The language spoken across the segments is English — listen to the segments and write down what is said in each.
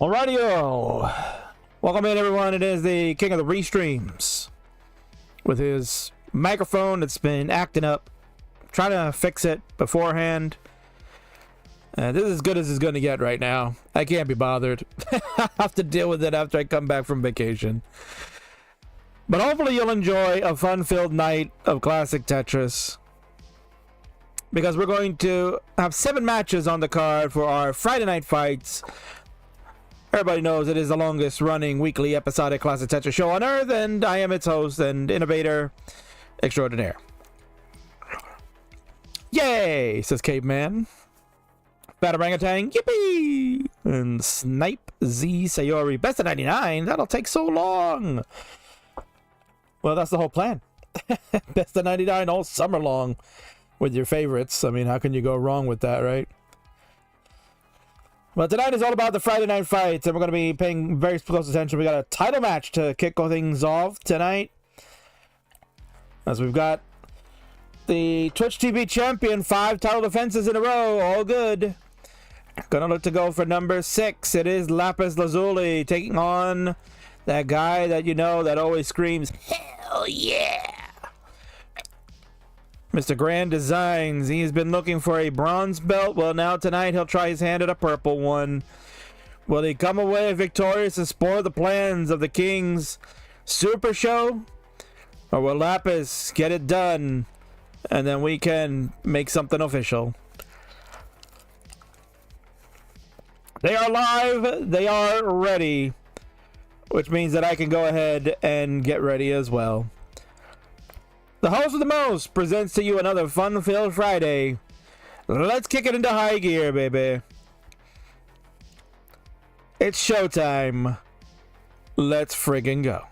Alrighty-o. Welcome in, everyone. It is the king of the restreams with his microphone that's been acting up. Trying to fix it beforehand. This is as good as it's going to get right now. I can't be bothered. I'll have to deal with it after I come back from vacation. But hopefully you'll enjoy a fun-filled night of classic Tetris, because we're going to have 7 matches on the card for our Friday night fights. Everybody knows it is the longest running weekly episodic classic Tetris show on Earth, and I am its host and innovator extraordinaire. Yay, says Caveman. Bad Orangutan, yippee! And Snipe Z Sayori, best of 99. That'll take so long. Well, that's the whole plan. Best of 99 all summer long with your favorites. I mean, how can you go wrong with that, right? Well, tonight is all about the Friday night fights, and we're going to be paying very close attention. We got a title match to kick things off tonight, as we've got the Twitch TV champion, 5 title defenses in a row, all good. Gonna look to go for number 6. It is Lapis Lazuli taking on that guy that you know that always screams, "Hell yeah!" Mr. Grand Designs. He's been looking for a bronze belt. Well, now tonight he'll try his hand at a purple one. Will he come away victorious and spoil the plans of the King's Super Show? Or will Lapis get it done and then we can make something official? They are live. They are ready. Which means that I can go ahead and get ready as well. The host with the most presents to you another fun-filled Friday. Let's kick it into high gear, baby. It's showtime. Let's friggin' go.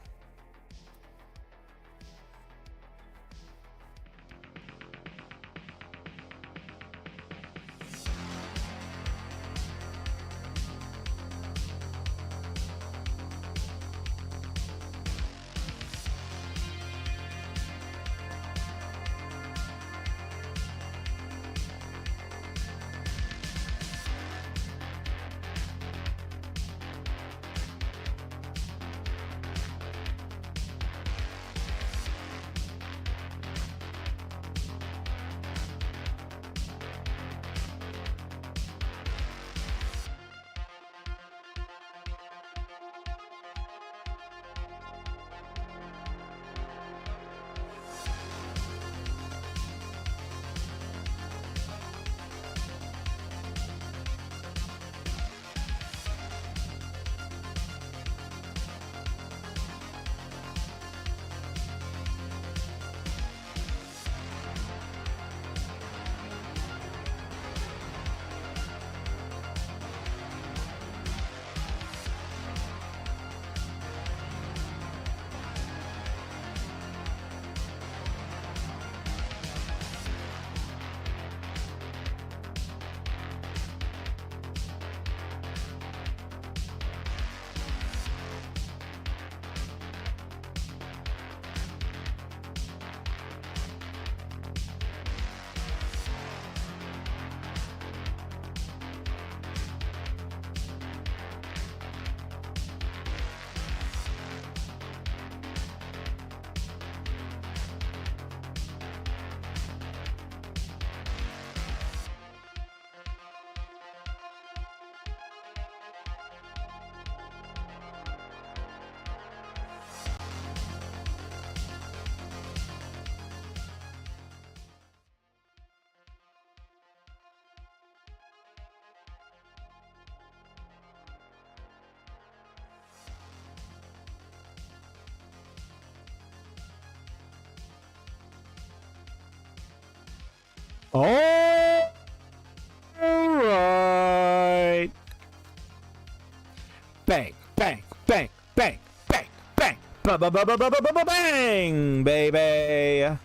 All right. Bang, bang, bang, bang, bang, bang, bang, baby.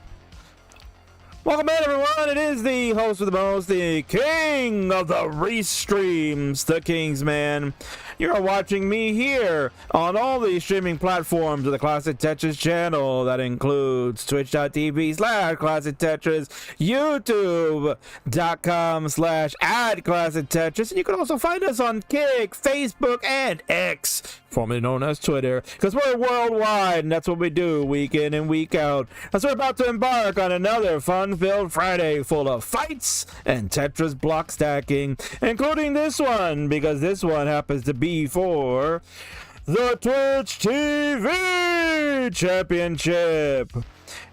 Welcome in, everyone. It is the host with the most, the king of the restreams, the Kingsman. You're watching me here on all these streaming platforms of the Classic Tetris channel. That includes twitch.tv/Classic Tetris, youtube.com/@Classic Tetris, and you can also find us on Kick, Facebook, and X, formerly known as Twitter, because we're worldwide, and that's what we do week in and week out. As we're about to embark on another fun-filled Friday full of fights and Tetris block stacking, including this one, because this one happens to be for the Twitch TV Championship.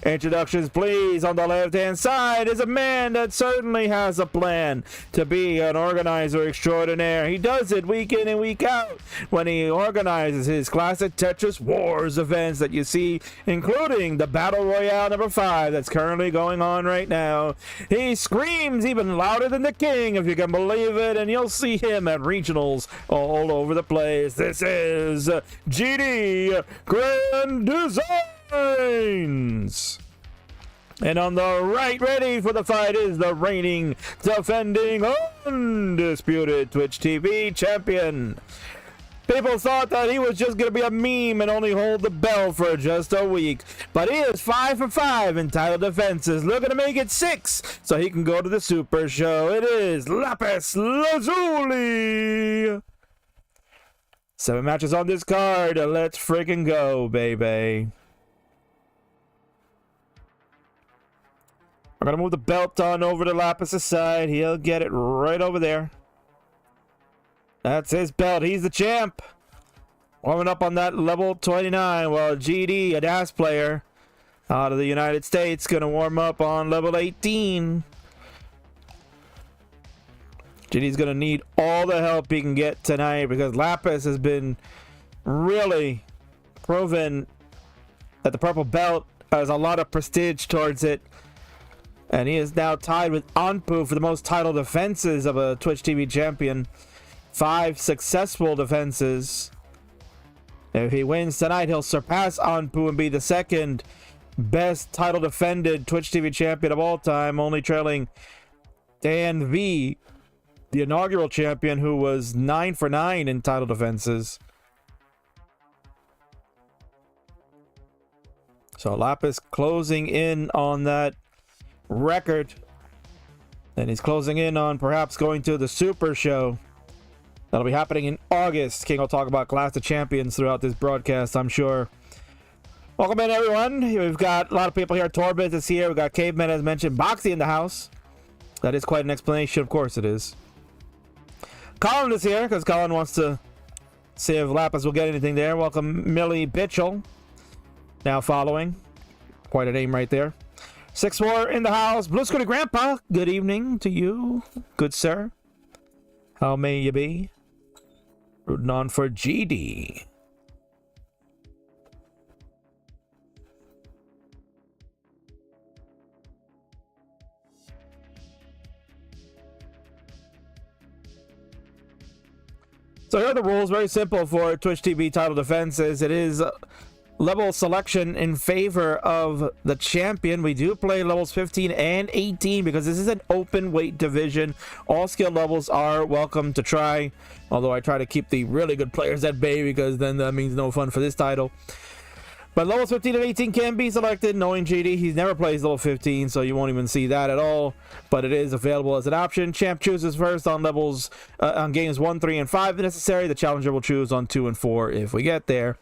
Introductions, please. On the left-hand side is a man that certainly has a plan to be an organizer extraordinaire. He does it week in and week out when he organizes his Classic Tetris Wars events that you see, including the Battle Royale number 5 that's currently going on right now. He screams even louder than the king, if you can believe it, and you'll see him at regionals all over the place. This is GD Grand Design. And on the right, ready for the fight, is the reigning, defending, undisputed Twitch TV champion. People thought that he was just going to be a meme and only hold the belt for just a week. But he is 5 for 5 in title defenses, looking to make it 6 so he can go to the Super Show. It is Lapis Lazuli. 7 matches on this card. Let's freaking go, baby. We're going to move the belt on over to Lapis' side. He'll get it right over there. That's his belt. He's the champ. Warming up on that level 29. While GD, a DAS player out of the United States, going to warm up on level 18. GD's going to need all the help he can get tonight because Lapis has been really proven that the purple belt has a lot of prestige towards it. And he is now tied with Anpu for the most title defenses of a Twitch TV champion. 5 successful defenses. If he wins tonight, he'll surpass Anpu and be the second best title defended Twitch TV champion of all time, only trailing Dan V, the inaugural champion, who was 9 for 9 in title defenses. So Lapis closing in on that record, and he's closing in on perhaps going to the Super Show. That'll be happening in August. King will talk about Class of Champions throughout this broadcast, I'm sure. Welcome in, everyone. We've got a lot of people here. Torbit is here. We've got Caveman, as mentioned. Boxy in the house. That is quite an explanation. Of course it is. Colin is here because Colin wants to see if Lapis will get anything there. Welcome, Millie Bitchell. Now following. Quite a name right there. 6-4 in the house. Blue Scooter Grandpa, good evening to you, good sir. How may you be? Rooting on for GD. So here are the rules, very simple for Twitch TV title defenses. It is level selection in favor of the champion. We do play levels 15 and 18 because this is an open weight division. All skill levels are welcome to try, although I try to keep the really good players at bay because then that means no fun for this title. But levels 15 and 18 can be selected. Knowing GD, he never plays level 15, so you won't even see that at all, but it is available as an option. Champ chooses first on levels on games 1, 3, and 5 if necessary. The challenger will choose on 2 and 4 if we get there.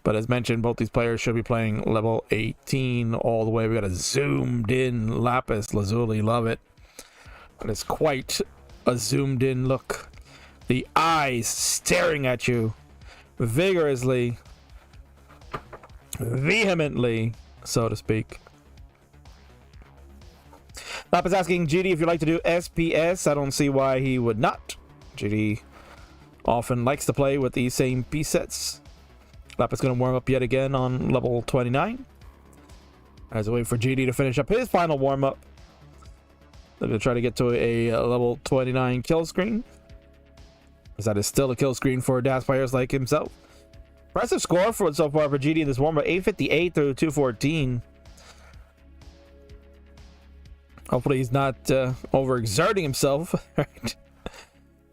But as mentioned, both these players should be playing level 18 all the way. We got a zoomed in Lapis Lazuli. Love it. And it's quite a zoomed in look. The eyes staring at you vigorously, vehemently, so to speak. Lapis asking GD if you'd like to do SPS. I don't see why he would not. GD often likes to play with these same piece sets. Lapis going to warm up yet again on level 29. As we wait for GD to finish up his final warm up. They're going to try to get to a level 29 kill screen. As that is still a kill screen for DAS players like himself. Impressive score for so far for GD in this warm up, 858 through 214. Hopefully he's not overexerting himself. Right?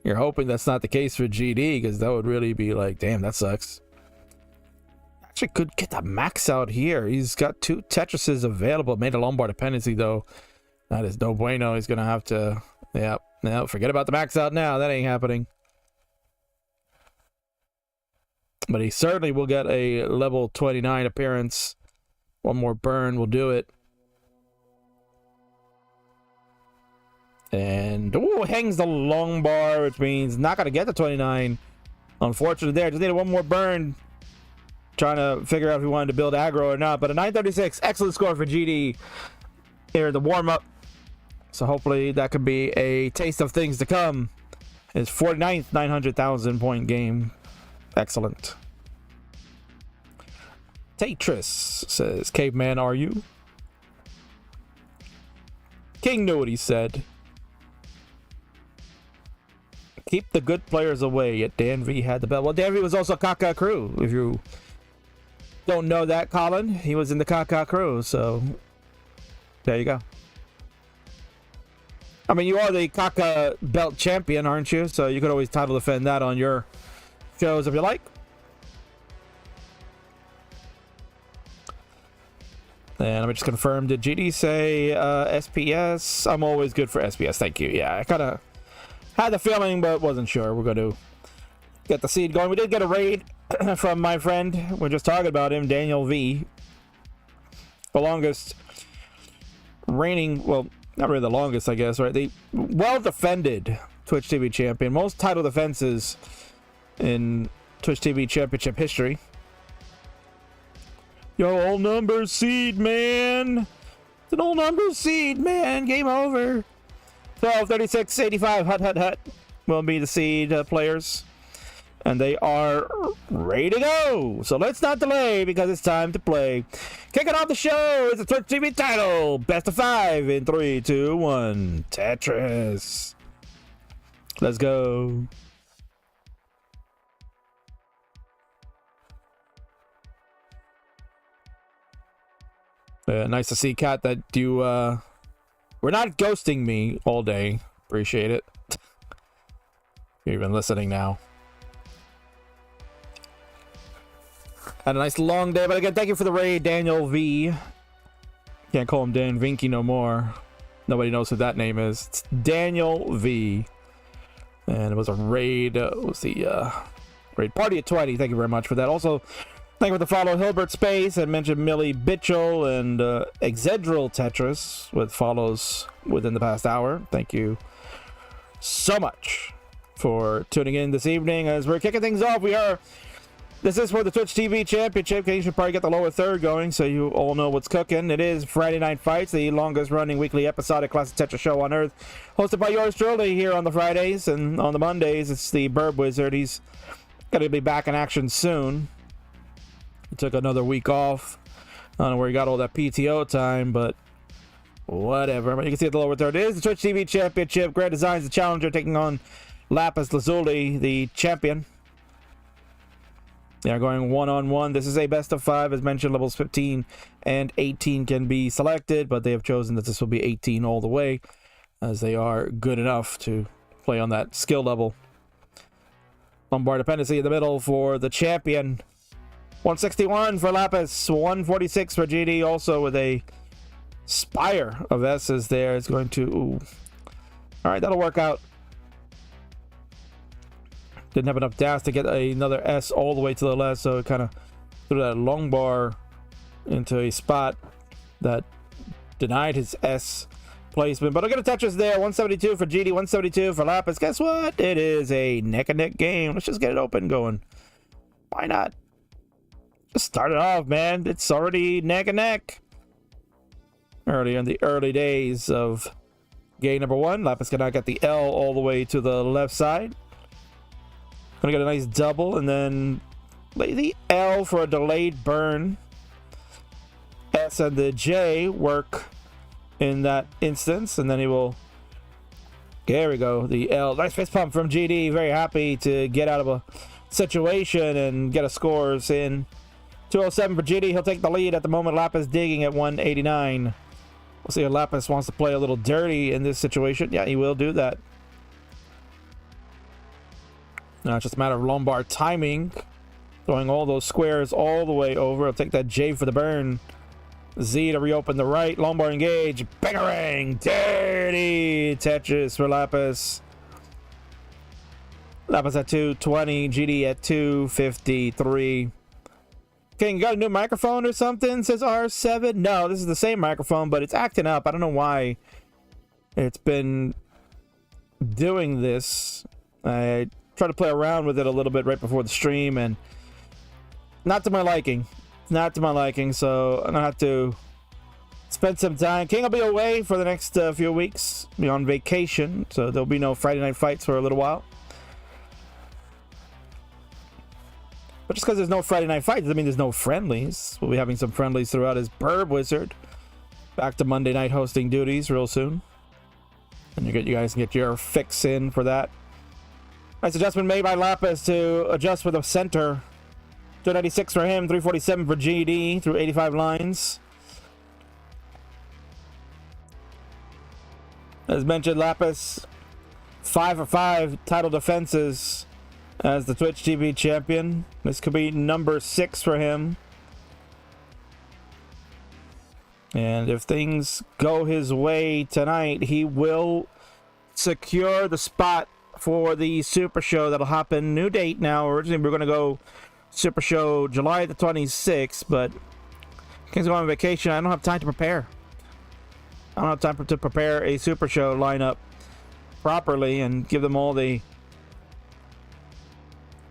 You're hoping that's not the case for GD, because that would really be like, damn, that sucks. Actually could get the max out here. He's got 2 Tetrises available. Made a Lombard dependency, though. That is no bueno. He's going to have to... Yep. No, forget about the max out now. That ain't happening. But he certainly will get a level 29 appearance. One more burn will do it. And, ooh, hangs the long bar, which means not going to get the 29. Unfortunately there. Just needed one more burn. Trying to figure out if we wanted to build aggro or not. But a 936, excellent score for GD here in the warm-up. So hopefully that could be a taste of things to come. His 49th 900,000 point game. Excellent. Tetris says, Caveman, are you? King knew what he said. Keep the good players away, yet Dan V had the belt. Well, Dan V was also Kaka crew. If you don't know that, Colin, he was in the Kaka crew, so there you go. I mean, you are the Kaka belt champion, aren't you? So you could always title defend that on your shows if you like. And let me just confirm, did GD say SPS? I'm always good for SPS, thank you. Yeah, I kind of had the feeling, but wasn't sure. We're going to get the seed going. We did get a raid from my friend. We're just talking about him, Daniel V. The longest reigning, well, not really the longest, I guess, right? The well-defended Twitch TV champion. Most title defenses in Twitch TV championship history. Yo, all numbers seed, man. It's an all numbers seed, man. Game over. 12, 36, 85. Hut, hut, hut. Will be the seed players. And they are ready to go. So let's not delay because it's time to play. Kicking off the show is the Twitch TV title. Best of 5 in 3, 2, 1. Tetris. Let's go. Nice to see, Kat, that you we're not ghosting me all day. Appreciate it. You're even listening now. Had a nice long day, but again, thank you for the raid, Daniel V. Can't call him Dan Vinky no more. Nobody knows who that name is. It's Daniel V. And it was a raid. It was the raid party at 20. Thank you very much for that. Also, thank you for the follow, Hilbert Space, and mentioned Millie Bitchell and Exedril Tetris with follows within the past hour. Thank you so much for tuning in this evening. As we're kicking things off, this is for the Twitch TV Championship. You should probably get the lower third going so you all know what's cooking. It is Friday Night Fights, the longest running weekly episodic classic Tetris show on Earth. Hosted by yours truly here on the Fridays, and on the Mondays, it's the Burb Wizard. He's going to be back in action soon. He took another week off. I don't know where he got all that PTO time, but whatever. But you can see at the lower third is the Twitch TV Championship. Grand Designs, the challenger, taking on Lapis Lazuli, the champion. They are going one-on-one. This is a best of 5. As mentioned, levels 15 and 18 can be selected, but they have chosen that this will be 18 all the way, as they are good enough to play on that skill level. Lombard dependency in the middle for the champion. 161 for Lapis, 146 for GD, also with a spire of S's there. It's going to... Ooh. All right, that'll work out. Didn't have enough dash to get another S all the way to the left, so it kind of threw that long bar into a spot that denied his S placement. But I'll get a Tetris there. 172 for GD, 172 for Lapis. Guess what? It is a neck-and-neck game. Let's just get it open going. Why not? Just start it off, man. It's already neck-and-neck. Early in the early days of game number 1. Lapis cannot get the L all the way to the left side. Gonna get a nice double and then lay the L for a delayed burn. S and the J work in that instance, and then he will... There we go, the L. Nice fist pump from GD. Very happy to get out of a situation and get a scores in. 207 for GD. He'll take the lead at the moment. Lapis digging at 189. We'll see if Lapis wants to play a little dirty in this situation. Yeah, he will do that. Now it's just a matter of Lombard timing. Throwing all those squares all the way over. I'll take that J for the burn. Z to reopen the right. Lombard engage. Bangarang. Dirty Tetris for Lapis. Lapis at 220. GD at 253. King, you got a new microphone or something? Says R7. No, this is the same microphone, but it's acting up. I don't know why it's been doing this. I tried to play around with it a little bit right before the stream, and not to my liking. Not to my liking, so I'm gonna have to spend some time. King will be away for the next few weeks. Be on vacation, so there'll be no Friday night fights for a little while. But just because there's no Friday night fights doesn't mean there's no friendlies. We'll be having some friendlies throughout his Burb Wizard. Back to Monday night hosting duties real soon. And you guys can get your fix in for that. Nice adjustment made by Lapis to adjust for the center. 296 for him, 347 for GD through 85 lines. As mentioned, Lapis 5 for 5 title defenses as the Twitch TV champion. This could be number 6 for him. And if things go his way tonight, he will secure the spot for the Super Show that'll happen. New date now. Originally, we were going to go Super Show July the 26th, but King's going on vacation. I don't have time to prepare. I don't have time to prepare a Super Show lineup properly and give them all the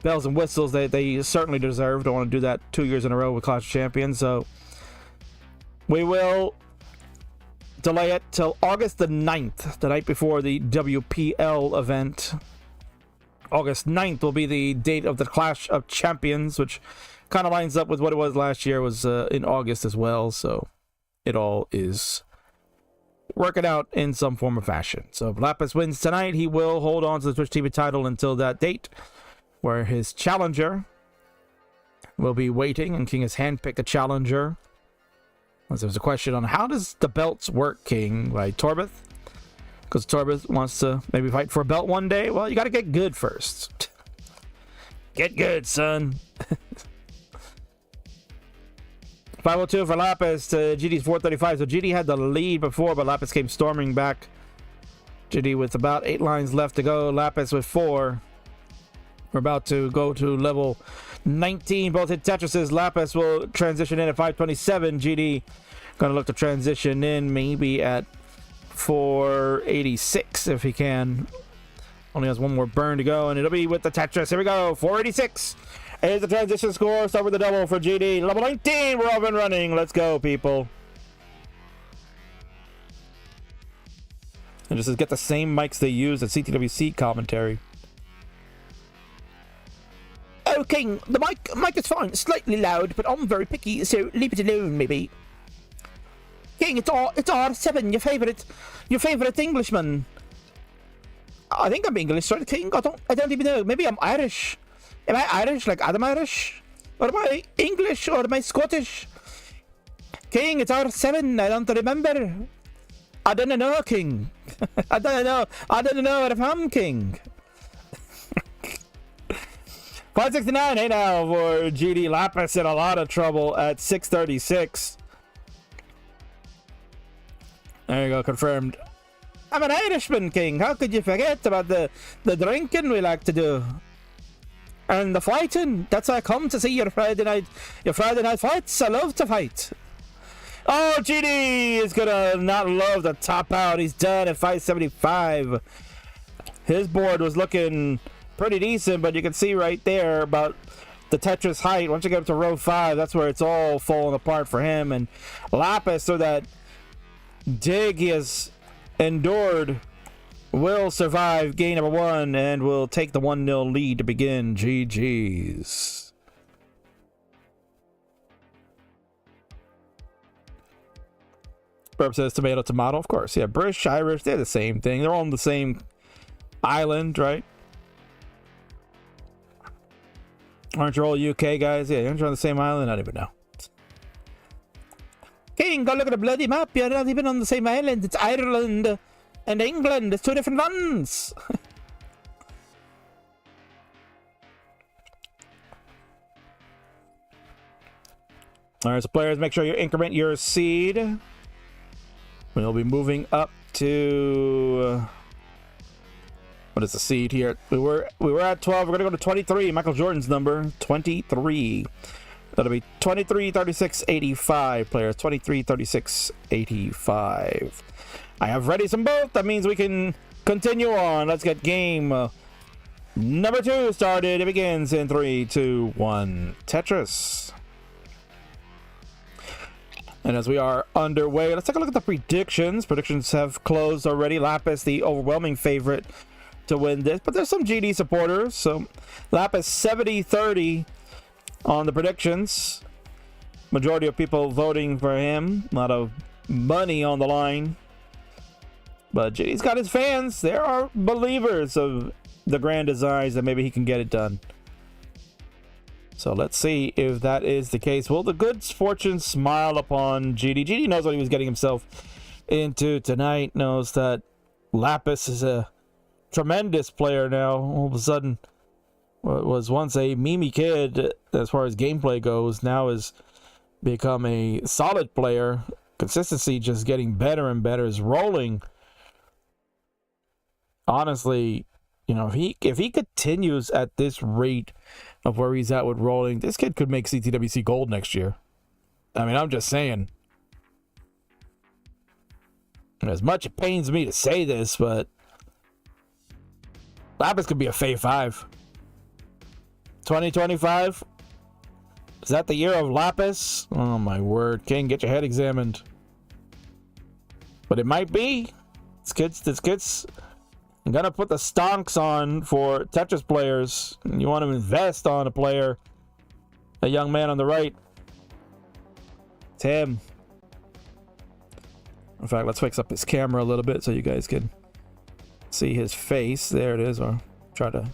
bells and whistles they certainly deserve. Don't want to do that 2 years in a row with Clash of Champions, so we will delay it till August the 9th, the night before the WPL event. August 9th will be the date of the Clash of Champions, which kind of lines up with what it was last year. It was in August as well, so it all is working out in some form or fashion. So if Lapis wins tonight, he will hold on to the Twitch TV title until that date, where his challenger will be waiting, and King has handpicked a challenger. There was a question on how does the belts work, King, by Torbit, because Torbit wants to maybe fight for a belt one day. Well, you got to get good first. Get good, son. 502 for Lapis to GD's 435. So GD had the lead before, but Lapis came storming back. GD with about 8 lines left to go. Lapis with 4. We're about to go to level 19. Both hit Tetrises. Lapis will transition in at 527. GD gonna look to transition in maybe at 486 if he can. Only has one more burn to go, and it'll be with the Tetris. Here we go. 486 is the transition score. Start with the double for GD. Level 19. We're off and running. Let's go, people. And just get the same mics they use at CTWC commentary. Oh, King, the mic is fine. It's slightly loud, but I'm very picky, so leave it alone, maybe. King, it's R7, your favorite Englishman. I think I'm English, right, King? I don't even know. Maybe I'm Irish. Am I Irish, like Adam Irish? Or am I English, or am I Scottish? King, it's R7. I don't remember. I don't know, King. I don't know if I'm King. 569, hey now for GD. Lapis in a lot of trouble at 636. There you go, confirmed. I'm an Irishman, King. How could you forget about the drinking we like to do? And the fighting. That's why I come to see your Friday night fights. I love to fight. Oh, GD is gonna not love the top out. He's done at 575. His board was looking pretty decent, but you can see right there about the Tetris height. Once you get up to row 5, that's where it's all falling apart for him. And Lapis, so that dig he has endured, will survive game number 1 and will take the 1-0 lead to begin. GG's. Burp says tomato, tomato. Of course, yeah. British, Irish, they're the same thing. They're all on the same island, right? Aren't you all UK guys? Yeah, aren't you on the same island? I don't even know. King, go look at the bloody map. You're not even on the same island. It's Ireland and England. It's 2 different lands. All right, so players, make sure you increment your seed. We'll be moving up to what is the seed here? We were at 12. We're gonna go to 23. Michael Jordan's number 23. That'll be 23, 36, 85 players. 23, 36, 85. I have ready some both. That means we can continue on. Let's get game number 2 started. It begins in 3, 2, 1. Tetris. And as we are underway, let's take a look at the predictions. Predictions have closed already. Lapis, the overwhelming favorite to win this, but there's some GD supporters. So Lapis 70-30 on the predictions. Majority of people voting for him. A lot of money on the line. But GD's got his fans. There are believers of the grand designs that maybe he can get it done. So let's see if that is the case. Will the good fortune smile upon GD? GD knows what he was getting himself into tonight. Knows that Lapis is a tremendous player now. All of a sudden, what was once a memey kid as far as gameplay goes, now has become a solid player. Consistency just getting better and better. Is rolling. Honestly, you know, if he continues at this rate of where he's at with rolling, this kid could make CTWC gold next year. I mean, I'm just saying. As much it pains me to say this, but Lapis could be a Fave 5. 2025? Is that the year of Lapis? Oh my word. King, get your head examined. But it might be. This kid's I'm gonna put the stonks on for Tetris players. You want to invest on a player. A young man on the right. It's him. In fact, let's fix up his camera a little bit so you guys can see his face. There it is. Or try to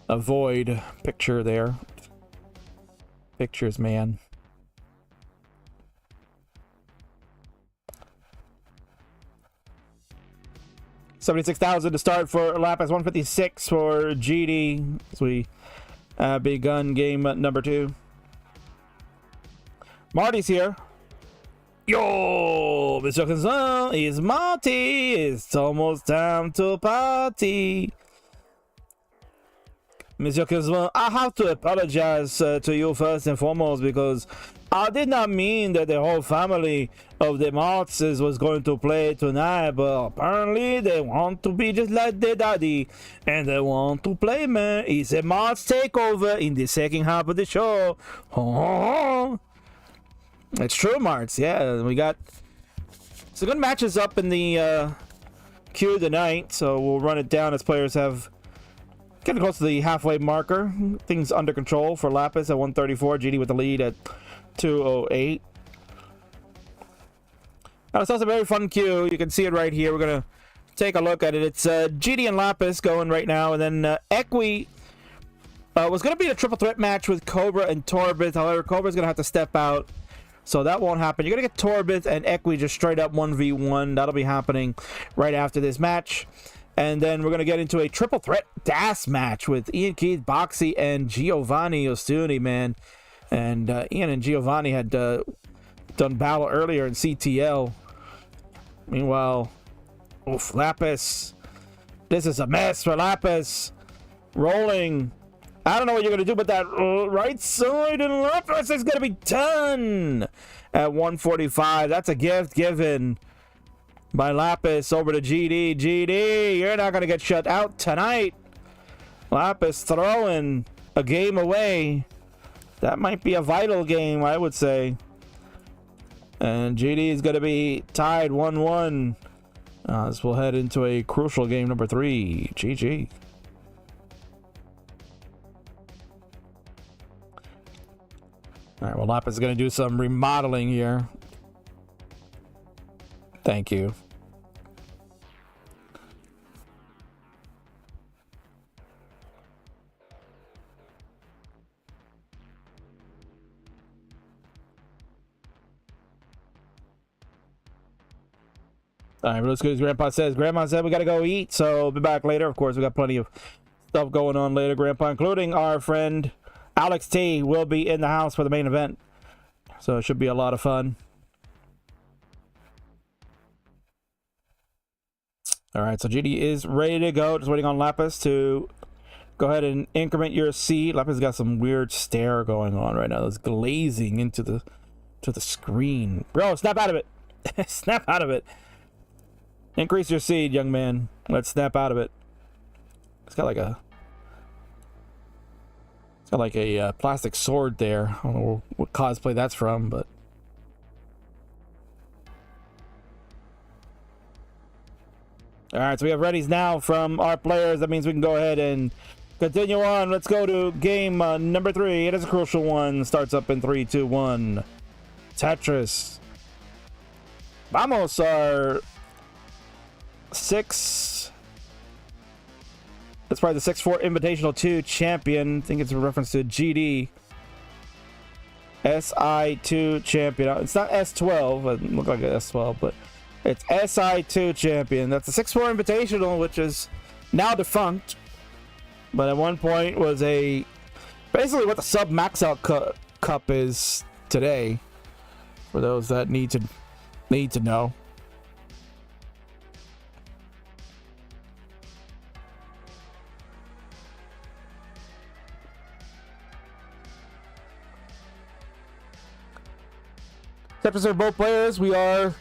avoid picture there. Pictures, man. $76,000 to start for Lapis, 156 for GD as we begun game number 2. Marty's here. Yo, Mr. Cousin, it's Marty. It's almost time to party. Mr. Cousin, I have to apologize to you first and foremost because I did not mean that the whole family of the Martzes was going to play tonight, but apparently they want to be just like their daddy and they want to play, man. It's a Martz takeover in the second half of the show. It's true, Martz. Yeah, we got some good matches up in the queue tonight, so we'll run it down as players have getting close to the halfway marker. Things under control for Lapis at 134. GD with the lead at 208. Now, it's also a very fun queue. You can see it right here. We're going to take a look at it. It's GD and Lapis going right now. And then Equi was going to be a triple threat match with Cobra and Torbit. However, Cobra's going to have to step out. So that won't happen. You're going to get Torbit and Equi just straight up 1v1. That'll be happening right after this match. And then we're going to get into a triple threat DAS match with Ian Keith, Boxy, and Giovani Ostuni, man. And Ian and Giovani had done battle earlier in CTL. Meanwhile, Lapis. This is a mess for Lapis. Rolling. I don't know what you're going to do, but that right side and Lapis is going to be done at 145. That's a gift given by Lapis over to GD. GD, you're not going to get shut out tonight. Lapis throwing a game away. That might be a vital game, I would say. And GD is going to be tied 1-1. As we'll head into a crucial game number 3. GG. All right, well, Lapis is going to do some remodeling here. Thank you. All right, but let's go as Grandpa says. Grandma said we got to go eat, so we'll be back later. Of course, we got plenty of stuff going on later, Grandpa, including our friend Alex T will be in the house for the main event. so it should be a lot of fun. All right, so GD is ready to go. Just waiting on Lapis to go ahead and increment your seed. Lapis got some weird stare going on right now. It's glazing into the screen. Bro, snap out of it. Snap out of it. Increase your seed, young man. Let's snap out of it. It's got like a plastic sword there. I don't know what cosplay that's from, but all right, so we have readies now from our players. That means we can go ahead and continue on. Let's go to game number 3. It is a crucial one. Starts up in 3, 2, 1. Tetris. Vamos, our 6. That's probably the 6-4 Invitational 2 champion. I think it's a reference to GD. SI2 champion. It's not S12. It looked like an S12, but it's SI2 champion. That's a 6-4 Invitational, which is now defunct. But at one point was basically what the sub max out cup is today. For those that need to know. Tetris are both players. We are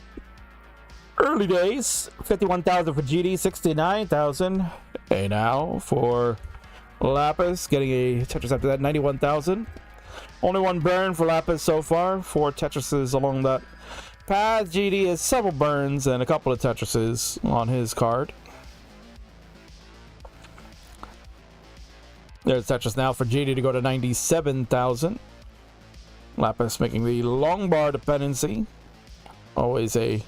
early days. 51,000 for GD, 69,000. And now for Lapis, getting a Tetris after that, 91,000. Only one burn for Lapis so far. 4 Tetrises along that path. GD has several burns and a couple of Tetrises on his card. There's Tetris now for GD to go to 97,000. Lapis making the long bar dependency. Always a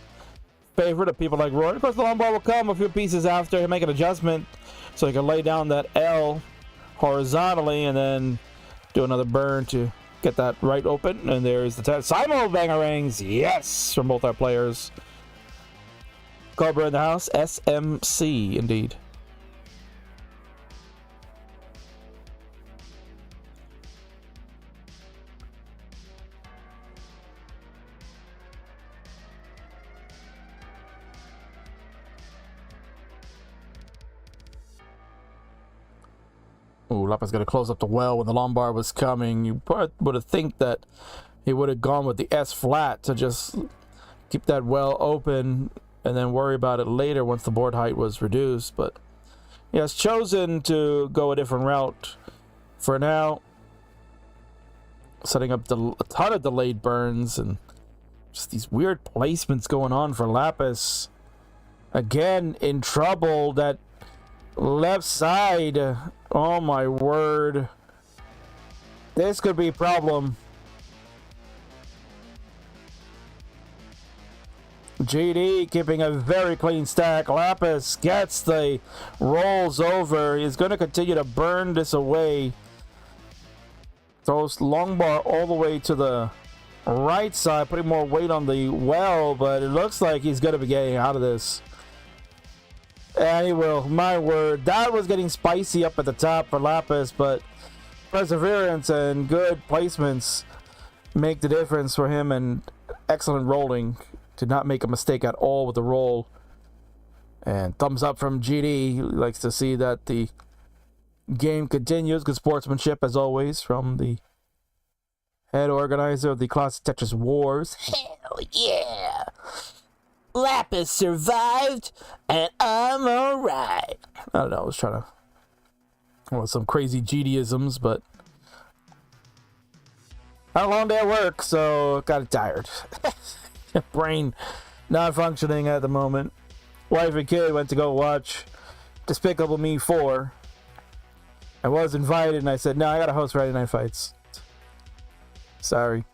favorite of people like Roy. Of course, the long bar will come a few pieces after. He'll make an adjustment so he can lay down that L horizontally and then do another burn to get that right open. And there's the Simul Bangerangs. Yes, from both our players. Cobra in the house. SMC, indeed. Ooh, Lapis got to close up the well when the Lombard was coming. You would have think that he would have gone with the S flat to just keep that well open and then worry about it later once the board height was reduced. But he has chosen to go a different route for now, setting up a ton of delayed burns and just these weird placements going on for Lapis. Again, in trouble. That left side, oh my word, this could be a problem. GD keeping a very clean stack. Lapis gets the rolls over. He's going to continue to burn this away. Throws long bar all the way to the right side, putting more weight on the well, but it looks like he's going to be getting out of this. And he will. My word. That was getting spicy up at the top for Lapis, but perseverance and good placements make the difference for him, and excellent rolling. Did not make a mistake at all with the roll. And thumbs up from GD. He likes to see that the game continues. Good sportsmanship, as always, from the head organizer of the Classic Tetris Wars. Hell yeah! Lapis survived, and I'm alright. I don't know, I was trying to some crazy GD-isms, but had a long day at work, so got tired. Brain not functioning at the moment. Wife and kid went to go watch Despicable Me 4. I was invited, and I said, no, I gotta host Friday Night Fights. Sorry.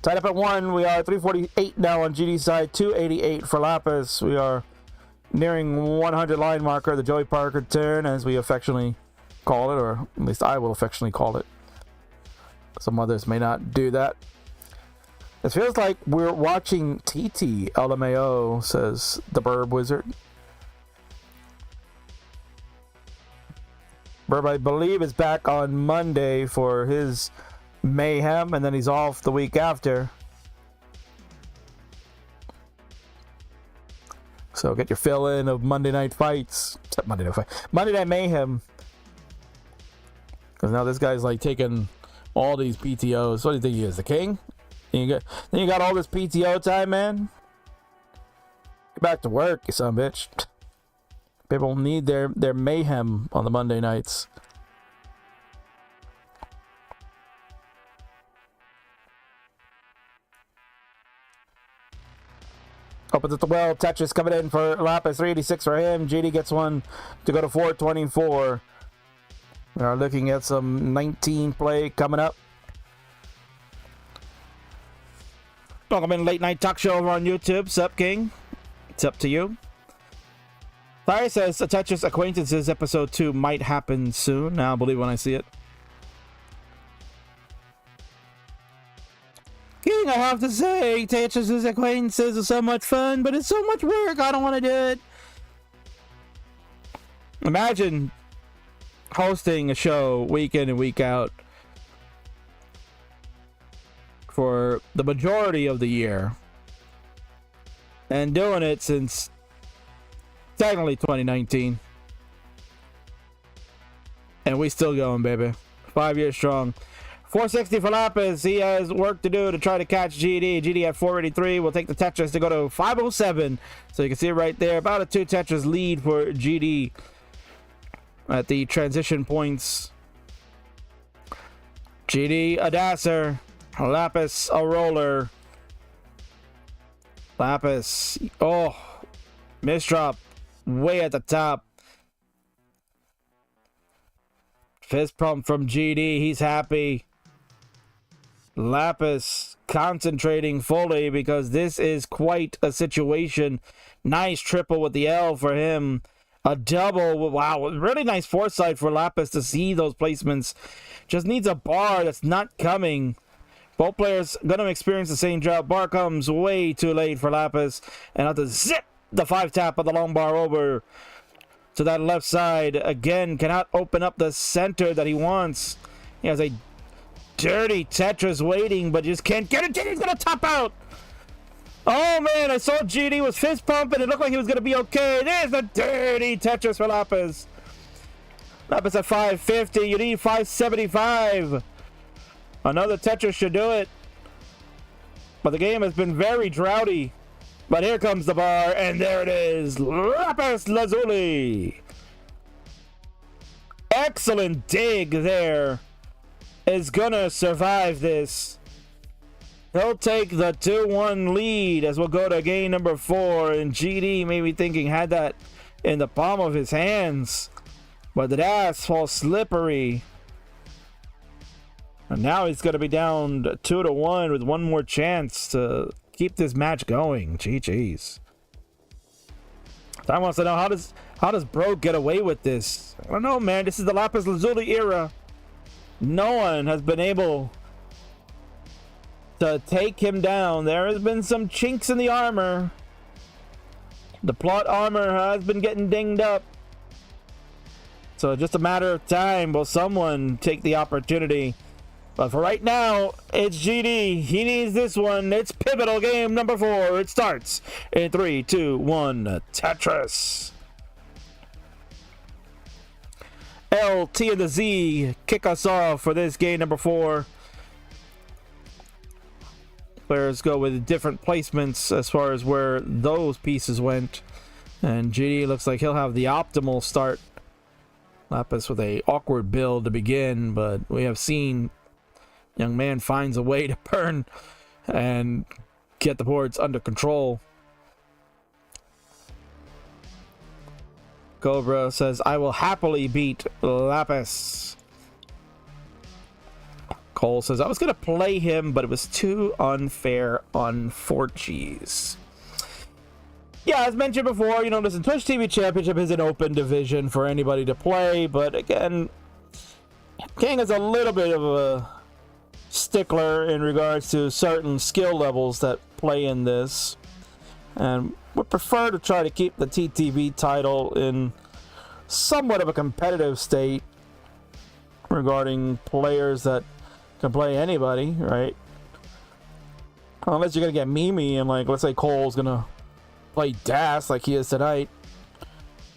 Tied up at 1. We are 348 now on GD side, 288 for Lapis. We are nearing 100 line marker, the Joey Parker turn, as we affectionately call it, or at least I will affectionately call it. Some others may not do that. It feels like we're watching TT LMAO, says the Burb Wizard. Burb, I believe, is back on Monday for his mayhem, and then he's off the week after. So get your fill-in of Monday Night Fights. Monday Night Mayhem. Because now this guy's like taking all these PTOs. What do you think he is, the king? Then you got all this PTO time, man. Get back to work, you son of a bitch. People need their mayhem on the Monday nights. Opens at the well. Tetris coming in for Lapis. 386 for him. GD gets one to go to 424. We are looking at some 19 play coming up. Welcome in Late Night Talk Show over on YouTube. Sup, King? It's up to you. Larry says Tetris Acquaintances episode 2 might happen soon. Now I'll believe when I see it. King, I have to say, Tetris Acquaintances are so much fun, but it's so much work. I don't want to do it. Imagine hosting a show week in and week out for the majority of the year and doing it since technically 2019, and we still going, baby. 5 years strong. 460 for Lapis. He has work to do to try to catch GD. GD at 483. We'll take the Tetris to go to 507. So you can see it right there. About a 2 Tetris lead for GD at the transition points. GD, a dasser. Lapis, a roller. Lapis. Oh, misdrop. Way at the top. Fist pump from GD. He's happy. Lapis concentrating fully because this is quite a situation. Nice triple with the L for him. A double. Wow, really nice foresight for Lapis to see those placements. Just needs a bar that's not coming. Both players going to experience the same drop. Bar comes way too late for Lapis. And have to zip the 5-tap of the long bar over to that left side. Again, cannot open up the center that he wants. He has a dirty Tetris waiting, but just can't get it. GD's going to top out. Oh, man, I saw GD was fist pumping. It looked like he was going to be okay. There's the dirty Tetris for Lapis. Lapis at 550. You need 575. Another Tetris should do it. But the game has been very droughty. But here comes the bar, and there it is. Lapis Lazuli. Excellent dig there. Is gonna survive this. He'll take the 2-1 lead as we'll go to game number 4. And GD maybe thinking had that in the palm of his hands. But the dash falls slippery. And now he's going to be down 2-1 with one more chance to keep this match going. GG's. Time wants to know, how does Bro get away with this? I don't know, man. This is the Lapis Lazuli era. No one has been able to take him down. There has been some chinks in the armor. The plot armor has been getting dinged up. So just a matter of time will someone take the opportunity. But for right now, it's GD. He needs this one. It's pivotal game number 4. It starts in 3, 2, 1. Tetris. L, T, and the Z kick us off for this game number 4. Players go with different placements as far as where those pieces went. And GD looks like he'll have the optimal start. Lapis with a awkward build to begin, but we have seen young man finds a way to burn and get the boards under control. Cobra says, I will happily beat Lapis. Cole says, I was going to play him, but it was too unfair on Forchies. Yeah, as mentioned before, you know, listen, Twitch TV Championship is an open division for anybody to play, but again, King is a little bit of a stickler in regards to certain skill levels that play in this, and would prefer to try to keep the TTV title in somewhat of a competitive state. regarding players that can play anybody, right? Unless you're gonna get Mimi and, like, let's say Cole's gonna play Das like he is tonight.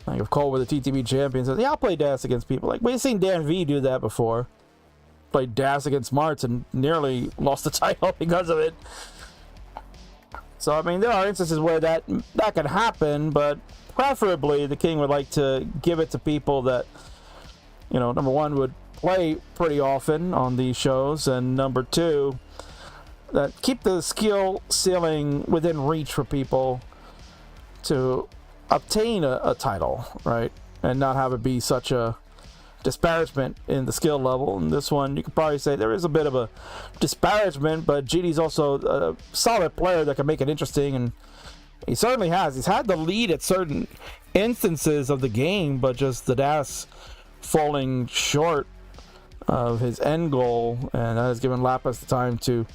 Like if Cole were the TTB champion, says, yeah, I'll play Das against people. Like, we've seen Dan V do that before. Played Das against Martz and nearly lost the title because of it. So, I mean, there are instances where that can happen, but preferably the King would like to give it to people that, you know, number one, would play pretty often on these shows, and number two, that keep the skill ceiling within reach for people to obtain a title, right? And not have it be such a disparagement in the skill level. And this one, you could probably say there is a bit of a disparagement, but GD's also a solid player that can make it interesting, and he certainly has. He's had the lead at certain instances of the game, but just the Das falling short of his end goal, and that has given Lapis the time to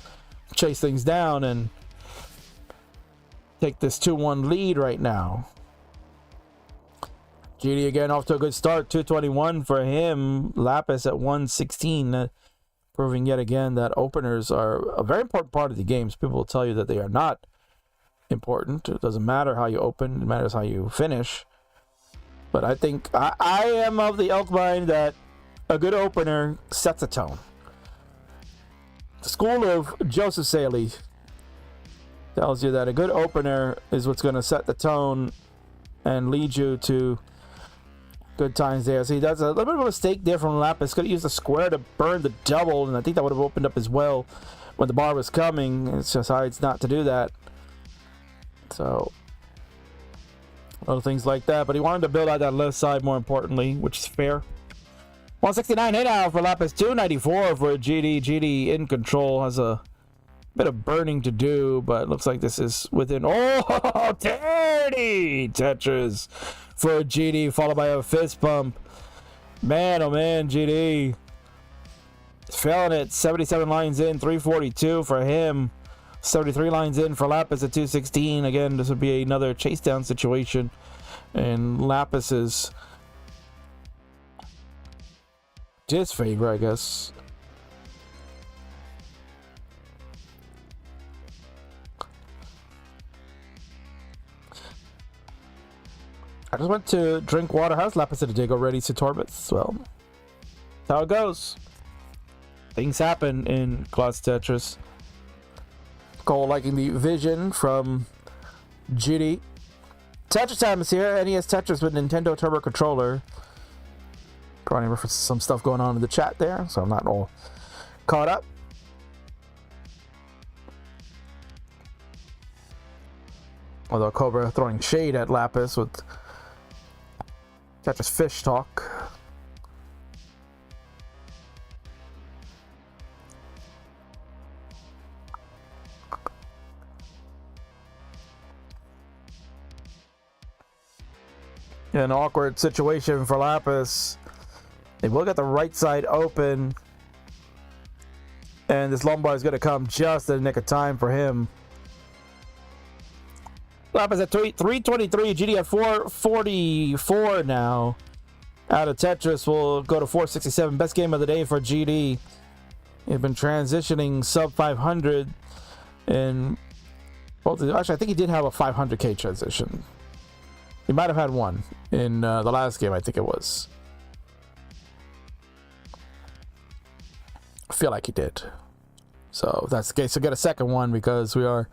chase things down and take this 2-1 lead right now. GD again off to a good start, 221 for him. Lapis at 116, proving yet again that openers are a very important part of the games. People will tell you that they are not important. It doesn't matter how you open, it matters how you finish. But I think I am of the ilk mind that a good opener sets a tone. The school of Joseph Saley tells you that a good opener is what's going to set the tone and lead you to good times there. So he does a little bit of a mistake there from Lapis. Could have used a square to burn the double, and I think that would have opened up as well when the bar was coming. It's just decides not to do that. So, other things like that. But he wanted to build out that left side more importantly, which is fair. 169 hit out for Lapis, 294 for GD. GD in control, has a bit of burning to do, but looks like this is within. Oh, dirty Tetris for GD, followed by a fist bump. Man, oh man, GD failing it. 77 lines in, 342 for him. 73 lines in for Lapis at 216. Again, this would be another chase down situation, and Lapis is disfavor, I guess. I just went to drink water. How's Lapis at a dig already to Torbit? Well, that's how it goes. Things happen in Class Tetris. Cole liking the vision from GD. TetrisTime is here. NES Tetris with Nintendo Turbo Controller. Probably reference some stuff going on in the chat there, so I'm not all caught up. Although Cobra throwing shade at Lapis with Tetris fish talk. An awkward situation for Lapis. They will get the right side open, and this lumbar is going to come just in the nick of time for him. Lapis at 323, GD at 444 now. Out of Tetris will go to 467. Best game of the day for GD. He's been transitioning sub 500, and well, actually, I think he did have a 500k transition. He might have had one in the last game, I think it was. I feel like he did. So if that's the case, he'll get a second one because we are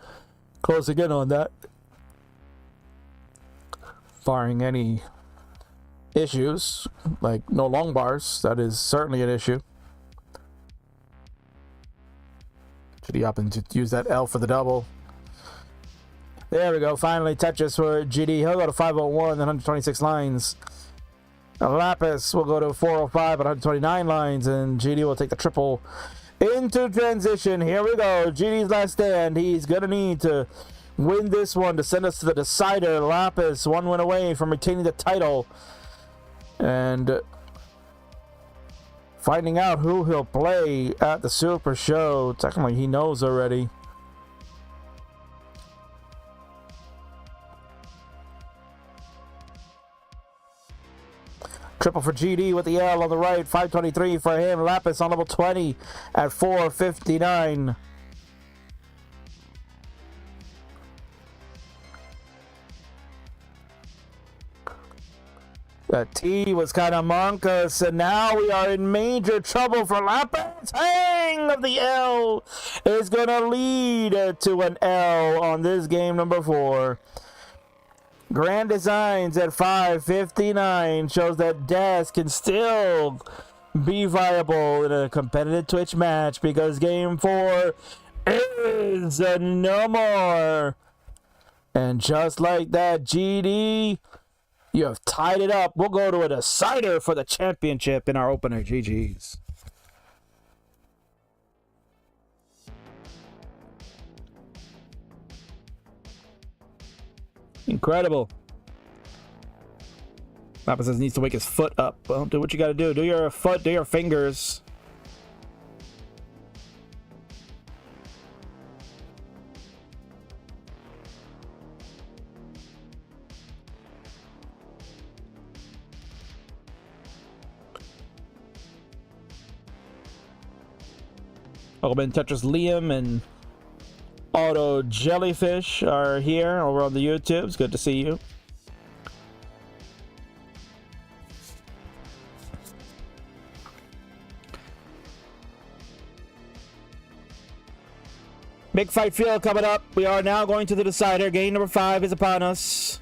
closing in on that. Barring any issues, like no long bars, that is certainly an issue. Should he happen to use that L for the double? There we go. Finally, Tetris for GD. He'll go to 501 and 126 lines. Lapis will go to 405 and 129 lines, and GD will take the triple into transition. Here we go. GD's last stand. He's going to need to win this one to send us to the decider. Lapis, one win away from retaining the title. And finding out who he'll play at the Super Show. Technically, he knows already. Triple for GD with the L on the right. 523 for him. Lapis on level 20 at 459. The T was kind of monkus, and now we are in major trouble for Lapis. Hang of the L is going to lead to an L on this game number 4. Grand Designs at 559 shows that Des can still be viable in a competitive Twitch match because game 4 is no more. And just like that, GD, you have tied it up. We'll go to a decider for the championship in our opener. GG's. Incredible. Lapis says needs to wake his foot up. Well, do what you gotta do. Do your foot, do your fingers. Welcome in, Tetris Liam and Auto Jellyfish are here over on the YouTube. It's good to see you. Big fight field coming up. We are now going to the decider. Game number 5 is upon us.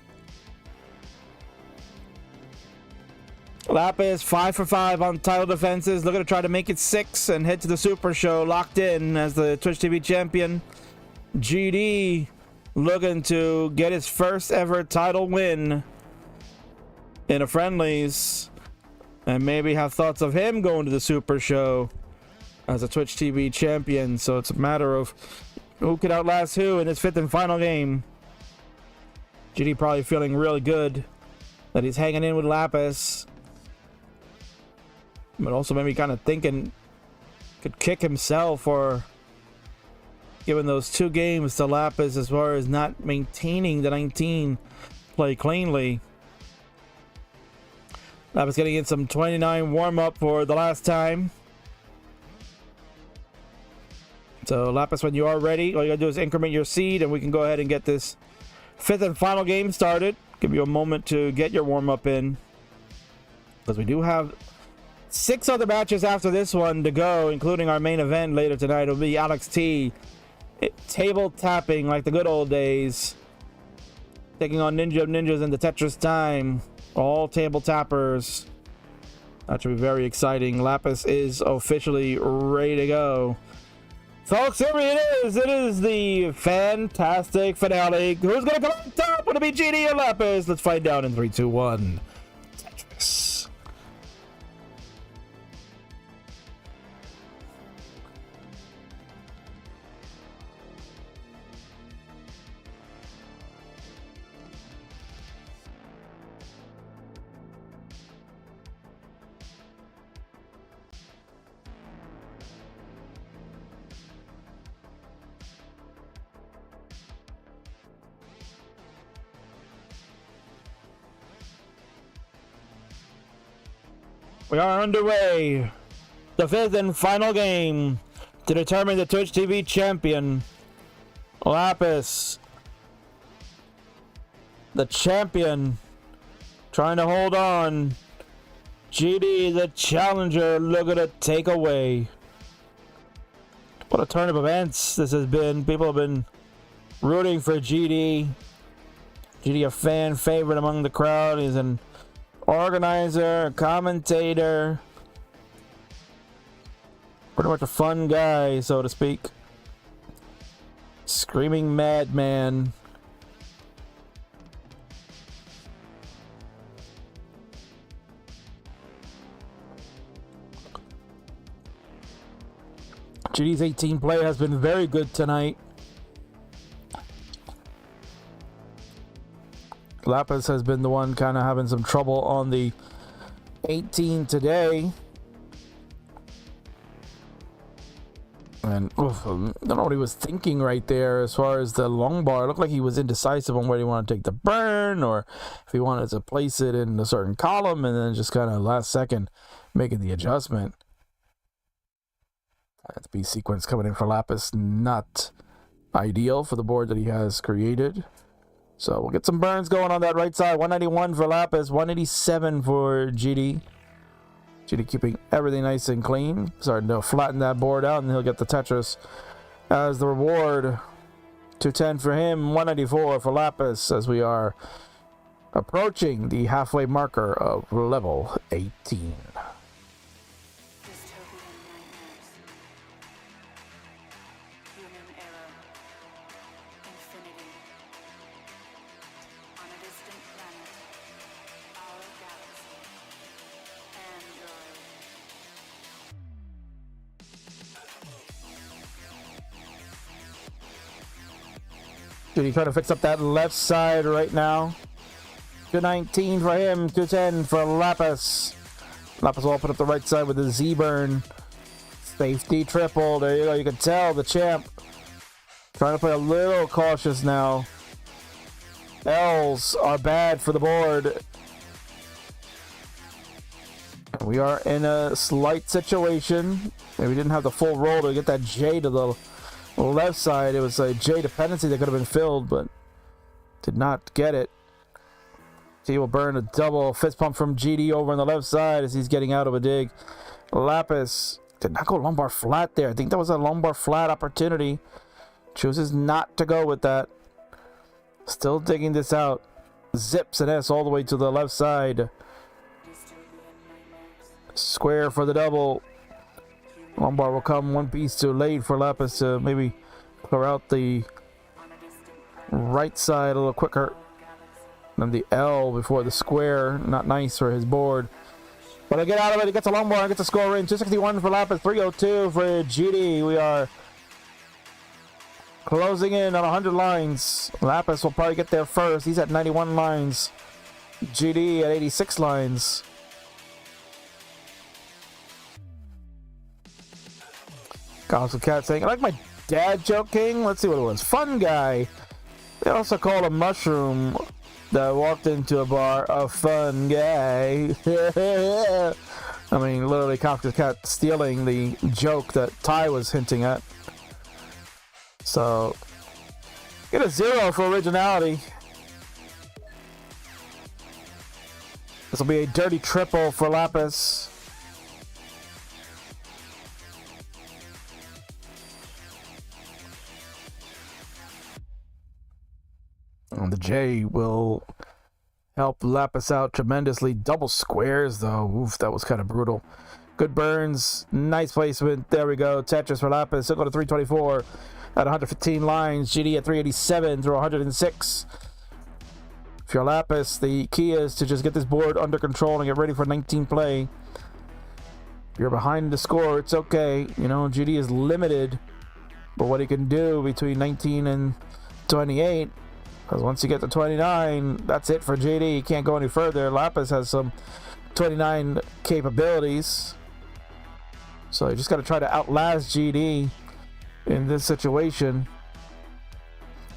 Lapis 5 for 5 on title defenses, looking to try to make it 6 and head to the Super Show locked in as the Twitch TV champion. GD looking to get his first ever title win in a Friendlies and maybe have thoughts of him going to the Super Show as a Twitch TV champion. So it's a matter of who can outlast who in his 5th and final game. GD probably feeling really good that he's hanging in with Lapis, but also maybe kind of thinking could kick himself or giving those 2 games to Lapis as far as not maintaining the 19 play cleanly. Lapis getting in some 29 warm-up for the last time. So Lapis, when you are ready, all you gotta do is increment your seed and we can go ahead and get this 5th and final game started. Give you a moment to get your warm-up in, because we do have 6 other matches after this one to go, including our main event later tonight. It'll be Alex T table tapping like the good old days, taking on Ninja of Ninjas and the TetrisTime, all table tappers. That should be very exciting. Lapis is officially ready to go. Folks, here it is. It is the fantastic finale. Who's going to come on top? Would it be GD or Lapis? Let's find out in 3, 2, 1. Tetris. We are underway. The 5th and final game to determine the Twitch TV champion. Lapis, the champion, trying to hold on. GD, the challenger, looking to take away. What a turn of events this has been. People have been rooting for GD. GD, a fan favorite among the crowd. He's an organizer, commentator, pretty much a fun guy, so to speak. Screaming madman. GD's 18 play has been very good tonight. Lapis has been the one kind of having some trouble on the 18 today. And oof, I don't know what he was thinking right there as far as the long bar. It looked like he was indecisive on whether he wanted to take the burn or if he wanted to place it in a certain column, and then just kind of last second making the adjustment. That B sequence coming in for Lapis, not ideal for the board that he has created. So we'll get some burns going on that right side. 191 for Lapis, 187 for GD. GD keeping everything nice and clean. Starting to flatten that board out, and he'll get the Tetris as the reward. 210 for him, 194 for Lapis, as we are approaching the halfway marker of level 18. Dude, he trying to fix up that left side right now. 219 for him, 210 for Lapis. Lapis will open up the right side with the Z-burn. Safety triple. There you go. You can tell the champ trying to play a little cautious now. L's are bad for the board. We are in a slight situation. Maybe we didn't have the full roll to get that J to the left side. It was a J dependency that could have been filled, but did not get it. He will burn a double fist pump from GD over on the left side as he's getting out of a dig. Lapis did not go lumbar flat there. I think that was a lumbar flat opportunity. Chooses not to go with that. Still digging this out. Zips an S all the way to the left side. Square for the double. Lumbar will come one piece too late for Lapis to maybe clear out the right side a little quicker than the L before the square. Not nice for his board. But I get out of it. He gets a lumbar. Gets a score in. 261 for Lapis. 302 for GD. We are closing in on 100 lines. Lapis will probably get there first. He's at 91 lines. GD at 86 lines. Gossip Cat saying, I like my dad joke, King. Let's see what it was. Fun guy. They also called a mushroom that walked into a bar a fun guy. I mean, literally Gossip Cat stealing the joke that Ty was hinting at. So, get a 0 for originality. This will be a dirty triple for Lapis. And the J will help Lapis out tremendously. Double squares, though. Oof, that was kind of brutal. Good burns. Nice placement. There we go. Tetris for Lapis. He'll go to 324 at 115 lines. GD at 387 through 106. If you're Lapis, the key is to just get this board under control and get ready for 19 play. If you're behind the score, it's okay. You know, GD is limited, but what he can do between 19 and 28. Because once you get to 29, that's it for JD. You can't go any further. Lapis has some 29 capabilities. So you just got to try to outlast GD in this situation.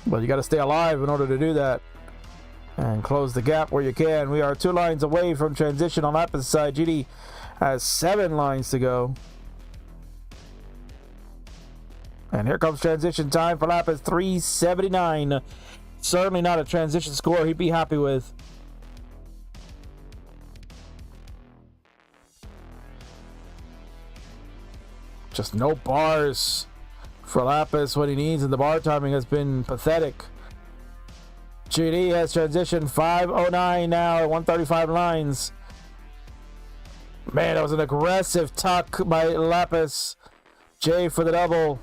But you got to stay alive in order to do that. And close the gap where you can. We are 2 lines away from transition on Lapis' side. GD has 7 lines to go. And here comes transition time for Lapis. 379. Certainly not a transition score he'd be happy with. Just no bars for Lapis. What he needs in the bar timing has been pathetic. GD has transitioned 509 now at 135 lines. Man, that was an aggressive tuck by Lapis. J for the double.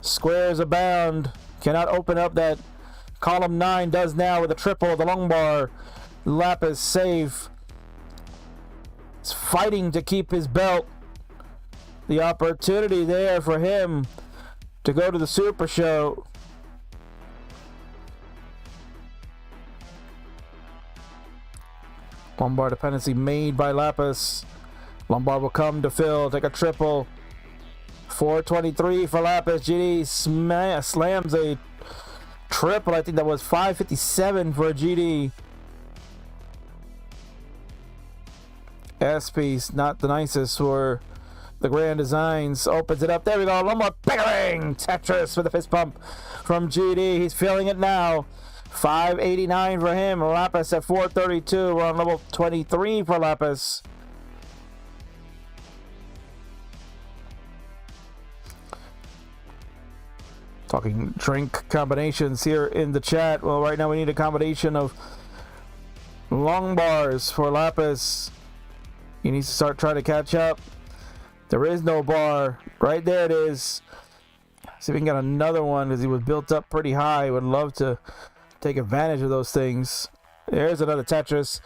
Squares abound. Cannot open up that column 9. Does now with a triple. The long bar. Lapis safe. He's fighting to keep his belt. The opportunity there for him to go to the Super Show. Lumbar dependency made by Lapis. Lumbar will come to fill. Take a triple. 423 for Lapis. GD slams a triple. I think that was 557 for GD. S-piece, not the nicest for the Grand Designs. Opens it up. There we go. One more bang! Tetris with a fist pump from GD. He's feeling it now. 589 for him. Lapis at 432. We're on level 23 for Lapis. Talking drink combinations here in the chat. Well, right now we need a combination of long bars for Lapis. He needs to start trying to catch up. There is no bar. Right there it is. See if we can get another one because he was built up pretty high. Would love to take advantage of those things. There's another Tetris.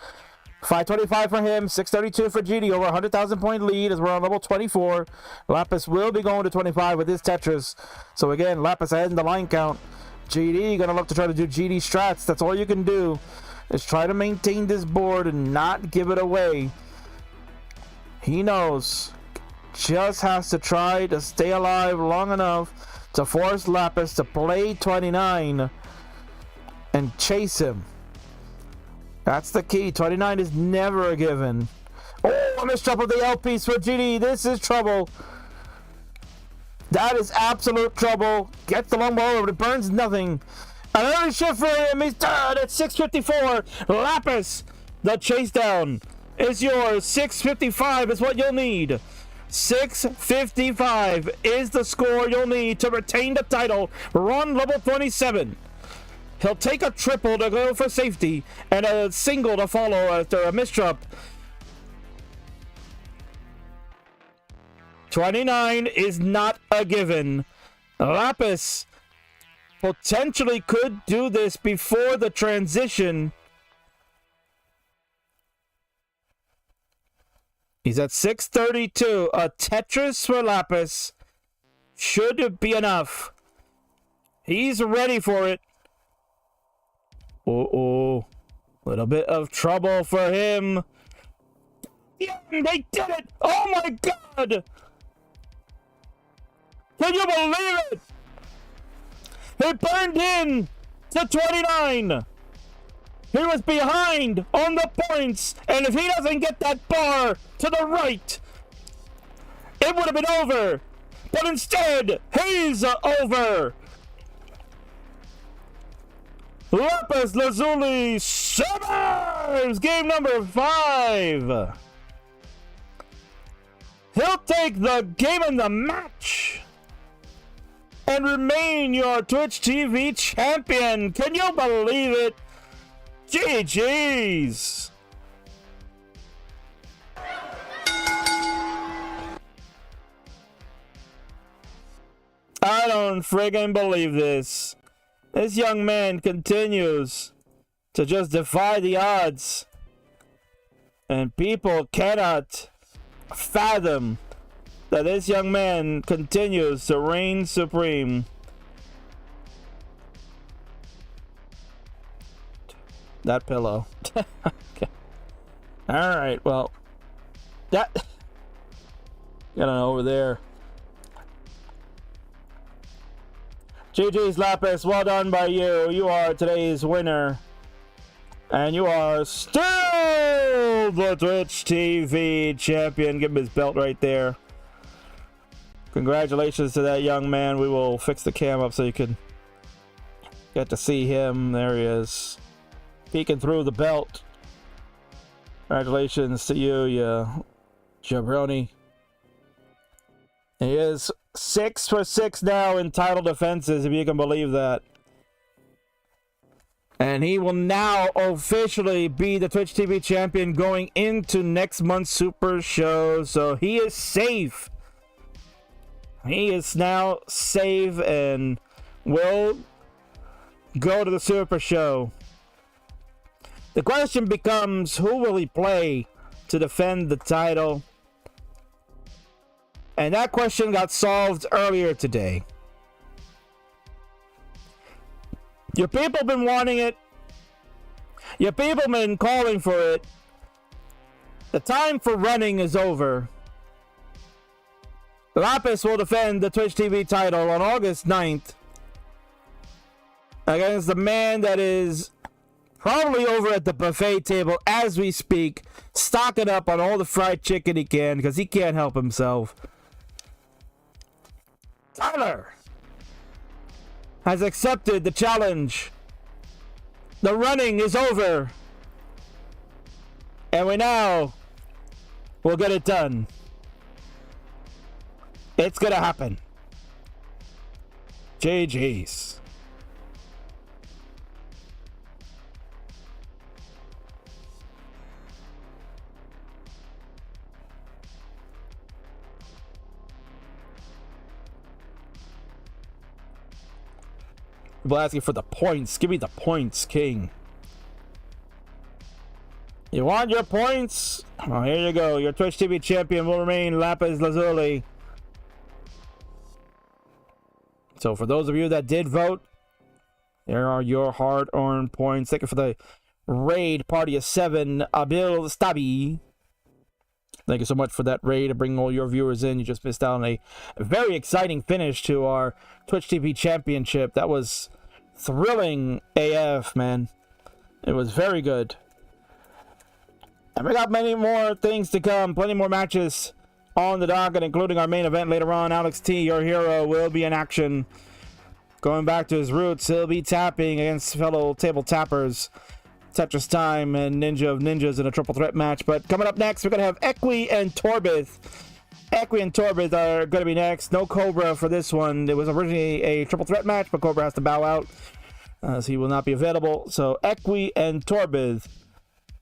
525 for him, 632 for GD, over 100,000 point lead as we're on level 24. Lapis will be going to 25 with his Tetris. So again, Lapis ahead in the line count. GD gonna look to try to do GD strats. That's all you can do, is try to maintain this board and not give it away. He knows, just has to try to stay alive long enough to force Lapis to play 29 and chase him. That's the key. 29 is never a given. Oh, I missed trouble. The L piece for GD. This is trouble. That is absolute trouble. Gets the long ball over. It burns nothing. Another shift for him. He's done at 654. Lapis, the chase down is yours. 655 is what you'll need. 655 is the score you'll need to retain the title. Run level 27. He'll take a triple to go for safety and a single to follow after a misdrop. 29 is not a given. Lapis potentially could do this before the transition. He's at 632. A Tetris for Lapis should be enough. He's ready for it. Oh, little bit of trouble for him. Yeah, they did it! Oh my god! Can you believe it? He burned in to 29. He was behind on the points, and if he doesn't get that bar to the right, it would have been over. But instead, he's over. Lapis Lazuli survives game number 5. He'll take the game and the match and remain your Twitch TV champion. Can you believe it? GG's. I don't friggin' believe this. This young man continues to just defy the odds. And people cannot fathom that this young man continues to reign supreme. That pillow. Okay. Alright, well. That. Got on over there. GG's Lapis, well done by you. You are today's winner. And you are still the Twitch TV champion. Give him his belt right there. Congratulations to that young man. We will fix the cam up so you can get to see him. There he is, peeking through the belt. Congratulations to you, you jabroni. He is 6 for 6 now in title defenses, if you can believe that. And he will now officially be the Twitch TV champion going into next month's Super Show. So he is safe. He is now safe and will go to the Super Show. The question becomes, who will he play to defend the title? And that question got solved earlier today. Your people have been wanting it. Your people have been calling for it. The time for running is over. Lapis will defend the Twitch TV title on August 9th against the man that is probably over at the buffet table as we speak, stocking up on all the fried chicken he can because he can't help himself. Tyler has accepted the challenge. The running is over. And we now will get it done. It's gonna happen. GG's. People asking for the points. Give me the points, King. You want your points? Oh, here you go. Your Twitch TV champion will remain Lapis Lazuli. So for those of you that did vote, there are your hard-earned points. Thank you for the raid party of 7, Abil Stabi. Thank you so much for that raid and bringing all your viewers in. You just missed out on a very exciting finish to our Twitch TV championship. That was thrilling AF, man. It was very good. And we got many more things to come. Plenty more matches on the docket, including our main event later on. Alex T, your hero, will be in action. Going back to his roots, he'll be tapping against fellow table tappers, TetrisTime and Ninja of Ninjas in a triple threat match. But coming up next, we're going to have Equi and Torbit. Equi and Torbit are going to be next. No Cobra for this one. It was originally a triple threat match, but Cobra has to bow out, so he will not be available. So Equi and Torbit,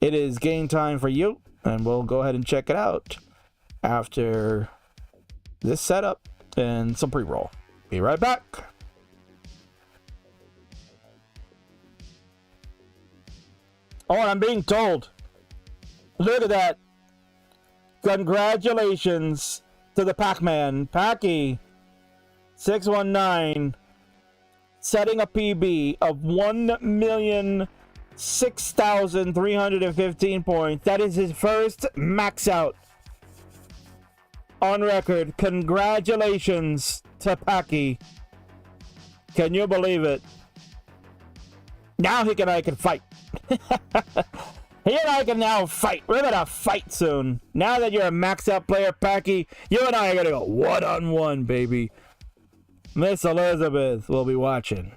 it is game time for you, and we'll go ahead and check it out after this setup and some pre-roll. Be right back. Oh, and I'm being told, look at that. Congratulations to the Pac-Man, Packy 619, setting a PB of 1,006,315 points. That is his first max out on record. Congratulations to Packy. Can you believe it? Now he and I can fight. He and I can now fight. We're gonna fight soon. Now that you're a maxed out player, Packy, you and I are gonna go one-on-one, baby. Miss Elizabeth will be watching.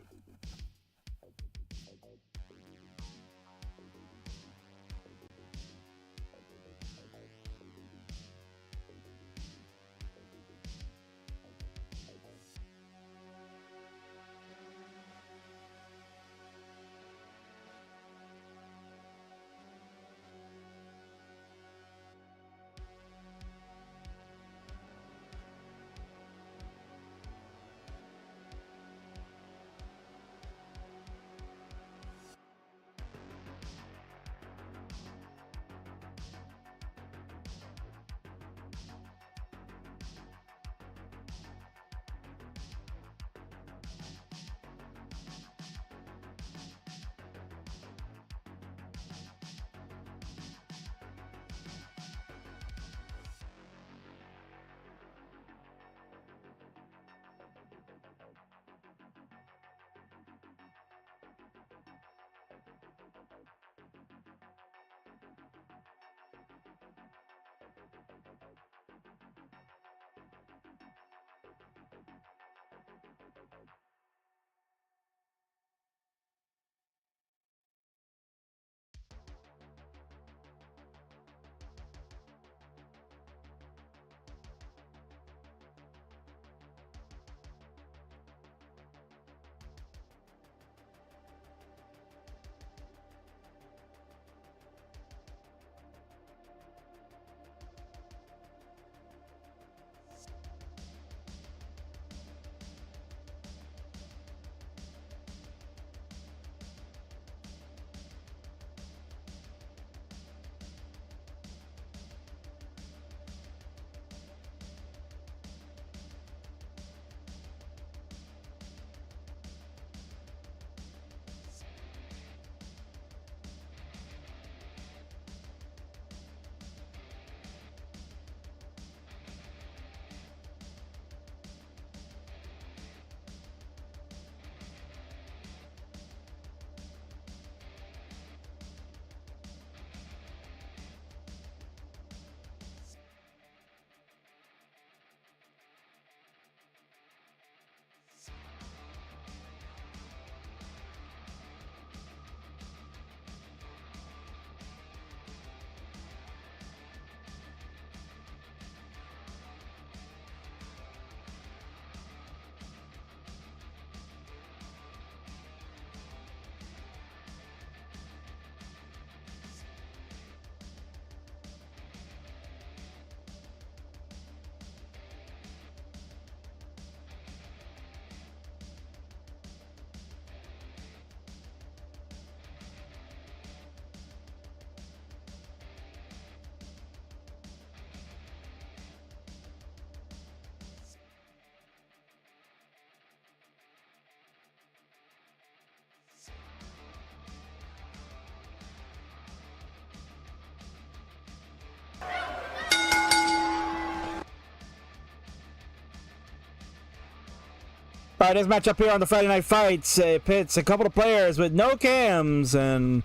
All right, this matchup here on the Friday Night Fights pits a couple of players with no cams and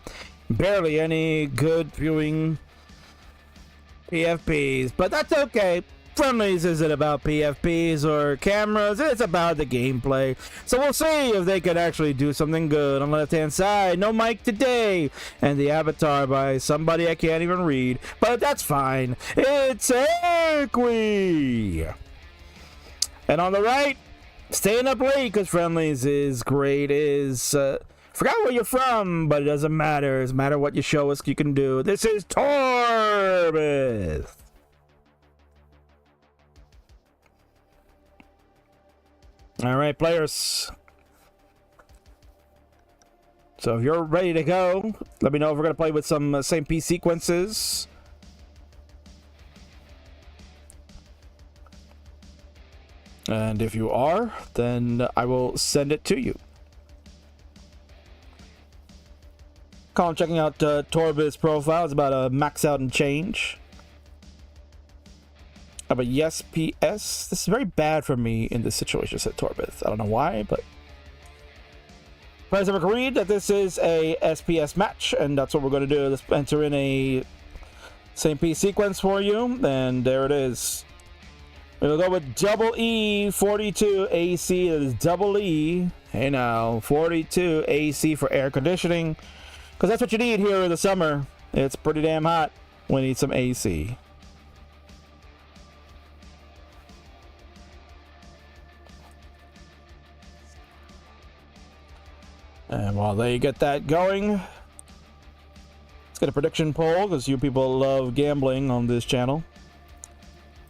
barely any good viewing PFPs, but that's okay. Friendlies isn't about PFPs or cameras, it's about the gameplay. So we'll see if they can actually do something good. On the left-hand side, no mic today, and the avatar by somebody I can't even read, but that's fine. It's Equi. And on the right, staying up late because Friendlies is great is forgot where you're from, but it doesn't matter. It doesn't matter what you show us you can do. This is Torbit. All right, players. So if you're ready to go, let me know if we're gonna play with some same piece sequences. And if you are, then I will send it to you. Colin checking out Torbit's profile. It's about a max out and change. But yes, PS. This is very bad for me in this situation, said Torbit. I don't know why, but players have agreed that this is a SPS match, and that's what we're going to do. Let's enter in a same piece sequence for you, and there it is. We'll go with double E 42 AC. That is double E. Hey now, 42 AC for air conditioning, because that's what you need here in the summer. It's pretty damn hot. We need some AC. And while they get that going, let's get a prediction poll, because you people love gambling on this channel.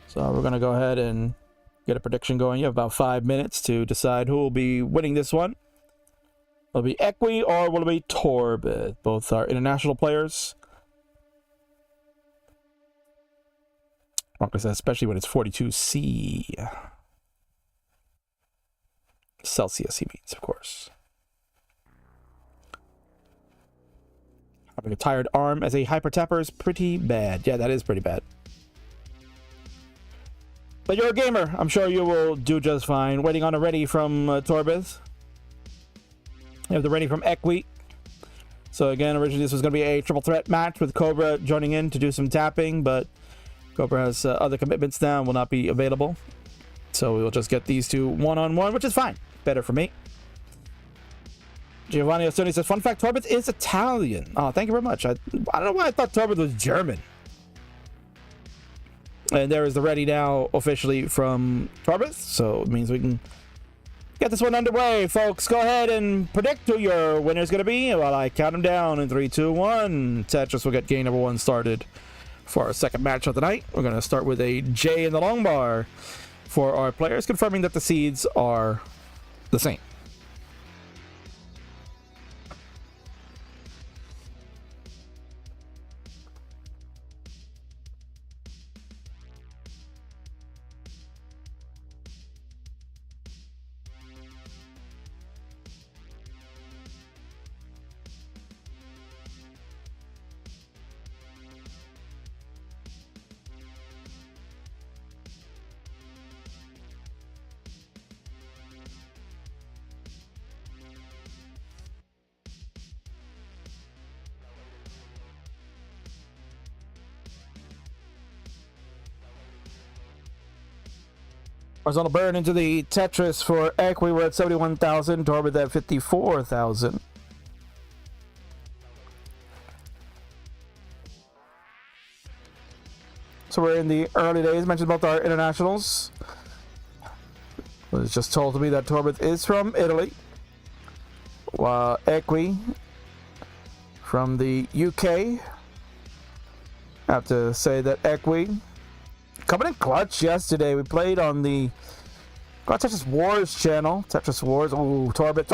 So we're going to go ahead and get a prediction going. You have about 5 minutes to decide who will be winning this one. Will it be Equi or will it be Torbit? Both are international players. Especially when it's 42C. Celsius, he means, of course. Having a tired arm as a hyper tapper is pretty bad. Yeah, that is pretty bad. But you're a gamer. I'm sure you will do just fine. Waiting on a ready from Torbit. You have the ready from Equi. So again, originally this was going to be a triple threat match with Cobra joining in to do some tapping, but Cobra has other commitments now and will not be available. So we will just get these two one-on-one, which is fine. Better for me. Giovani Ostoni says, fun fact, Torbit is Italian. Oh, thank you very much. I don't know why I thought Torbit was German. And there is the ready now officially from Torbit. So it means we can get this one underway, folks. Go ahead and predict who your winner is going to be while I count them down in 3, 2, 1. Tetris will get game number 1 started for our second match of the night. We're going to start with a J in the long bar for our players, confirming that the seeds are the same. Horizontal burn into the Tetris for Equi. We're at 71,000. Torbit at 54,000. So we're in the early days. Mentioned about our internationals. It was just told to me that Torbit is from Italy, while Equi from the UK. I have to say that Equi coming in clutch yesterday. We played on the Tetris Wars channel. Tetris Wars. Oh, Torbit.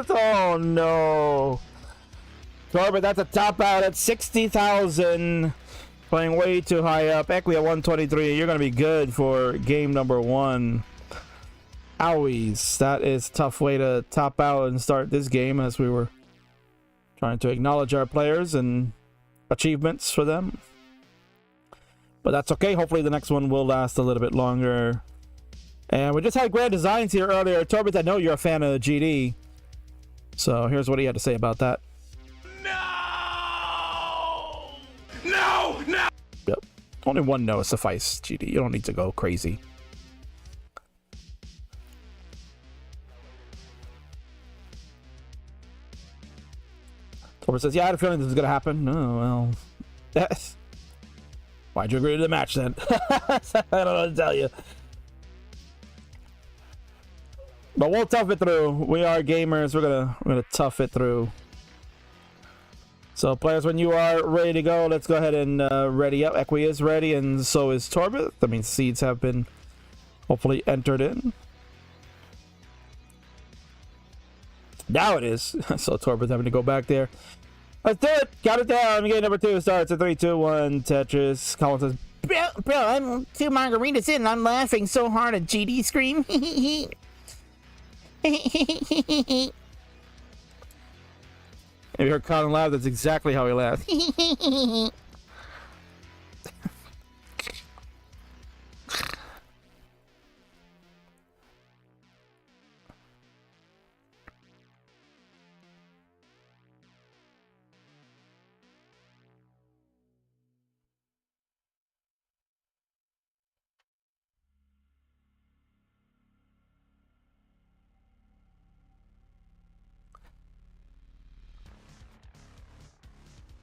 Oh, no. Torbit, that's a top out at 60,000. Playing way too high up. Equi at 123. You're going to be good for game number 1. Owies. That is a tough way to top out and start this game, as we were trying to acknowledge our players and achievements for them. But that's okay. Hopefully the next one will last a little bit longer. And we just had Grand Designs here earlier. Torbit, I know you're a fan of GD. So here's what he had to say about that. No! No! No! Yep. Only one no suffice, GD. You don't need to go crazy. Torbit says, yeah, I had a feeling this was going to happen. Oh, well. Yes. Why'd you agree to the match then? I don't know what to tell you. But we'll tough it through. We are gamers. We're gonna tough it through. So, players, when you are ready to go, let's go ahead and ready up. Equi is ready, and so is Torbit. That means seeds have been hopefully entered in. Now it is. So Torbit's having to go back there. Let's do it. Count it down. Game number 2 starts at 3, 2, 1. Tetris. Colin says, Bro, I'm 2 margaritas in and I'm laughing so hard at GD scream. if you heard Colin laugh, that's exactly how he laughed.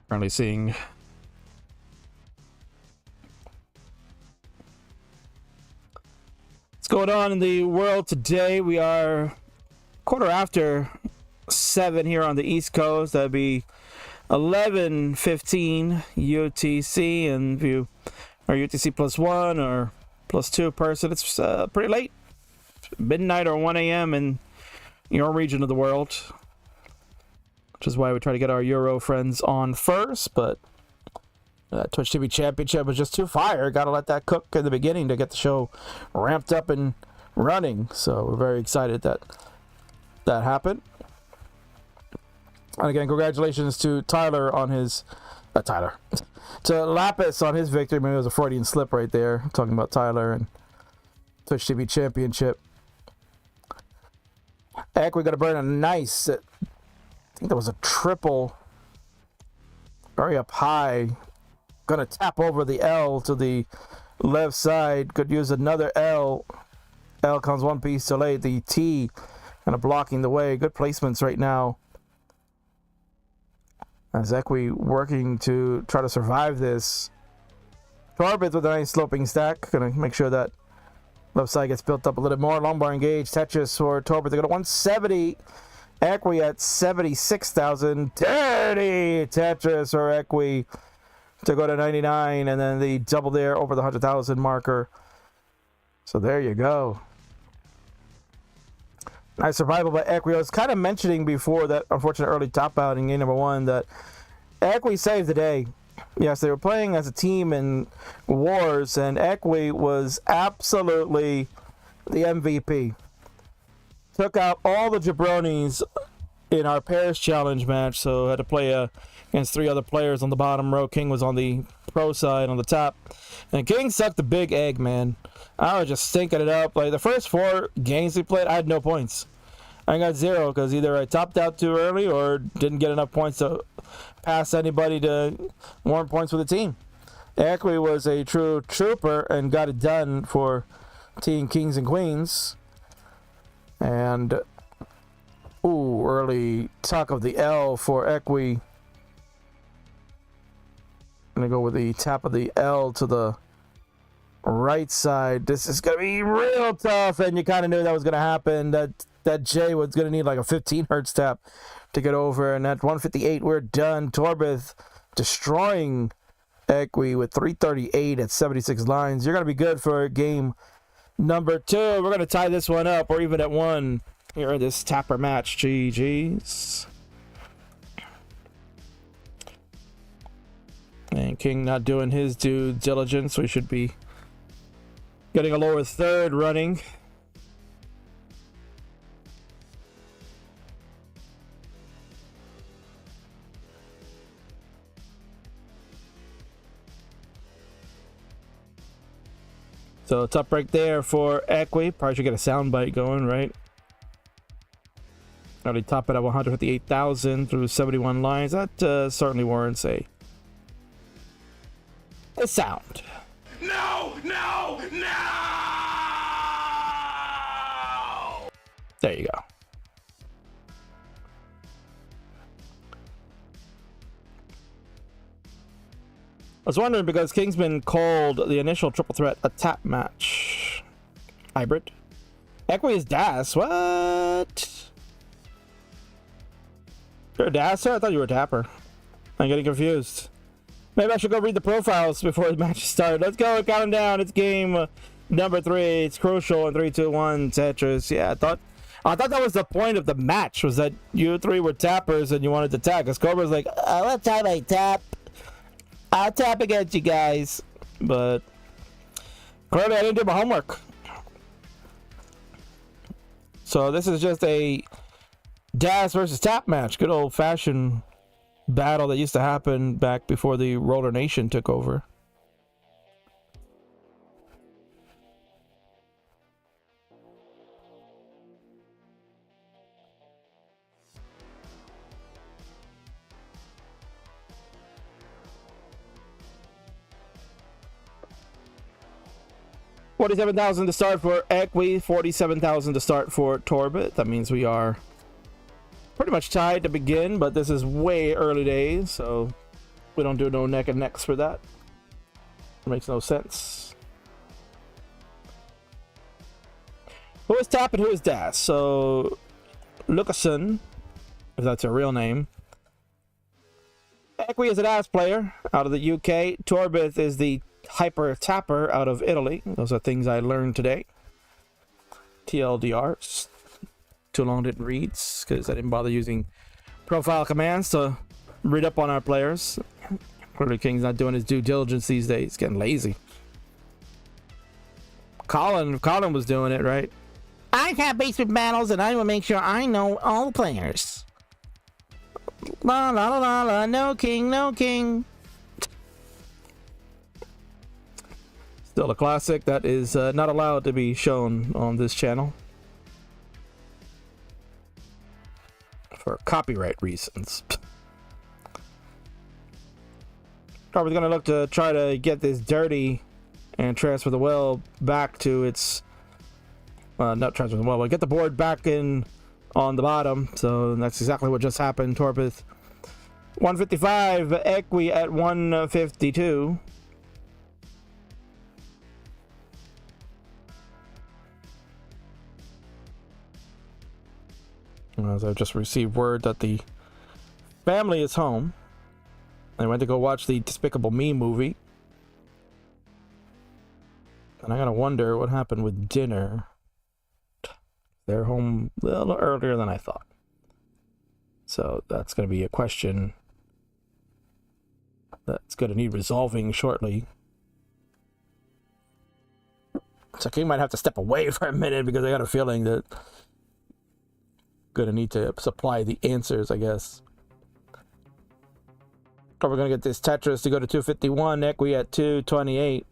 Currently seeing what's going on in the world today. We are quarter after 7 here on the East Coast. That'd be 11:15 UTC, and if you are UTC +1 or +2 person, it's pretty late, midnight or 1 a.m. in your region of the world. Which is why we try to get our Euro friends on first, but Twitch TV Championship was just too fire. Got to let that cook in the beginning to get the show ramped up and running. So we're very excited that that happened. And again, congratulations to Tyler on his... to Lapis on his victory. Maybe it was a Freudian slip right there. Talking about Tyler and Twitch TV Championship. Equi got to burn a nice... I think that was a triple. Very up high. Gonna tap over the L to the left side. Could use another L. L comes one piece too late. The T kind of blocking the way. Good placements right now. As Equi working to try to survive this. Torbit with a nice sloping stack. Gonna make sure that left side gets built up a little more. Long bar engaged. Tetris for Torbit. They go to 170. Equi at 76,000. Dirty Tetris or Equi to go to 99, and then the double there over the 100,000 marker. So there you go. Nice survival by Equi. I was kind of mentioning before that unfortunate early top out in game number 1 that Equi saved the day. Yes, they were playing as a team in wars, and Equi was absolutely the MVP. Took out all the jabronis in our pairs challenge match, so had to play against 3 other players on the bottom row. King was on the pro side on the top, and King sucked the big egg, man. I was just stinking it up. Like the first 4 games we played, I had no points. I got 0 because either I topped out too early or didn't get enough points to pass anybody to warrant points for the team. Equi was a true trooper and got it done for Team Kings and Queens. And early tuck of the L for Equi. Gonna go with the tap of the L to the right side. This is gonna be real tough, and you kind of knew that was gonna happen. That J was gonna need like a 15 hertz tap to get over, and at 158 we're done. Torbit destroying Equi with 338 at 76 lines. You're gonna be good for game number 2. We're going to tie this one up. We're even at 1 here in this tapper match. GG's. And King not doing his due diligence. We should be getting a lower third running. So it's up right there for Equi. Probably should get a sound bite going, right? Already top it at 158,000 through 71 lines. That certainly warrants a sound. No! No! No! There you go. I was wondering because Kingsman called the initial triple threat a tap match. Hybrid. Equi is Das. What? You're a Dasser? I thought you were a Tapper. I'm getting confused. Maybe I should go read the profiles before the match starts. Let's go, count them down. It's game number 3. It's crucial in 3, 2, 1. Tetris. Yeah, I thought that was the point of the match, was that you 3 were tappers and you wanted to tap. Because Cobra's like, what time I tap? I'll tap against you guys. But clearly I didn't do my homework. So this is just a Das versus tap match. Good old fashioned battle that used to happen back before the Roller Nation took over. $47,000 to start for Equi, $47,000 to start for Torbit. That means we are pretty much tied to begin, but this is way early days, so we don't do no neck and necks for that. It makes no sense. Who is Tap and who is Das? So, Lucasen, if that's her real name. Equi is a Das player out of the UK. Torbit is the hyper tapper out of Italy. Those are things I learned today. TLDR. Too long didn't read because I didn't bother using profile commands to read up on our players. Clearly King's not doing his due diligence these days. Getting lazy. Colin was doing it, right? I have basement battles and I will make sure I know all the players. La la la la la, no king, no king. Still a classic that is not allowed to be shown on this channel for copyright reasons. Probably gonna look to try to get this dirty and transfer the well back to its not transfer the well, but get the board back in on the bottom. So that's exactly what just happened. Torbit 155, Equi at 152. As I've just received word that the family is home. They went to go watch the Despicable Me movie. And I gotta wonder what happened with dinner. They're home a little earlier than I thought. So that's gonna be a question that's gonna need resolving shortly. So King might have to step away for a minute because I got a feeling that gonna need to supply the answers, I guess. So we're gonna get this Tetris to go to 251, Equi at 228.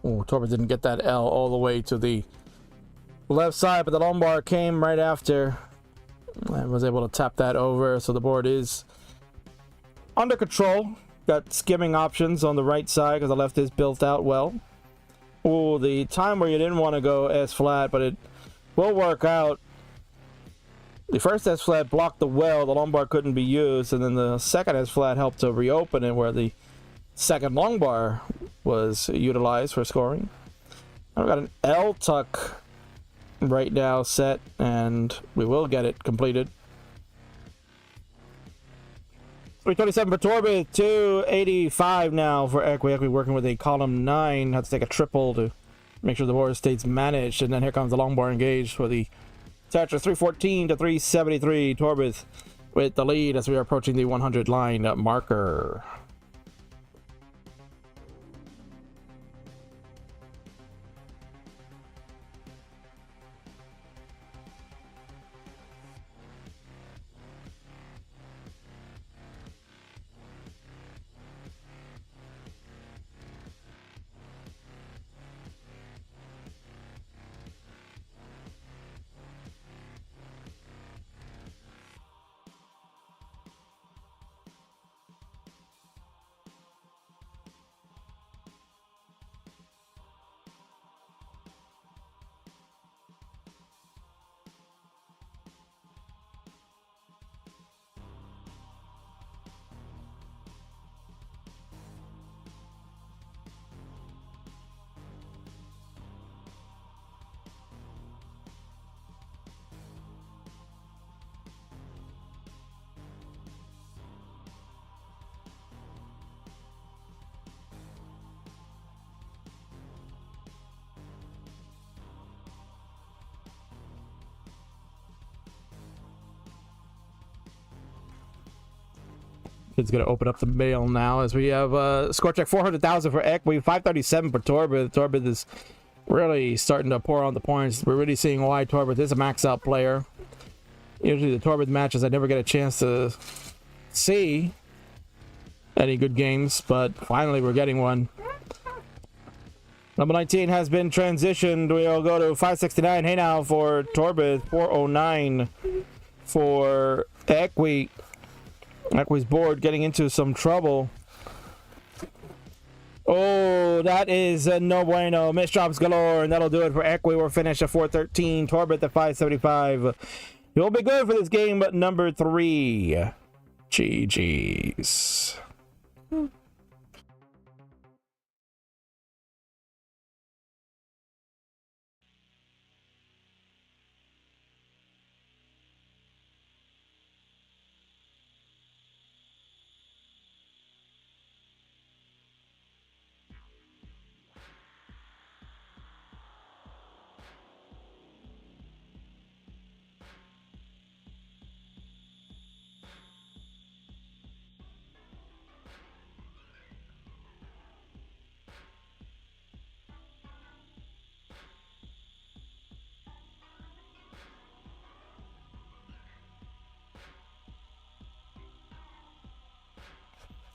Oh, Torbit didn't get that L all the way to the left side, but the lumbar came right after. I was able to tap that over, so the board is under control. Got skimming options on the right side because the left is built out well. Oh, the time where you didn't want to go S flat, but it will work out. The first S flat blocked the well, the lumbar couldn't be used, and then the second S flat helped to reopen it where the second long bar was utilized for scoring. I've got an L tuck right now set, and we will get it completed. 327 for Torbit, 285 now for Equi. Equi working with a column 9. Had to take a triple to make sure the board stays managed, and then here comes the long bar engaged for the Tetris. 314 to 373. Torbit with the lead as we are approaching the 100 line marker. It's going to open up the mail now as we have score check 400,000 for Equi, 537 for Torbit. Torbit is really starting to pour on the points. We're really seeing why Torbit is a max out player. Usually the Torbit matches I never get a chance to see any good games, but finally we're getting one. Number 19 has been transitioned. We'll go to 569. Hey now for Torbit, 409 for Equi. Equi's board getting into some trouble. Oh, that is no bueno. Miss drops galore, and that'll do it for Equi. We're finished at 413. Torbit at 575. You'll be good for this game, but number 3. GG's.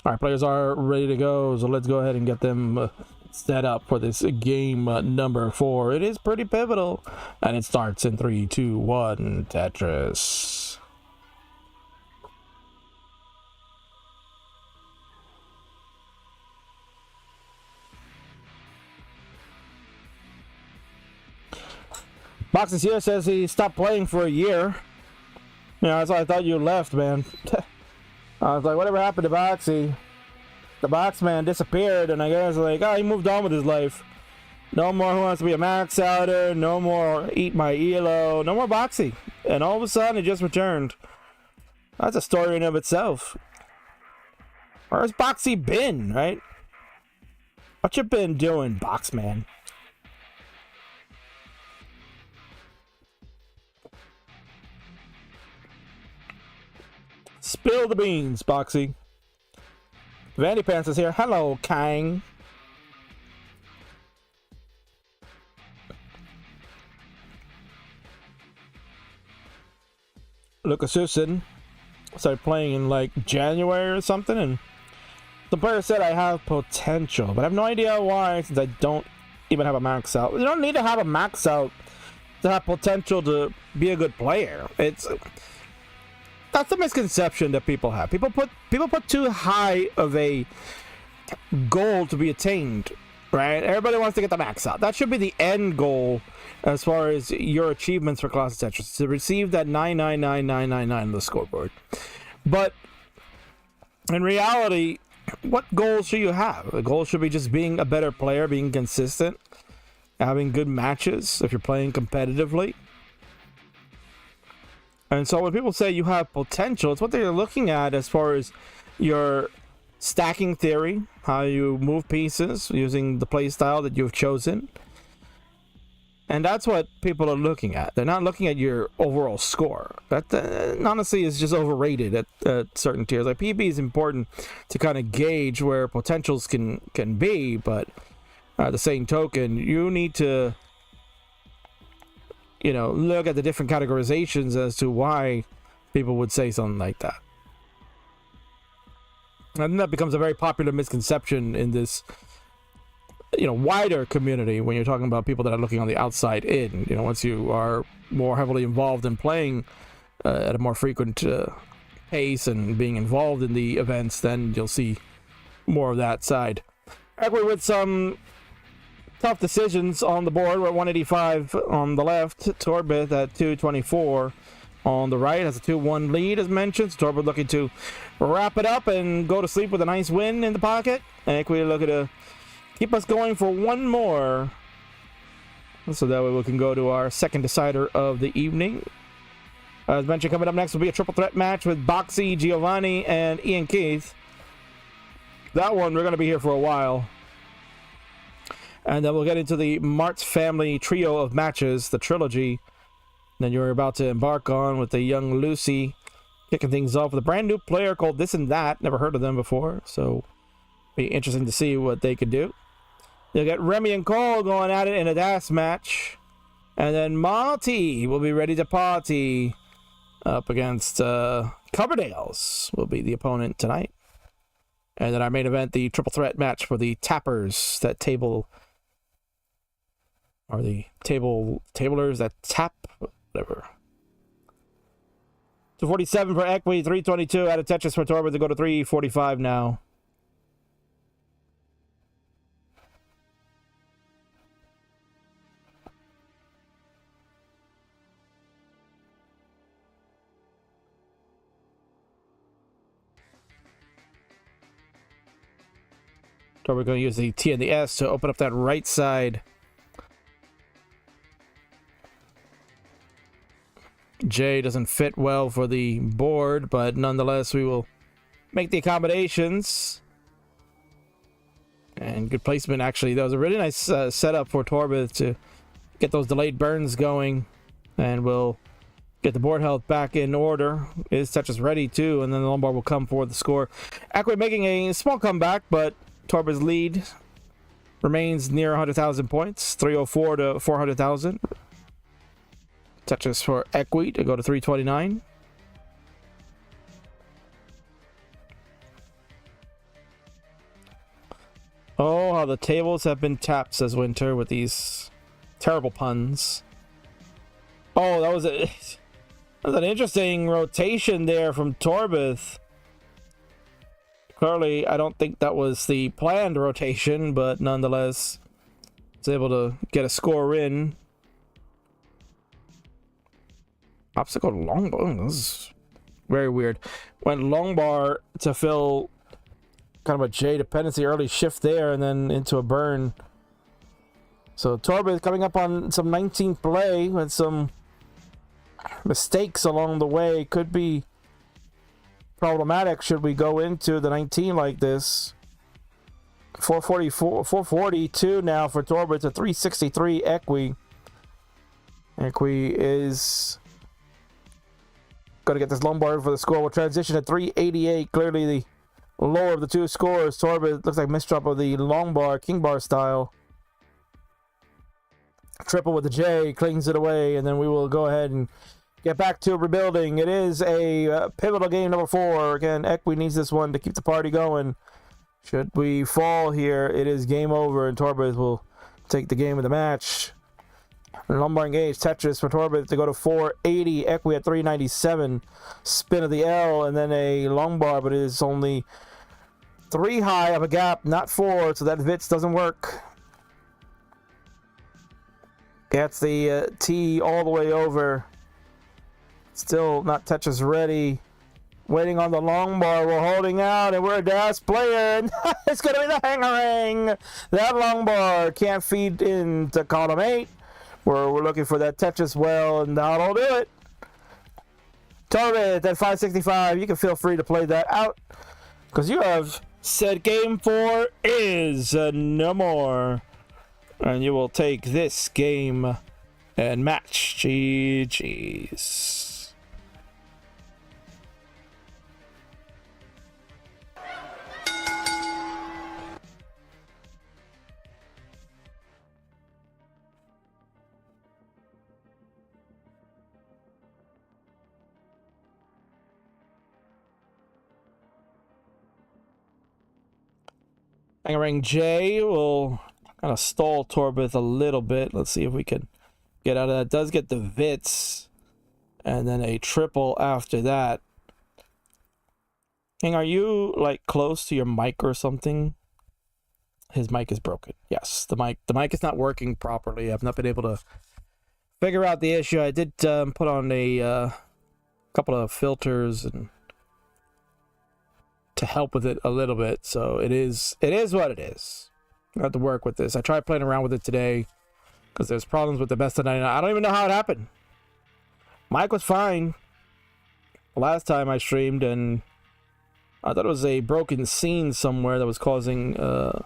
All right, players are ready to go, so let's go ahead and get them set up for this game number 4. It is pretty pivotal, and it starts in 3, 2, 1, Tetris. Boxes here says he stopped playing for a year. You know, that's why I thought you left, man. I was like, whatever happened to Boxy? The box man disappeared, and I guess like, oh, he moved on with his life. No more Who Wants to Be a Max Outer, no more Eat My Elo, no more Boxy. And all of a sudden, it just returned. That's a story in of itself. Where's Boxy been, right? What you been doing, Box Man? Spill the beans, Boxy. Vandy Pants is here. Hello, Kang. Lucas Susan started playing in like January or something, and the player said I have potential, but I have no idea why, since I don't even have a max out. You don't need to have a max out to have potential to be a good player. That's the misconception that people have. People put too high of a goal to be attained, right? Everybody wants to get the max out. That should be the end goal as far as your achievements for Classic Tetris, to receive that 999999 on the scoreboard. But in reality, what goals should you have? The goal should be just being a better player, being consistent, having good matches if you're playing competitively. And so when people say you have potential, it's what they're looking at as far as your stacking theory, how you move pieces using the play style that you've chosen. And that's what people are looking at. They're not looking at your overall score. That honestly is just overrated at certain tiers. Like PB is important to kind of gauge where potentials can be, but the same token, you need to, you know, look at the different categorizations as to why people would say something like that. And that becomes a very popular misconception in this, you know, wider community when you're talking about people that are looking on the outside in. You know, once you are more heavily involved in playing at a more frequent pace and being involved in the events, then you'll see more of that side. Equi with some tough decisions on the board. We're at 185 on the left. Torbit at 224 on the right. Has a 2-1 lead, as mentioned. So Torbit looking to wrap it up and go to sleep with a nice win in the pocket. And Equi looking to keep us going for one more, so that way we can go to our second decider of the evening. As mentioned, coming up next will be a triple threat match with Boxy, Giovani, and Ian Keith. That one, we're going to be here for a while. And then we'll get into the Mart's Family trio of matches, the trilogy, that you're about to embark on with the young Lucy kicking things off with a brand new player called This and That. Never heard of them before, so be interesting to see what they could do. You'll get Remy and Cole going at it in a dash match. And then Marty will be ready to party up against Coverdale's will be the opponent tonight. And then our main event, the triple threat match for the tappers, that table, or the tablers that tap, whatever. 247 for Equi, 322 out of Tetris for Torbit to go to 345 now. So we're going to use the T and the S to open up that right side. J doesn't fit well for the board, but nonetheless we will make the accommodations. And good placement, actually. That was a really nice setup for Torbit to get those delayed burns going. And we'll get the board health back in order. His touch is ready too, and then the Lombard will come for the score. Equi making a small comeback, but Torbit's lead remains near 100,000 points, 304 to 400,000. Touches for Equi to go to 329. Oh, how the tables have been tapped, says Winter, with these terrible puns. Oh, that was an interesting rotation there from Torbit. Clearly, I don't think that was the planned rotation, but nonetheless, it's able to get a score in. Obstacle longbar. This is very weird. Went longbar to fill kind of a J dependency, early shift there, and then into a burn. So Torbit coming up on some 19th play with some mistakes along the way. Could be problematic should we go into the 19 like this. 442 now for Torbit to 363 Equi. Equi is going to get this Lombard for the score. We'll transition to 388. Clearly the lower of the two scores. Torbit looks like misdrop of the Lombard, King Bar style. Triple with the J, clings it away, and then we will go ahead and get back to rebuilding. It is a pivotal game number 4. Again, Equi needs this one to keep the party going. Should we fall here, it is game over, and Torbit will take the game of the match. Lombard engage, Tetris for Torbit to go to 480. Equi at 397. Spin of the L, and then a Lombard, but it is only 3 high of a gap, not 4, so that Vits doesn't work. Gets the T all the way over. Still not Tetris ready. Waiting on the Lombard. We're holding out, and we're a dash player. And it's going to be the Hangarang. That Lombard can't feed into column 8. We're looking for that Tetris well, and that'll do it. Torbit at 565. You can feel free to play that out, because you have said game 4 is no more. And you will take this game And match. GG's. Ring J will kind of stall Torbit a little bit. Let's see if we can get out of that. Does get the Vits, and then a triple after that. King, are you like close to your mic or something? His mic is broken. Yes, the mic is not working properly. I've not been able to figure out the issue. I did put on a couple of filters and to help with it a little bit. So it is what it is. I have to work with this. I tried playing around with it today because there's problems with the best of 99. I don't even know how it happened. Mic was fine last time I streamed, and I thought it was a broken scene somewhere that was causing a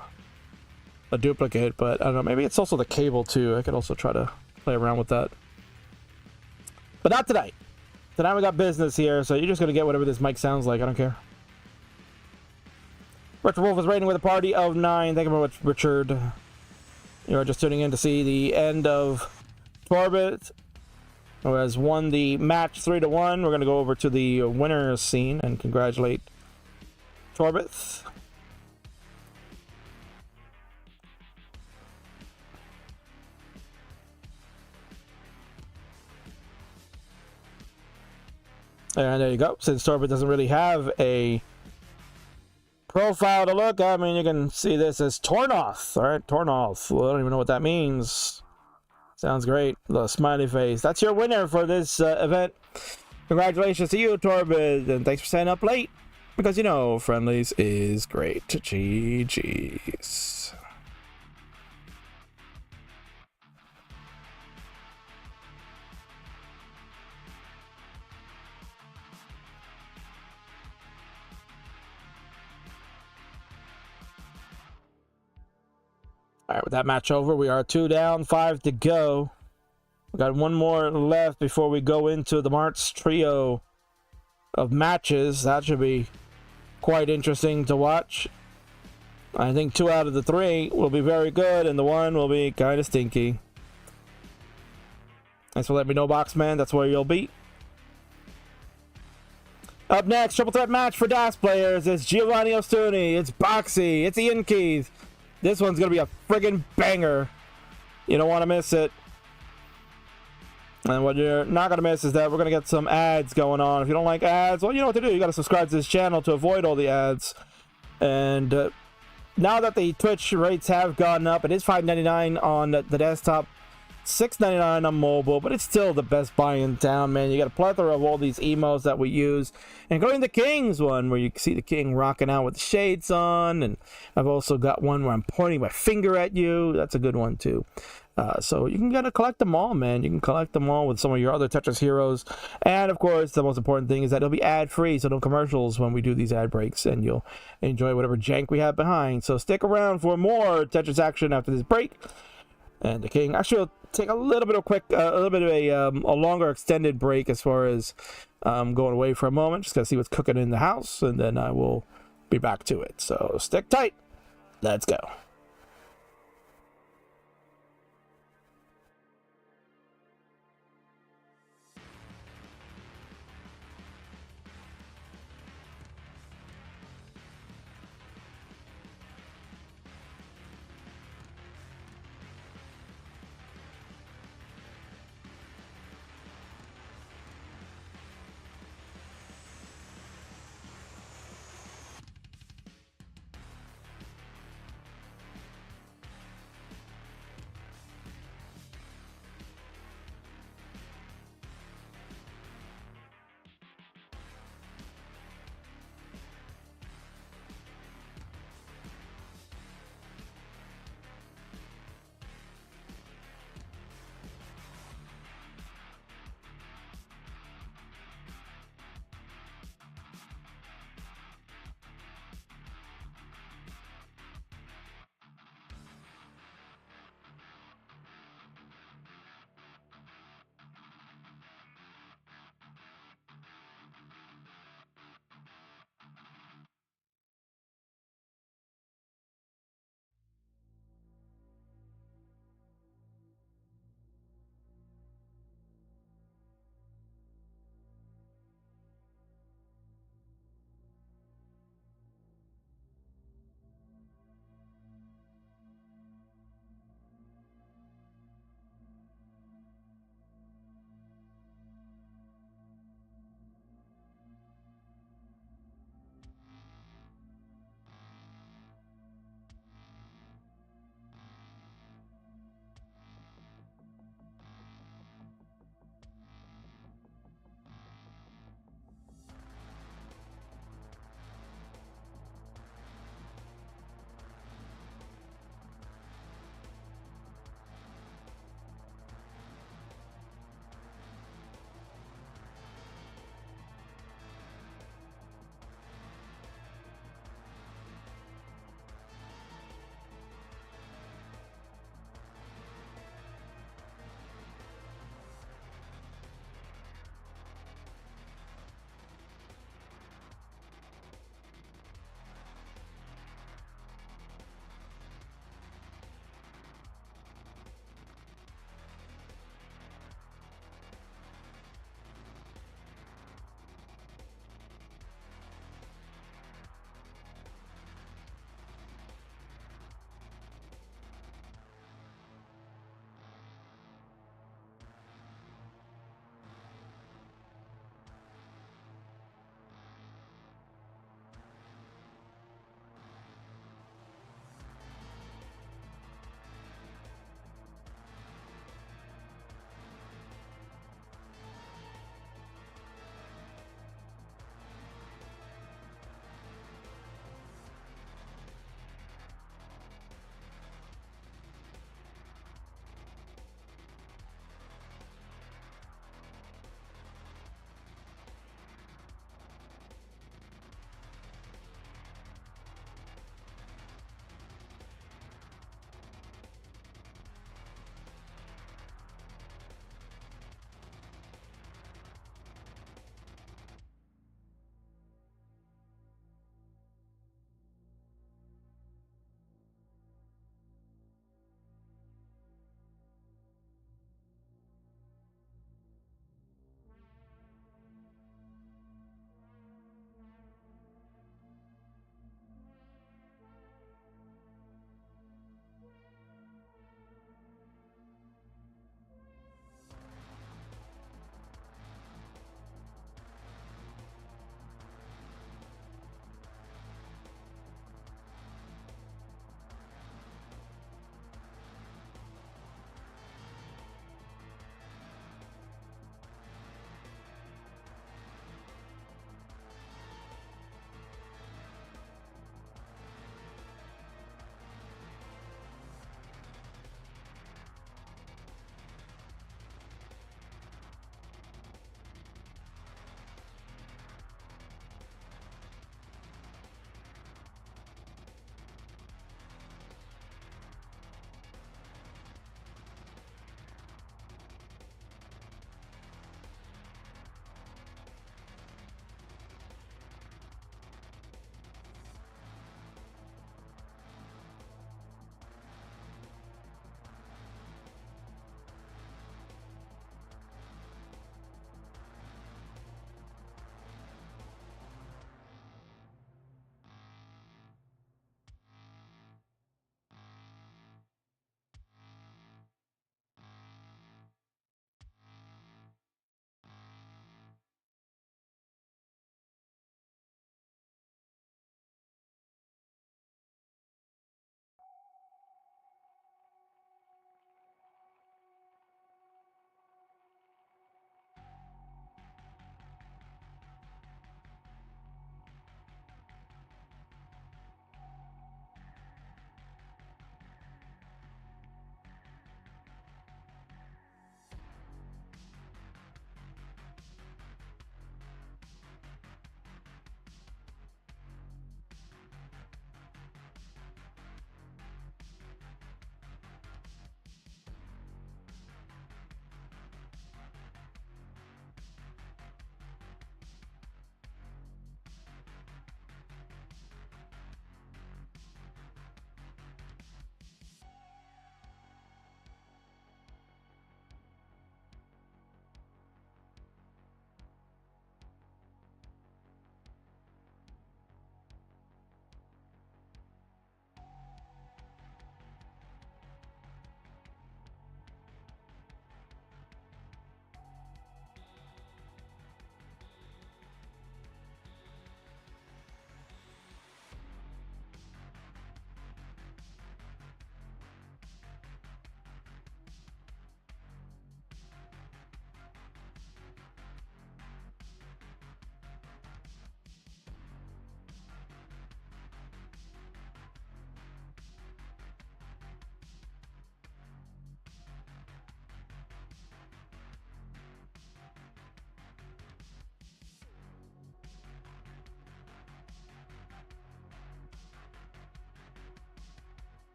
duplicate, but I don't know. Maybe it's also the cable too. I could also try to play around with that. But not tonight. Tonight we got business here, so you're just going to get whatever this mic sounds like. I don't care. Richard Wolf is rating with a party of 9. Thank you very much, Richard. You are just tuning in to see the end of Torbit, who has won the match 3-1. We're going to go over to the winner's scene and congratulate Torbit. And there you go. Since Torbit doesn't really have a profile to look at, I mean, you can see this as Tornoth. All right, Tornoth. Well, I don't even know what that means. Sounds great. The smiley face. That's your winner for this event. Congratulations to you, Torbit, and thanks for staying up late. Because, you know, Friendlies is great. GG's. All right, with that match over, we are 2 down, 5 to go. We got one more left before we go into the March trio of matches. That should be quite interesting to watch. I think 2 out of the 3 will be very good, and the 1 will be kind of stinky. Thanks for letting me know, Boxman. That's where you'll be. Up next, triple threat match for DAS players. It's Giovani Ostuni, it's Boxy, it's Equi. This one's going to be a friggin' banger. You don't want to miss it. And what you're not going to miss is that we're going to get some ads going on. If you don't like ads, well, you know what to do. You got to subscribe to this channel to avoid all the ads. And now that the Twitch rates have gone up, it is $5.99 on the desktop, $6.99 on mobile, but it's still the best buy in town, man. You got a plethora of all these emotes that we use, including the King's one, where you can see the King rocking out with the shades on, and I've also got one where I'm pointing my finger at you. That's a good one, too. So you can gotta collect them all, man. You can collect them all with some of your other Tetris heroes. And, of course, the most important thing is that it'll be ad-free, so no commercials when we do these ad breaks, and you'll enjoy whatever jank we have behind. So stick around for more Tetris action after this break. And the King actually will take a little bit of a longer extended break as far as going away for a moment. Just gotta see what's cooking in the house, and then I will be back to it. So stick tight. Let's go.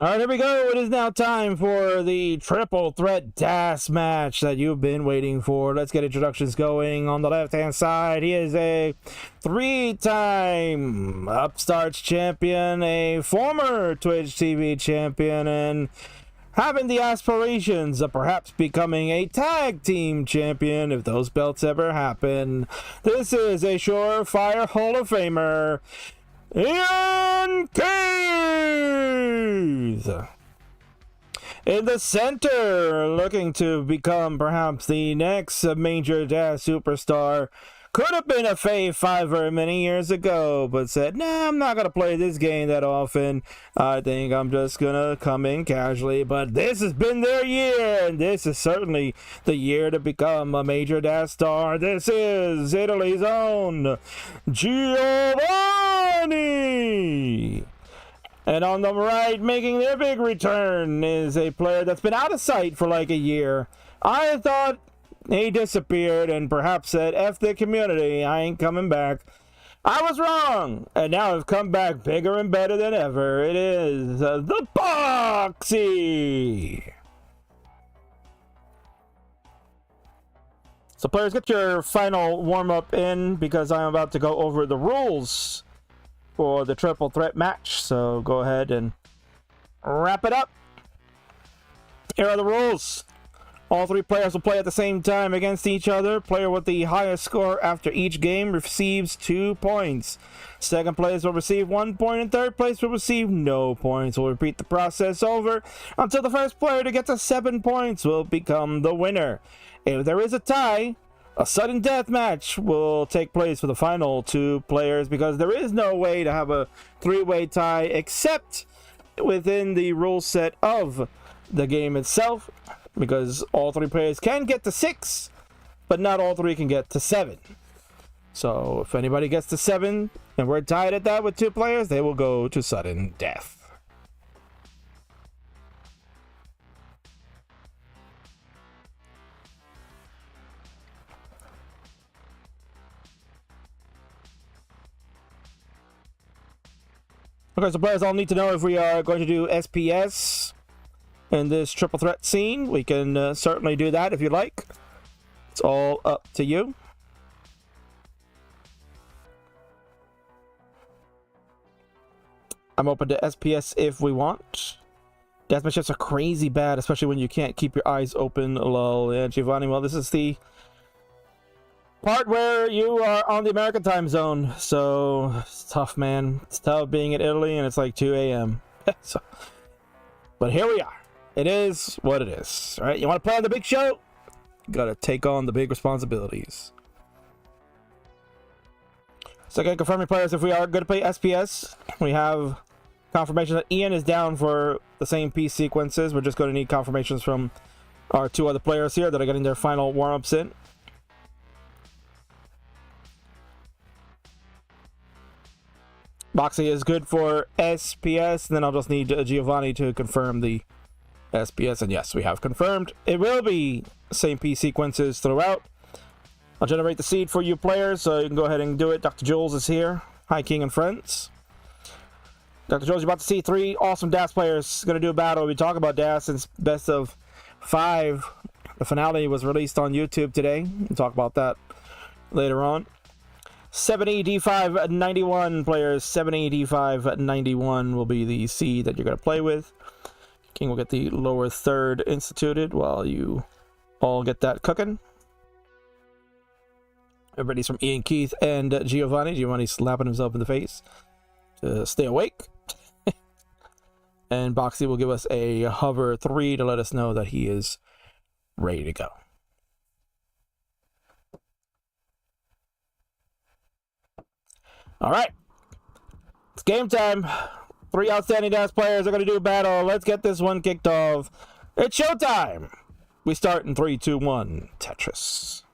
All right, here we go. It is now time for the triple threat dash match that you've been waiting for. Let's get introductions going. On the left-hand side, he is a three-time Upstarts champion, a former Twitch TV champion, and having the aspirations of perhaps becoming a tag team champion if those belts ever happen. This is a surefire Hall of Famer, Equi! In the center, looking to become perhaps the next major dash superstar. Could have been a Fave Fiver many years ago, but said, nah, I'm not going to play this game that often. I think I'm just going to come in casually. But this has been their year, and this is certainly the year to become a major dash star. This is Italy's own Giovani! And on the right, making their big return, is a player that's been out of sight for like a year. I thought he disappeared and perhaps said, F the community, I ain't coming back. I was wrong, and now I've come back bigger and better than ever. It is the Boxy! So players, get your final warm-up in because I'm about to go over the rules for the triple threat match. So go ahead and wrap it up. Here are the rules. All three players will play at the same time against each other. Player with the highest score after each game receives 2 points. Second place will receive 1 point, and third place will receive no points. We'll repeat the process over until the first player to get to 7 points will become the winner. If there is a tie, a sudden death match will take place for the final 2 players, because there is no way to have a 3-way tie except within the rule set of the game itself, because all 3 players can get to 6, but not all 3 can get to 7. So if anybody gets to 7 and we're tied at that with 2 players, they will go to sudden death. Okay, so players all need to know if we are going to do SPS in this triple threat scene. We can certainly do that if you like. It's all up to you. I'm open to SPS if we want. Deathmatch are crazy bad, especially when you can't keep your eyes open. Lol. Yeah, Giovani, well, this is the part where you are on the American time zone, so it's tough, man. It's tough being in Italy and it's like 2 a.m. So, but here we are. It is what it is. All right, you want to play on the big show? You gotta take on the big responsibilities. So again, confirming players, if we are going to play SPS, we have confirmation that Ian is down for the same piece sequences. We're just going to need confirmations from our 2 other players here that are getting their final warm-ups in. Boxy is good for SPS, and then I'll just need Giovani to confirm the SPS, and yes, we have confirmed. It will be same piece sequences throughout. I'll generate the seed for you players, so you can go ahead and do it. Dr. Jules is here. Hi, King and friends. Dr. Jules, you're about to see 3 awesome DAS players going to do a battle. We talk about DAS since best of 5. The finale was released on YouTube today. We'll talk about that later on. 70 D5 91 players. 70 D5 91 will be the seed that you're going to play with. King will get the lower third instituted while you all get that cooking. Everybody's from Ian, Keith, and Giovani. Giovanni's slapping himself in the face to stay awake. And Boxy will give us a hover 3 to let us know that he is ready to go. All right, it's game time. 3 outstanding DAS players are going to do a battle. Let's get this one kicked off. It's showtime. We start in 3, 2, 1. Tetris.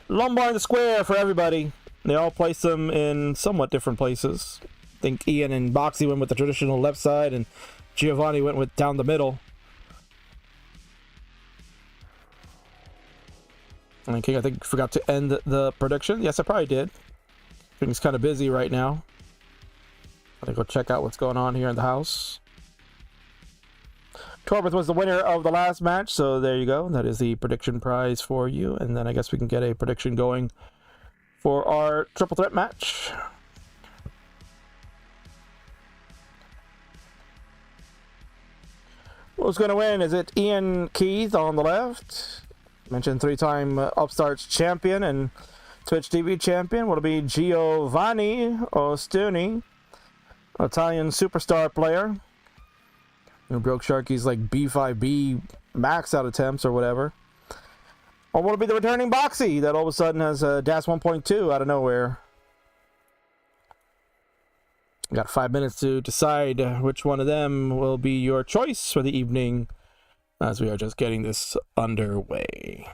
Lumbar in the square for everybody. They all place them in somewhat different places. I think Ian and Boxy went with the traditional left side, and Giovani went with down the middle. And King, I think, forgot to end the prediction. Yes, I probably did. I think he's kind of busy right now. Gotta go check out what's going on here in the house. Torbit was the winner of the last match, so there you go. That is the prediction prize for you. And then I guess we can get a prediction going for our triple threat match. Who's going to win? Is it Ian Keith on the left? Mentioned three-time Upstarts champion and Twitch TV champion. Will it be Giovani Ostuni, Italian superstar player who broke Sharky's like B5B max out attempts or whatever? Or will it be the returning Boxy that all of a sudden has a DAS 1.2 out of nowhere? Got 5 minutes to decide which one of them will be your choice for the evening, as we are just getting this underway.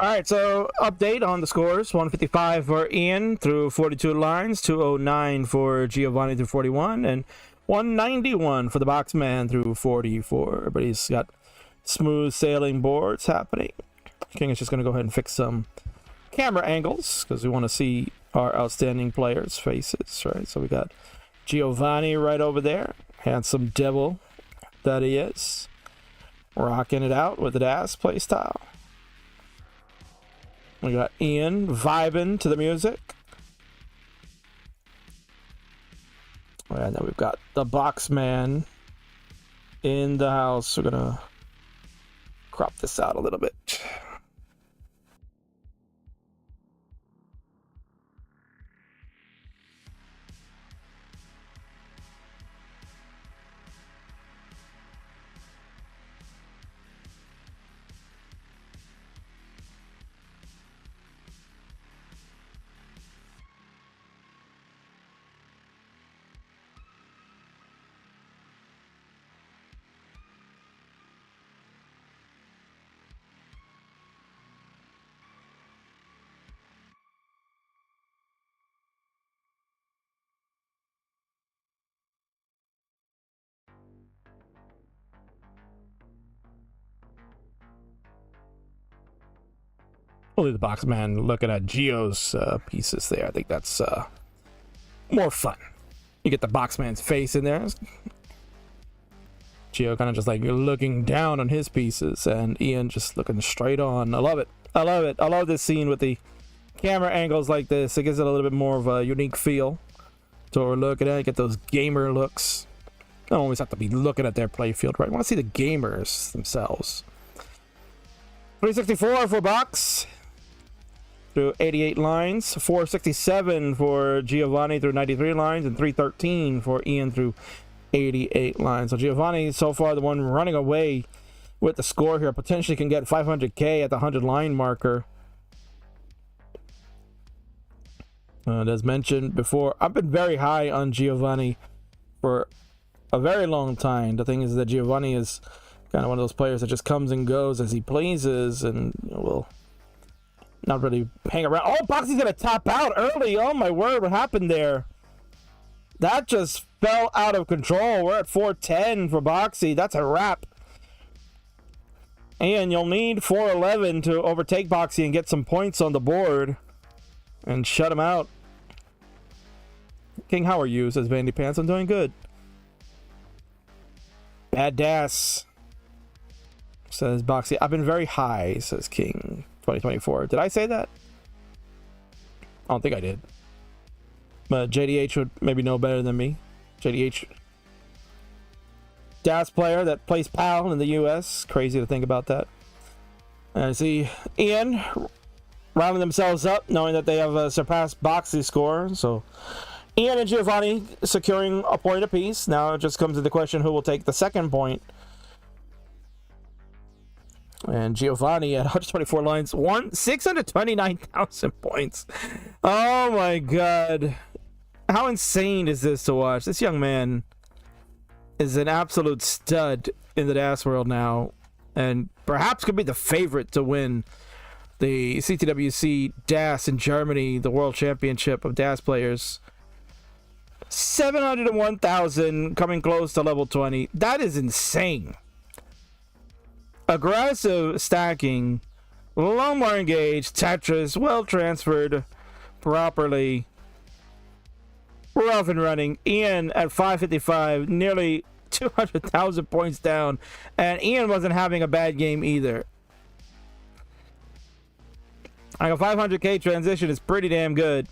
All right, so update on the scores. 155 for Ian through 42 lines, 209 for Giovani through 41, and 191 for the Boxman through 44. Everybody's got smooth sailing boards happening. King is just going to go ahead and fix some camera angles because we want to see our outstanding players' faces, right? So we got Giovani right over there. Handsome devil that he is. Rocking it out with the DAS playstyle. We got Ian vibing to the music. And then we've got the Boxman in the house. We're going to crop this out a little bit. Only the Boxman looking at Gio's pieces there. I think that's more fun. You get the Boxman's face in there. Gio kind of just like looking down on his pieces, and Ian just looking straight on. I love it. I love it. I love this scene with the camera angles like this. It gives it a little bit more of a unique feel to what we're looking at. Get those gamer looks. I don't always have to be looking at their playfield, right? I want to see the gamers themselves. 364 for Box through 88 lines, 467 for Giovani through 93 lines, and 313 for Ian through 88 lines. So Giovani so far the one running away with the score here. Potentially can get 500k at the 100 line marker. As mentioned before, I've been very high on Giovani for a very long time. The thing is that Giovani is kind of one of those players that just comes and goes as he pleases, and will not really hang around. Oh, Boxy's gonna tap out early. Oh my word, what happened there? That just fell out of control. We're at 410 for Boxy. That's a wrap. And you'll need 411 to overtake Boxy and get some points on the board and shut him out. King, how are you? Says Vandy Pants. I'm doing good. Bad DAS, says Boxy. I've been very high, says King 2024. Did I say that? I don't think I did. But JDH would maybe know better than me. JDH, DAS player that plays PAL in the US. Crazy to think about that. And I see Ian rounding themselves up, knowing that they have surpassed Boxy's score. So Ian and Giovani securing a point apiece. Now it just comes to the question who will take the second point. And Giovani at 124 lines won 629,000 points. Oh my god. How insane is this to watch? This young man is an absolute stud in the DAS world now, and perhaps could be the favorite to win the CTWC DAS in Germany, the World Championship of DAS players. 701,000 coming close to level 20. That is insane. Aggressive stacking, Lombard engaged, Tetris well transferred properly. We're off and running. Ian at 555, nearly 200,000 points down, and Ian wasn't having a bad game either. Like a 500k transition is pretty damn good,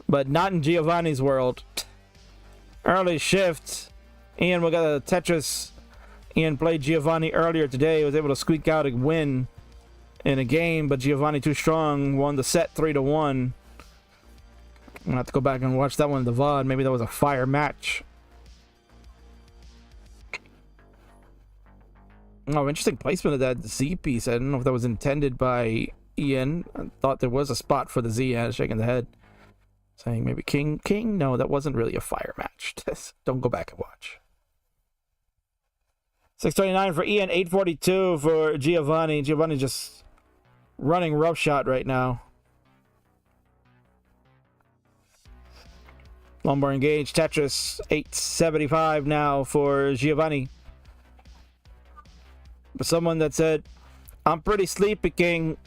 but not in Giovani's world. Early shift. Ian will get a Tetris. Ian played Giovani earlier today. Was able to squeak out a win in a game, but Giovani too strong. Won the set 3-1. I'm gonna have to go back and watch that one in the VOD. Maybe that was a fire match. Oh, interesting placement of that Z piece. I don't know if that was intended by Ian. I thought there was a spot for the Z. I was shaking the head, saying maybe King. No, that wasn't really a fire match. Don't go back and watch. 629 for Ian, 842 for Giovani. Giovani just running roughshod right now. Lombard engaged, Tetris, 875 now for Giovani. But someone that said, I'm pretty sleepy, King.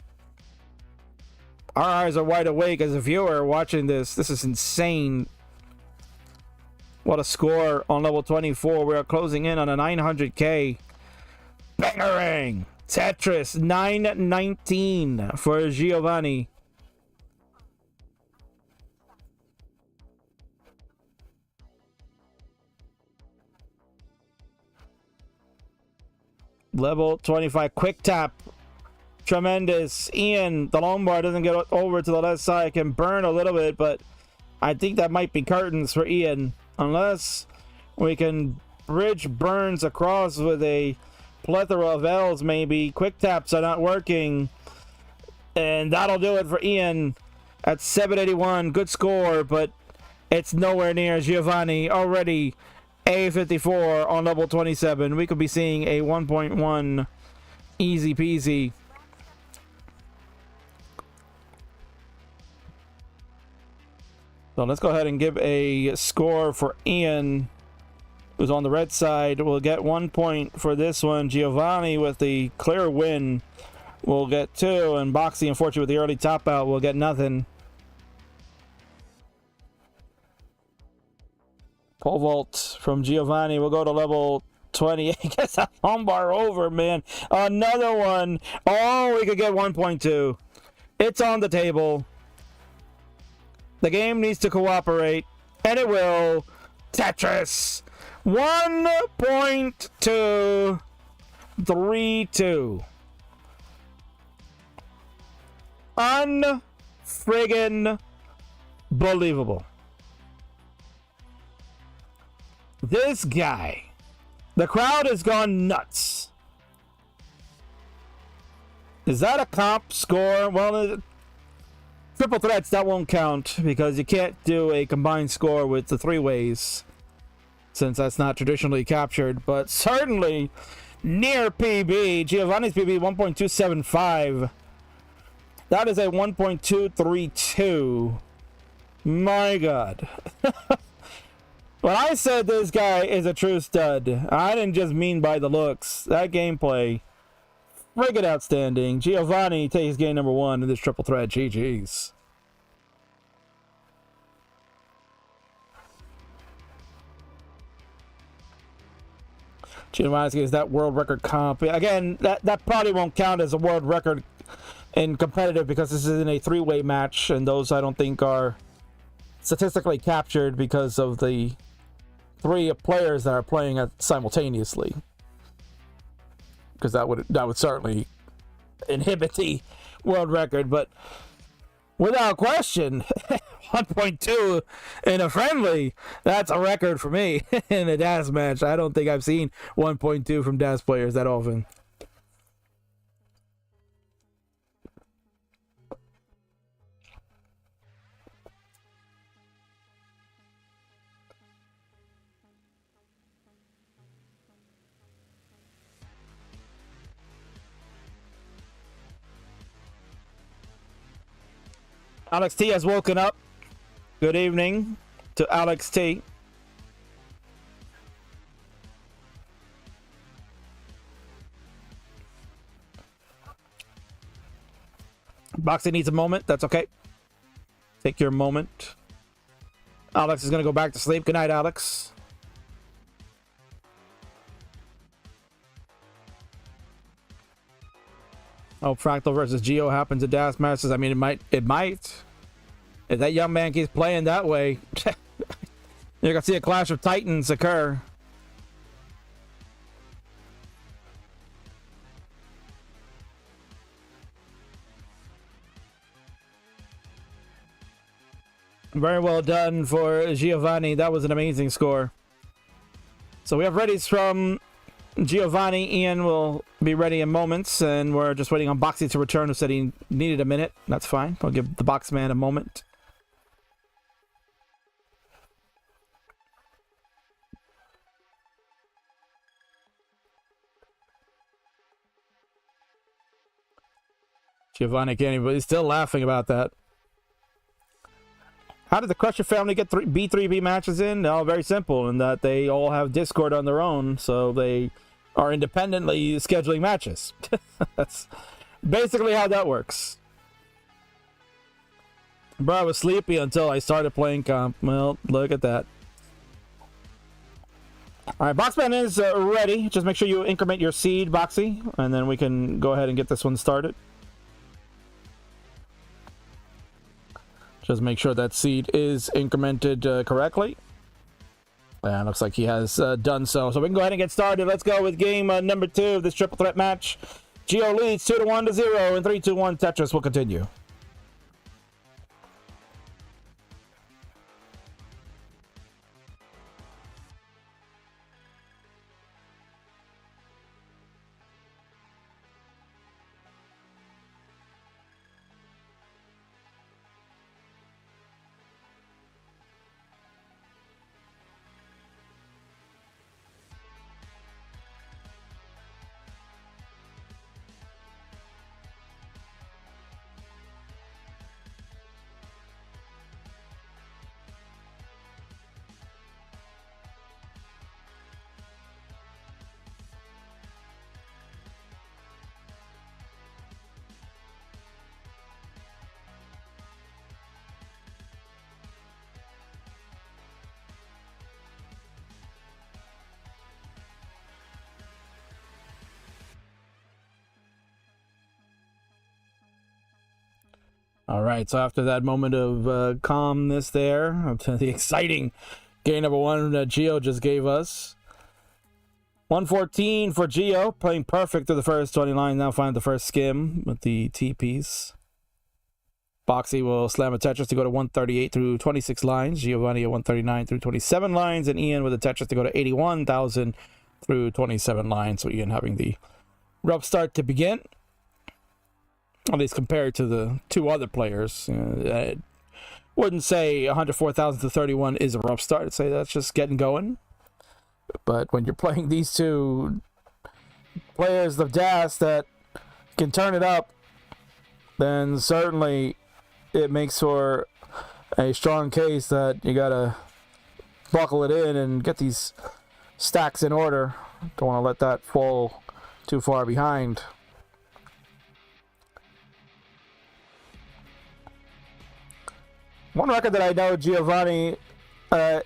Our eyes are wide awake as a viewer watching this. This is insane. What a score on level 24. We are closing in on a 900k. Bangarang! Tetris, 919 for Giovani. Level 25, quick tap. Tremendous. Ian, the Lombard doesn't get over to the left side. Can burn a little bit, but I think that might be curtains for Ian. Unless we can bridge burns across with a plethora of L's, maybe. Quick taps are not working. And that'll do it for Ian at 781. Good score, but it's nowhere near Giovani. Already A54 on level 27. We could be seeing a 1.1 easy peasy. So let's go ahead and give a score for Ian, who's on the red side. We'll get 1 point for this one. Giovani with the clear win will get 2. And Boxy, unfortunately, with the early top out, will get nothing. Pole vault from Giovani will go to level 20. Gets that Lombard over, man. Another one. Oh, we could get 1.2. It's on the table. The game needs to cooperate, and it will. Tetris. 1.232. Unfriggin' believable. This guy. The crowd has gone nuts. Is that a comp score? Well, triple threats, that won't count because you can't do a combined score with the three ways since that's not traditionally captured, but certainly near PB. Giovanni's PB 1.275. That is a 1.232. My God. When I said this guy is a true stud, I didn't just mean by the looks. That gameplay, friggin' outstanding. Giovani takes game number 1 in this triple threat. GG's. Giovani gets that world record comp. Again, that probably won't count as a world record in competitive because this is in a three-way match, and those I don't think are statistically captured because of the 3 players that are playing it simultaneously, because that would certainly inhibit the world record. But without question, 1.2 in a friendly. That's a record for me in a DAS match. I don't think I've seen 1.2 from DAS players that often. Alex T has woken up. Good evening to Alex T. Boxy needs a moment. That's okay. Take your moment. Alex is going to go back to sleep. Good night, Alex. Oh, Fractal versus Geo happens at DAS Masters. I mean, it might. If that young man keeps playing that way, you're going to see a clash of titans occur. Very well done for Giovani. That was an amazing score. So we have readies from Giovani. Ian will be ready in moments, and we're just waiting on Boxy to return, who said he needed a minute. That's fine. I'll give the box man a moment. Giovanni can't even, he's still laughing about that. How did the Crusher family get B3B matches in? No, very simple, in that they all have Discord on their own, so they are independently scheduling matches. That's basically how that works. Bro, I was sleepy until I started playing comp. Well, look at that. Alright, Boxman is ready. Just make sure you increment your seed, Boxy, and then we can go ahead and get this one started. Just make sure that seed is incremented correctly. And looks like he has done so. So we can go ahead and get started. Let's go with game number 2 of this triple threat match. Geo leads 2-1 to 0, and 3-2-1 Tetris will continue. All right, so after that moment of calmness there, up to the exciting game number 1 that Geo just gave us. 114 for Geo, playing perfect through the first 20 lines. Now find the first skim with the T-piece. Boxy will slam a Tetris to go to 138 through 26 lines. Giovanni at 139 through 27 lines. And Ian with a Tetris to go to 81,000 through 27 lines. So Ian having the rough start to begin. At least compared to the 2 other players. I wouldn't say 104,000 to 31 is a rough start. I'd say that's just getting going. But when you're playing these 2 players of DAS that can turn it up, then certainly it makes for a strong case that you gotta buckle it in and get these stacks in order. Don't want to let that fall too far behind. One record that I know Giovani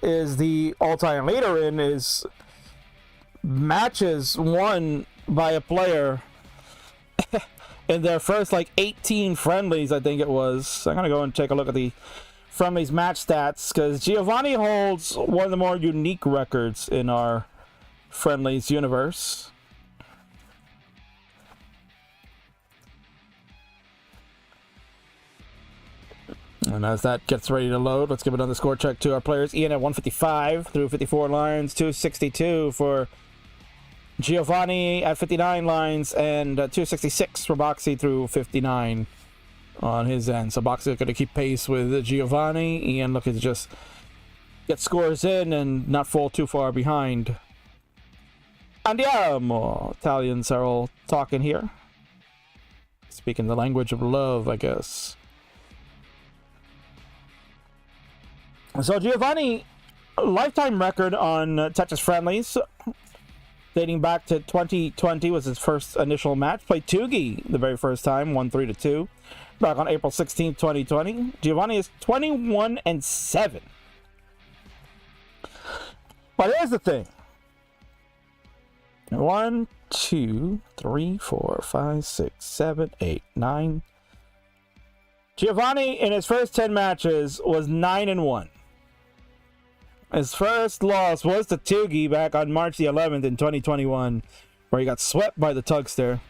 is the all-time leader in is matches won by a player in their first 18 friendlies, I think it was. I'm gonna go and take a look at the friendlies match stats, because Giovani holds one of the more unique records in our friendlies universe. And as that gets ready to load, let's give another score check to our players. Ian at 155 through 54 lines, 262 for Giovani at 59 lines, and 266 for Boxy through 59 on his end. So Boxy going to keep pace with Giovani. Ian looking to just get scores in and not fall too far behind. Andiamo! Italians are all talking here. Speaking the language of love, I guess. So Giovani, lifetime record on Tetris Friendlies, dating back to 2020 was his first initial match. Played Tugi the very first time, won 3-2. Back on April 16, 2020. Giovani is 21-7. But here's the thing. 1, 2, 3, 4, 5, 6, 7, 8, 9. Giovani in his first 10 matches was 9-1. His first loss was to Tugi back on March the 11th in 2021, where he got swept by the Tugster.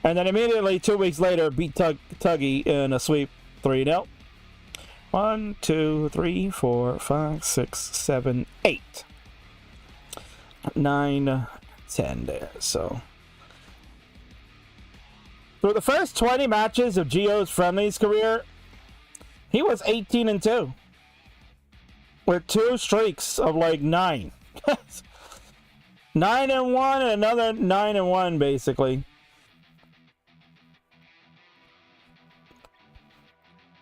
And then immediately 2 weeks later beat Tuggy in a sweep 3-0. 1, 2, 3, 4, 5, 6, 7, 8. 9, 10 there. So through the first 20 matches of Gio's Friendlies career, he was 18-2. With 2 streaks of like 9. 9-1 and another 9-1 basically.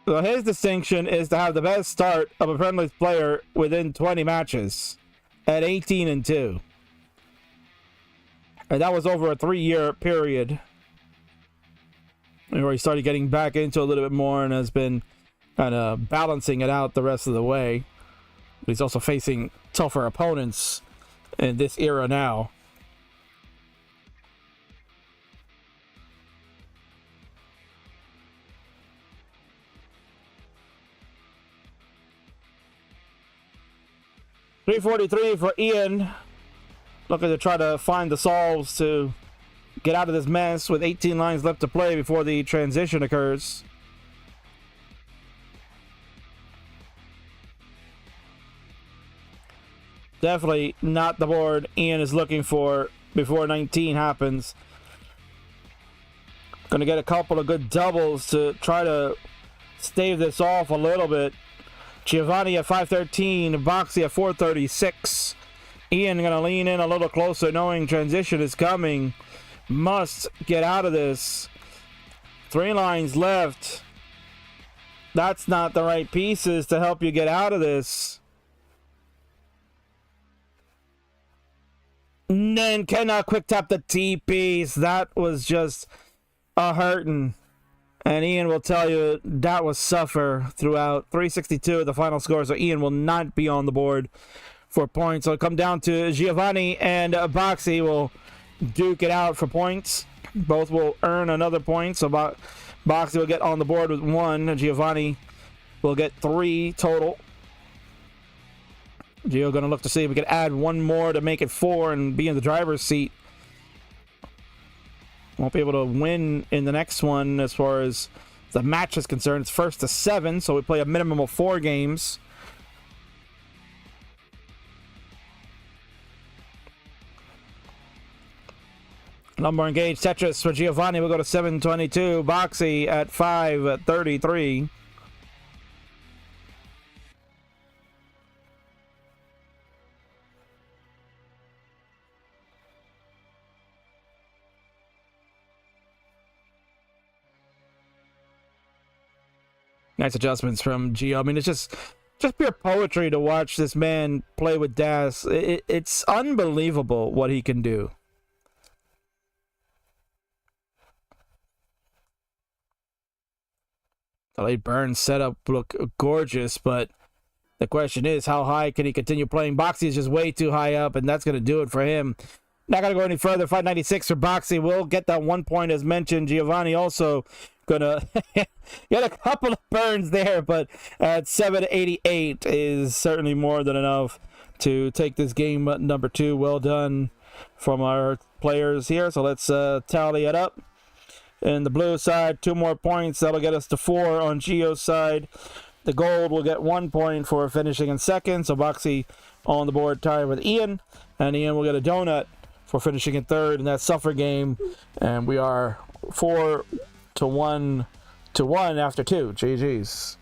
So his distinction is to have the best start of a Friendlies player within 20 matches at 18-2. And that was over a 3-year period where he started getting back into a little bit more and has been kind of balancing it out the rest of the way. But he's also facing tougher opponents in this era now. $343 for Ian. Looking to try to find the solves to get out of this mess with 18 lines left to play before the transition occurs. Definitely not the board Ian is looking for before 19 happens. Going to get a couple of good doubles to try to stave this off a little bit. Giovani at 513, Boxy at 436. Ian going to lean in a little closer knowing transition is coming. Must get out of this. 3 lines left. That's not the right pieces to help you get out of this. And then cannot quick tap the T piece. That was just a hurting. And Ian will tell you that was suffer throughout. 362 the final score, so Ian will not be on the board for points. So it'll come down to Giovani and Boxy will duke it out for points. Both will earn another point. So Boxy will get on the board with 1. Giovani will get 3 total. Gio going to look to see if we can add 1 more to make it 4 and be in the driver's seat. Won't be able to win in the next one as far as the match is concerned. It's 1st to 7, so we play a minimum of 4 games. Number engaged Tetris for Giovani will go to 722. Boxy at 533. Nice adjustments from Gio. I mean, it's just pure poetry to watch this man play with Das. It's unbelievable what he can do. The late Burns setup look gorgeous, but the question is, how high can he continue playing? Boxy is just way too high up, and that's going to do it for him. Not going to go any further. 596 for Boxy. We'll get that 1 point as mentioned. Giovani also gonna get a couple of burns there, but at 788 is certainly more than enough to take this game number 2. Well done from our players here. So let's tally it up. In the blue side, 2 more points. That'll get us to 4 on Gio's side. The gold will get 1 point for finishing in second. So Boxy on the board tied with Ian. And Ian will get a donut for finishing in third in that suffer game. And we are 4-1 after 2. GG's.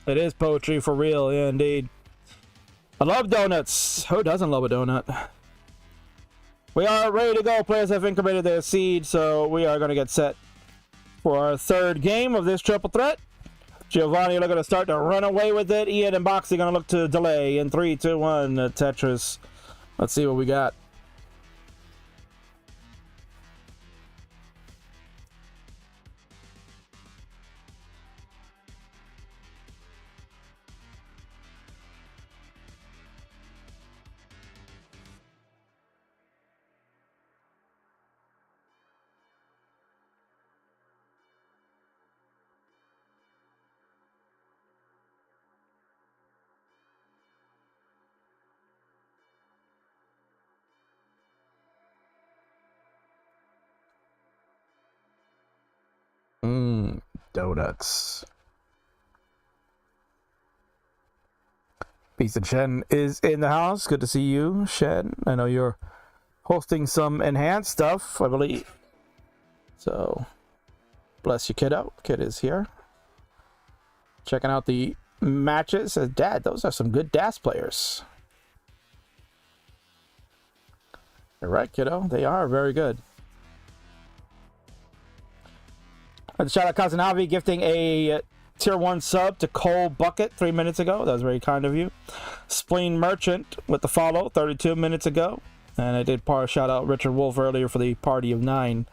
It is poetry for real, yeah, indeed. I love donuts. Who doesn't love a donut? We are ready to go. Players have incremented their seed, so we are going to get set for our third game of this triple threat. Giovani looking to start to run away with it. Ian and Boxy going to look to delay in 3, 2, 1. Tetris. Let's see what we got. Donuts. Peace and Shen is in the house. Good to see you, Shen. I know you're hosting some enhanced stuff, I believe. So, bless you, kiddo. Kid is here. Checking out the matches. Says, Dad, those are some good DAS players. You're right, kiddo. They are very good. Shout out Kazanavi gifting a tier 1 sub to Cole Bucket 3 minutes ago. That was very kind of you. Spleen Merchant with the follow 32 minutes ago. And I did shout out Richard Wolf earlier for the party of 9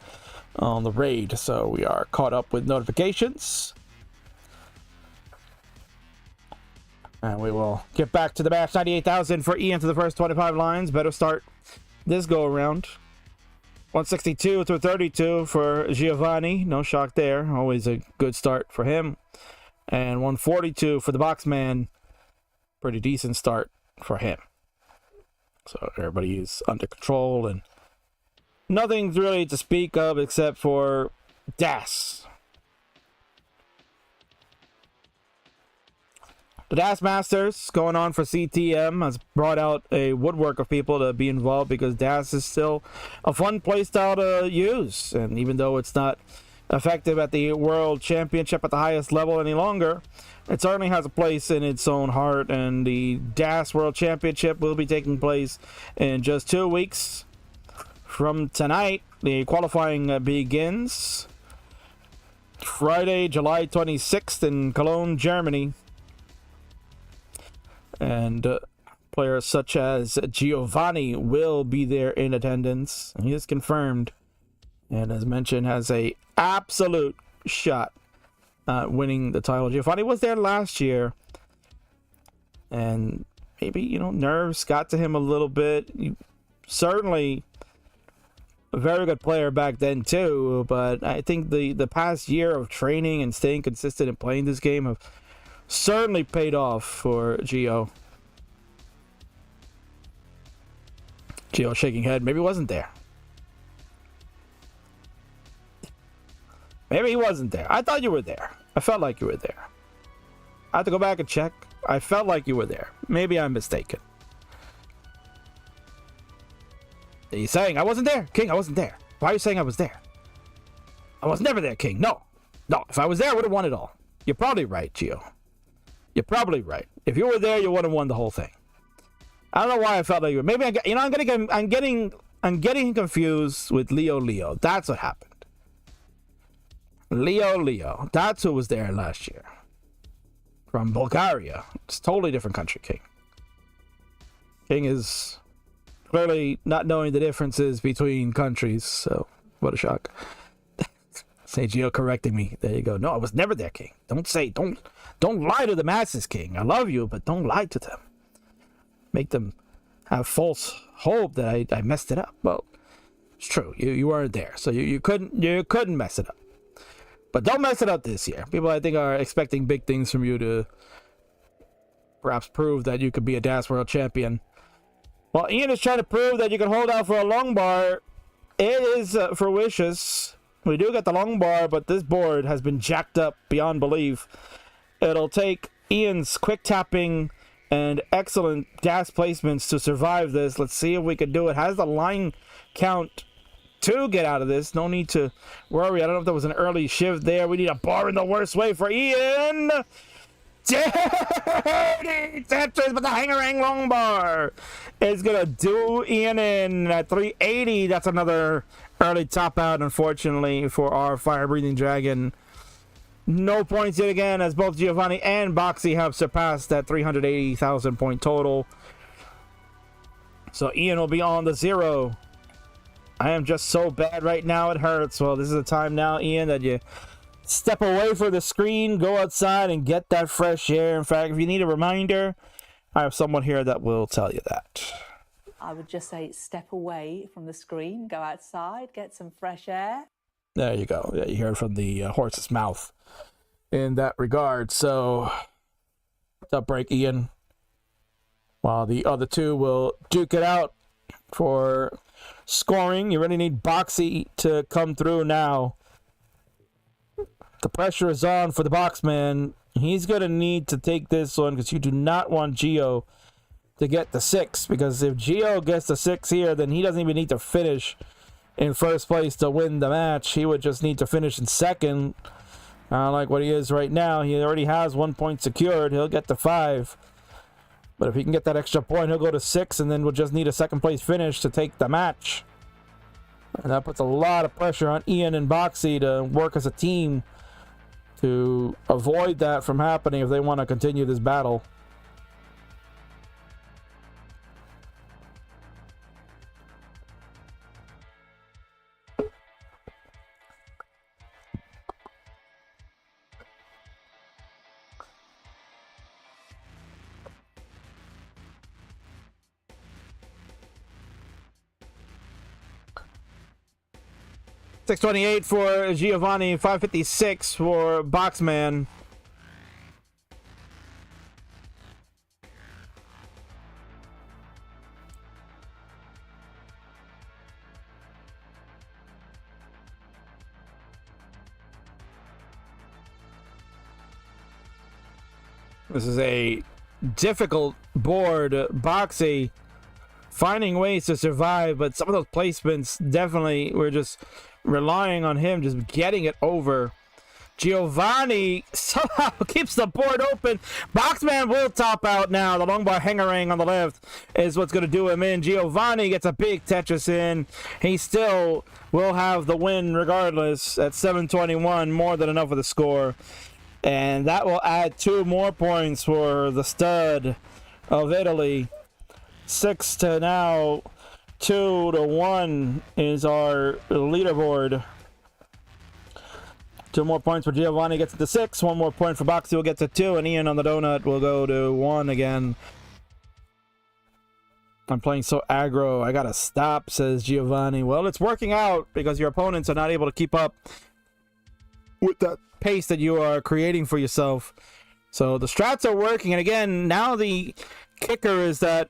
on the raid. So we are caught up with notifications. And we will get back to the match. 98,000 for Ian to the first 25 lines. Better start this go around. 162 to 32 for Giovani. No shock there. Always a good start for him. And 142 for the Boxman. Pretty decent start for him. So everybody is under control and nothing really to speak of except for DAS. The DAS Masters going on for CTM has brought out a woodwork of people to be involved because DAS is still a fun playstyle to use. And even though it's not effective at the World Championship at the highest level any longer, it certainly has a place in its own heart. And the DAS World Championship will be taking place in just 2 weeks from tonight. The qualifying begins Friday, July 26th in Cologne, Germany. And players such as Giovani will be there in attendance. He is confirmed. And as mentioned, has a absolute shot at winning the title. Giovani was there last year. And maybe, nerves got to him a little bit. Certainly a very good player back then too. But I think the past year of training and staying consistent and playing this game have certainly paid off for Gio. Gio shaking head. Maybe he wasn't there. Maybe he wasn't there. I thought you were there. I felt like you were there. I have to go back and check. I felt like you were there. Maybe I'm mistaken. He's saying I wasn't there. King, I wasn't there. Why are you saying I was there? I was never there, King. No. If I was there, I would have won it all. You're probably right, Gio. You're probably right. If you were there, you would have won the whole thing. I don't know why I felt like you. Maybe I'm getting confused with Leo. That's what happened. Leo. That's who was there last year. From Bulgaria. It's a totally different country, King. King is clearly not knowing the differences between countries. So what a shock. Say Gio correcting me. There you go. No, I was never there, King. Don't lie to the masses, King. I love you, but don't lie to them. Make them have false hope that I messed it up. Well, it's true. You weren't there, so you couldn't mess it up. But don't mess it up this year. People, I think, are expecting big things from you to perhaps prove that you could be a DAS World Champion. Well, Ian is trying to prove that you can hold out for a long bar. It is for wishes. We do get the long bar, but this board has been jacked up beyond belief. It'll take Ian's quick tapping and excellent DAS placements to survive this. Let's see if we can do it. Has the line count to get out of this. No need to worry. I don't know if there was an early shift there. We need a bar in the worst way for Ian. Dirty Tetris, but the hangerang long bar is gonna do Ian in at 380. That's another early top out, unfortunately, for our fire breathing dragon. No points yet again, as both Giovani and Boxy have surpassed that 380,000 point total. So Ian will be on the 0. I am just so bad right now, it hurts. Well, this is the time now, Ian, that you step away from the screen, go outside, and get that fresh air. In fact, if you need a reminder, I have someone here that will tell you that. I would just say step away from the screen, go outside, get some fresh air. There you go. Yeah, you hear it from the horse's mouth in that regard. So, top break, Ian. While the other two will duke it out for scoring. You really need Boxy to come through now. The pressure is on for the Boxman. He's going to need to take this one because you do not want Gio to get the 6. Because if Gio gets the 6 here, then he doesn't even need to finish in first place to win the match. He would just need to finish in second. Like what he is right now. He already has 1 point secured. He'll get to 5. But if he can get that extra point, he'll go to 6, and then we'll just need a second place finish to take the match. And that puts a lot of pressure on Ian and Boxy to work as a team to avoid that from happening if they want to continue this battle. $628 for Giovani, $556 for Boxman. This is a difficult board. Boxy finding ways to survive, but some of those placements definitely were just relying on him just getting it over. Giovani somehow keeps the board open. Boxman will top out now. The long bar hangerang on the left is what's going to do him in. Giovani gets a big Tetris in. He still will have the win regardless at 721, more than enough of the score. And that will add 2 more points for the stud of Italy. 6 to now 2-1 is our leaderboard. 2 more points for Giovani, gets to 6. 1 more point for Boxy will get to 2, and Ian on the donut will go to 1 again. I'm playing so aggro, I gotta stop, says Giovani. Well, it's working out because your opponents are not able to keep up with that pace that you are creating for yourself. So the strats are working, and again, now the kicker is that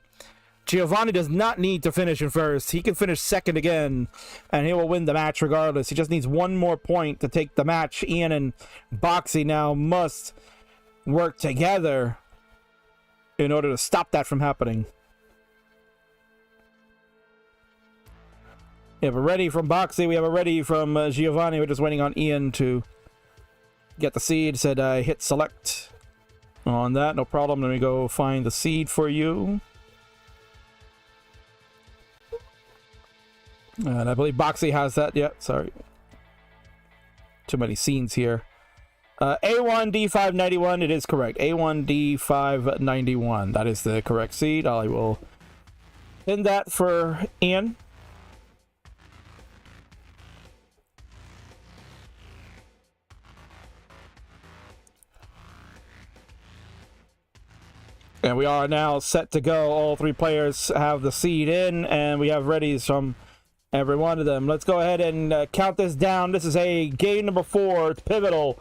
Giovani does not need to finish in first. He can finish second again, and he will win the match regardless. He just needs 1 more point to take the match. Ian and Boxy now must work together in order to stop that from happening. We have a ready from Boxy. We have a ready from Giovani. We're just waiting on Ian to get the seed. Said I hit select on that. No problem. Let me go find the seed for you. And I believe Boxy has that. Yeah, sorry. Too many scenes here. A1D591, it is correct. A1D591. That is the correct seed. I will pin that for Ian. And we are now set to go. All 3 players have the seed in, and we have readies from Every one of them. Let's go ahead and count this down. This is a game number 4. It's pivotal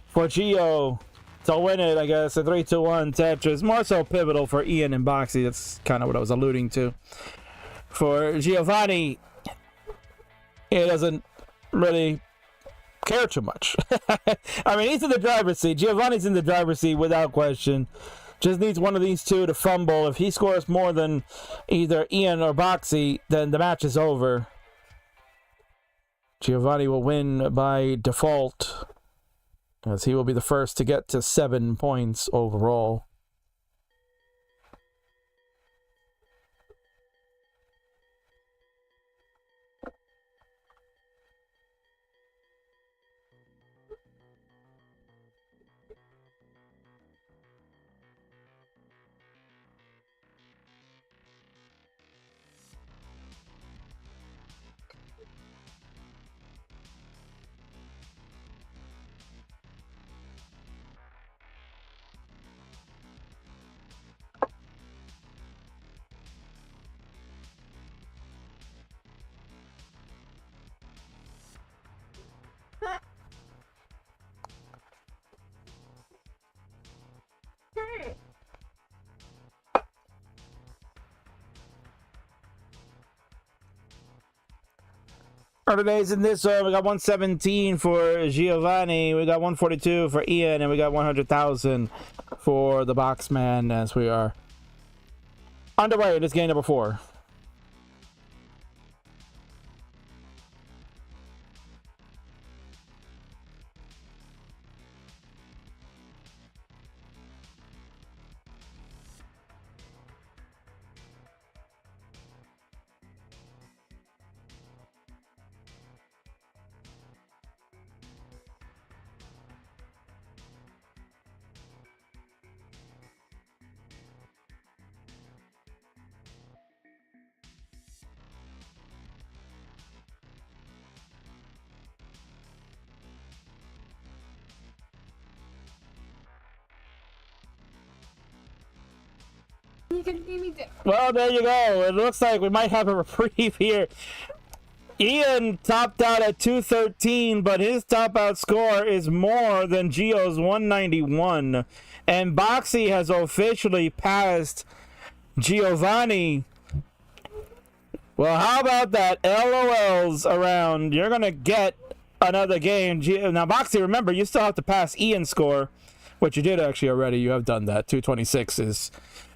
for Gio to win it, I guess. A 3-2-1 Tetris. More so pivotal for Ian and Boxy. That's kind of what I was alluding to. For Giovani, he doesn't really care too much. I mean, he's in the driver's seat. Giovanni's in the driver's seat without question. Just needs one of these two to fumble. If he scores more than either Ian or Boxy, then the match is over. Giovani will win by default, as he will be the first to get to 7 points overall. Other days in this, we got 117 for Giovanni, we got 142 for Ian, and we got 100,000 for the Boxman as we are underway in this game number 4. Well, there you go. It looks like we might have a reprieve here. Ian topped out at 213, but his top out score is more than Gio's 191. And Boxy has officially passed Giovanni. Well, how about that? LOLs around. You're going to get another game. Now, Boxy, remember, you still have to pass Ian's score, which you did actually already. You have done that. 226 is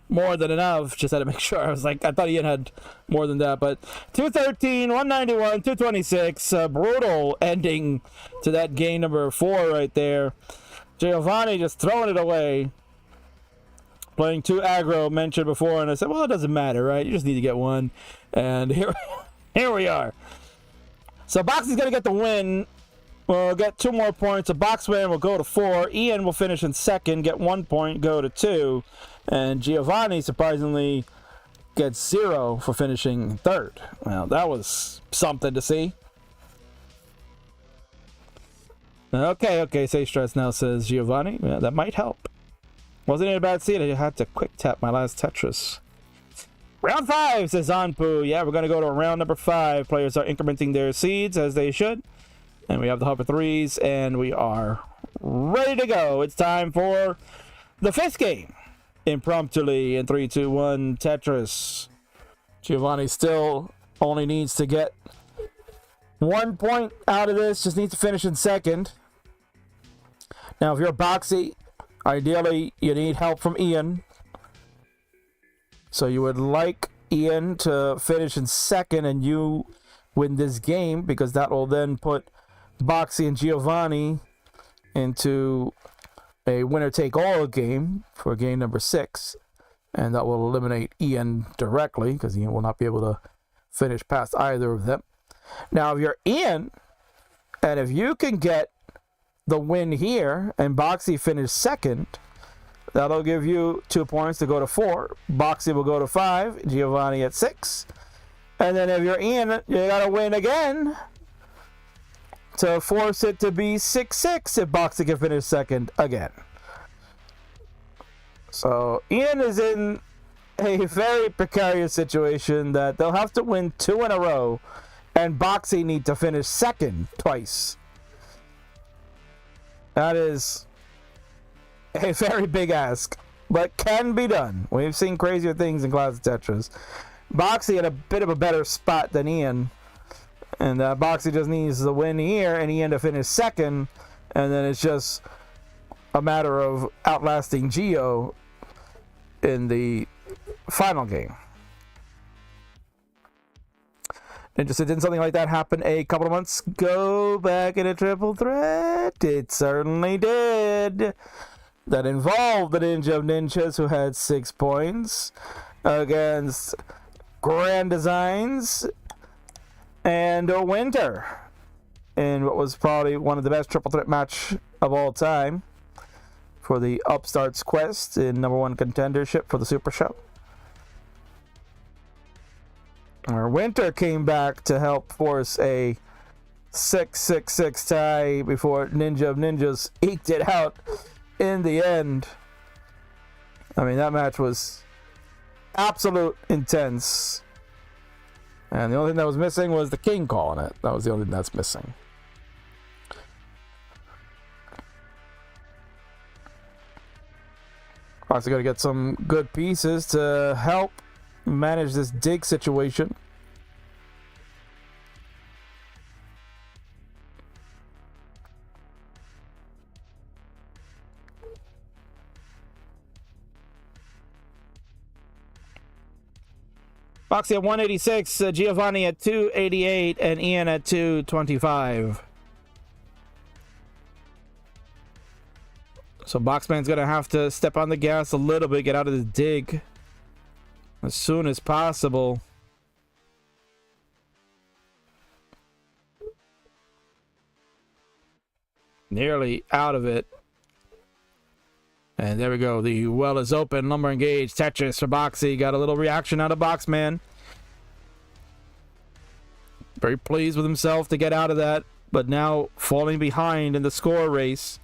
more than enough. Just had to make sure. I was like, I thought Ian had more than that, but 213, 191, 226. Brutal ending to that game number 4 right there. Giovanni just throwing it away. Playing 2 aggro, mentioned before, and I said, well, it doesn't matter, right? You just need to get one. And here we are. So Boxy's going to get the win. We'll get 2 more points. The Boxman will go to 4. Ian will finish in second, get 1 point, go to 2. And Giovanni, surprisingly, gets 0 for finishing third. Well, that was something to see. Okay, say stress now, says Giovanni. Yeah, that might help. Wasn't in a bad seat. I had to quick tap my last Tetris. Round 5, says Anpu. Yeah, we're going to go to round number 5. Players are incrementing their seeds as they should. And we have the hover 3s, and we are ready to go. It's time for the 5th game. Impromptuly in 3-2-1 Tetris. Giovanni still only needs to get 1 point out of this. Just needs to finish in second. Now, if you're Boxy, ideally you need help from Ian. So you would like Ian to finish in second and you win this game, because that will then put Boxy and Giovanni into a winner-take-all game for game number 6, and that will eliminate Ian directly, because Ian will not be able to finish past either of them. Now, if you're Ian, and if you can get the win here, and Boxy finish second, that'll give you 2 points to go to 4. Boxy will go to 5, Giovanni at 6. And then if you're Ian, you gotta win again to force it to be 6-6 if Boxy can finish second again. So Ian is in a very precarious situation that they'll have to win 2 in a row and Boxy need to finish second twice. That is a very big ask, but can be done. We've seen crazier things in Classic Tetris. Boxy had a bit of a better spot than Ian, and Boxy just needs to win here, and Ian to finish second, and then it's just a matter of outlasting Gio in the final game. Interested in something like that happen a couple of months ago back in a triple threat? It certainly did. That involved the Ninja of Ninjas, who had 6 points, against Grand Designs and Winter in what was probably one of the best triple threat match of all time for the Upstarts quest in #1 contendership for the Super Show. Our Winter came back to help force a 6-6-6 tie before Ninja of Ninjas eked it out in the end. I mean, that match was absolute intense. And the only thing that was missing was the king calling it. That was the only thing that's missing. Also got to get some good pieces to help manage this dig situation. Boxy at 186, Giovani at 288, and Ian at 225. So Boxman's gonna have to step on the gas a little bit, get out of the dig as soon as possible. Nearly out of it. And there we go. The well is open. Lumber engaged. Tetris for Boxy. Got a little reaction out of Boxman. Very pleased with himself to get out of that. But now falling behind in the score race.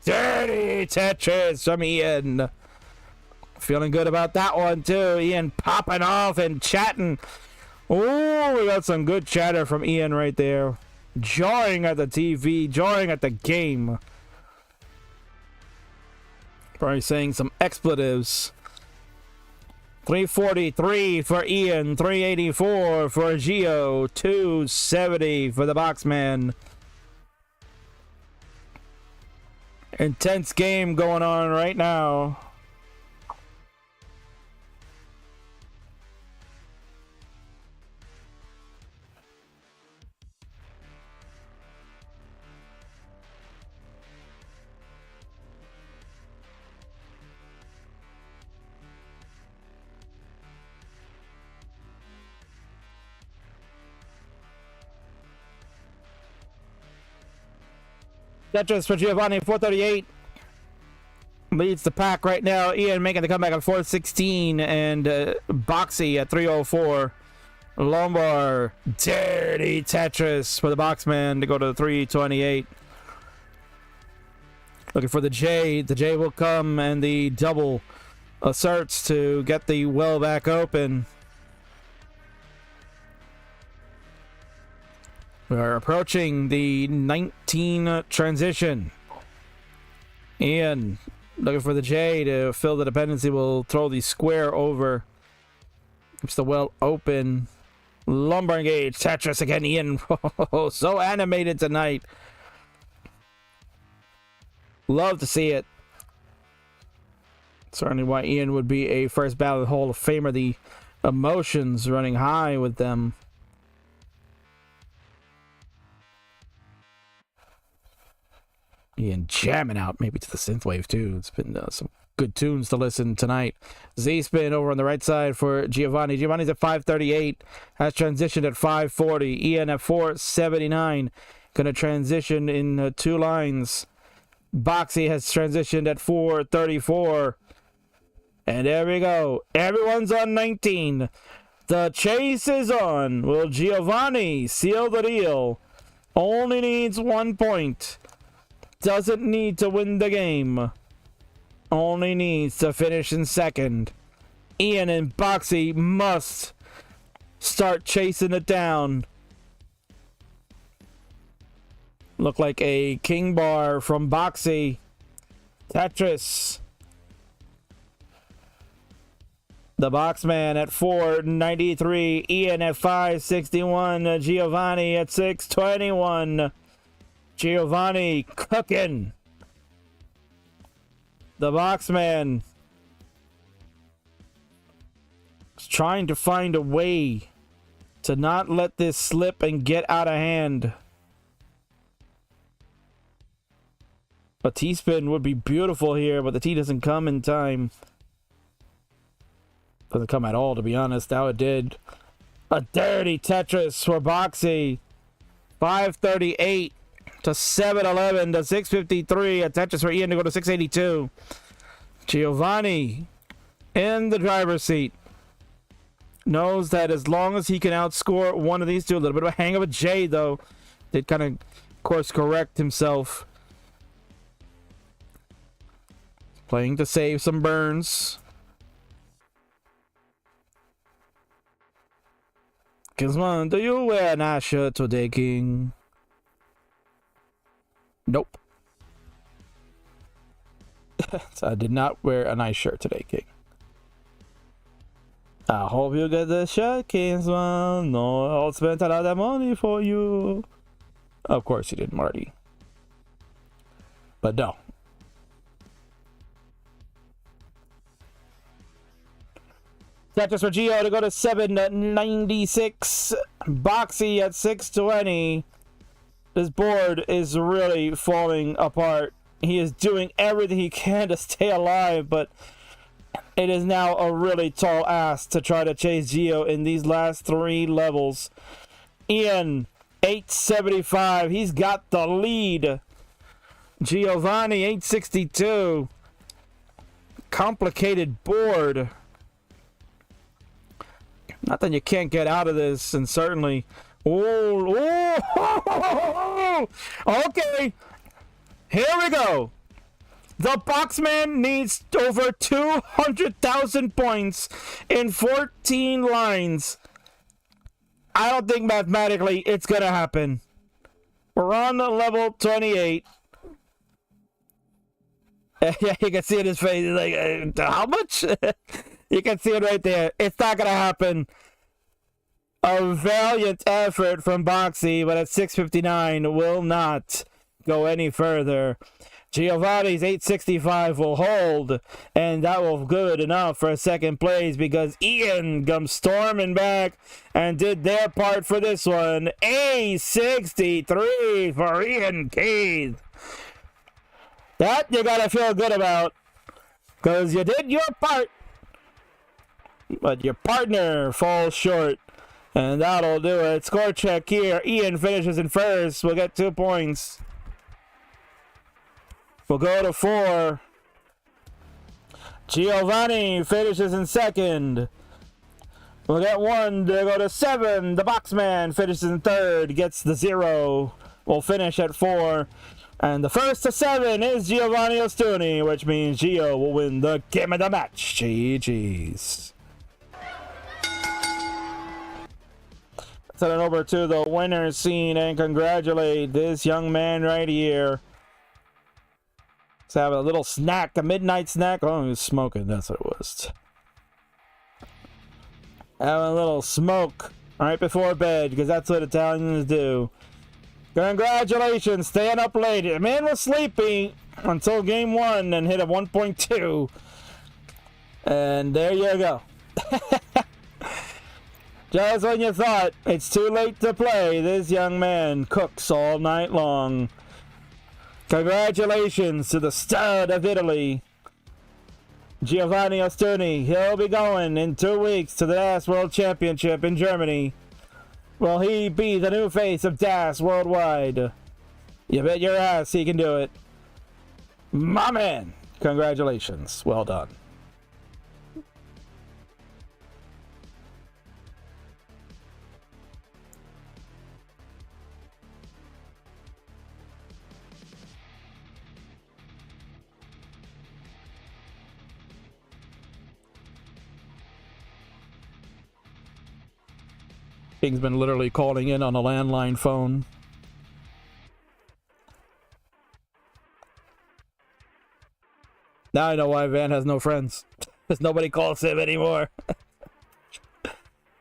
Dirty Tetris from Ian. Feeling good about that one too. Ian popping off and chatting. Oh, we got some good chatter from Ian right there. Jarring at the TV, jarring at the game. Probably saying some expletives. 343 for Ian, 384 for Gio, 270 for the Boxman. Intense game going on right now. Tetris for Giovani, 438. Leads the pack right now. Ian making the comeback at 416. And Boxy at 304. Lombard, dirty Tetris for the Boxman to go to 328. Looking for the J. The J will come, and the double asserts to get the well back open. We are approaching the 19 transition. Ian looking for the J to fill the dependency. Will throw the square over. Keeps the well open. Lumber engage. Tetris again. Ian. So animated tonight. Love to see it. Certainly why Ian would be a first ballot Hall of Famer. The emotions running high with them. Ian jamming out maybe to the synthwave too. It's been some good tunes to listen tonight. Z-spin over on the right side for Giovani. Giovanni's at 538. Has transitioned at 540. Ian at 479. Gonna transition in 2 lines. Boxy has transitioned at 434. And there we go. Everyone's on 19. The chase is on. Will Giovani seal the deal? Only needs 1 point. Doesn't need to win the game. Only needs to finish in second. Ian and Boxy must start chasing it down. Look like a king bar from Boxy. Tetris. The Boxman at 493. Ian at 561. Giovani at 621. Giovani cooking. The Boxman is trying to find a way to not let this slip and get out of hand. A T-spin would be beautiful here, but the T doesn't come in time. Doesn't come at all, to be honest. Now it did. A dirty Tetris for Boxy. 538 to 711 to 653. A Tetris for Ian to go to 682. Giovani in the driver's seat. Knows that as long as he can outscore one of these two, a little bit of a hang of a J, though. Did kind of course correct himself. Playing to save some burns. Kingsman, do you wear a nice shirt today, King? Nope. I did not wear a nice shirt today, King. I hope you get the shirt, Kingsman. No, I'll spend a lot of money for you. Of course you did, Marty. But no. Tetris for Gio to go to 796. Boxy at 620. This board is really falling apart. He is doing everything he can to stay alive, but it is now a really tall ask to try to chase Gio in these last three levels. Ian, 875. He's got the lead. Giovani, 862. Complicated board. Nothing you can't get out of this, and certainly... Oh, okay. Here we go. The Boxman needs over 200,000 points in 14 lines. I don't think mathematically it's going to happen. We're on the level 28. Yeah, you can see it in his face. He's like, how much? You can see it right there. It's not going to happen. A valiant effort from Boxy, but at 659 will not go any further. Giovanni's 865 will hold, and that will good enough for second place because Ian comes storming back and did their part for this one. A63 for Ian Keith. That you gotta feel good about because you did your part. But your partner falls short. And that'll do it. Score check here. Ian finishes in first. We'll get 2 points. We'll go to 4. Giovani finishes in second. We'll get 1 to go to 7. The Boxman finishes in third. Gets the 0. We'll finish at 4. And the first to 7 is Giovanni Ostuni, which means Gio will win the game of the match. GG's. Send it over to the winner's scene and congratulate this young man right here. Let's have a little snack, a midnight snack. Oh, he was smoking. That's what it was. Having a little smoke right before bed because that's what Italians do. Congratulations, staying up late. The man was sleeping until game 1 and hit a 1.2. And there you go. Just when you thought it's too late to play, this young man cooks all night long. Congratulations to the stud of Italy, Giovanni Ostuni. He'll be going in 2 weeks to the DAS World Championship in Germany. Will he be the new face of DAS worldwide? You bet your ass he can do it. My man, congratulations. Well done. Kingsman literally calling in on a landline phone. Now I know why Van has no friends. Because nobody calls him anymore.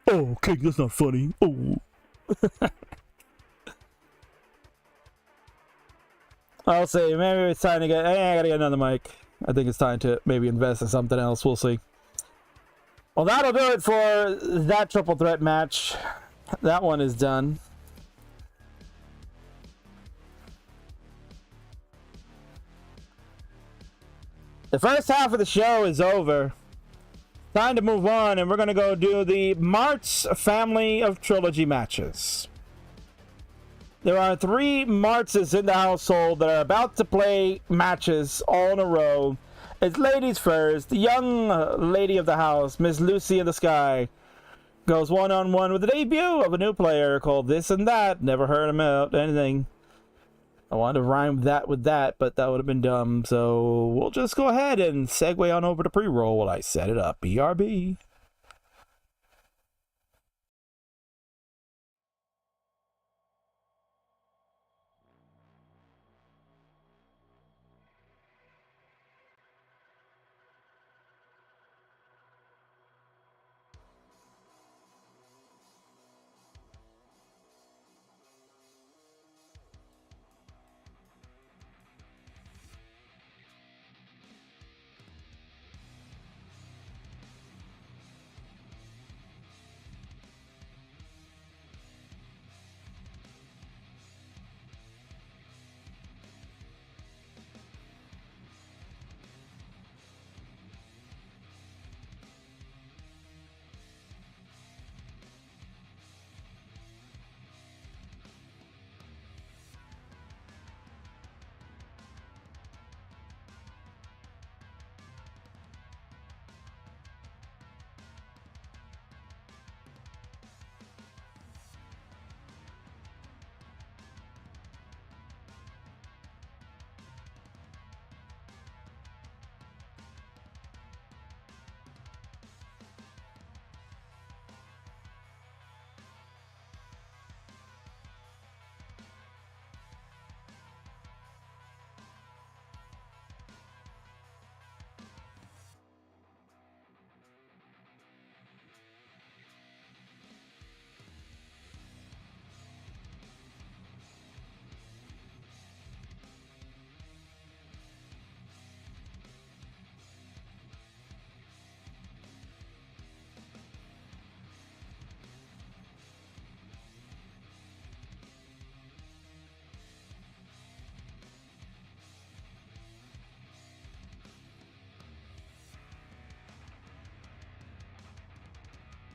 Oh, King, that's not funny. Oh. I'll say, maybe it's time to get... I gotta get another mic. I think it's time to maybe invest in something else. We'll see. Well, that'll do it for that triple threat match. That one is done. The first half of the show is over. Time to move on, and we're going to go do the Mart's family of trilogy matches. There are 3 Martses in the household that are about to play matches all in a row. It's ladies first. The young lady of the house, Miss Lucy of the Sky, goes one-on-one with the debut of a new player called This and That. Never heard about anything. I wanted to rhyme that with that, but that would have been dumb. So we'll just go ahead and segue on over to pre-roll while I set it up. BRB.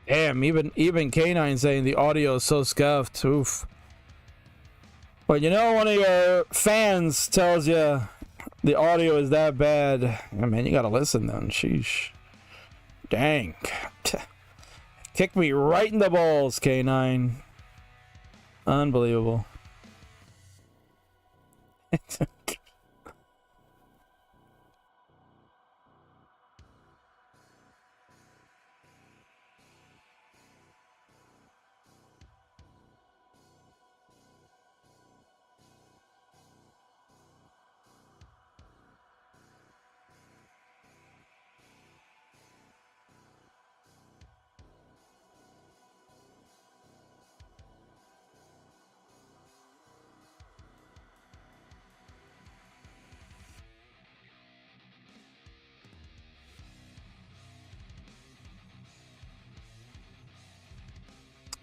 Damn, even K9 saying the audio is so scuffed. Oof. But you know, one of your fans tells you the audio is that bad. I mean, you gotta listen then. Sheesh. Dang. Kick me right in the balls, K9. Unbelievable.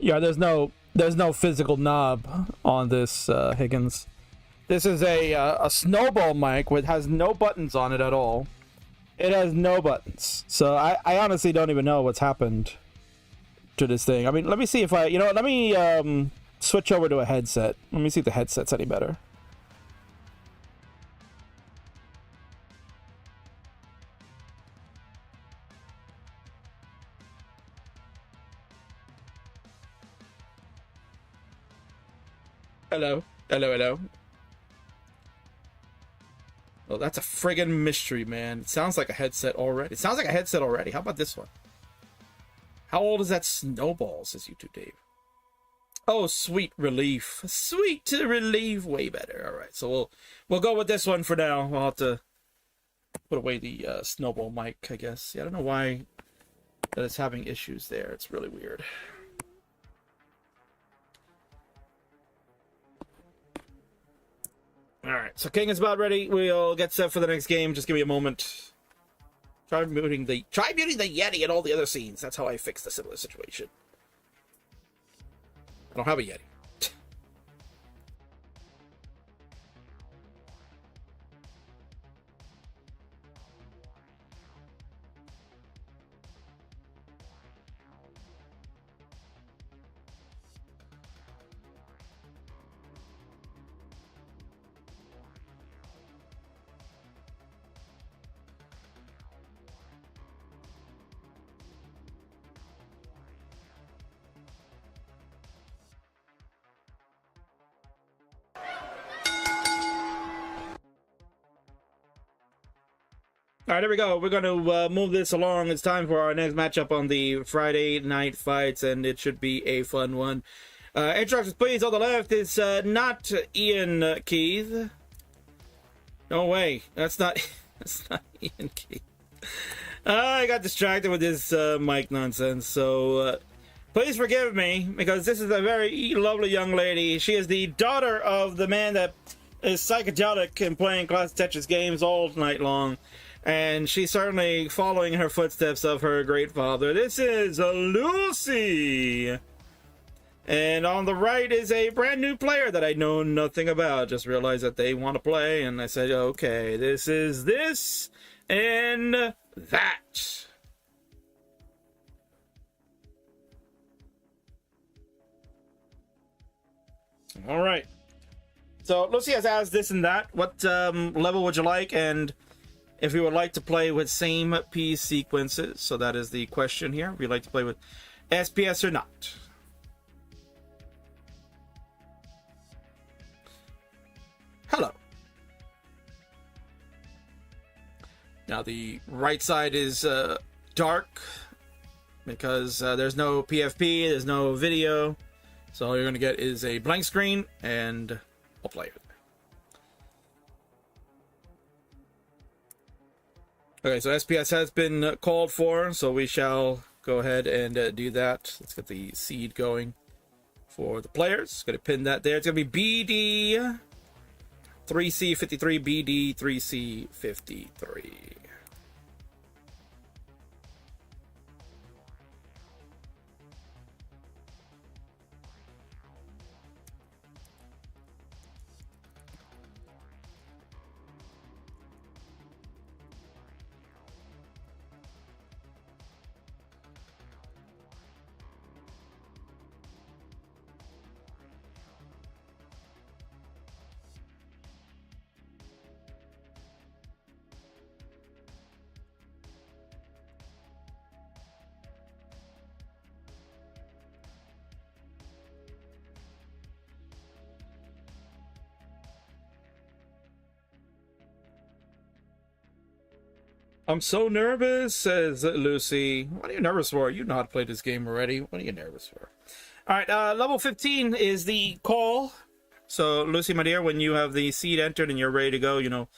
Yeah, there's no physical knob on this, Higgins. This is a snowball mic which has no buttons on it at all. It has no buttons. So I honestly don't even know what's happened to this thing. I mean, let me see if let me switch over to a headset. Let me see if the headset's any better. Hello. Hello. Oh, that's a friggin' mystery, man. It sounds like a headset already. How about this one? How old is that snowball, says YouTube Dave? Oh, sweet relief. Sweet relief. Way better. All right, so we'll go with this one for now. We'll have to put away the snowball mic, I guess. Yeah, I don't know why that it's having issues there. It's really weird. Alright, so King is about ready. We'll get set for the next game. Just give me a moment. Try muting the Yeti and all the other scenes. That's how I fix the similar situation. I don't have a Yeti. All right, there we go. We're going to move this along. It's time for our next matchup on the Friday night fights, and it should be a fun one. Instructions, please. On the left is not Ian Keith. No way. That's not Ian Keith. I got distracted with this mic nonsense, so please forgive me, because this is a very lovely young lady. She is the daughter of the man that is psychedelic and playing classic Tetris games all night long. And she's certainly following her footsteps of her great father. This is Lucy. And on the right is a brand new player that I know nothing about. Just realized that they want to play, and I said, okay, this is this and that. All right. So Lucy has asked this and that. What level would you like? And if you would like to play with same piece sequences, so that is the question here. If you'd like to play with SPS or not. Hello. Now the right side is dark because there's no PFP, there's no video. So all you're going to get is a blank screen and a player. Okay, so SPS has been called for, so we shall go ahead and do that. Let's get the seed going for the players. Going to pin that there. It's going to be BD 3C53, BD 3C53. I'm so nervous, says Lucy. What are you nervous for? You know how to play this game already. What are you nervous for? All right, level 15 is the call. So, Lucy, my dear, when you have the seed entered and you're ready to go, you know,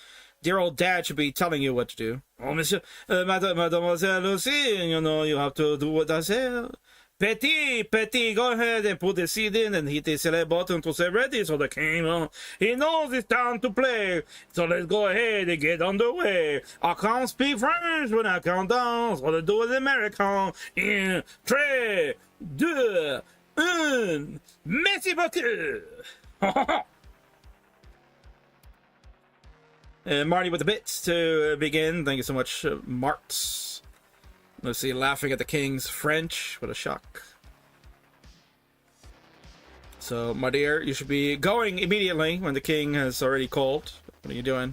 dear old dad should be telling you what to do. Oh, monsieur, mademoiselle Lucy, you know, you have to do what I say. Petit, go ahead and put the seed in and hit the select button to say ready. So the king, he knows it's time to play. So let's go ahead and get underway. I can't speak French when I count down. So let's do it American. In 3, 2, 1. Merci beaucoup. And Marty with the bits to begin. Thank you so much, Marts. Let's see, laughing at the king's French. What a shock. So, my dear, you should be going immediately when the king has already called. What are you doing?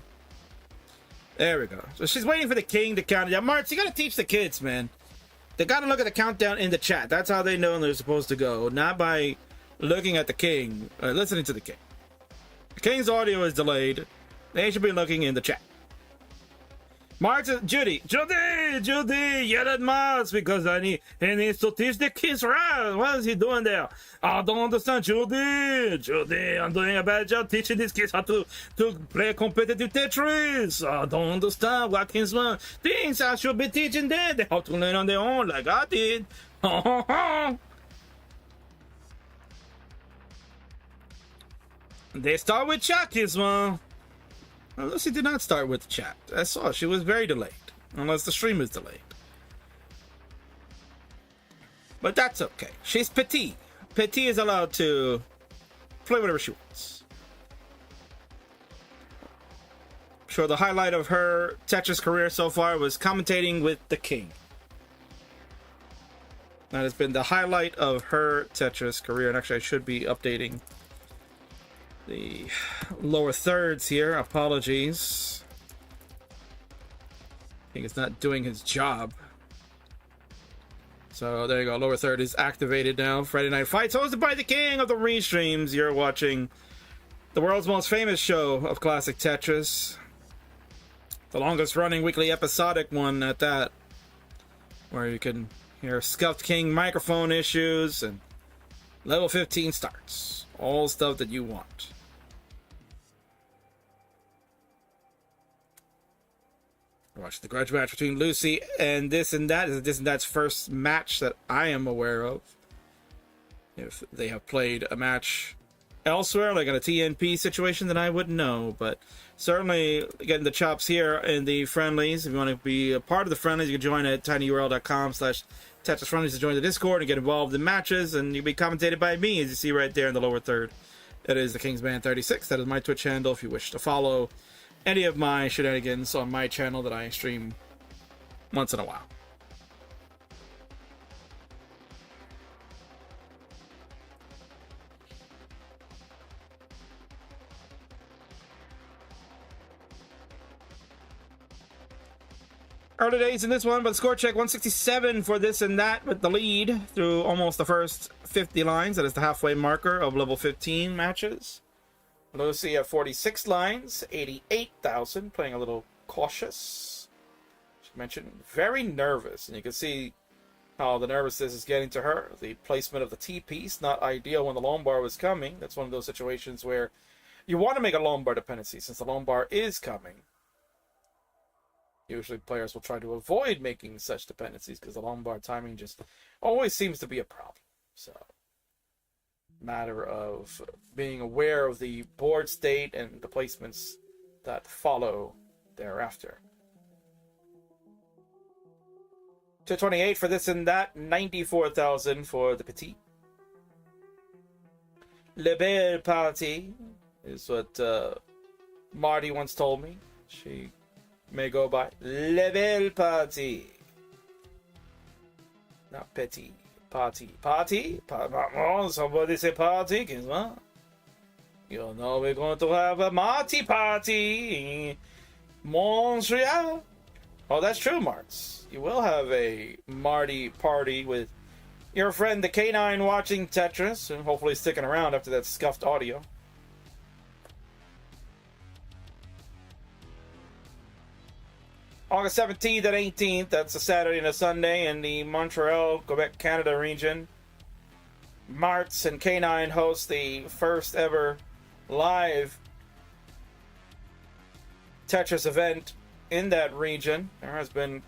There we go. So she's waiting for the king to count it down. Marts, you gotta teach the kids, man. They gotta look at the countdown in the chat. That's how they know they're supposed to go. Not by looking at the king. Listening to the king. The king's audio is delayed. They should be looking in the chat. Martin, Judy, yell at Mars because he needs to teach the kids right. What is he doing there? I don't understand, Judy, I'm doing a bad job teaching these kids how to play competitive Tetris. I don't understand what Kingsman thinks I should be teaching them. They have to learn on their own like I did. They start with chat, Kingsman. Lucy did not start with the chat. I saw she was very delayed. Unless the stream is delayed. But that's okay. She's petite. Petite is allowed to play whatever she wants. I'm sure the highlight of her Tetris career so far was commentating with the king. That has been the highlight of her Tetris career. And actually I should be updating the lower thirds here. Apologies. I think it's not doing his job. So there you go. Lower third is activated now. Friday Night Fights, hosted by the king of the restreams. You're watching the world's most famous show of classic Tetris. The longest running weekly episodic one at that. Where you can hear Scuffed King microphone issues and level 15 starts. All stuff that you want. Watch the grudge match between Lucy and This and That. Is This and That's first match that I am aware of. If they have played a match elsewhere, like in a TNP situation, then I wouldn't know. But certainly getting the chops here in the friendlies. If you want to be a part of the friendlies, you can join at tinyurl.com/TetrisFriendlies to join the Discord and get involved in matches. And you'll be commentated by me, as you see right there in the lower third. That is the Kingsman 36. That is my Twitch handle if you wish to follow any of my shenanigans on my channel that I stream once in a while. Early days in this one, but score check 167 for This and That with the lead through almost the first 50 lines. That is the halfway marker of level 15 matches. Lucy at 46 lines, 88,000, playing a little cautious. She mentioned very nervous, and you can see how the nervousness is getting to her. The placement of the T-piece, not ideal when the Lombard was coming. That's one of those situations where you want to make a Lombard dependency since the Lombard is coming. Usually players will try to avoid making such dependencies because the Lombard timing just always seems to be a problem. So, matter of being aware of the board state and the placements that follow thereafter. 228 for This and That, 94,000 for the Petit. Le Belle Partie is what Marty once told me. She may go by Le Belle Partie. Not Petit. Party. Somebody say party, Kingsman. You know we're going to have a Marty party in Montreal. Oh, that's true, Marts. You will have a Marty party with your friend the K9 watching Tetris and hopefully sticking around after that scuffed audio. August 17th and 18th, that's a Saturday and a Sunday in the Montreal, Quebec, Canada region. Marts and K9 host the first ever live Tetris event in that region. There has been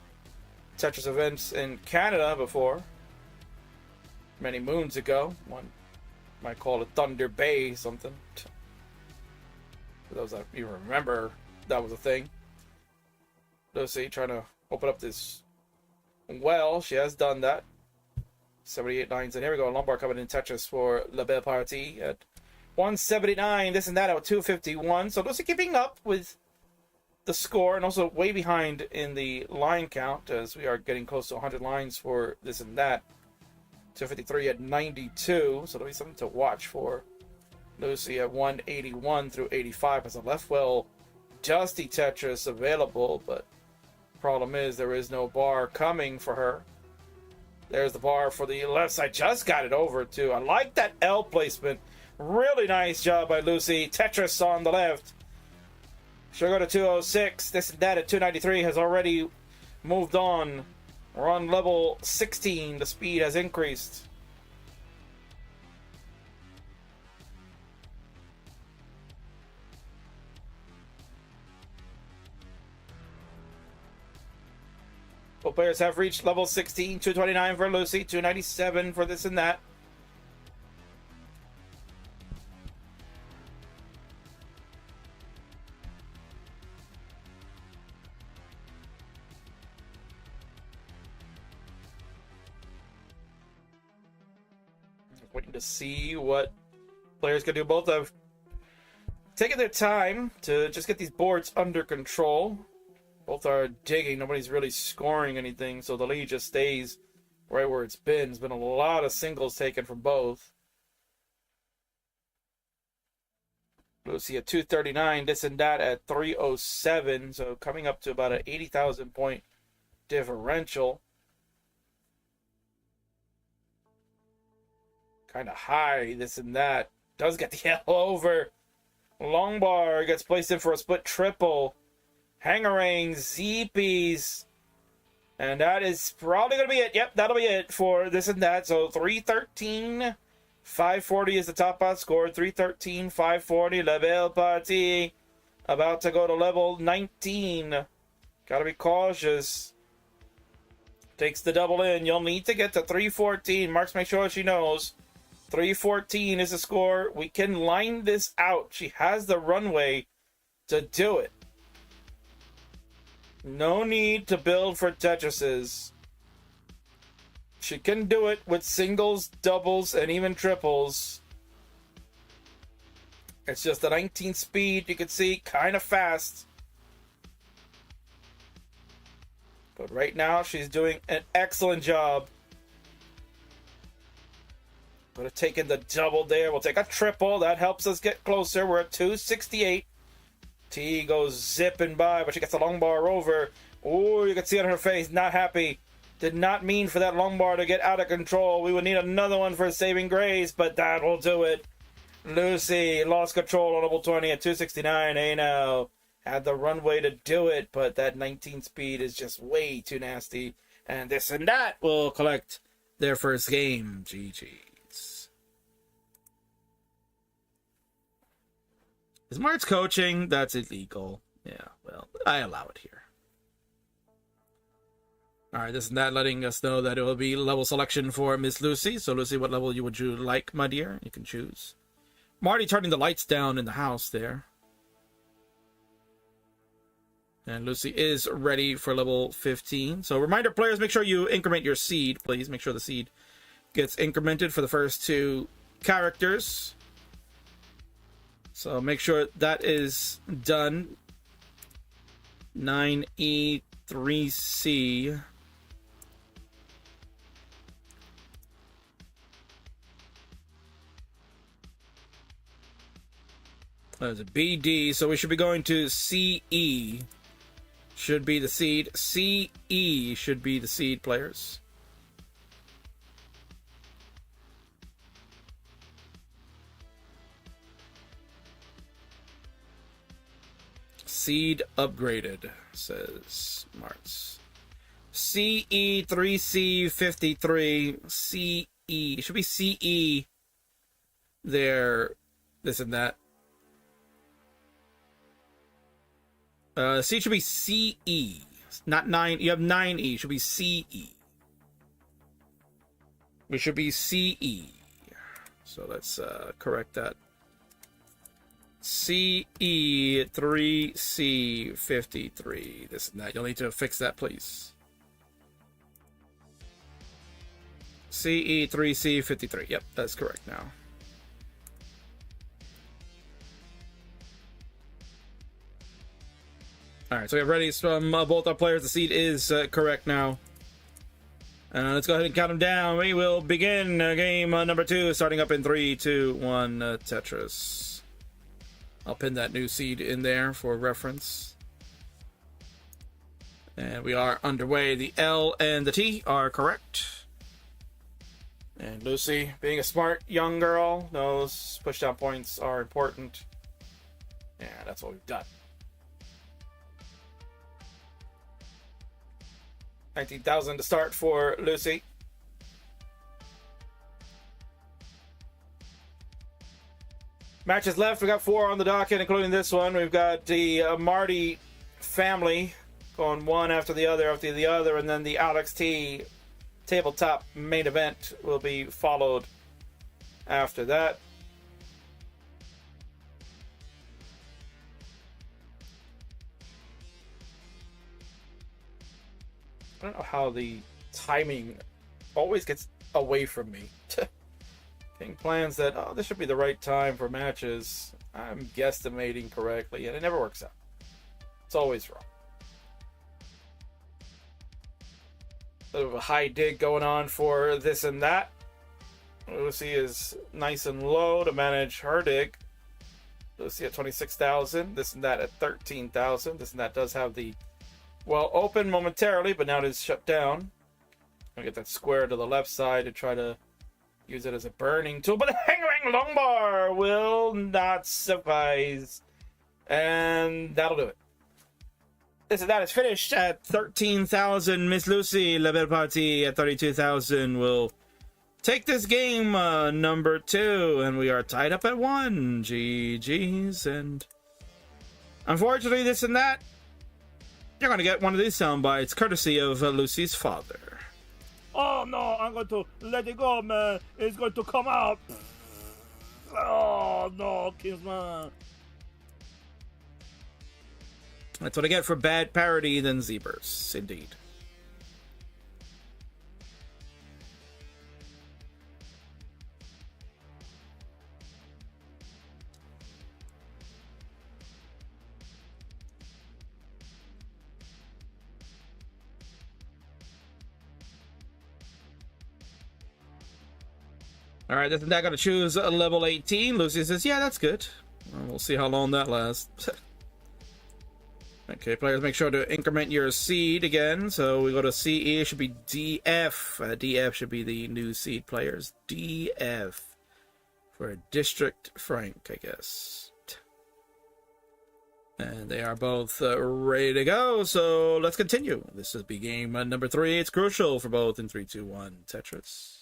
Tetris events in Canada before, many moons ago. One might call it Thunder Bay something. For those that you remember, that was a thing. Lucy trying to open up this well. She has done that. 78 lines. And here we go. Lombard coming in Tetris for La Belle Partie at 179. This and That at 251. So Lucy keeping up with the score and also way behind in the line count as we are getting close to 100 lines for This and That. 253 at 92. So there'll be something to watch for Lucy at 181 through 85 as a left well dusty Tetris available, but problem is there is no bar coming for her. There's the bar for the left side. Just got it over too. I like that L placement. Really nice job by Lucy. Tetris on the left. Should go to 206. This and that at 293 has already moved on. We're on level 16. The speed has increased. Both players have reached level 16. 229 for Lucy, 297 for this and that. Waiting to see what players can do. Both have taken their time to just get these boards under control. Both are digging. Nobody's really scoring anything, so the lead just stays right where it's been. There's been a lot of singles taken from both. Lucy at 239, this and that at 307, so coming up to about an 80,000 point differential. Kind of high, this and that. Does get the yellow over. Long bar gets placed in for a split triple. Hangarang, Zeepies. And that is probably going to be it. Yep, that'll be it for this and that. So 313, 540 is the top out score. 313, 540. La Belle Partie. About to go to level 19. Gotta be cautious. Takes the double in. You'll need to get to 314. Marks make sure she knows. 314 is the score. We can line this out. She has the runway to do it. No need to build for Tetrises. She can do it with singles, doubles, and even triples. It's just the 19 speed, you can see, kind of fast. But right now, she's doing an excellent job. Could have taken the double there. We'll take a triple. That helps us get closer. We're at 268. T goes zipping by, but she gets a long bar over. Oh, you can see it on her face. Not happy. Did not mean for that long bar to get out of control. We would need another one for saving grace, but that will do it. Lucy lost control on level 20 at 269. Hey now. Had the runway to do it, but that 19 speed is just way too nasty. And this and that will collect their first game. GG's. Is Mart's coaching? That's illegal. Yeah, well, I allow it here. Alright, this and that letting us know that it will be level selection for Miss Lucy. So Lucy, what level would you like, my dear? You can choose. Marty turning the lights down in the house there. And Lucy is ready for level 15. So reminder players, make sure you increment your seed, please. Make sure the seed gets incremented for the first two characters. So make sure that is done. 9E3C. There's a BD, so we should be going to CE. Should be the seed. CE should be the seed, players. Seed upgraded, says Martz. CE3C53. CE. It should be CE there. This and that. C should be CE, not 9. You have 9E. Should be CE. We should be CE. So let's correct that. CE3C53. This and that. You'll need to fix that, please. CE3C53. Yep, that's correct now. Alright, so we have ready from both our players. The seed is correct now. Let's go ahead and count them down. We will begin game number 2, starting up in 3, 2, 1, Tetris. I'll pin that new seed in there for reference. And we are underway. The L and the T are correct. And Lucy, being a smart young girl, knows pushdown points are important. Yeah, that's what we've done. 19,000 to start for Lucy. Matches left. We got 4 on the docket, including this one. We've got the Marty family going one after the other, and then the Alex T tabletop main event will be followed after that. I don't know how the timing always gets away from me. King plans that, oh, this should be the right time for matches. I'm guesstimating correctly, and it never works out. It's always wrong. Bit of a high dig going on for this and that. Lucy is nice and low to manage her dig. Lucy at 26,000. This and that at 13,000. This and that does have the, well, open momentarily, but now it is shut down. Gonna get that square to the left side to try to use it as a burning tool, but the hangering longbar will not suffice. And that'll do it. This and that is finished at 13,000. Miss Lucy, La Belle Partie at 32,000 will take this game number 2, and we are tied up at 1. GG's. And unfortunately, this and that, you're going to get one of these sound bites courtesy of Lucy's father. Oh no, I'm going to let it go, man. It's going to come out. Oh no, Kingsman. That's what I get for bad parody than Zebras, indeed. All right, isn't that going to choose a level 18? Lucy says, yeah, that's good. Well, we'll see how long that lasts. Okay, players, make sure to increment your seed again. So we go to CE, it should be DF. DF should be the new seed players. DF for District Frank, I guess. And they are both ready to go, so let's continue. This is game number 3. It's crucial for both in 3, 2, 1 Tetris.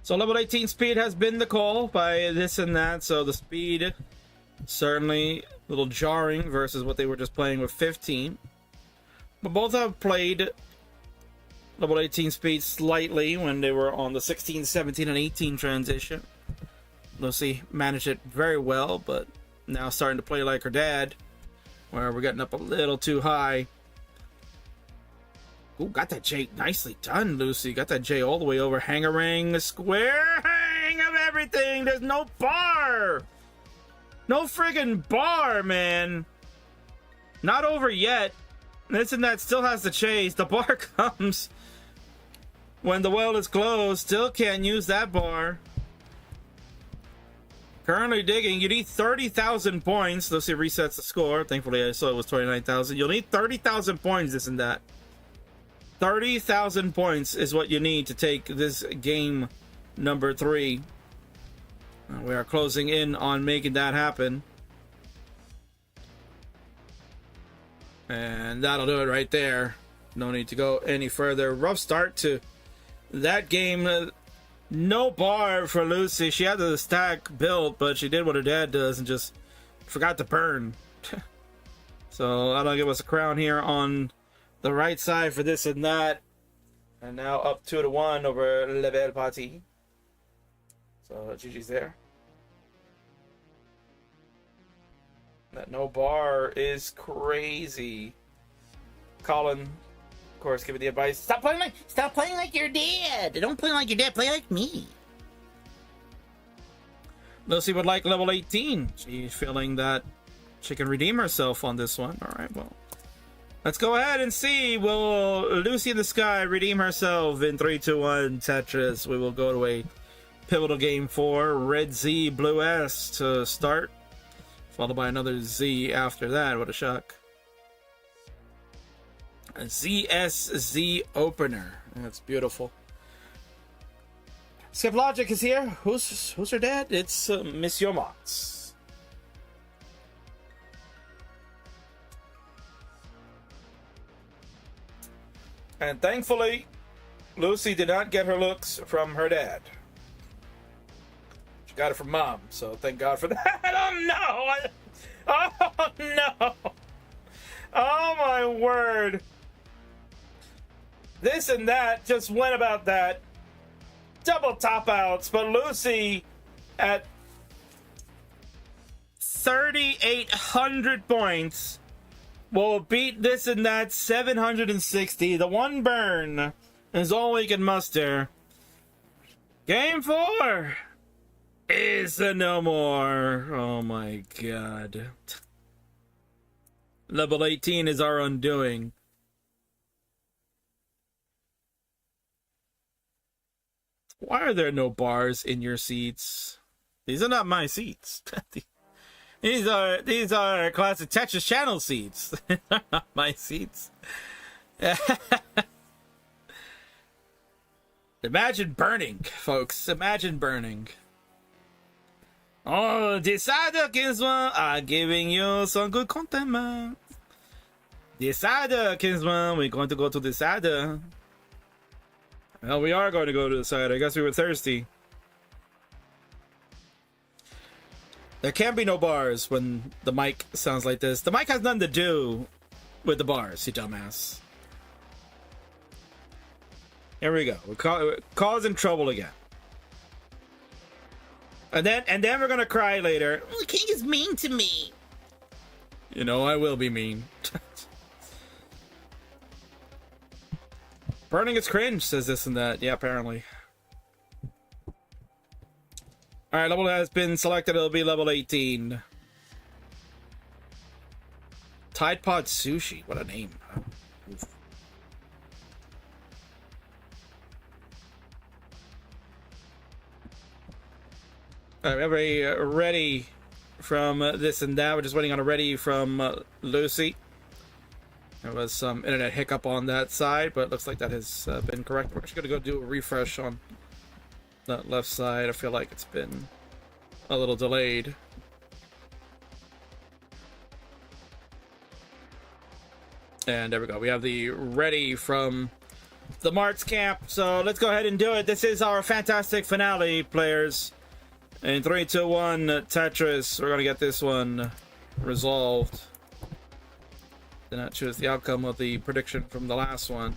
So level 18 speed has been the call by this and that, so the speed certainly a little jarring versus what they were just playing with 15. But both have played level 18 speed slightly when they were on the 16, 17, and 18 transition. Lucy managed it very well, but now starting to play like her dad, where we're getting up a little too high. Ooh, got that J nicely done, Lucy. Got that J all the way over. Hang-a-ring, square hang of everything. There's no bar. No friggin' bar, man. Not over yet. This and that still has to chase. The bar comes when the well is closed. Still can't use that bar. Currently digging. You need 30,000 points. Lucy resets the score. Thankfully, I saw it was 29,000. You'll need 30,000 points, this and that. 30,000 points is what you need to take this game number 3. We are closing in on making that happen. And that'll do it right there. No need to go any further. Rough start to that game. No bar for Lucy. She had the stack built, but she did what her dad does and just forgot to burn. So that'll give us a crown here on the right side for this and that. And now up 2-1 over La Belle Partie. So GG's there. That no bar is crazy. Colin, of course, giving the advice. Stop playing like your dad. Don't play like your dad. Play like me. Lucy would like level 18. She's feeling that she can redeem herself on this one. All right, well, Let's go ahead and see. Will Lucy in the Sky redeem herself in 3, 2, 1 Tetris? We will go to a pivotal game for Red Z, Blue S to start, followed by another Z after that. What a shock. A ZSZ opener. That's beautiful. Skip Logic is here. Who's her dad? It's Miss Yomots. And thankfully, Lucy did not get her looks from her dad. She got it from mom, so thank God for that. Oh no! Oh no! Oh my word! This and that just went about that. Double top outs, but Lucy at 3,800 points will beat this and that 760. The one burn is all we can muster. Game 4 is a no more. Oh my god. Level 18 is our undoing. Why are there no bars in your seats? These are not my seats. These are classic Tetris channel seats. They're not my seats. Imagine burning, folks. Imagine burning. Oh, Decider Kingsman are giving you some good content, man. Decider Kingsman, we're going to go to Decider. Well, we are going to go to Decider. I guess we were thirsty. There can be no bars when the mic sounds like this. The mic has nothing to do with the bars, you dumbass. Here we go. We're causing trouble again. And then we're gonna cry later. Oh, the king is mean to me. You know, I will be mean. Burning is cringe, says this and that. Yeah, apparently. Alright, level has been selected. It'll be level 18. Tide Pod Sushi. What a name. Oof. Alright, we have a ready from this and that. We're just waiting on a ready from Lucy. There was some internet hiccup on that side, but it looks like that has been correct. We're just going to go do a refresh on that left side. I feel like it's been a little delayed. And there we go. We have the ready from the Marts camp. So let's go ahead and do it. This is our fantastic finale, players. In 3, 2, 1, Tetris. We're going to get this one resolved. Did not choose the outcome of the prediction from the last one.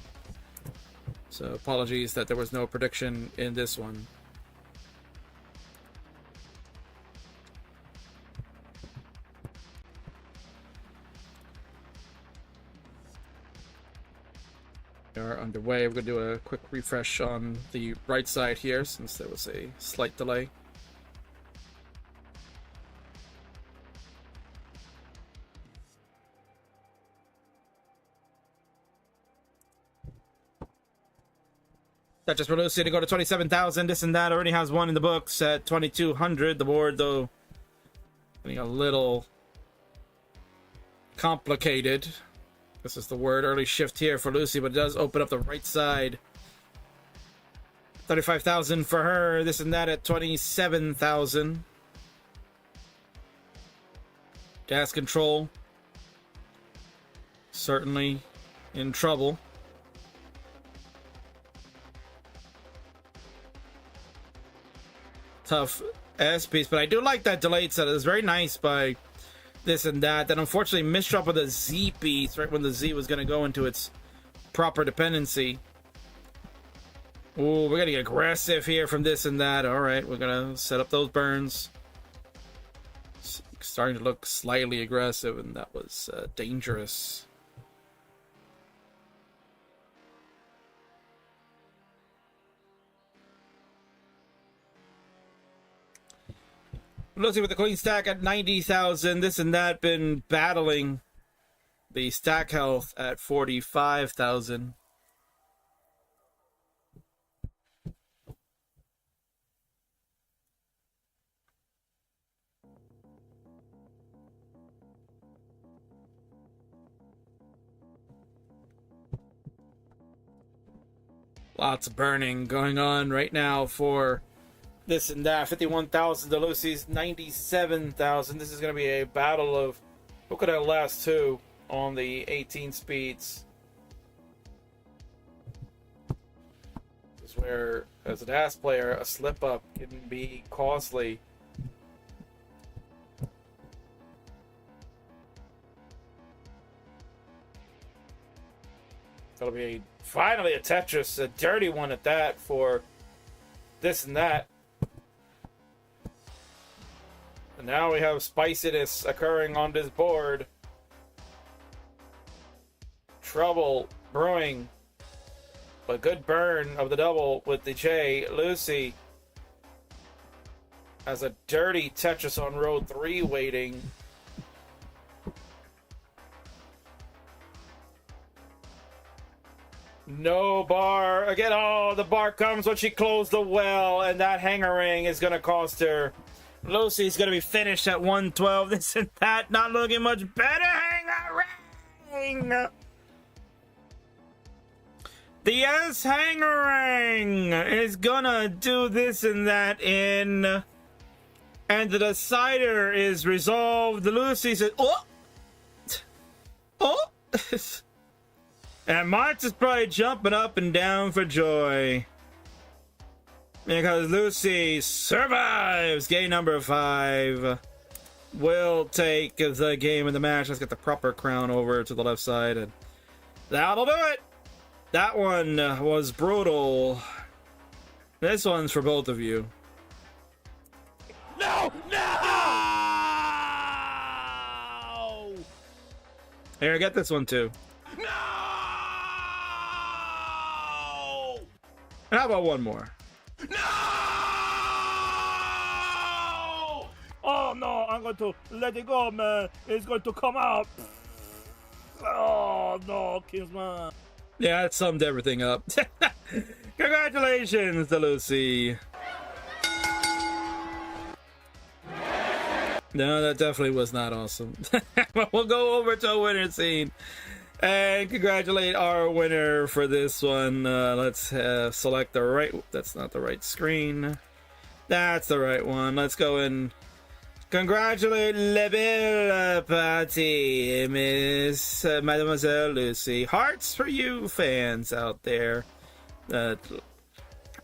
So apologies that there was no prediction in this one. We are underway. We're going to do a quick refresh on the right side here since there was a slight delay. Tetris for Lucy to go to 27,000. This and that already has one in the books at 2,200. The board, though, getting a little complicated. This is the word. Early shift here for Lucy, but it does open up the right side. 35,000 for her. This and that at 27,000. Gas control. Certainly in trouble. Tough S piece, but I do like that delayed set. It's very nice by this and that. Then unfortunately misdrop with a Z piece right when the Z was going to go into its proper dependency. Ooh, we're getting aggressive here from this and that. All right, we're going to set up those burns. It's starting to look slightly aggressive, and that was dangerous. Lucy with the clean stack at 90,000. This and that been battling the stack health at 45,000. Lots of burning going on right now for this and that. 51,000 to Lucy's 97,000. This is going to be a battle of who could outlast who on the 18 speeds. This is where, as a DAS player, a slip up can be costly. That'll be finally a Tetris, a dirty one at that, for this and that. And now we have spiciness occurring on this board. Trouble brewing. A good burn of the double with the J. Lucy has a dirty Tetris on row 3 waiting. No bar. Again, oh, the bar comes when she closed the well, and that hanger ring is going to cost her. Lucy's going to be finished at 112. This and that, not looking much better. Hanger ring! The S hanger ring is going to do this and that in. And the decider is resolved. Lucy says, oh! Oh! And March is probably jumping up and down for joy. Because Lucy survives game number 5. Will take the game of the match. Let's get the proper crown over to the left side. And that'll do it. That one was brutal. This one's for both of you. No! No! Here, get this one too. No! And how about one more? No! Oh no, I'm going to let it go, man. It's going to come out. Oh no, Kingsman. Yeah, that summed everything up. Congratulations to Lucy. No, that definitely was not awesome. But we'll go over to a winner scene and congratulate our winner for this one. Let's select the right. That's not the right screen. That's the right one. Let's go and congratulate La Belle Partie, Miss Mademoiselle Lucy. Hearts for you fans out there that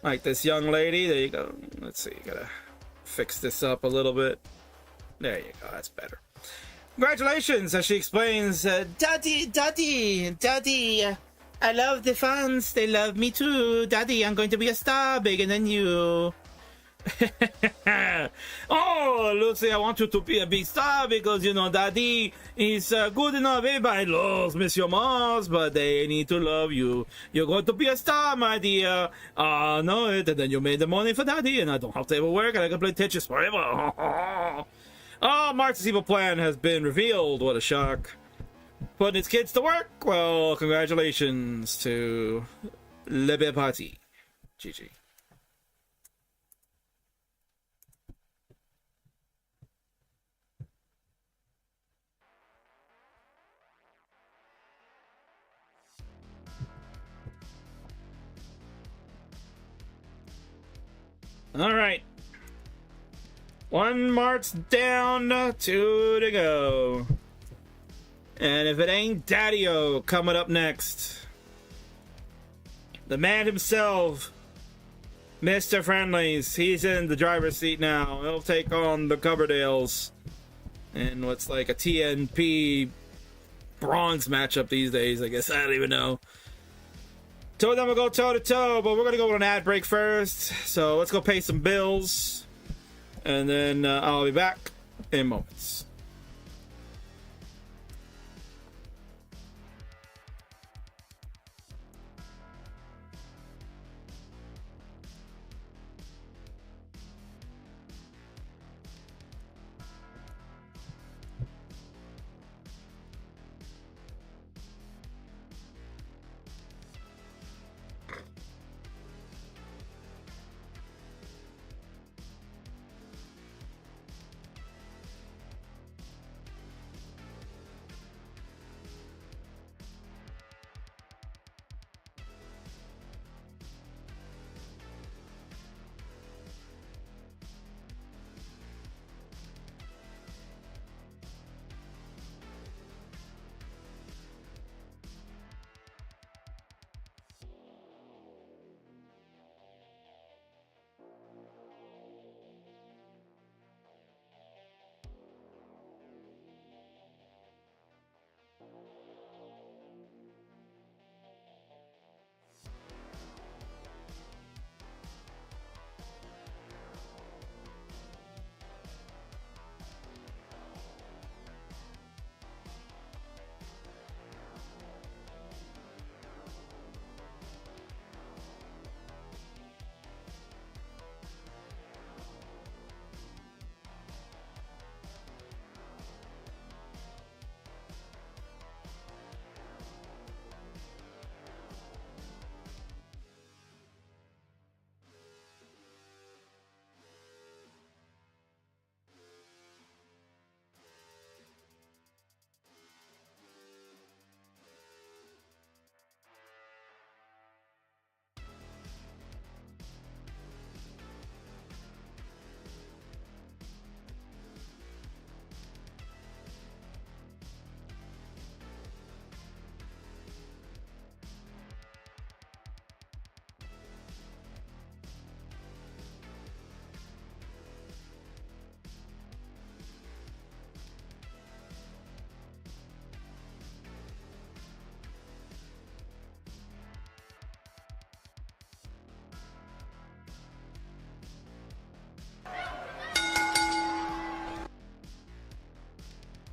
like this young lady. There you go. Let's see. Gotta fix this up a little bit. There you go. That's better. Congratulations, as she explains, Daddy, I love the fans. They love me too. Daddy, I'm going to be a star bigger than you. Oh, Lucy, I want you to be a big star because, you know, Daddy is good enough. Everybody loves Monsieur Mars, but they need to love you. You're going to be a star, my dear. I know it. And then you made the money for Daddy, and I don't have to ever work, and I can play Tetris forever. Oh, Marx's evil plan has been revealed. What a shock. Putting his kids to work? Well, congratulations to La Belle Partie. GG. All right. 1 march down, 2 to go. And if it ain't Daddy-O coming up next, the man himself, Mr. Friendlies, he's in the driver's seat now. He'll take on the Coverdales in what's like a TNP bronze matchup these days, I guess. I don't even know. Two of them will go toe-to-toe, but we're going to go on an ad break first. So let's go pay some bills. And then I'll be back in moments.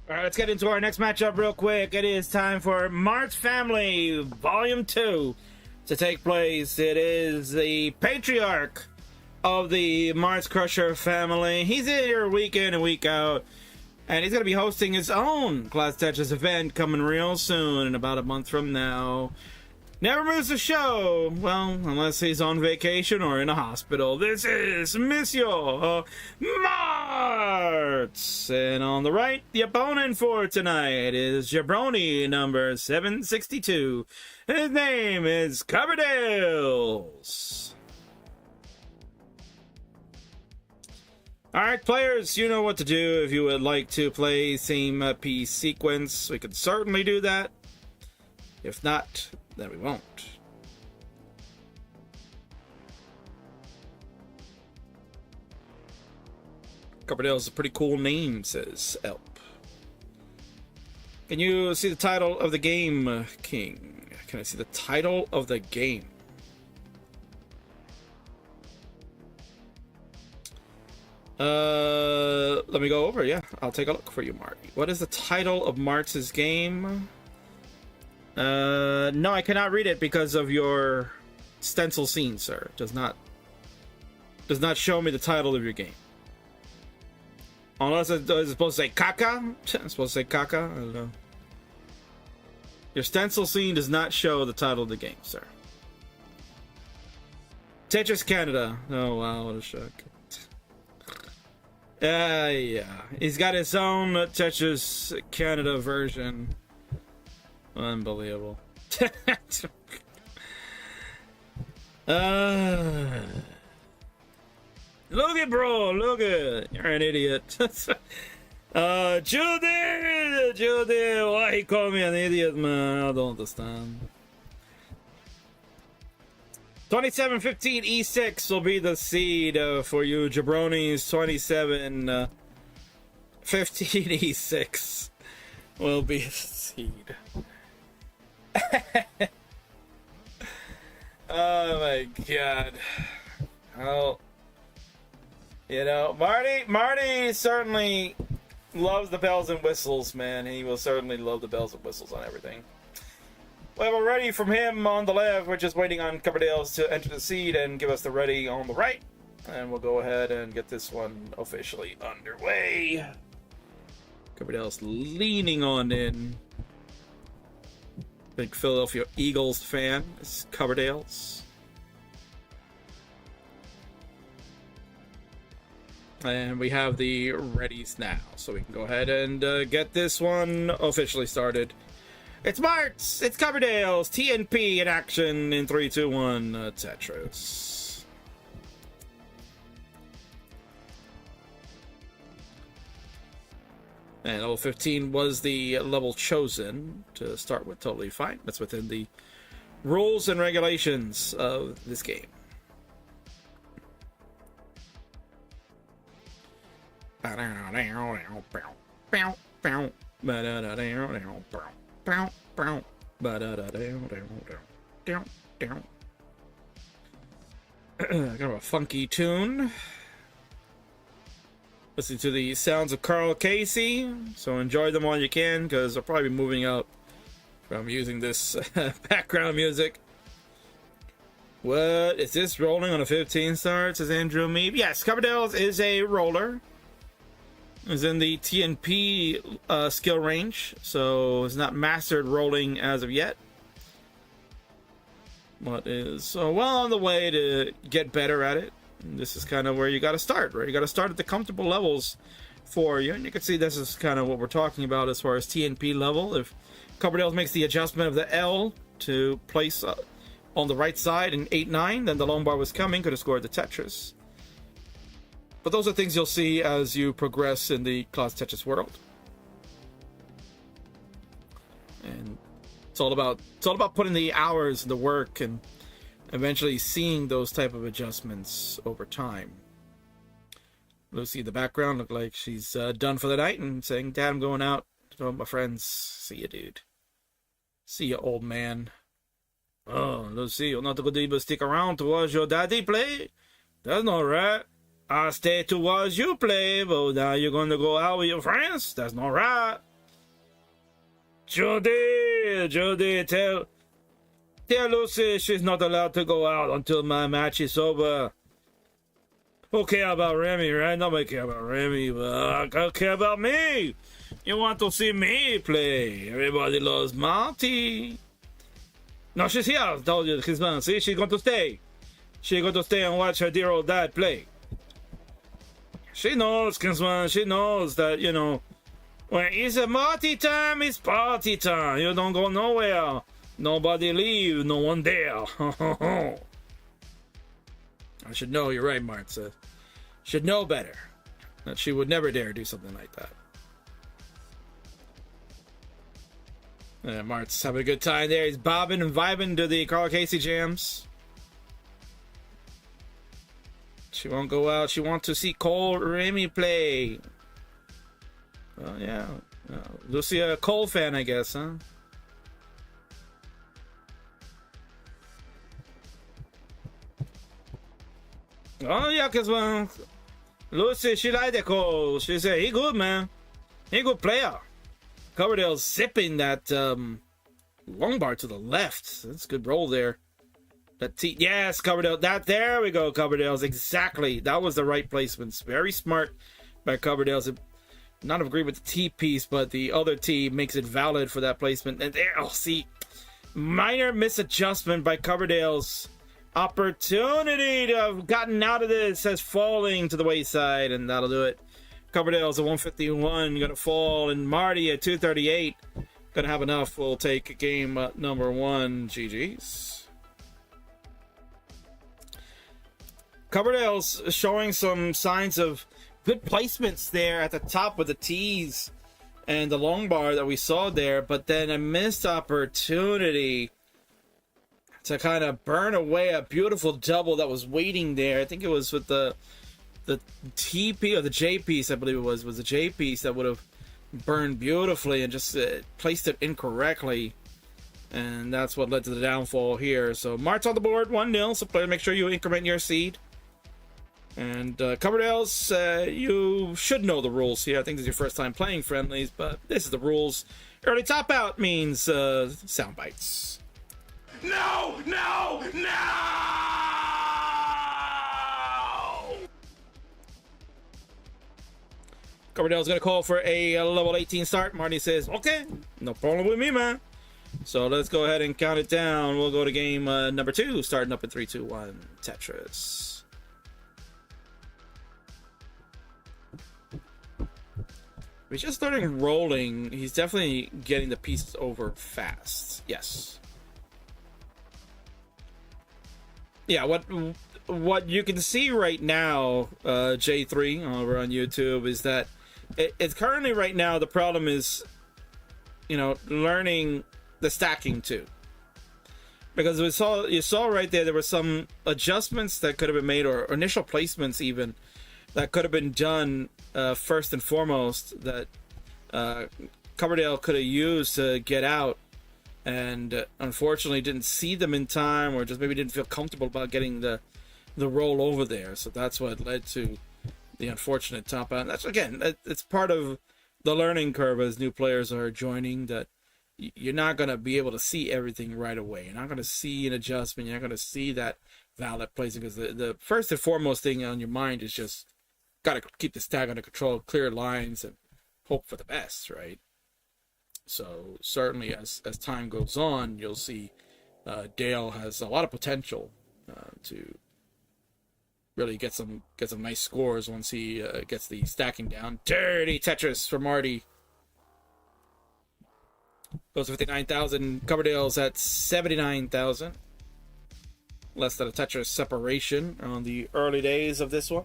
All right, let's get into our next matchup real quick. It is time for Mart's Family Volume 2 to take place. It is the patriarch of the Mars Crusher family. He's here week in and week out, and he's going to be hosting his own Class Tetris event coming real soon, in about a month from now. Never misses a show, well, unless he's on vacation or in a hospital. This is Monsieur Martz! And on the right, the opponent for tonight is Jabroni number 762. His name is Coverdales. Alright, players, you know what to do. If you would like to play same piece sequence, we could certainly do that. If not, then we won't. Coverdale is a pretty cool name, says Elp. Can you see the title of the game, King? Can I see the title of the game? Let me go over. Yeah, I'll take a look for you, Marty. What is the title of Martz's game? No, I cannot read it because of your stencil scene, sir. Does not show me the title of your game. Unless it's supposed to say caca. It's supposed to say caca. I don't know. Your stencil scene does not show the title of the game, sir. Tetris Canada. Oh wow, what a shock. Yeah. He's got his own Tetris Canada version. Unbelievable. Look at bro, look at you're an idiot. Judy, why he call me an idiot, man? I don't understand. 2715 E6 will be the seed for you jabronis. 2715 E6 will be the seed. Oh my god. Well, you know, Marty certainly loves the bells and whistles, man. He will certainly love the bells and whistles on everything. Well, we're ready from him on the left. We're just waiting on Coverdales to enter the seed and give us the ready on the right. And we'll go ahead and get this one officially underway. Coverdales leaning on in. Big Philadelphia Eagles fan is Coverdales. And we have the readies now, so we can go ahead and get this one officially started. It's Martz! It's Coverdales! TNP in action in 3, 2, 1, Tetris. And level 15 was the level chosen to start with, totally fine. That's within the rules and regulations of this game. Kind of a funky tune. Listen to the sounds of Carl Casey, so enjoy them while you can, because I'll probably be moving up from using this background music. What is this rolling on a 15 star? Says Andrew Meeb. Yes, Coverdales is a roller. Is in the TNP skill range, so it's not mastered rolling as of yet. But is well on the way to get better at it. And this is kind of where you got to start, right? You got to start at the comfortable levels for you. And you can see this is kind of what we're talking about as far as TNP level. If Coverdale makes the adjustment of the L to place on the right side in 8-9, then the Lombard was coming, could have scored the Tetris. But those are things you'll see as you progress in the Class Tetris world. And it's all about putting the hours and the work and eventually seeing those type of adjustments over time. Lucy in the background looked like she's done for the night and saying, "Dad, I'm going out to my friends. See you, dude. See you, old man." "Oh, Lucy, you're not going to even stick around to watch your daddy play? That's not right. I'll stay to watch you play, but now you're going to go out with your friends? That's not right." Judy, tell Lucy she's not allowed to go out until my match is over. Who care about Remy, right? Nobody care about Remy, but I care about me. You want to see me play. Everybody loves Marty. No, she's here. I told you, Kingsman. See, she's going to stay. She's going to stay and watch her dear old dad play. She knows, Kingsman. She knows that, you know, when it's a Marty time, it's party time. You don't go nowhere. Nobody leave. No one there. I should know. You're right, Mart says. Should know better. That she would never dare do something like that. Mart's having a good time there. He's bobbing and vibing to the Carl Casey jams. She won't go out. She wants to see Cole Remy play. Well, yeah. Lucy, a Cole fan, I guess, huh? Oh, yeah, because, well, Lucy, she like the Cole. She said, he good, man. He good player. Coverdale's zipping that long bar to the left. That's a good roll there. Yes, Coverdale. There we go, Coverdale's. Exactly. That was the right placements. Very smart by Coverdale's. Not agree with the T piece, but the other T makes it valid for that placement. And there, see, minor misadjustment by Coverdale's. Opportunity to have gotten out of this as falling to the wayside, and that'll do it. Coverdale's at 151, gonna fall, and Marty at 238. Gonna have enough. We'll take game number 1. GG's. Coverdale's showing some signs of good placements there at the top with the T's and the long bar that we saw there, but then a missed opportunity to kind of burn away a beautiful double that was waiting there. I think it was with the T piece or the J piece, I believe it was the J piece that would have burned beautifully and just placed it incorrectly. And that's what led to the downfall here. So Mart's on the board, 1-0. So player, make sure you increment your seed. And Coverdale's, you should know the rules here. I think this is your first time playing Friendlies, but this is the rules. Early top out means sound bites. No! No! No! Coverdale's going to call for a level 18 start. Marty says, okay, no problem with me, man. So let's go ahead and count it down. We'll go to game number 2, starting up in 3, 2, 1, Tetris. He's just starting rolling. He's definitely getting the pieces over fast. Yes. Yeah, what you can see right now, J3 over on YouTube, is that it's currently right now the problem is, you know, learning the stacking too. Because you saw right there were some adjustments that could have been made, or initial placements even, that could have been done first and foremost, that Coverdale could have used to get out, and unfortunately didn't see them in time, or just maybe didn't feel comfortable about getting the roll over there. So that's what led to the unfortunate top out. And that's, again, it's part of the learning curve as new players are joining, that you're not going to be able to see everything right away. You're not going to see an adjustment. You're not going to see that valid placing, because the first and foremost thing on your mind is just got to keep the stack under control, clear lines, and hope for the best, right? So certainly as time goes on, you'll see Dale has a lot of potential to really get some nice scores once he gets the stacking down. Dirty Tetris for Marty. Goes to 59,000. Coverdale's at 79,000. Less than a Tetris separation on the early days of this one.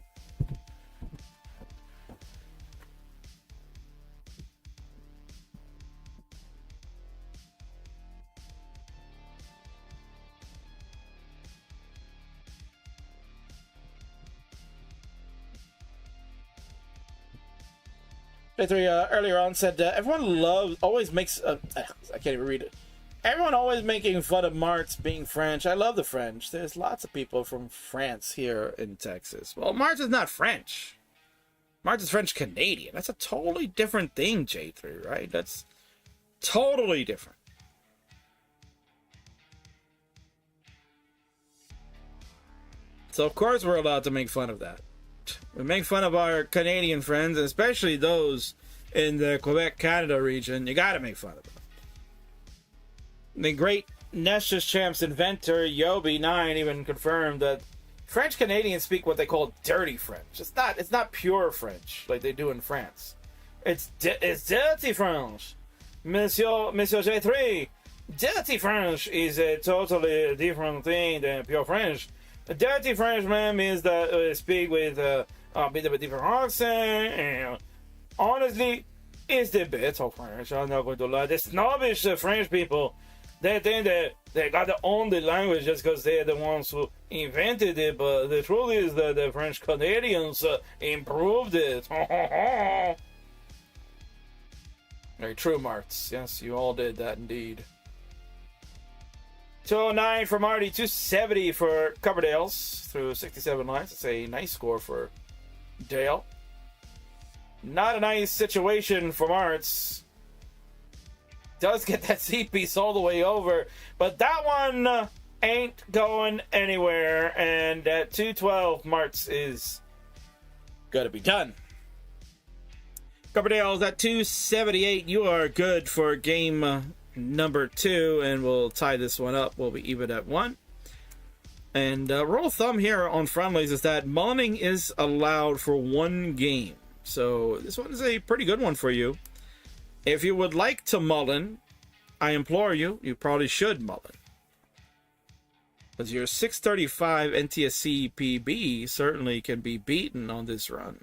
Earlier on said everyone always makes I can't even read it. Everyone always making fun of Mart's being French. I love the French. There's lots of people from France here in Texas. Well, Mart is not French. Mart is French Canadian. That's a totally different thing, J3, right? Totally different. So of course we're allowed to make fun of that. We make fun of our Canadian friends, especially those in the Quebec, Canada region. You gotta make fun of them. The great Nessus Champs inventor Yobi9 even confirmed that French Canadians speak what they call dirty French. It's not pure French like they do in France. It's dirty French. Monsieur J3, dirty French is a totally different thing than pure French. A dirty Frenchman means that speak with a bit of a different accent, and honestly, it's the better French. I'm not going to lie. The snobbish French people, they think that they got to own the language just because they're the ones who invented it, but the truth is that the French Canadians improved it. Very true, Marts. Yes, you all did that indeed. 209 for Marty, 270 for Coverdale's through 67 lines. It's a nice score for Dale. Not a nice situation for Marts. Does get that C piece all the way over, but that one ain't going anywhere. And at 212, Marts is gotta be done. Coverdale's at 278. You are good for game number 2, and we'll tie this one up. We'll be even at 1. And rule of thumb here on Friendlies is that mulling is allowed for 1 game. So this one is a pretty good one for you. If you would like to mullen, I implore you, you probably should mullen. Because your 635 NTSC PB certainly can be beaten on this run.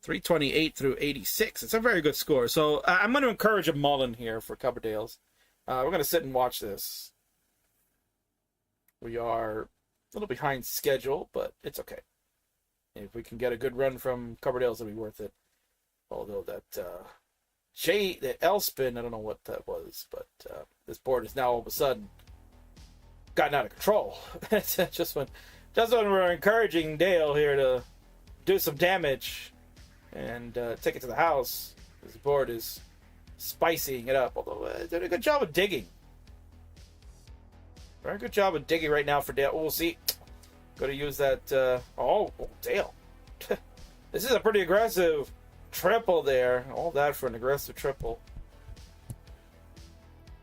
328 through 86. It's a very good score. So I'm going to encourage a mullen here for Coverdale's. We're going to sit and watch this. We are a little behind schedule, but it's okay. If we can get a good run from Coverdale's, it'll be worth it. Although that the L spin, I don't know what that was, but this board is now all of a sudden gotten out of control. just when we're encouraging Dale here to do some damage and take it to the house, this board is spicing it up. Although did a good job of digging. Very good job of digging right now for Dale. We'll see. Going to use that. Oh, Dale. This is a pretty aggressive triple there. All that for an aggressive triple.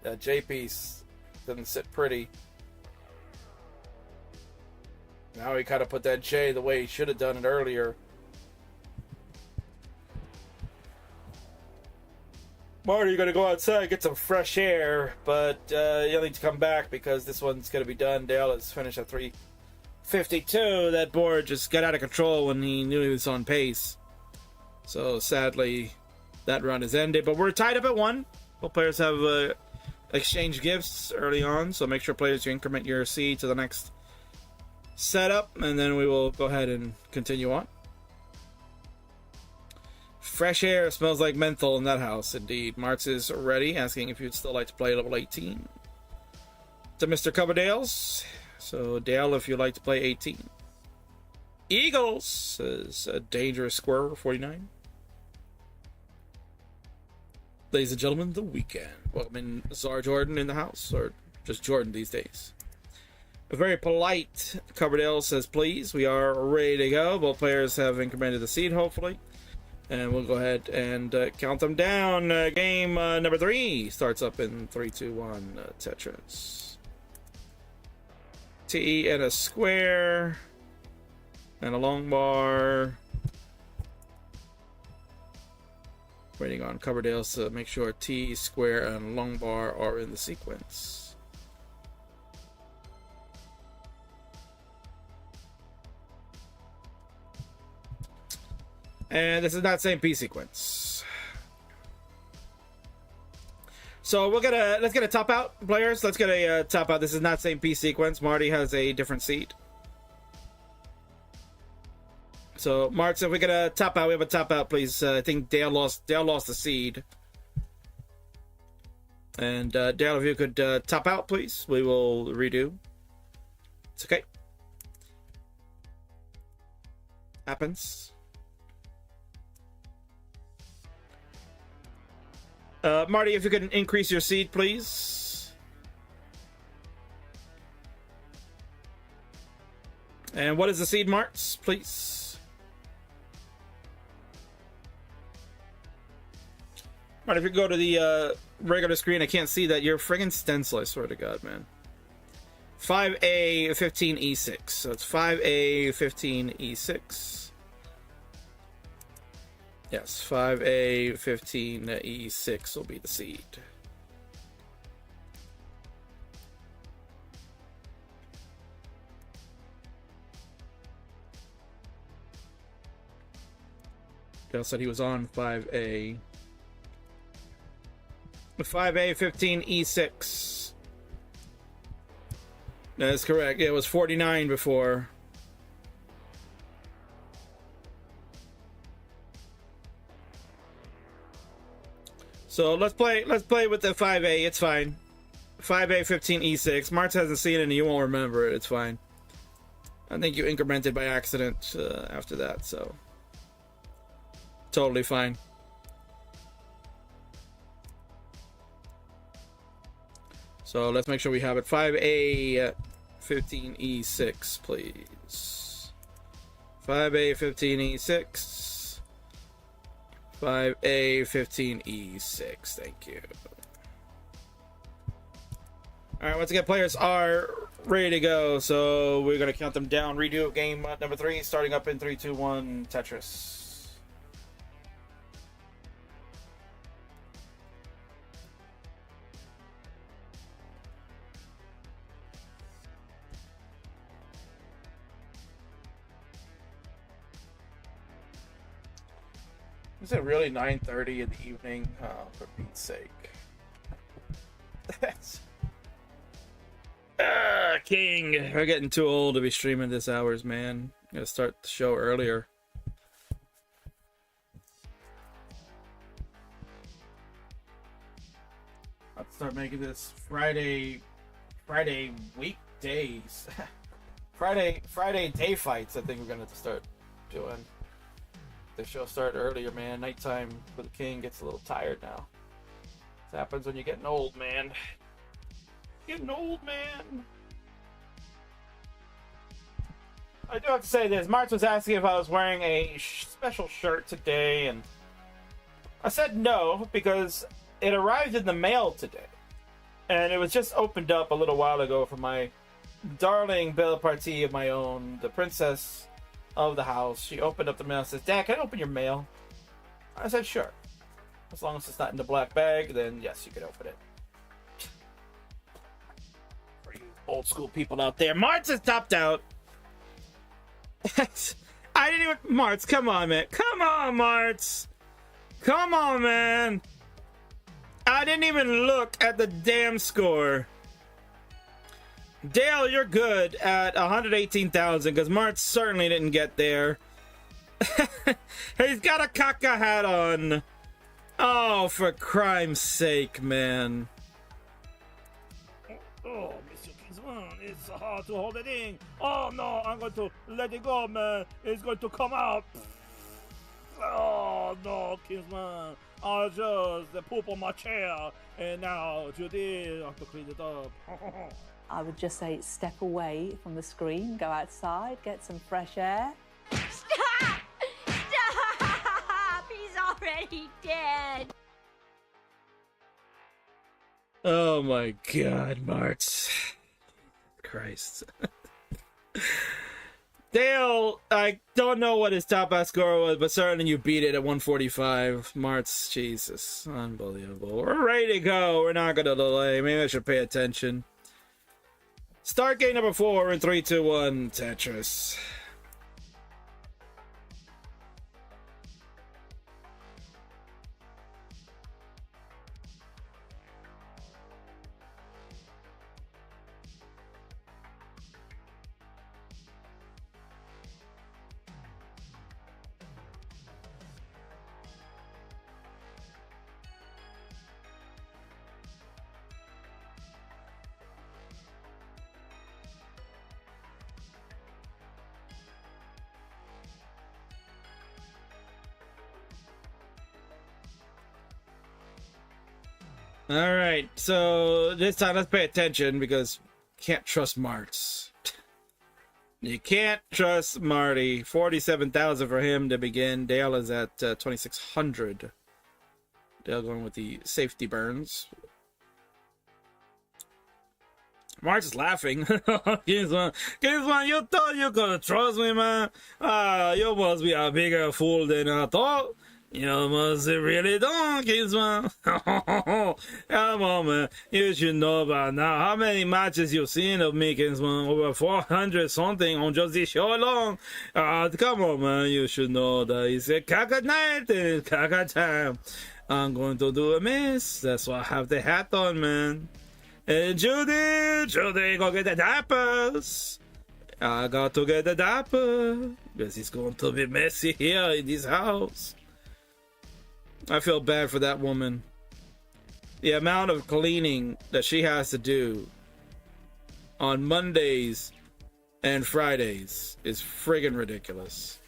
That J piece doesn't sit pretty. Now he kind of put that J the way he should have done it earlier. Marty, you're going to go outside, get some fresh air, but you'll need to come back because this one's going to be done. Dale is finished at 352. That board just got out of control when he knew he was on pace. So sadly, that run is ended. But we're tied up at 1. Both players have exchanged gifts early on, so make sure players you increment your C to the next setup, and then we will go ahead and continue on. Fresh air smells like menthol in that house, indeed. Marks is ready, asking if you'd still like to play level 18. To Mr. Coverdale's. So, Dale, if you'd like to play 18. Eagles says a dangerous squirrel, 49. Ladies and gentlemen, the weekend. Welcome in Czar Jordan in the house, or just Jordan these days. A very polite Coverdale says, please. We are ready to go. Both players have incremented the seed, hopefully. And we'll go ahead and count them down. Game number 3 starts up in 3, 2, 1. Tetris. T and a square. And a long bar. Waiting on Coverdale to make sure T, square, and long bar are in the sequence. And this is not same P sequence. So let's get a top out, players. Let's get a top out. This is not same P sequence. Marty has a different seat. So Mark, if we get a top out, we have a top out, please. I think Dale lost the seed. And Dale, if you could top out, please, we will redo. It's okay. Happens. Marty, if you could increase your seed, please. And what is the seed, Marts, please? Marty, if you go to the regular screen, I can't see that. You're friggin' stencil, I swear to God, man. 5A 15E6. So it's 5A 15E6. Yes, 5A 15E6 will be the seed. Dale said he was on 5A. 5A 15E6. That's correct. It was 49 before. So let's play with the 5A. It's fine. 5A 15E6. Martz hasn't seen it and you won't remember it. It's fine. I think you incremented by accident after that, so totally fine. So let's make sure we have it. 5A 15E6, please. 5A 15E6. 5A 15E6. Thank you. Alright, once again, players are ready to go. So we're going to count them down. Redo game number 3, starting up in 3, 2, 1, Tetris. Is it really 9:30 in the evening? Oh, for Pete's sake. That's... King. We're getting too old to be streaming this hours, man. Gotta start the show earlier. Let's start making this Friday weekdays. Friday day fights, I think we're gonna start doing. The show started earlier, man. Nighttime for the king gets a little tired now. This happens when you're getting old, man. Getting old, man. I do have to say this. Martz was asking if I was wearing a special shirt today, and I said no, because it arrived in the mail today. And it was just opened up a little while ago for my darling belle partie of my own, the princess of the house. She opened up the mail and says, "Dad, can I open your mail?" I said, "Sure. As long as it's not in the black bag, then yes, you can open it." For you old school people out there, Martz is topped out. I didn't even... Martz, come on, man. Come on, Martz. Come on, man. I didn't even look at the damn score. Dale, you're good at 118,000 because Martz certainly didn't get there. He's got a caca hat on. Oh, for crime's sake, man. Oh, Mr. Kingsman, it's hard to hold it in. Oh no, I'm going to let it go, man. It's going to come out. Oh no, Kingsman. I just poop on my chair. And now, Judy, I have to clean it up. I would just say step away from the screen, go outside, get some fresh air. Stop! Stop! He's already dead. Oh my god, Martz. Christ. Dale, I don't know what his top score was, but certainly you beat it at 145. Martz, Jesus. Unbelievable. We're ready to go. We're not going to delay. Maybe I should pay attention. Start game number 4 in 3, 2, 1, Tetris. All right, so this time let's pay attention because you can't trust Marts. You can't trust Marty. 47,000 for him to begin. Dale is at 2,600. Dale going with the safety burns. March is laughing. Kingsman, you thought you could trust me, man? You must be a bigger fool than I thought. You must really don't, Kingsman. Come on, man. You should know by now. How many matches you've seen of me, Kingsman? Over 400 something on just this show alone. Come on, man. You should know that it's a caca night and caca time. I'm going to do a miss. That's why I have the hat on, man. And Judy, go get the diapers. I got to get the diaper because it's going to be messy here in this house. I feel bad for that woman. The amount of cleaning that she has to do on Mondays and Fridays is friggin' ridiculous.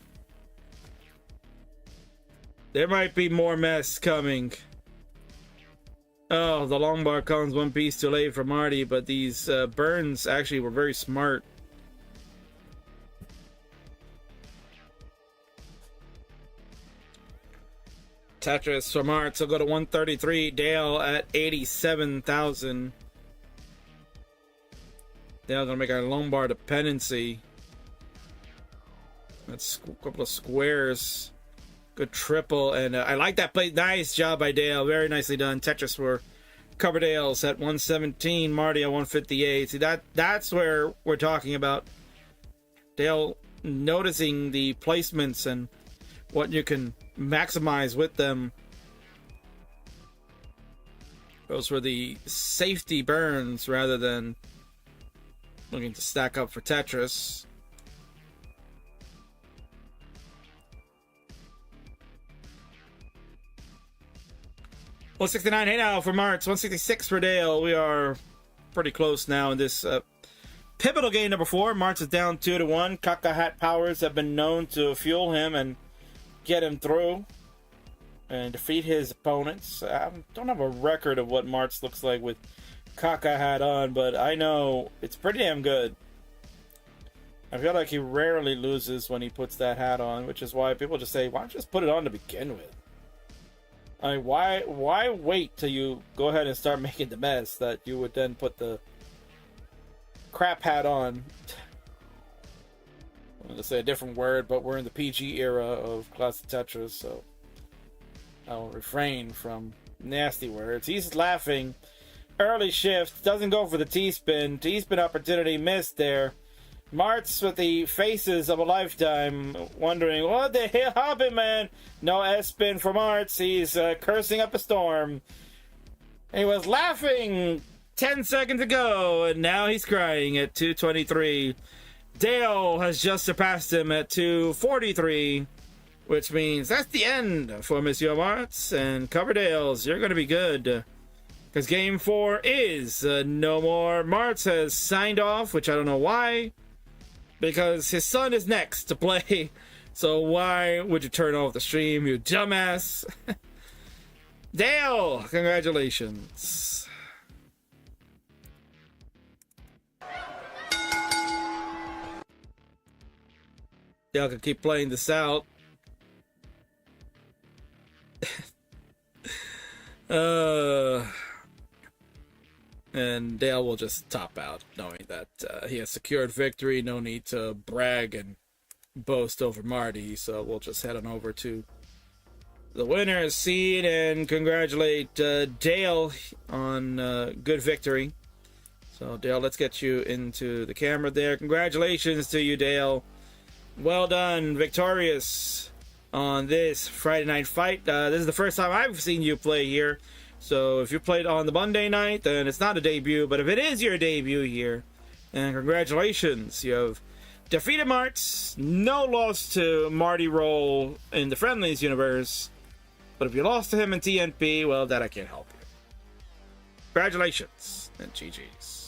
There might be more mess coming. Oh, the long bar comes one piece too late for Marty, but these burns actually were very smart. Tetris for Marts will go to 133. Dale at 87,000. Dale gonna make our Lombard dependency. That's a couple of squares. Good triple, and I like that play. Nice job by Dale. Very nicely done. Tetris for Coverdale's at 117. Marty at 158. See, that's where we're talking about. Dale noticing the placements and what you can maximize with them. Those were the safety burns rather than looking to stack up for Tetris. $169 hey now for Marts, 166 for Dale. We are pretty close now in this pivotal game number 4. Marts is down 2-1. Caca hat powers have been known to fuel him and get him through and defeat his opponents. I don't have a record of what Marts looks like with Caca hat on, but I know it's pretty damn good. I feel like he rarely loses when he puts that hat on, which is why people just say, why don't you just put it on to begin with? I mean, why wait till you go ahead and start making the mess that you would then put the crap hat on? I'm going to say a different word, but we're in the PG era of Classic Tetris, so I will refrain from nasty words. He's laughing. Early shift. Doesn't go for the T-spin. T-spin opportunity missed there. Marts with the faces of a lifetime, wondering, what the hell happened, man? No S-spin for Marts. He's cursing up a storm. He was laughing 10 seconds ago, and now he's crying at 223. Dale has just surpassed him at 243, which means that's the end for Monsieur Marts. And Coverdale's, you're going to be good. Because game 4 is no more. Marts has signed off, which I don't know why. Because his son is next to play. So why would you turn off the stream, you dumbass? Dale, congratulations. Dale can keep playing this out. And Dale will just top out, knowing that he has secured victory. No need to brag and boast over Marty. So we'll just head on over to the winner's seat and congratulate Dale on good victory. So Dale, let's get you into the camera there. Congratulations to you, Dale. Well done, victorious on this Friday night fight. This is the first time I've seen you play here. So if you played on the Monday night, then it's not a debut. But if it is your debut here, then congratulations. You have defeated Marts. No loss to Marty Roll in the Friendlies universe. But if you lost to him in TNP, well, that I can't help you. Congratulations and GG's.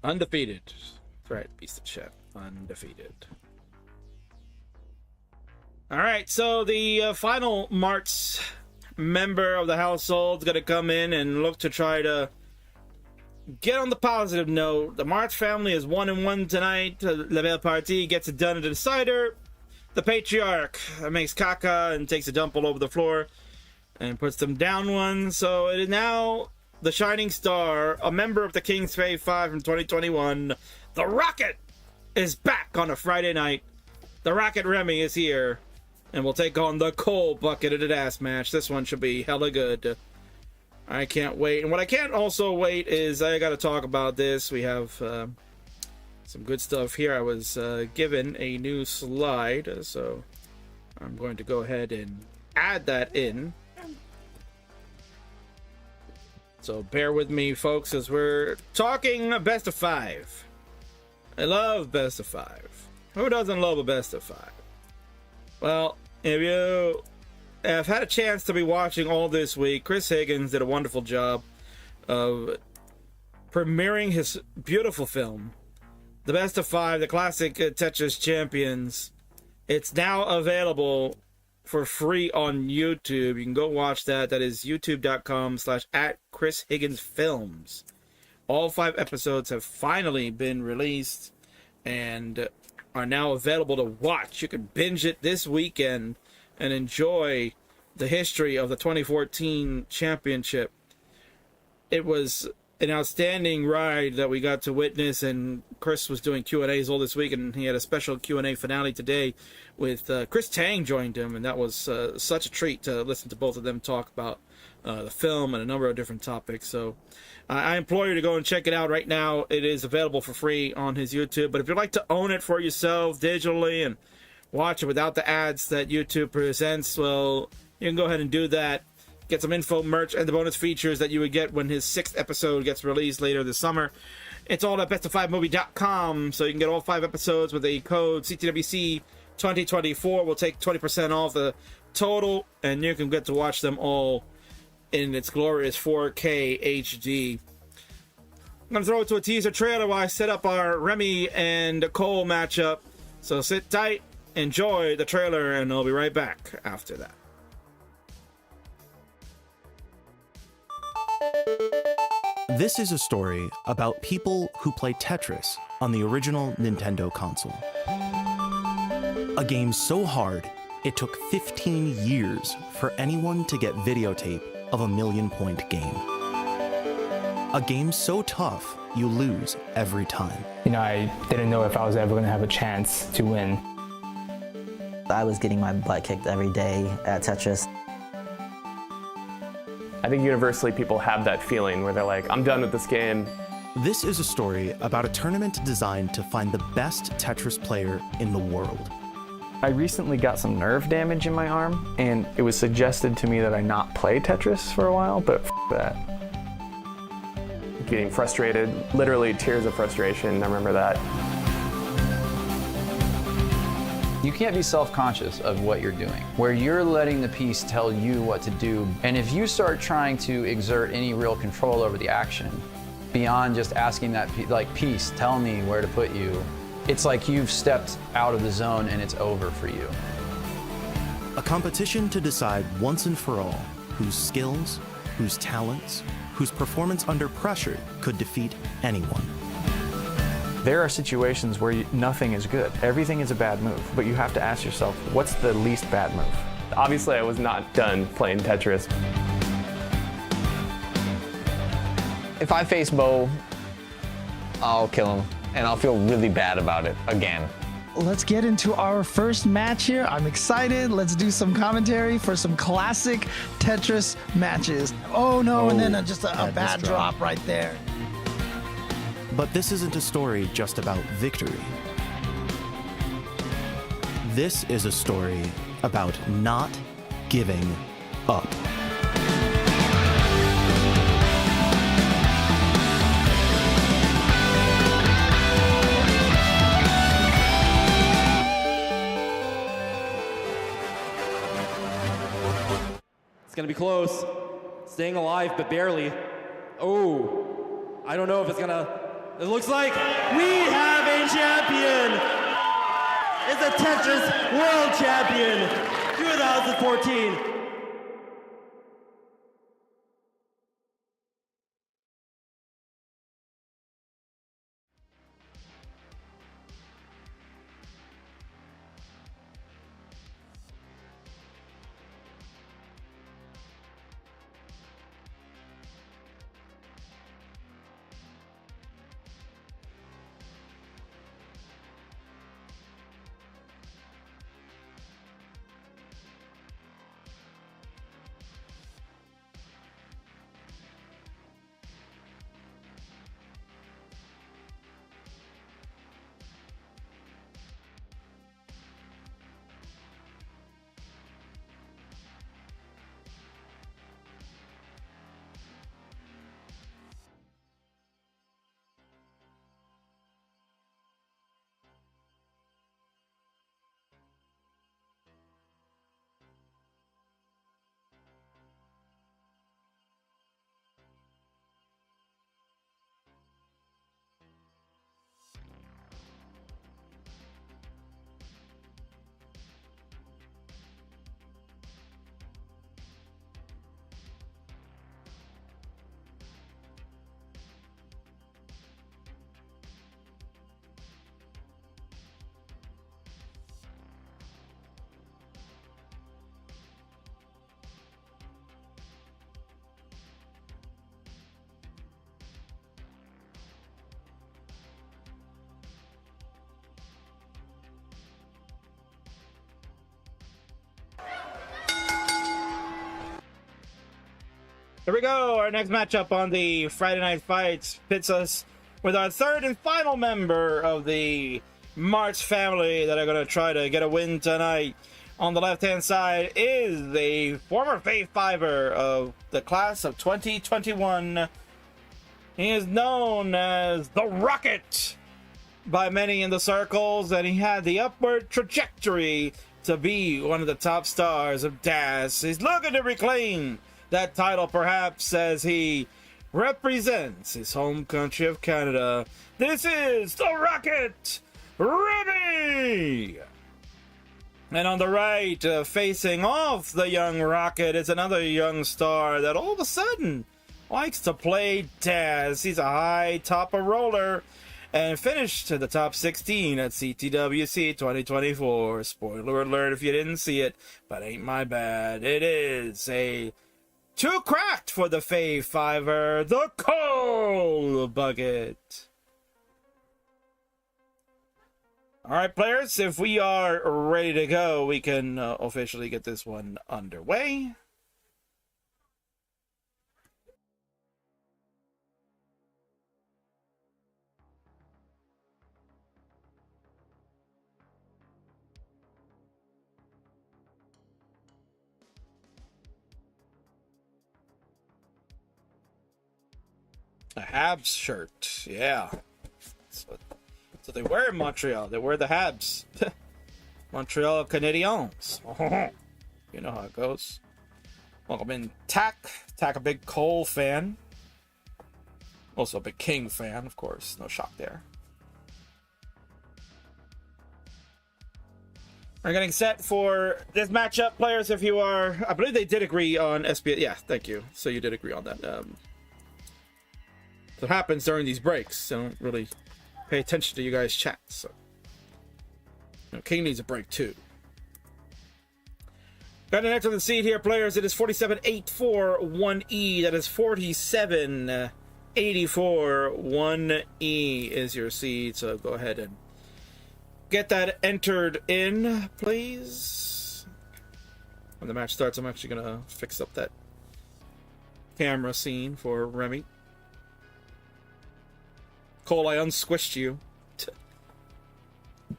Undefeated. That's right, Beast of Chef. Undefeated. Alright, so the final March member of the household is going to come in and look to try to get on the positive note. The March family is 1-1 tonight. La Belle Partie gets it done at the decider. The Patriarch makes caca and takes a dump all over the floor and puts them down one. So it is now the Shining Star, a member of the Kingsman 5 from 2021. The Rocket is back on a Friday night. The Rocket Remy is here and will take on the Coal Bucketed Ass match. This one should be hella good. I can't wait. And what I can't also wait is I got to talk about this. We have some good stuff here. I was given a new slide, so I'm going to go ahead and add that in. So bear with me, folks, as we're talking a best of 5. I love best of 5. Who doesn't love a best of 5? Well, if you have had a chance to be watching all this week, Chris Higgins did a wonderful job of premiering his beautiful film, The Best of 5, the classic Tetris Champions. It's now available for free on YouTube. You can go watch that. That is youtube.com/@ChrisHigginsFilms. All 5 episodes have finally been released and are now available to watch. You can binge it this weekend and enjoy the history of the 2014 championship. It was an outstanding ride that we got to witness, and Chris was doing Q&As all this week, and he had a special Q&A finale today with Chris Tang joined him, and that was such a treat to listen to both of them talk about the film and a number of different topics. So I implore you to go and check it out right now. It is available for free on his YouTube, but if you'd like to own it for yourself digitally and watch it without the ads that YouTube presents, well, you can go ahead and do that. Get some info, merch, and the bonus features that you would get when his 6th episode gets released later this summer. It's all at bestof5movie.com, so you can get all 5 episodes with a code CTWC 2024. We'll take 20% off the total, and you can get to watch them all in its glorious 4K HD. I'm going to throw it to a teaser trailer while I set up our Remy and Cole matchup. So sit tight, enjoy the trailer, and I'll be right back after that. This is a story about people who play Tetris on the original Nintendo console. A game so hard, it took 15 years for anyone to get videotape of a million-point game. A game so tough, you lose every time. You know, I didn't know if I was ever going to have a chance to win. I was getting my butt kicked every day at Tetris. I think universally people have that feeling where they're like, I'm done with this game. This is a story about a tournament designed to find the best Tetris player in the world. I recently got some nerve damage in my arm, and it was suggested to me that I not play Tetris for a while, but f that. Getting frustrated, literally tears of frustration, I remember that. You can't be self-conscious of what you're doing, where you're letting the piece tell you what to do. And if you start trying to exert any real control over the action, beyond just asking that piece, tell me where to put you, it's like you've stepped out of the zone and it's over for you. A competition to decide once and for all whose skills, whose talents, whose performance under pressure could defeat anyone. There are situations where nothing is good. Everything is a bad move, but you have to ask yourself, what's the least bad move? Obviously, I was not done playing Tetris. If I face Bo, I'll kill him, and I'll feel really bad about it again. Let's get into our first match here. I'm excited. Let's do some commentary for some classic Tetris matches. Oh no, and then just a bad drop right there. But this isn't a story just about victory. This is a story about not giving up. It's gonna be close. Staying alive, but barely. Oh, I don't know if it's gonna It looks like we have a champion. It's the Tetris World Champion 2014. Here we go. Our next matchup on the Friday Night Fights pits us with our third and final member of the March family that are going to try to get a win tonight. On the left-hand side is the former Fave Fiver of the class of 2021. He is known as the Rocket by many in the circles, and he had the upward trajectory to be one of the top stars of DAS. He's looking to reclaim that title, perhaps, as he represents his home country of Canada. This is the Rocket, Remy! And on the right, facing off the young Rocket, is another young star that all of a sudden likes to play DAS. He's a high topper roller and finished to the top 16 at CTWC 2024. Spoiler alert if you didn't see it, but ain't my bad. It is a too cracked for the Fave Fiver, the Coal Bucket. All right, players, if we are ready to go, we can officially get this one underway. A Habs shirt, yeah. So they wear in Montreal. They wear the Habs. Montreal Canadiens. You know how it goes. Welcome in Tack. Tack, a big Cole fan. Also a big King fan, of course. No shock there. We're getting set for this matchup, players. If you are, I believe they did agree on SBS. Yeah, thank you. So you did agree on that. What happens during these breaks? I don't really pay attention to you guys' chats. So. King needs a break too. Got an enter the seed here, players. It is 47.841E. That is 47.841E is your seed. So go ahead and get that entered in, please. When the match starts, I'm actually gonna fix up that camera scene for Remy. Cole, I unsquished you.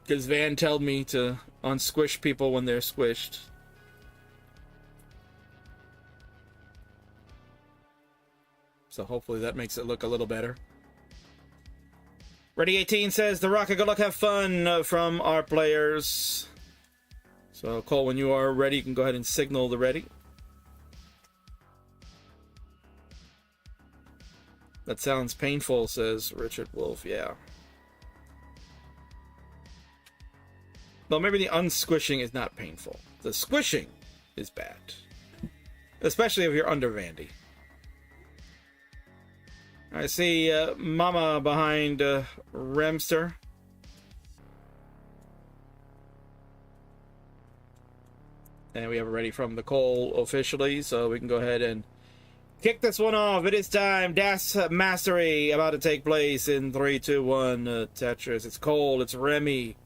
Because Van told me to unsquish people when they're squished. So hopefully that makes it look a little better. Ready 18 says, the Rocket, good luck, have fun from our players. So Cole, when you are ready, you can go ahead and signal the ready. That sounds painful, says Richard Wolf. Yeah. Well, maybe the unsquishing is not painful. The squishing is bad. Especially if you're under Vandy. I see Mama behind Remster. And we have it ready from the Cole officially, so we can go ahead and kick this one off. It is time. Das Mastery about to take place in 3, 2, 1. Tetris. It's Cole. It's Remy.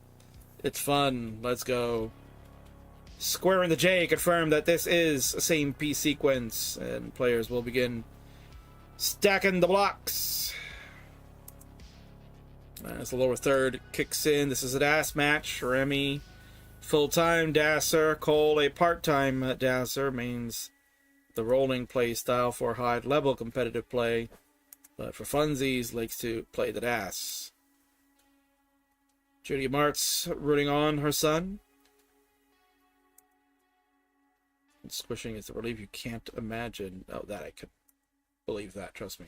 It's fun. Let's go. Square in the J confirmed that this is a same piece sequence, and players will begin stacking the blocks. As the lower third kicks in, this is a DAS match. Remy, full-time dasser. Cole, a part-time dasser. Means the rolling play style for high-level competitive play. But for funsies, likes to play the DAS. Judy Martz rooting on her son. And squishing is a relief you can't imagine. Oh, that I could believe that, trust me.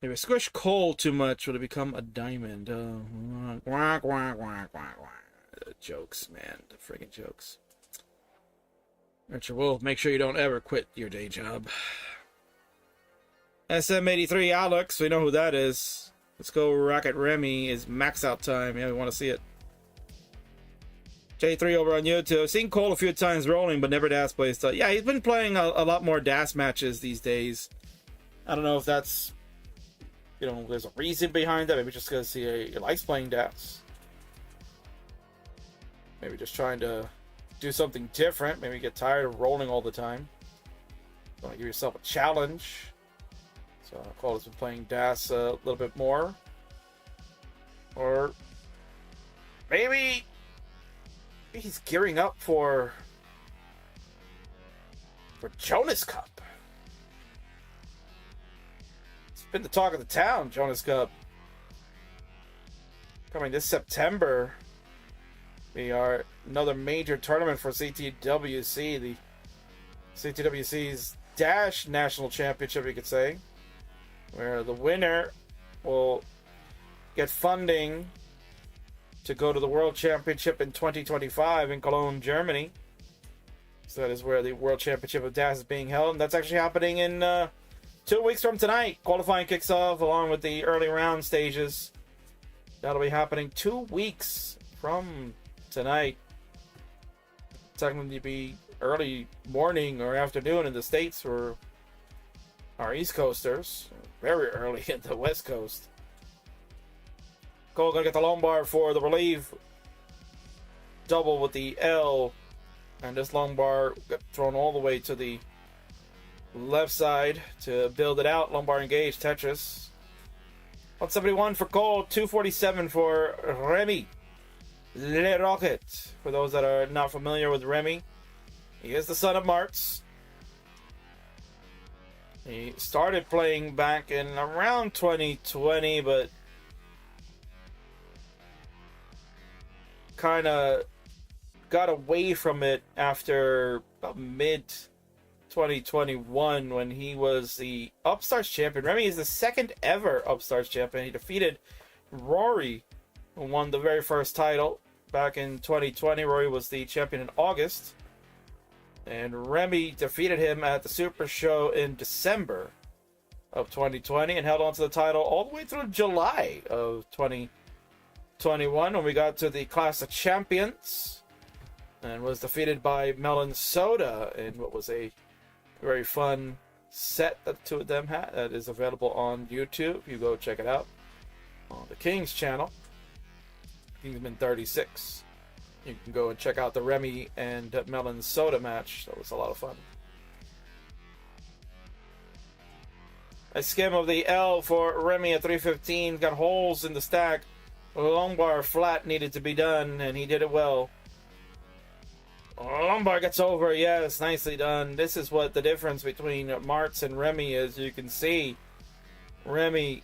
If I squish Cole too much, would it become a diamond? Jokes, man. The friggin' jokes. Richard Wolf, make sure you don't ever quit your day job. SM83 Alex, we know who that is. Let's go Rocket Remy is max out time. Yeah, we want to see it. J3 over on YouTube. Seen Cole a few times rolling, but never DAS play stuff. Yeah, he's been playing a lot more DAS matches these days. I don't know if that's, you know, there's a reason behind that. Maybe just because he likes playing DAS. Maybe just trying to do something different. Maybe get tired of rolling all the time. You want to give yourself a challenge. So Cole has been playing DAS a little bit more. Or maybe he's gearing up for Jonas Cup. It's been the talk of the town, Jonas Cup. Coming this September. We are another major tournament for CTWC, the CTWC's Dash National Championship, you could say, where the winner will get funding to go to the World Championship in 2025 in Cologne, Germany. So that is where the World Championship of DAS is being held, and that's actually happening in 2 weeks from tonight. Qualifying kicks off along with the early round stages. That'll be happening 2 weeks from tonight. Technically be early morning or afternoon in the States for our East Coasters. Very early in the West Coast. Cole gonna get the long bar for the relief. Double with the L. And this long bar got thrown all the way to the left side to build it out. Long bar engaged. Tetris. 171 for Cole. 247 for Remy. Le Rocket. For those that are not familiar with Remy, he is the son of Martz. He started playing back in around 2020, but kind of got away from it after mid 2021 when he was the Upstarts champion. Remy is the second ever Upstarts champion. He defeated Rory, who won the very first title back in 2020. Rory was the champion in August, and Remy defeated him at the Super Show in December of 2020 and held on to the title all the way through July of 2021 when we got to the Class of Champions and was defeated by Melon Soda in what was a very fun set that the two of them had. That is available on YouTube. You go check it out on the King's channel. Kingsman 36. You can go and check out the Remy and Melon Soda match. That was a lot of fun. A skim of the L for Remy at 315. Got holes in the stack. A long bar flat needed to be done, and he did it well. Long bar gets over. Yes, nicely done. This is what the difference between Martz and Remy is. You can see Remy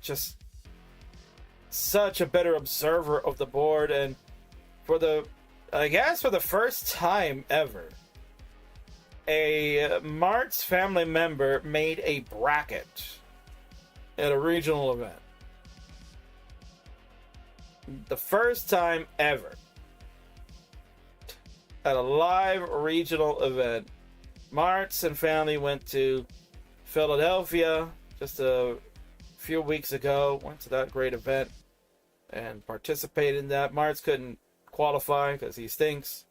just such a better observer of the board, and for the, I guess for the first time ever, A Mart's family member made a bracket at a regional event. The first time ever at a live regional event. Mart's and family went to Philadelphia just a few weeks ago. Went to that great event and participated in that. Mart's couldn't qualify because he stinks.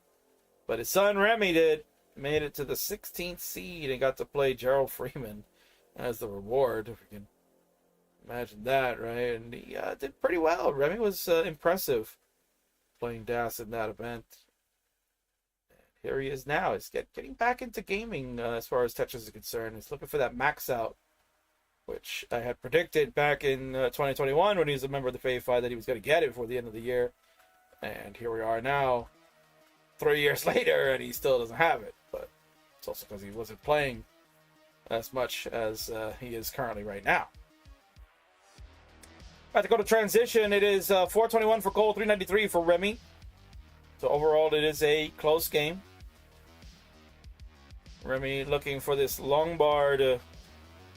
But his son Remy did. Made it to the 16th seed and got to play Gerald Freeman as the reward. If we can imagine that, right? And he did pretty well. Remy was impressive playing DAS in that event. And here he is now. He's getting back into gaming as far as Tetris is concerned. He's looking for that max out, which I had predicted back in 2021 when he was a member of the Fave 5 that he was going to get it before the end of the year. And here we are now, 3 years later, and he still doesn't have it. But it's also because he wasn't playing as much as he is currently right now. About to go to transition. It is 421 for Cole, 393 for Remy. So overall, it is a close game. Remy looking for this long bar to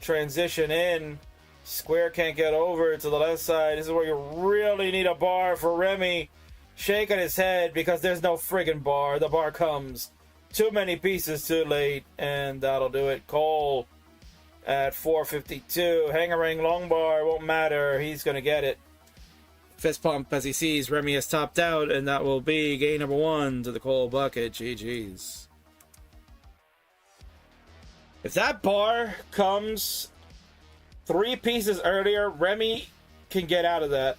transition in. Square can't get over to the left side. This is where you really need a bar for Remy. Shaking his head because there's no friggin' bar. The bar comes too many pieces too late, and that'll do it. Cole at 452. Hang-a-ring long bar won't matter. He's going to get it. Fist pump as he sees Remy has topped out, and that will be game number 1 to the Cole bucket. GG's. If that bar comes 3 pieces earlier, Remy can get out of that.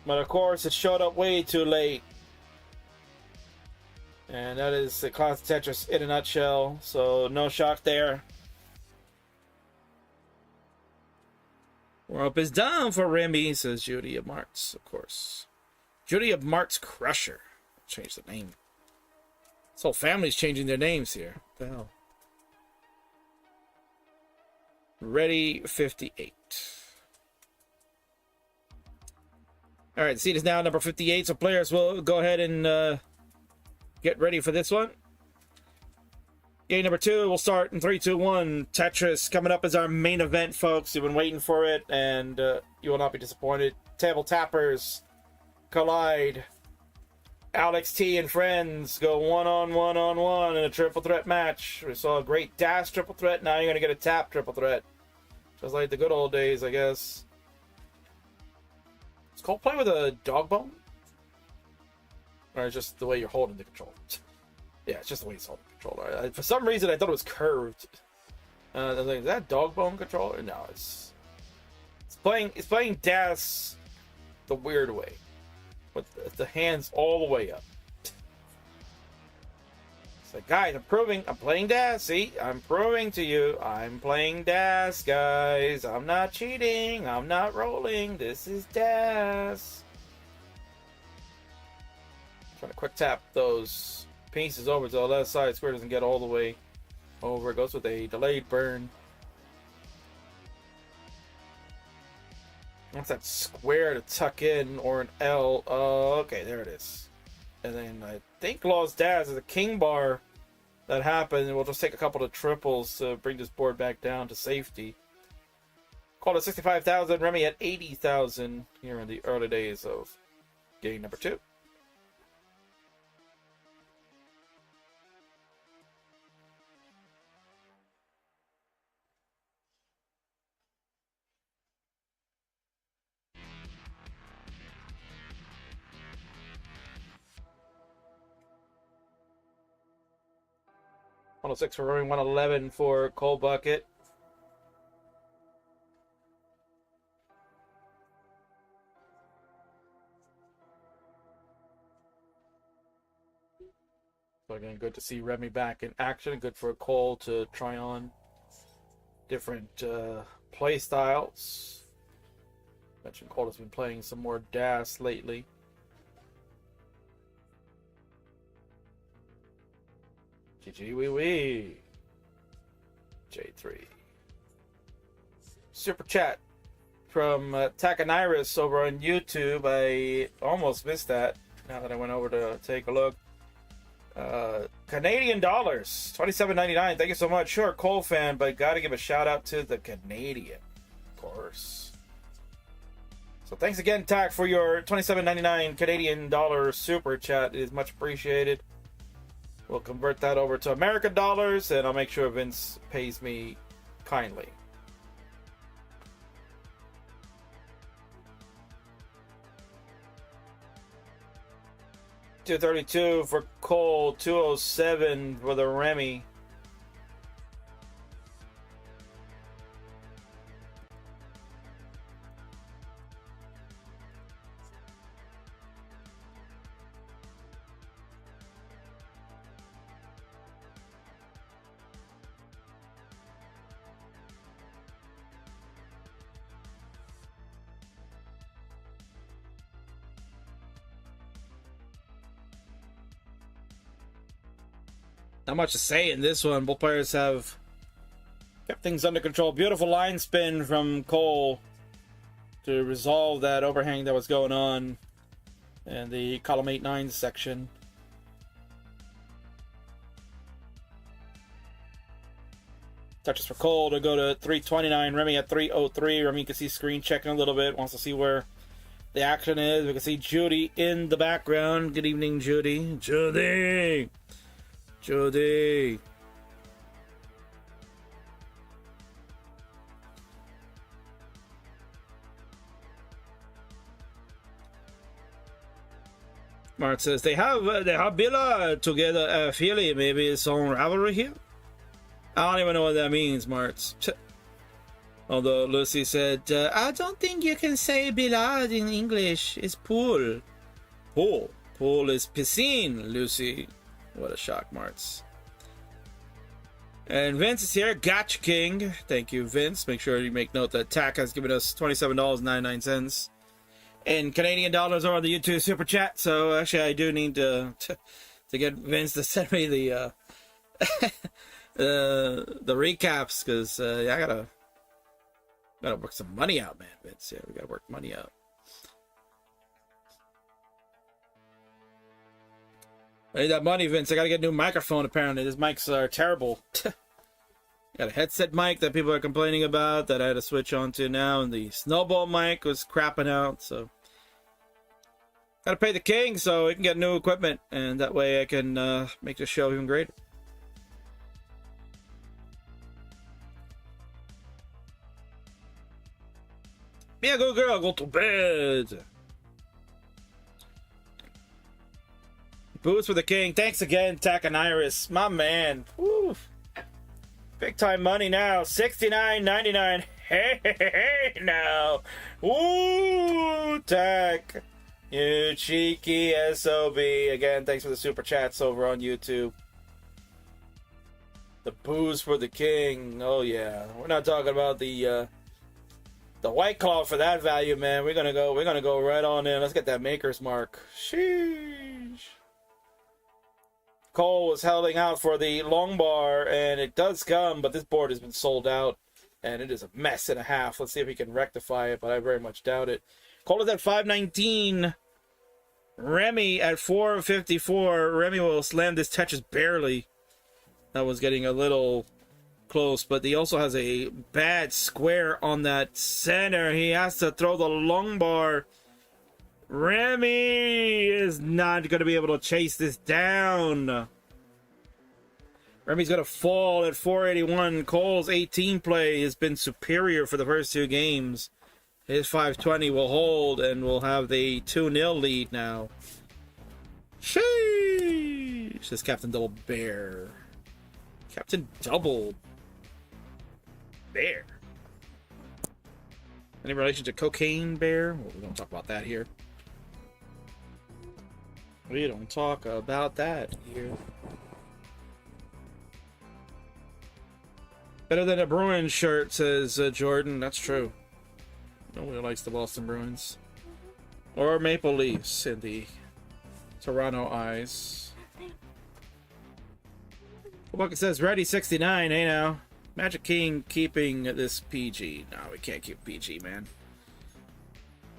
But of course, it showed up way too late. And that is the classic Tetris in a nutshell. So no shock there. Rope is down for Remy, says Judy of Mart's, of course. Judy of Mart's Crusher. Change the name. This whole family's changing their names here. What the hell? Ready 58. All right, the seed is now number 58, so players will go ahead and get ready for this one. Game number 2 will start in 3, 2, 1. Tetris coming up as our main event, folks. You've been waiting for it, and you will not be disappointed. Table tappers collide. Alex T and friends go one-on-one in a triple threat match. We saw a great dash triple threat. Now you're going to get a tap triple threat. Just like the good old days, I guess. Does Cole play with a dog bone? Or just the way you're holding the controller? Yeah, it's just the way he's holding the controller. For some reason, I thought it was curved. I was like, is that dog bone controller? No, it's playing DAS the weird way, with the hands all the way up. It's like, guys, I'm playing DAS. See, I'm proving to you, I'm playing DAS, guys. I'm not cheating. I'm not rolling. This is DAS. Trying to quick tap those pieces over to the left side. Square doesn't get all the way over. It goes with a delayed burn. Wants that square to tuck in or an L. Okay, there it is. And then I think Law's Daz is a king bar that happened. And we'll just take a couple of triples to bring this board back down to safety. Called at 65,000. Remy at 80,000 here in the early days of game number 2. $106 for Remy, 111 for Cole Bucket. So again, good to see Remy back in action. Good for Cole to try on different play styles. Mentioned Cole has been playing some more DAS lately. GG wee wee. J3. Super chat from Takaniris over on YouTube. I almost missed that now that I went over to take a look. Canadian dollars, $27.99. Thank you so much. Sure, Cole fan, but gotta give a shout out to the Canadian, of course. So thanks again, Tack, for your $27.99 Canadian dollar super chat. It is much appreciated. We'll convert that over to American dollars, and I'll make sure Vince pays me kindly. $232 for Cole, $207 for the Remy. Not much to say in this one. Both players have kept things under control. Beautiful line spin from Cole to resolve that overhang that was going on in the column 8-9 section. Touches for Cole to go to 329. Remy at 303. Remy, you can see screen checking a little bit. Wants to see where the action is. We can see Judy in the background. Good evening, Judy. Judy! Judy. Mart says they have Billa together. Philly, maybe it's on rivalry here. I don't even know what that means, Mart. Although Lucy said, I don't think you can say billard in English. It's pool. Pool. Pool is piscine, Lucy. What a shock, Marts. And Vince is here. Gotcha, King. Thank you, Vince. Make sure you make note that TAC has given us $27.99 in Canadian dollars over the YouTube Super Chat. So actually, I do need to get Vince to send me the the recaps, because I gotta work some money out, man, Vince. Yeah, we gotta work money out. I need that money, Vince. I gotta get a new microphone, apparently. These mics are terrible. Got a headset mic that people are complaining about that I had to switch on to now, and the snowball mic was crapping out, so gotta pay the king so he can get new equipment, and that way I can make the show even greater. Be a good girl, go to bed. Boots for the king. Thanks again, Tack and Iris. My man. Woo. Big time money now. $69.99. Hey, now. Woo, Tack. You cheeky SOB. Again, thanks for the super chats over on YouTube. The booze for the king. Oh, yeah. We're not talking about the White Claw for that value, man. We're gonna go right on in. Let's get that maker's mark. Sheesh. Cole was holding out for the long bar, and it does come, but this board has been sold out, and it is a mess and a half. Let's see if he can rectify it, but I very much doubt it. Cole is at 519. Remy at 454. Remy will slam this Tetris barely. That was getting a little close, but he also has a bad square on that center. He has to throw the long bar. Remy is not going to be able to chase this down. Remy's going to fall at 481. Cole's 18 play has been superior for the first two games. His 520 will hold, and we'll have the 2-0 lead now. Sheesh! Says Captain Double Bear. Captain Double Bear. Any relation to Cocaine Bear? Well, we don't talk about that here. We don't talk about that here. Better than a Bruins shirt, says Jordan. That's true. Nobody likes the Boston Bruins. Or Maple Leafs in the Toronto Eyes. Bucket says, ready 69. Hey now. Magic King keeping this PG. No, we can't keep PG, man.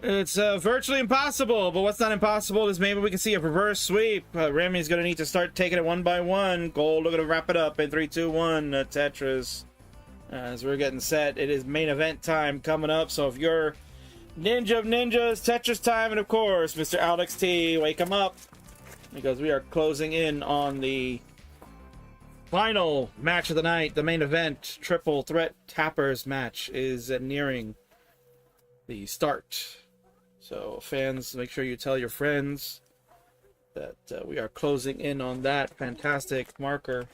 It's virtually impossible, but what's not impossible is maybe we can see a reverse sweep. Remy's going to need to start taking it one by one. Gold, we're going to wrap it up in 3, 2, 1. Tetris. As we're getting set, it is main event time coming up. So if you're Ninja of Ninjas, Tetris time, and of course, Mr. Alex T, wake him up. Because we are closing in on the final match of the night. The main event, Triple Threat Tappers match, is nearing the start. So fans, make sure you tell your friends that we are closing in on that fantastic marker.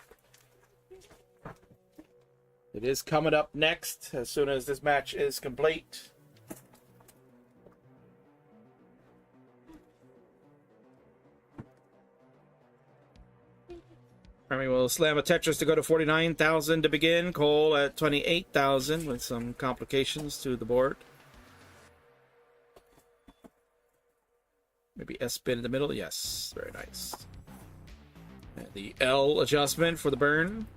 It is coming up next as soon as this match is complete. Remy will slam a Tetris to go to 49,000 to begin. Cole at 28,000 with some complications to the board. Maybe S-spin in the middle. Yes, very nice. And the L adjustment for the burn.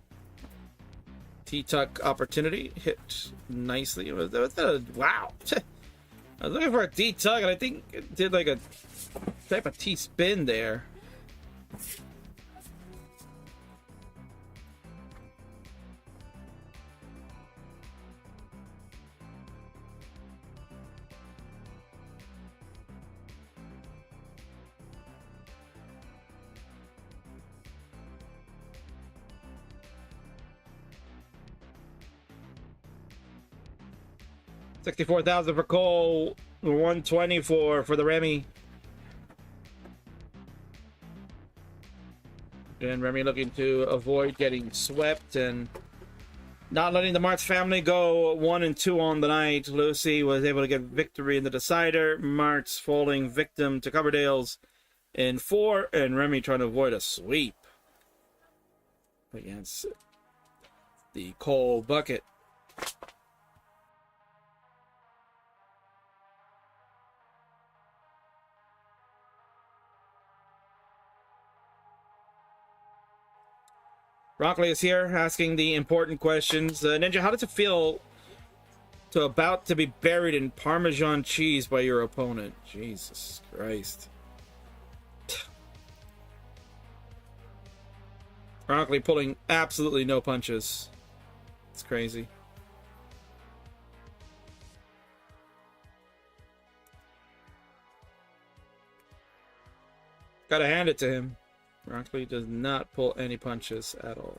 T-tuck opportunity. Hit nicely. Wow. I was looking for a T-tuck, and I think it did like a type of T-spin there. $64,000 for Cole, 124 for the Remy. And Remy looking to avoid getting swept and not letting the Martz family go 1 and 2 on the night. Lucy was able to get victory in the decider. Martz falling victim to Coverdale's in 4, and Remy trying to avoid a sweep against the Cole bucket. Rockley is here asking the important questions. Ninja, how does it feel to about to be buried in Parmesan cheese by your opponent? Jesus Christ. Rockley pulling absolutely no punches. It's crazy. Gotta hand it to him. Rockley does not pull any punches at all.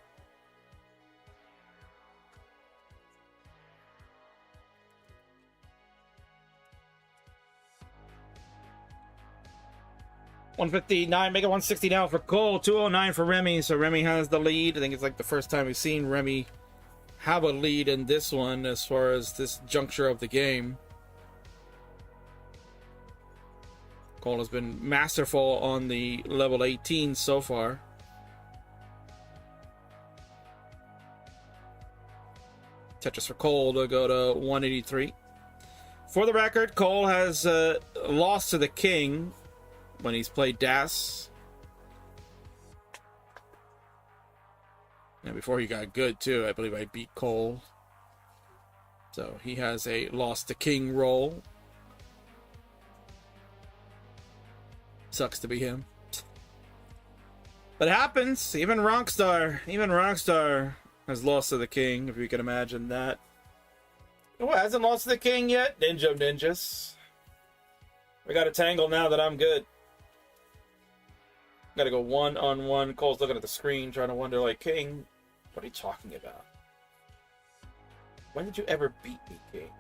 $159, make it $160 now for Cole, $209 for Remy. So Remy has the lead. I think it's like the first time we've seen Remy have a lead in this one as far as this juncture of the game. Cole has been masterful on the level 18 so far. Tetris for Cole to go to 183. For the record, Cole has lost to the King when he's played Das. And before he got good too, I believe I beat Cole. So he has a lost to King role. Sucks to be him. But it happens. Even Rockstar has lost to the King, if you can imagine that. Oh, hasn't lost to the King yet? Ninja of Ninjas. We got a tangle now that I'm good. Gotta go 1-on-1. Cole's looking at the screen, trying to wonder, like, King, what are you talking about? When did you ever beat me, King?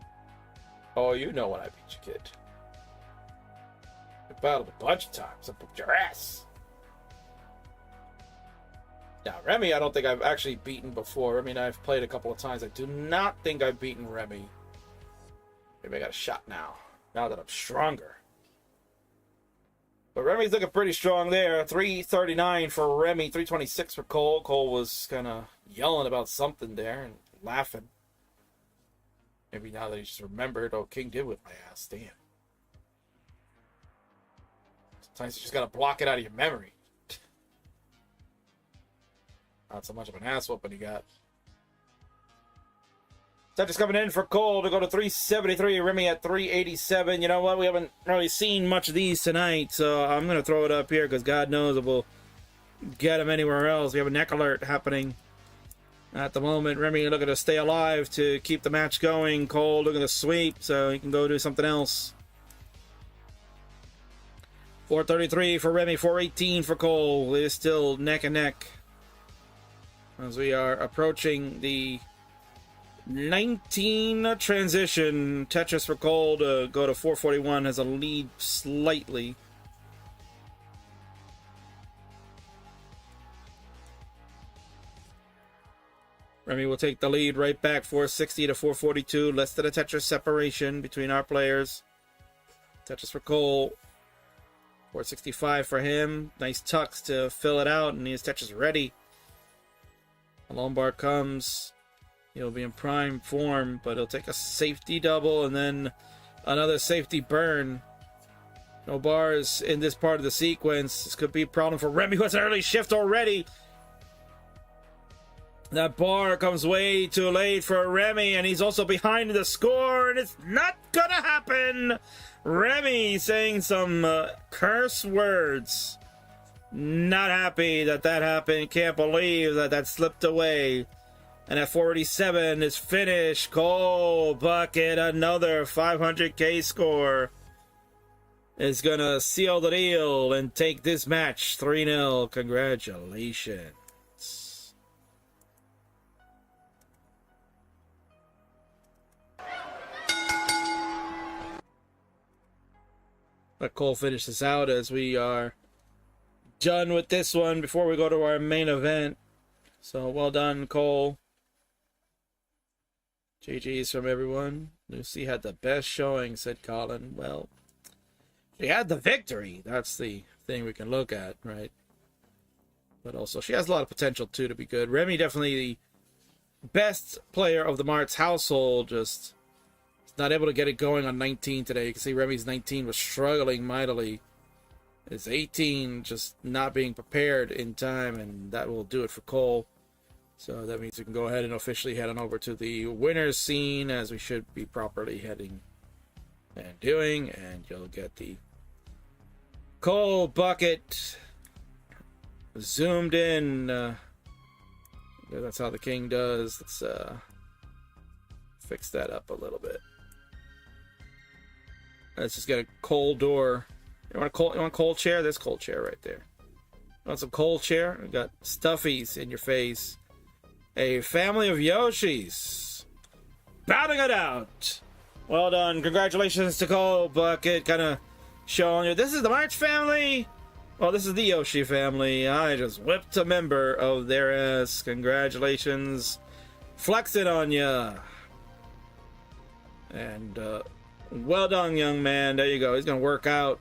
Oh, you know when I beat you, kid. We battled a bunch of times. I booked your ass. Now, Remy, I don't think I've actually beaten before. I mean, I've played a couple of times. I do not think I've beaten Remy. Maybe I got a shot now. Now that I'm stronger. But Remy's looking pretty strong there. 339 for Remy, 326 for Cole. Cole was kind of yelling about something there and laughing. Maybe now that he just remembered, oh, King did whip my ass. Damn. Sometimes you just gotta block it out of your memory. Not so much of an ass whooping he got. Tetris coming in for Cole to go to 373. Remy at 387. You know what? We haven't really seen much of these tonight, so I'm going to throw it up here because God knows if we'll get them anywhere else. We have a neck alert happening at the moment. Remy looking to stay alive to keep the match going. Cole looking to sweep so he can go do something else. 433 for Remy, 418 for Cole. It is still neck and neck as we are approaching the 19 transition. Tetris for Cole to go to 441 has a lead slightly. Remy will take the lead right back, 460 to 442. Less than a Tetris separation between our players. Tetris for Cole, 465 for him. Nice tucks to fill it out, and his Tetris ready. The Lombard comes. He'll be in prime form, but he'll take a safety double and then another safety burn. No bars in this part of the sequence. This could be a problem for Remy, who has an early shift already. That bar comes way too late for Remy, and he's also behind the score, and it's not gonna happen. Remy saying some curse words. Not happy that happened. Can't believe that slipped away. And at 487 is finished. Cole bucket, another 500k score. Is gonna seal the deal and take this match 3-0. Congratulations. Let Cole finish this out as we are done with this one before we go to our main event. So well done, Cole. GG's from everyone. Lucy had the best showing, said Colin. Well, she had the victory. That's the thing we can look at, right? But also, she has a lot of potential, too, to be good. Remy, definitely the best player of the Martz household. Just not able to get it going on 19 today. You can see Remy's 19 was struggling mightily. His 18 just not being prepared in time, and that will do it for Cole. So that means we can go ahead and officially head on over to the winner's scene, as we should be properly heading and doing. And you'll get the Cole bucket zoomed in. That's how the king does. Let's fix that up a little bit. Let's just get a Cole door. You want a cold chair? There's a cold chair right there. You want some cold chair? We got stuffies in your face. A family of Yoshis batting it out. Well done. Congratulations to Cole bucket. Kind of showing you this is the March family. Well, this is the Yoshi family. I just whipped a member of their ass. Congratulations. Flex it on ya. And well done, young man. There you go. He's going to work out.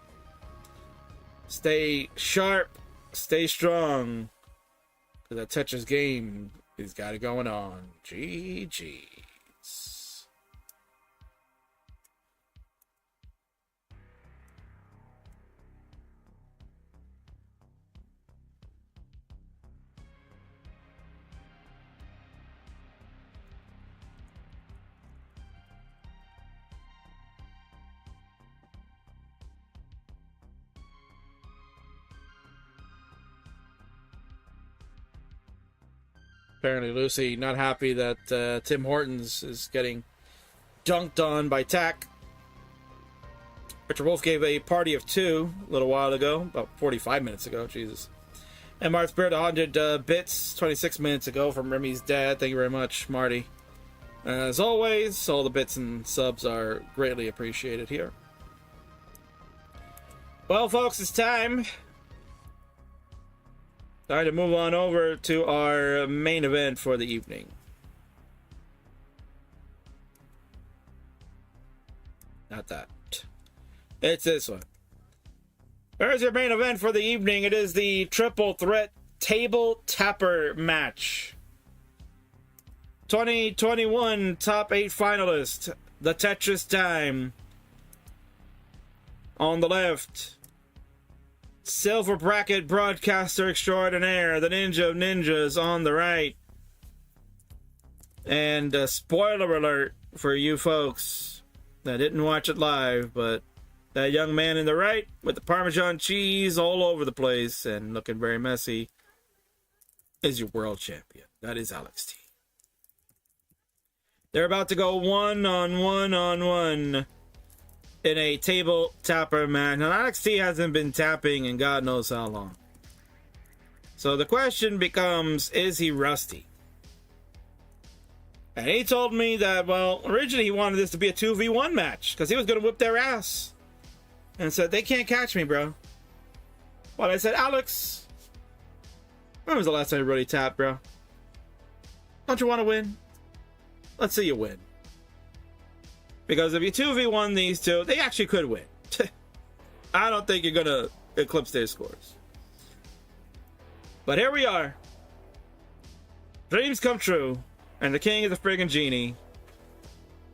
Stay sharp. Stay strong. Because that Tetris game, he's got it going on. GG's. Apparently Lucy not happy that Tim Hortons is getting dunked on by Tack. Richard Wolf gave a party of 2 a little while ago, about 45 minutes ago, Jesus. And Mart's Spirit 100 bits 26 minutes ago from Remy's dad. Thank you very much, Marty. As always, all the bits and subs are greatly appreciated here. Well, folks, it's time. Time to move on over to our main event for the evening. Not that. It's this one. There's your main event for the evening. It is the Triple Threat Table Tapper match. 2021 Top 8 finalist, the TetrisTime. On the left, Silver Bracket Broadcaster Extraordinaire, the Ninja of Ninjas on the right. And spoiler alert for you folks that didn't watch it live, but that young man in the right with the Parmesan cheese all over the place and looking very messy is your world champion. That is Alex T. They're about to go one-on-one in a table tapper match. Now, Alex T hasn't been tapping in God knows how long. So the question becomes, is he rusty? And he told me that, well, originally he wanted this to be a 2v1 match because he was going to whip their ass. And said, they can't catch me, bro. Well, I said, Alex, when was the last time you really tapped, bro? Don't you want to win? Let's see you win. Because if you 2v1 these two, they actually could win. I don't think you're going to eclipse their scores. But here we are. Dreams come true. And the king is a friggin' genie.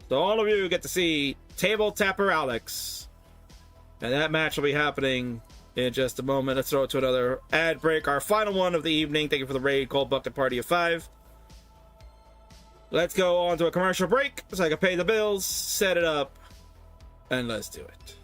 So all of you get to see Table Tapper Alex. And that match will be happening in just a moment. Let's throw it to another ad break. Our final one of the evening. Thank you for the raid. Cold Bucket Party of 5. Let's go on to a commercial break so I can pay the bills, set it up, and let's do it.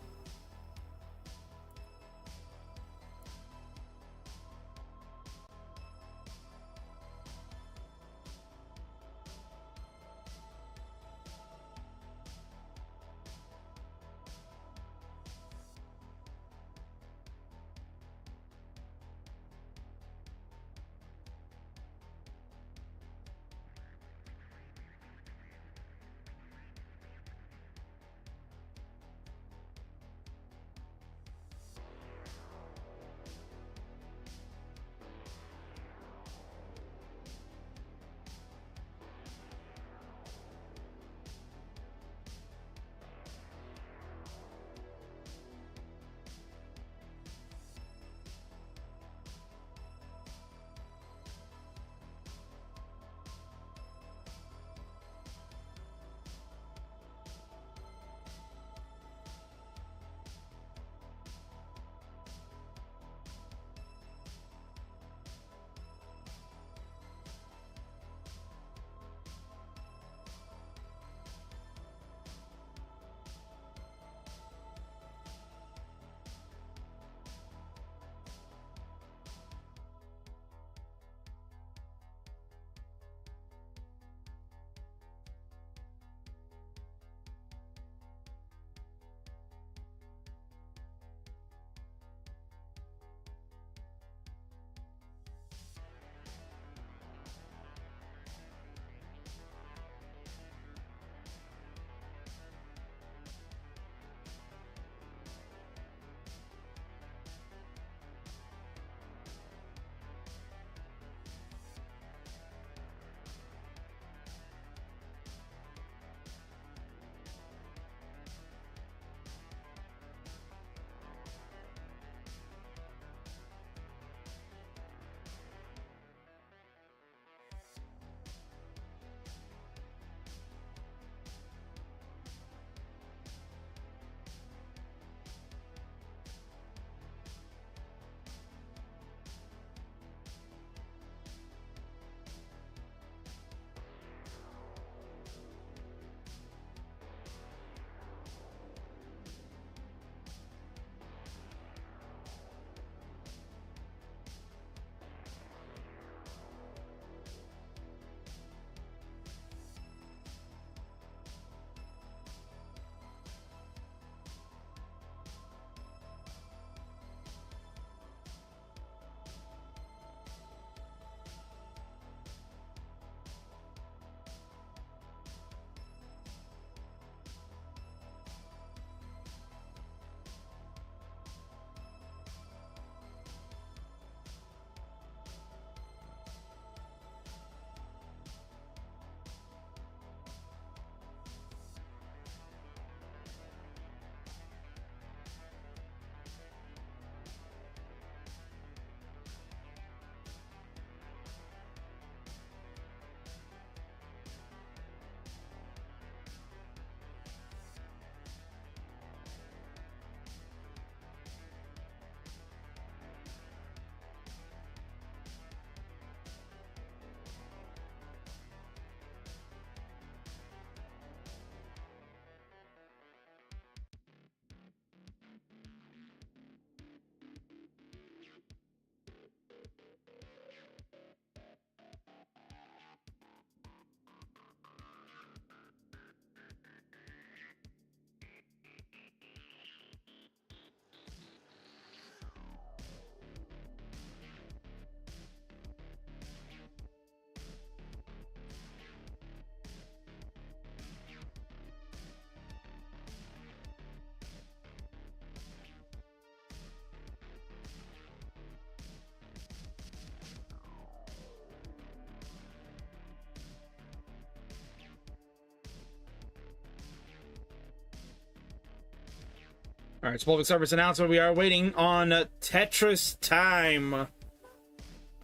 All right, public service announcement. We are waiting on TetrisTime.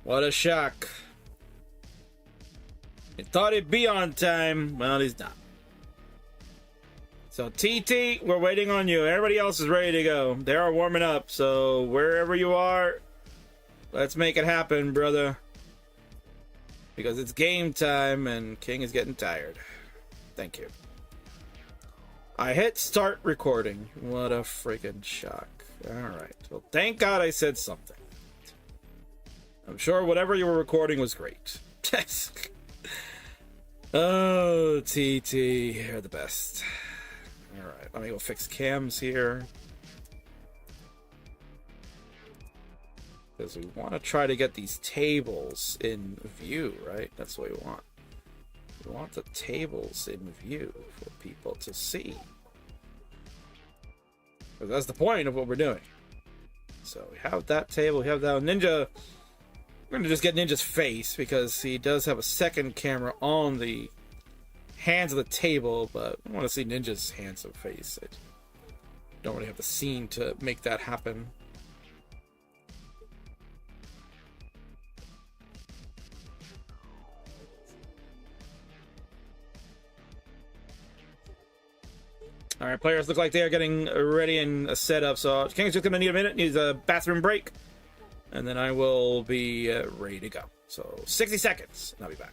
What a shock. You thought he'd be on time. Well, he's not. So, TT, we're waiting on you. Everybody else is ready to go. They are warming up. So, wherever you are, let's make it happen, brother. Because it's game time and King is getting tired. Thank you. I hit start recording. What a freaking shock. Alright. Well, thank God I said something. I'm sure whatever you were recording was great. Oh, TT. You're the best. Alright. Let me go fix cams here. Because we want to try to get these tables in view, right? That's what we want. We want the tables in view for people to see. But that's the point of what we're doing. So we have that table, we have that Ninja. We're going to just get Ninja's face because he does have a second camera on the hands of the table, but I want to see Ninja's hands and face. I don't really have the scene to make that happen. All right, players look like they are getting ready and set up. So King's just gonna need a minute. Needs a bathroom break, and then I will be ready to go. So 60 seconds, and I'll be back.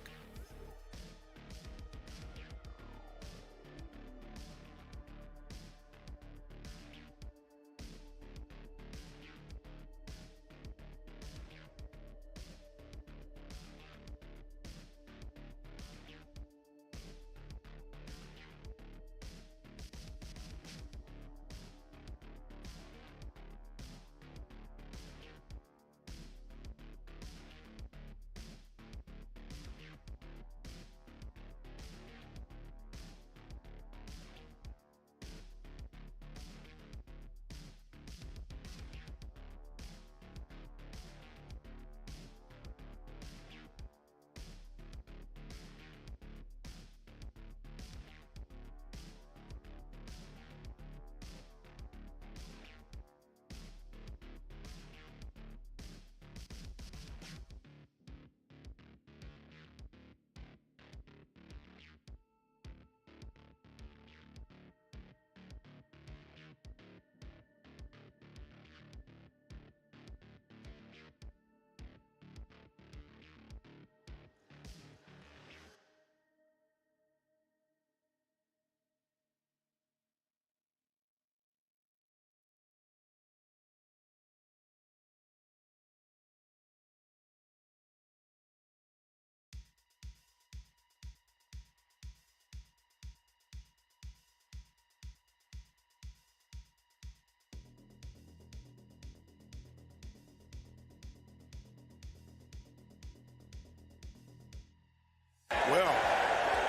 Well,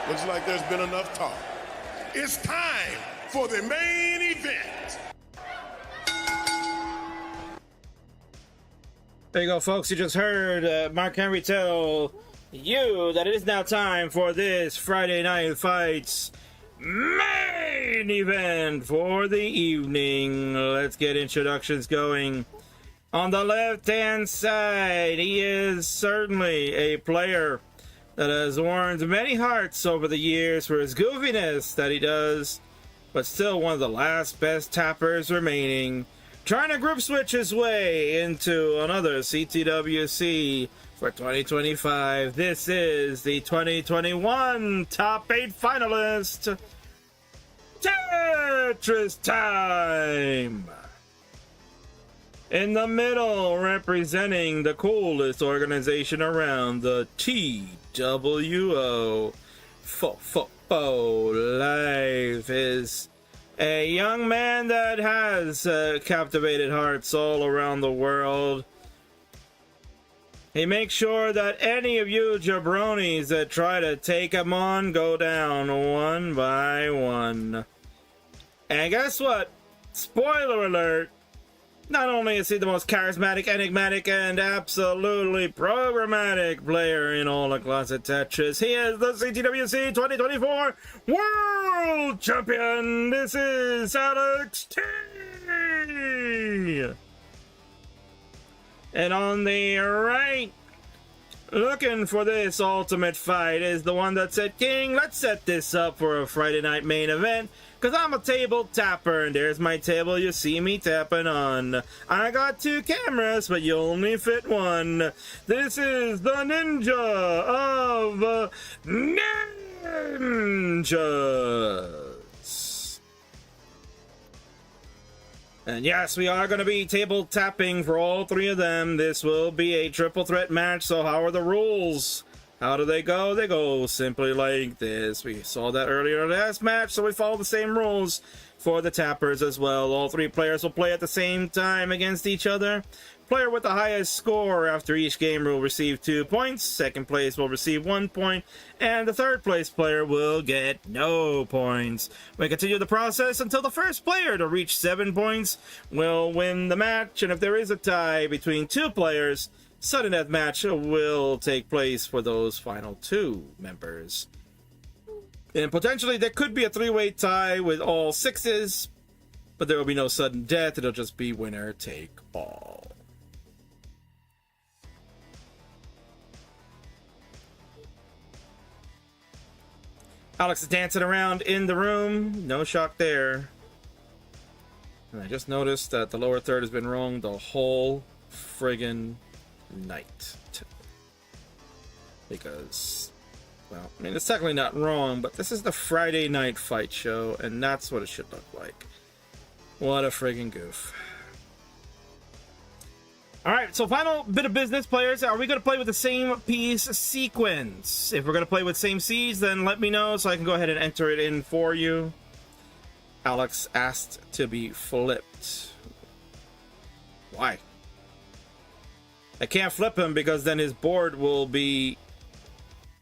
looks like there's been enough talk. It's time for the main event. There you go, folks. You just heard Mark Henry tell you that it is now time for this Friday Night Fights main event for the evening. Let's get introductions going. On the left-hand side, he is certainly a player that has warmed many hearts over the years for his goofiness that he does, but still one of the last best tappers remaining, trying to group switch his way into another CTWC for 2025. This is the 2021 Top 8 finalist, TetrisTime. In the middle, representing the coolest organization around, the TWO. Life is a young man that has captivated hearts all around the world. He makes sure that any of you jabronis that try to take him on go down one by one. And guess what? Spoiler alert. Not only is he the most charismatic, enigmatic, and absolutely programmatic player in all of Closet Tetris, he is the CTWC 2024 World Champion! This is Alex T! Giovani! And on the right, looking for this ultimate fight, is the one that said, King, let's set this up for a Friday night main event, because I'm a table tapper, and there's my table you see me tapping on. I got 2 cameras, but you only fit one. This is the ninja of ninjas. And yes, we are going to be table tapping for all 3 of them. This will be a triple threat match, so how are the rules? How do they go? They go simply like this. We saw that earlier in the last match, so we follow the same rules for the tappers as well. All 3 players will play at the same time against each other. Player with the highest score after each game will receive 2 points. Second place will receive 1 point. And the third place player will get no points. We continue the process until the first player to reach 7 points will win the match. And if there is a tie between 2 players, sudden death match will take place for those final 2 members. And potentially there could be a 3-way tie with all 6s, but there will be no sudden death. It'll just be winner take all. Alex is dancing around in the room. No shock there. And I just noticed that the lower third has been wrong the whole friggin' night. Because, well, I mean, it's technically not wrong, but this is the Friday night fight show, and that's what it should look like. What a friggin' goof. Alright, so final bit of business, players. Are we going to play with the same piece sequence? If we're going to play with same seeds, then let me know so I can go ahead and enter it in for you. Alex asked to be flipped. Why? I can't flip him because then his board will be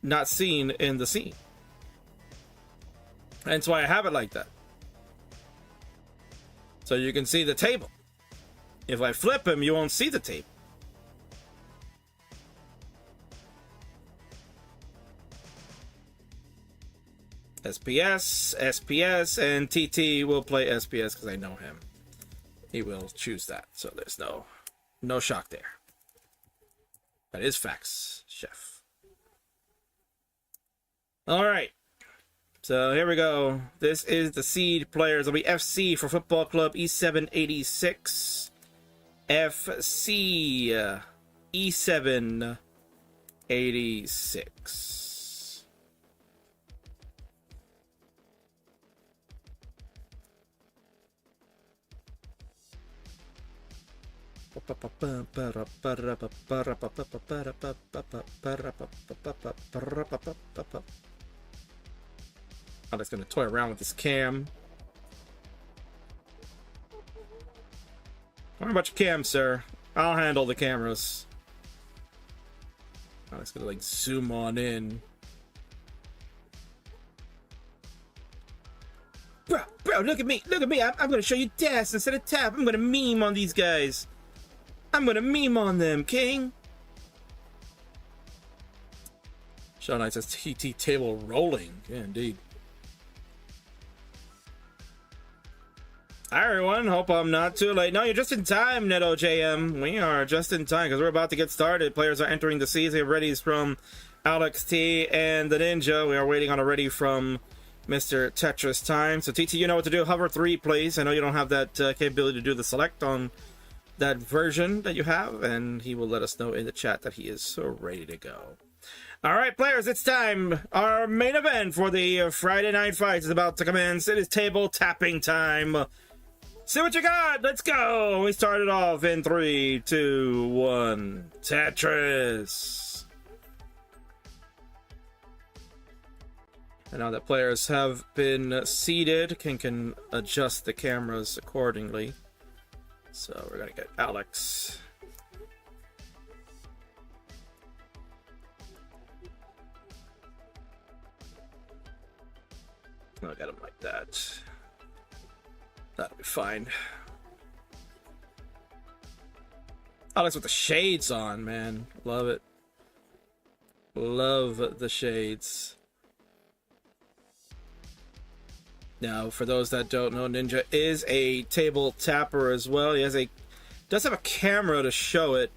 not seen in the scene. That's why I have it like that. So you can see the table. If I flip him, you won't see the table. SPS, SPS, and TT will play SPS because I know him. He will choose that, so there's no shock there. That is facts, chef. All right. So here we go. This is the seed players. It'll be FC for Football Club E786. FC E786. I'm just gonna toy around with this cam. Don't worry about your cam, sir. I'll handle the cameras. I'm just gonna like zoom on in. Bro, look at me, look at me. I'm gonna show you dash instead of tap. I'm gonna meme on these guys. I'm gonna meme on them, King. Show Knight says TT table rolling. Yeah, indeed. Hi everyone, hope I'm not too late. No, you're just in time, NetOJM. We are just in time because we're about to get started. Players are entering the season. Readies from Alex T and the Ninja. We are waiting on a ready from Mr. TetrisTime. So TT, you know what to do. Hover 3, please. I know you don't have that capability to do the select on that version that you have, and he will let us know in the chat that he is ready to go. All right, players, it's time. Our main event for the Friday night fights is about to commence. It is table tapping time. See what you got. Let's go. We started off in 3, 2, 1. Tetris. And now that players have been seated, can adjust the cameras accordingly. So we're gonna get Alex. I'll get him like that. That'll be fine. Alex with the shades on, man. Love it. Love the shades. Now, for those that don't know, Ninja is a table tapper as well. He does have a camera to show it,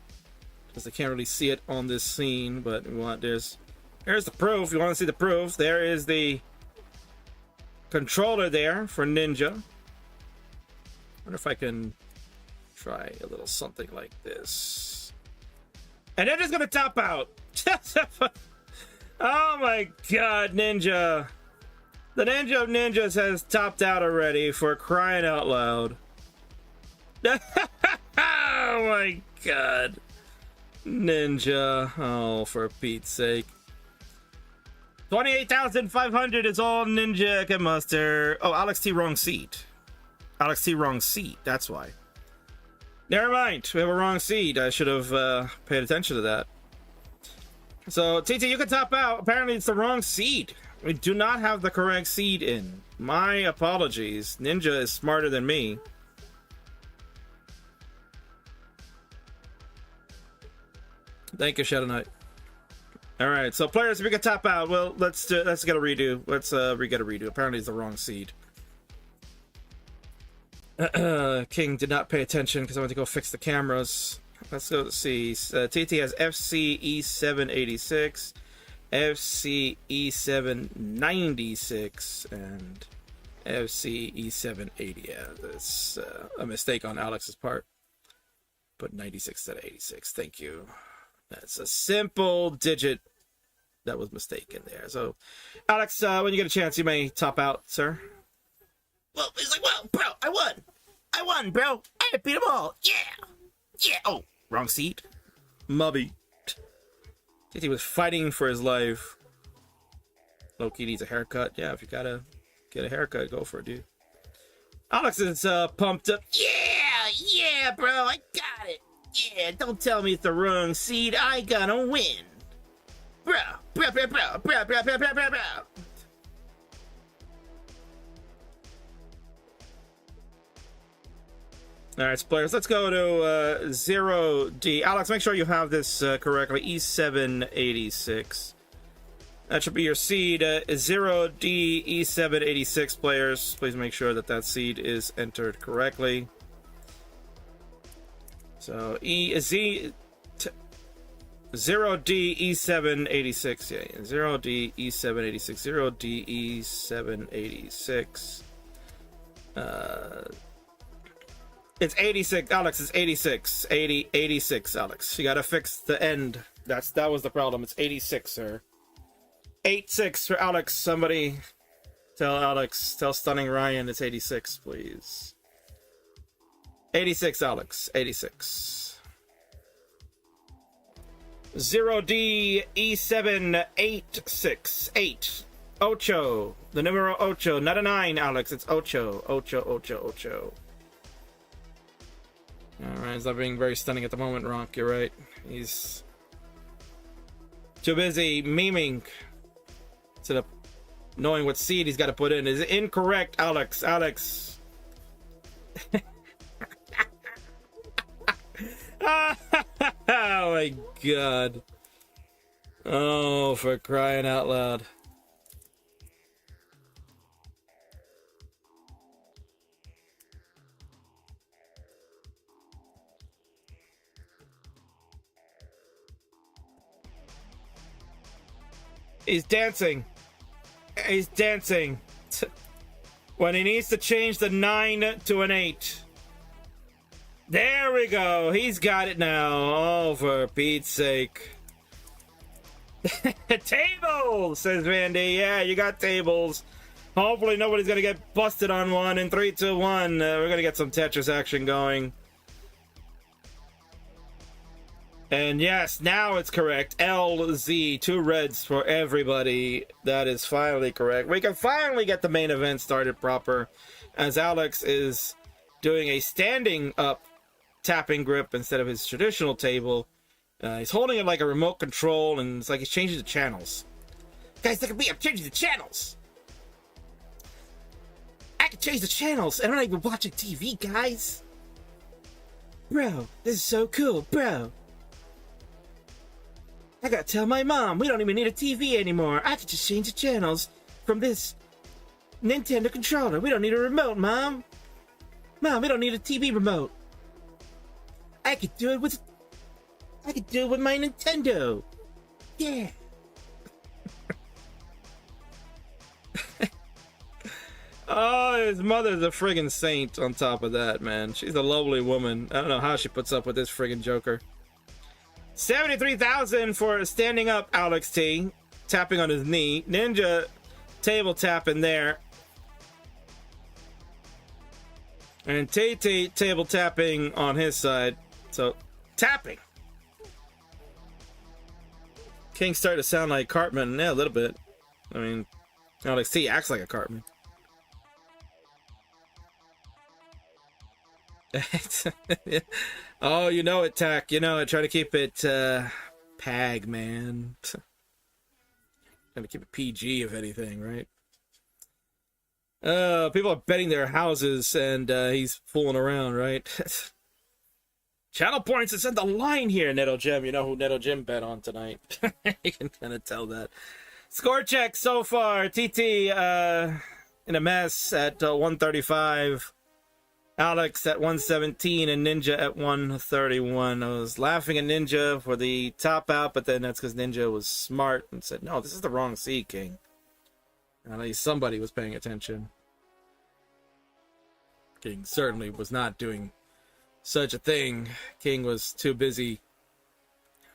because they can't really see it on this scene. But there's the proof. You want to see the proof? There is the controller there for Ninja. I wonder if I can try a little something like this. And Ninja's gonna top out. Oh my god, Ninja. The Ninja of Ninjas has topped out already, for crying out loud. Oh my god. Ninja. Oh, for Pete's sake. 28,500 is all Ninja can muster. Oh, Alex T, wrong seat. Alex T, wrong seat. That's why. Never mind. We have a wrong seat. I should have paid attention to that. So, TT, you can top out. Apparently, it's the wrong seed. We do not have the correct seed in. My apologies. Ninja is smarter than me. Thank you, Shadow Knight. All right, so players, if we can top out, well, let's get a redo. Let's get a redo. Apparently, it's the wrong seed. King did not pay attention because I went to go fix the cameras. Let's go see. TT has FCE786, FCE796, and FCE780. Yeah, that's a mistake on Alex's part. Put 96 instead of 86. Thank you. That's a simple digit that was mistaken there. So, Alex, when you get a chance, you may top out, sir. Well, he's like, well, bro, I won, bro. I beat them all. Yeah. Oh, wrong seat. Mubby. TT was fighting for his life. Loki needs a haircut. Yeah, if you gotta get a haircut, go for it, dude. Alex is pumped up. Yeah, bro, I got it. Yeah, don't tell me it's the wrong seed. I gotta win. Bro. All right, players, let's go to 0D. Alex, make sure you have this correctly. E786. That should be your seed. 0D E786, players. Please make sure that seed is entered correctly. So 0D E786. Yeah, 0D E786. 0D E786. It's 86, Alex. It's 86. 86, Alex. You gotta fix the end. That was the problem. It's 86, sir. 86 for Alex. Somebody tell Stunning Ryan it's 86, please. 86, Alex. 86. 0D E786. 8. Ocho. The numero ocho. Not a 9, Alex. It's ocho. Ocho. Alright, he's not being very stunning at the moment, Ronk. You're right. He's too busy memeing instead of knowing what seed he's got to put in. Is incorrect, Alex. Oh my god. Oh, for crying out loud. He's dancing. When he needs to change the 9 to an 8. There we go. He's got it now. Oh, for Pete's sake. Tables, says Vandy. Yeah, you got tables. Hopefully nobody's going to get busted on one. In 3, 2, 1, we're going to get some Tetris action going. And yes, now it's correct. LZ, 2 reds for everybody. That is finally correct. We can finally get the main event started proper, as Alex is doing a standing up tapping grip instead of his traditional table. He's holding it like a remote control, and it's like he's changing the channels. Guys, look at me, I'm changing the channels. I can change the channels, and I'm not even watching TV, guys. Bro, this is so cool, bro. I gotta tell my mom, we don't even need a TV anymore. I can just change the channels from this Nintendo controller. We don't need a remote, Mom. Mom, we don't need a TV remote. I could do it with my Nintendo. Yeah. Oh, his mother's a friggin' saint on top of that, man. She's a lovely woman. I don't know how she puts up with this friggin' Joker. 73,000 for standing up Alex T. Tapping on his knee. Ninja table tapping there. And TT table tapping on his side. So, tapping. King's starting to sound like Cartman. Yeah, a little bit. I mean, Alex T acts like a Cartman. Oh, you know it, Tack. You know it. Try to keep it PAG, man. Trying to keep it PG, if anything, right? People are betting their houses, and he's fooling around, right? Channel points is in the line here, Netto Jim. You know who Netto Jim bet on tonight. You can kind of tell that. Score check so far. TT in a mess at 135. Alex at 117 and Ninja at 131. I was laughing at Ninja for the top out, but then that's because Ninja was smart and said, no, this is the wrong seed, King. And at least somebody was paying attention. King certainly was not doing such a thing. King was too busy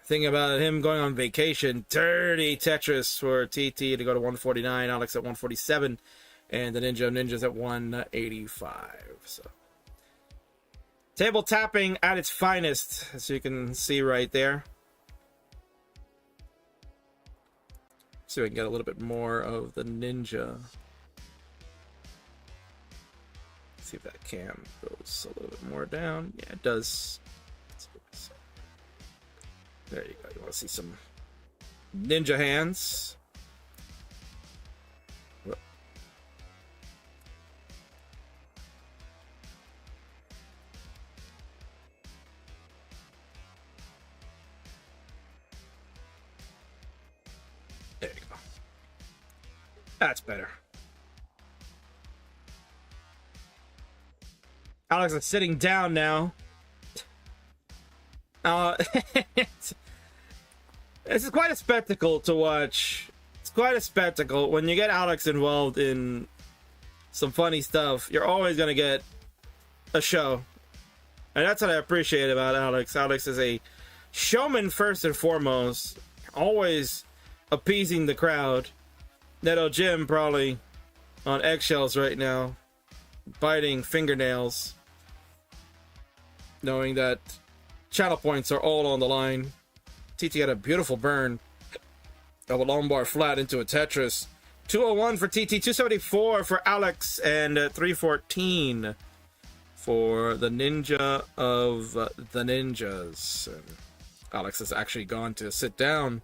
thinking about him going on vacation. Dirty Tetris for TT to go to 149. Alex at 147. And the Ninja of Ninjas at 185. So, table tapping at its finest, as you can see right there. So we can get a little bit more of the Ninja. See if that cam goes a little bit more down. Yeah, it does. There you go. You want to see some Ninja hands. There you go. That's better. Alex is sitting down now. This is quite a spectacle to watch. It's quite a spectacle. When you get Alex involved in some funny stuff, you're always going to get a show. And that's what I appreciate about Alex. Alex is a showman first and foremost. Always appeasing the crowd. Netto Jim probably on eggshells right now, biting fingernails, knowing that channel points are all on the line. TT had a beautiful burn of a long bar flat into a Tetris. 201 for TT, 274 for Alex, and 314 for the Ninja of the Ninjas. And Alex has actually gone to sit down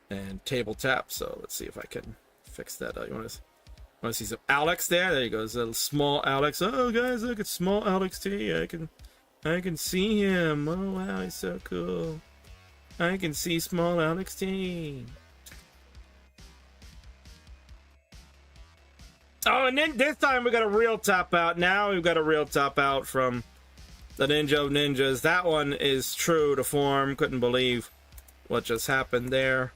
and table tap, so let's see if I can fix that. You want to see some Alex there? There you go. There's a little small Alex. Oh, guys, look at small Alex T. I can see him. Oh, wow, he's so cool. I can see small Alex T. Oh, and then this time we got a real top out. Now we've got a real top out from the Ninja of Ninjas. That one is true to form. Couldn't believe what just happened there.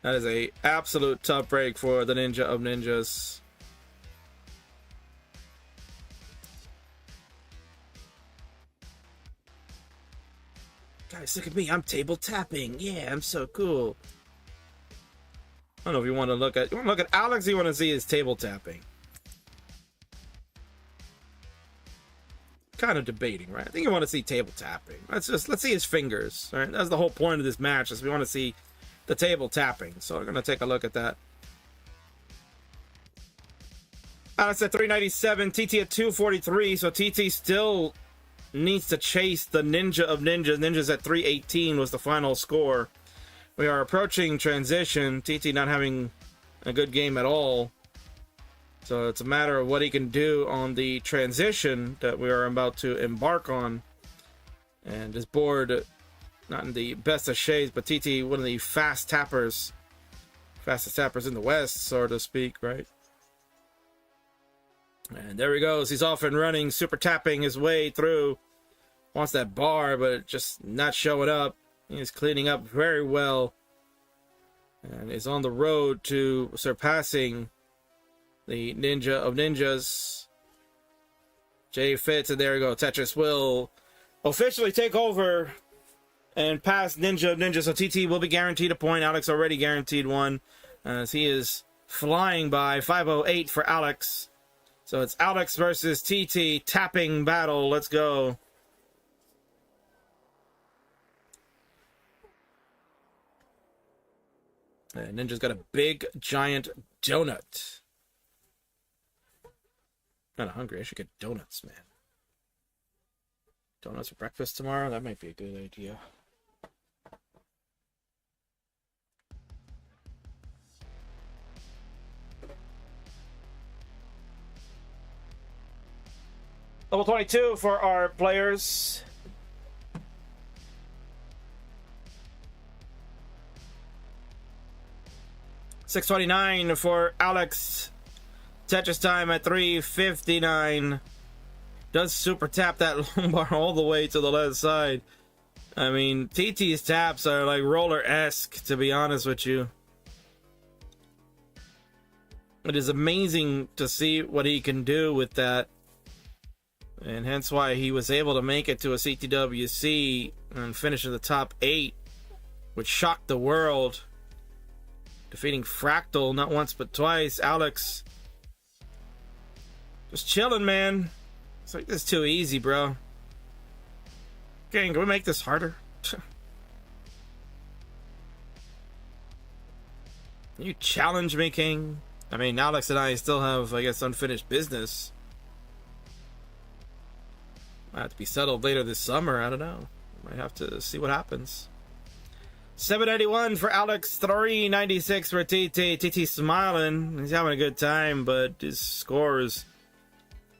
That is a absolute tough break for the Ninja of Ninjas. Guys, look at me. I'm table tapping. Yeah, I'm so cool. I don't know if you want to look at Alex, or you want to see his table tapping. Kind of debating, right? I think you want to see table tapping. Let's see his fingers. All right, that's the whole point of this match, is we want to see the table tapping. So we're gonna take a look at that. Alex at 397, TT at 243. So TT still needs to chase the Ninja of Ninjas. Ninjas at 318 was the final score. We are approaching transition. TT not having a good game at all. So it's a matter of what he can do on the transition that we are about to embark on. And his board, not in the best of shades, but TT, one of the fast tappers Fastest tappers in the West, so to speak, right? And there he goes. He's off and running, super tapping his way through. Wants that bar, but just not showing up. He's cleaning up very well. And is on the road to surpassing the ninja of ninjas. Jay Fitz, and there we go. Tetris will officially take over and pass Ninja of Ninjas. So TT will be guaranteed a point. Alex already guaranteed one, as he is flying by. 508 for Alex. So it's Alex versus TT tapping battle. Let's go. And Ninja's got a big, giant donut. Kind of hungry. I should get donuts, man. Donuts for breakfast tomorrow? That might be a good idea. Level 22 for our players. $629 for Alex. Tetris time at 359. Does super tap that long bar all the way to the left side. I mean, TT's taps are like roller-esque, to be honest with you. It is amazing to see what he can do with that. And hence why he was able to make it to a CTWC and finish in the top 8, which shocked the world. Defeating Fractal not once but twice. Alex just chilling, man. It's like, this is too easy, bro. Gang, can we make this harder? You challenge me, King? I mean, Alex and I still have, I guess, unfinished business. Might have to be settled later this summer. I don't know. Might have to see what happens. 781 for Alex, 396 for TT. TT smiling. He's having a good time, but his score is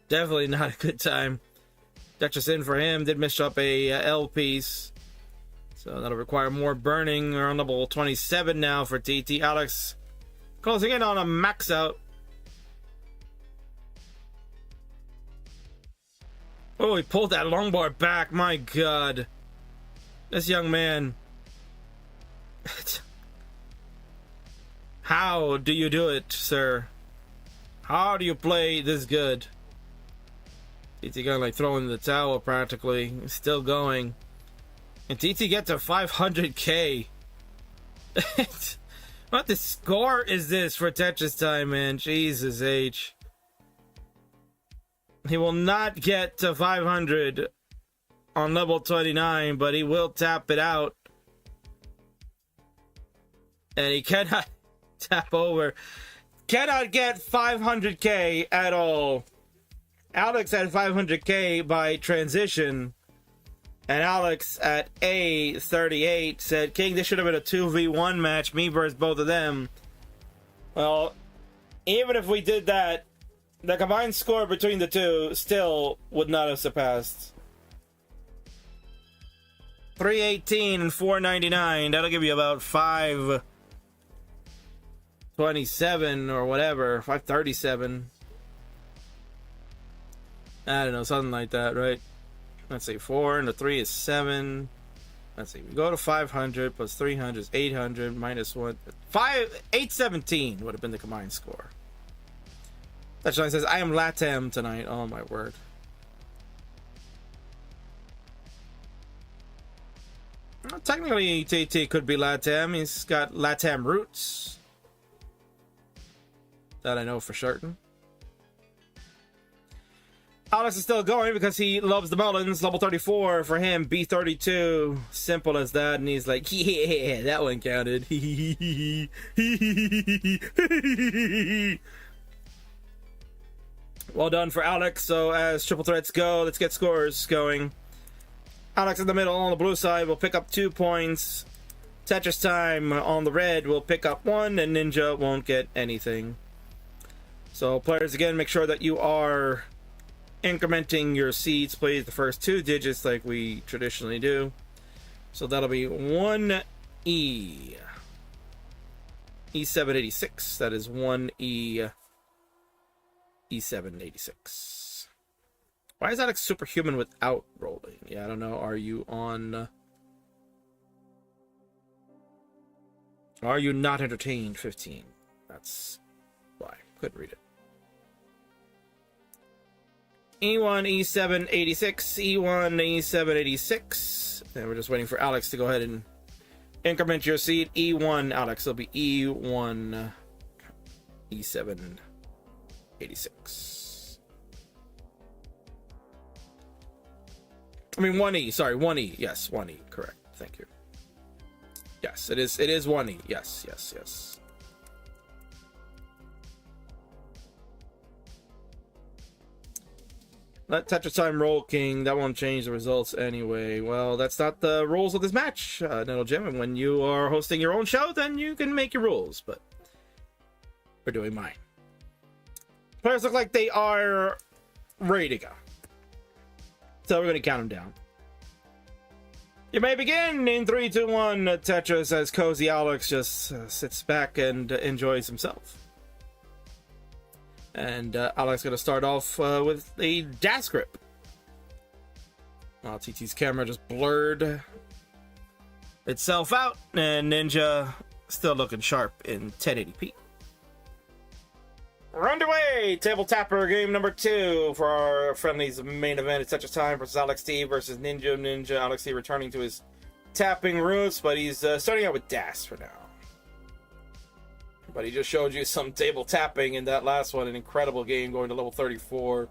definitely not a good time. Tetris in for him. Did miss up a L piece, so that'll require more burning. We're on level 27 now for TT. Alex closing in on a max out. Oh, he pulled that long bar back. My God. This young man. How do you do it, sir? How do you play this good? TT kind of like throwing the towel practically. He's still going. And TT gets to 500k. What the score is this for Tetris time, man? Jesus H. He will not get to 500 on level 29, but he will tap it out. And he cannot tap over. Cannot get 500k at all. Alex had 500k by transition. And Alex at A38 said, King, this should have been a 2v1 match. Me versus both of them. Well, even if we did that, the combined score between the two still would not have surpassed. 318 and 499. That'll give you about 527 or whatever. 537. I don't know, something like that, right? Let's see, 4 and the 3 is 7. Let's see, we go to 500 plus 300 is 800 minus 1. 817 would have been the combined score. That Sean says, I am Latam tonight. Oh my word. Well, technically, TT could be Latam. He's got Latam roots. That I know for certain. Alex is still going because he loves the melons. Level 34 for him. B32. Simple as that. And he's like, yeah, that one counted. Well done for Alex. So as triple threats go, let's get scores going. Alex in the middle on the blue side will pick up 2 points. Tetris time on the red will pick up 1, and Ninja won't get anything. So players, again, make sure that you are incrementing your seeds, please. The first 2 digits like we traditionally do. So that'll be 1E. E786. That is 1E E786. Why is Alex superhuman without rolling? Yeah, I don't know. Are you on... Are you not entertained? 15. That's why. Couldn't read it. E1 E786. E1 E786. And we're just waiting for Alex to go ahead and increment your seed. E1, Alex. It'll be E1 E786. I mean 1E. Sorry, 1E. Yes, 1E. Correct. Thank you. Yes, it is 1E. Yes, yes, yes. Let TetrisTime roll, King. That won't change the results anyway. Well, that's not the rules of this match, Nettle Jim. And when you are hosting your own show, then you can make your rules. But we're doing mine. Players look like they are ready to go. So we're going to count them down. You may begin in 3, 2, 1. Tetris as Cozy Alex just sits back and enjoys himself. And Alex going to start off with a dash grip. TT's camera just blurred itself out, and Ninja still looking sharp in 1080p. We're underway! Table Tapper game number 2 for our Friendlies main event. It's TetrisTime versus Alex T versus Ninja. Alex T returning to his tapping roots, but he's starting out with dash for now. But he just showed you some table tapping in that last one. An incredible game going to level 34.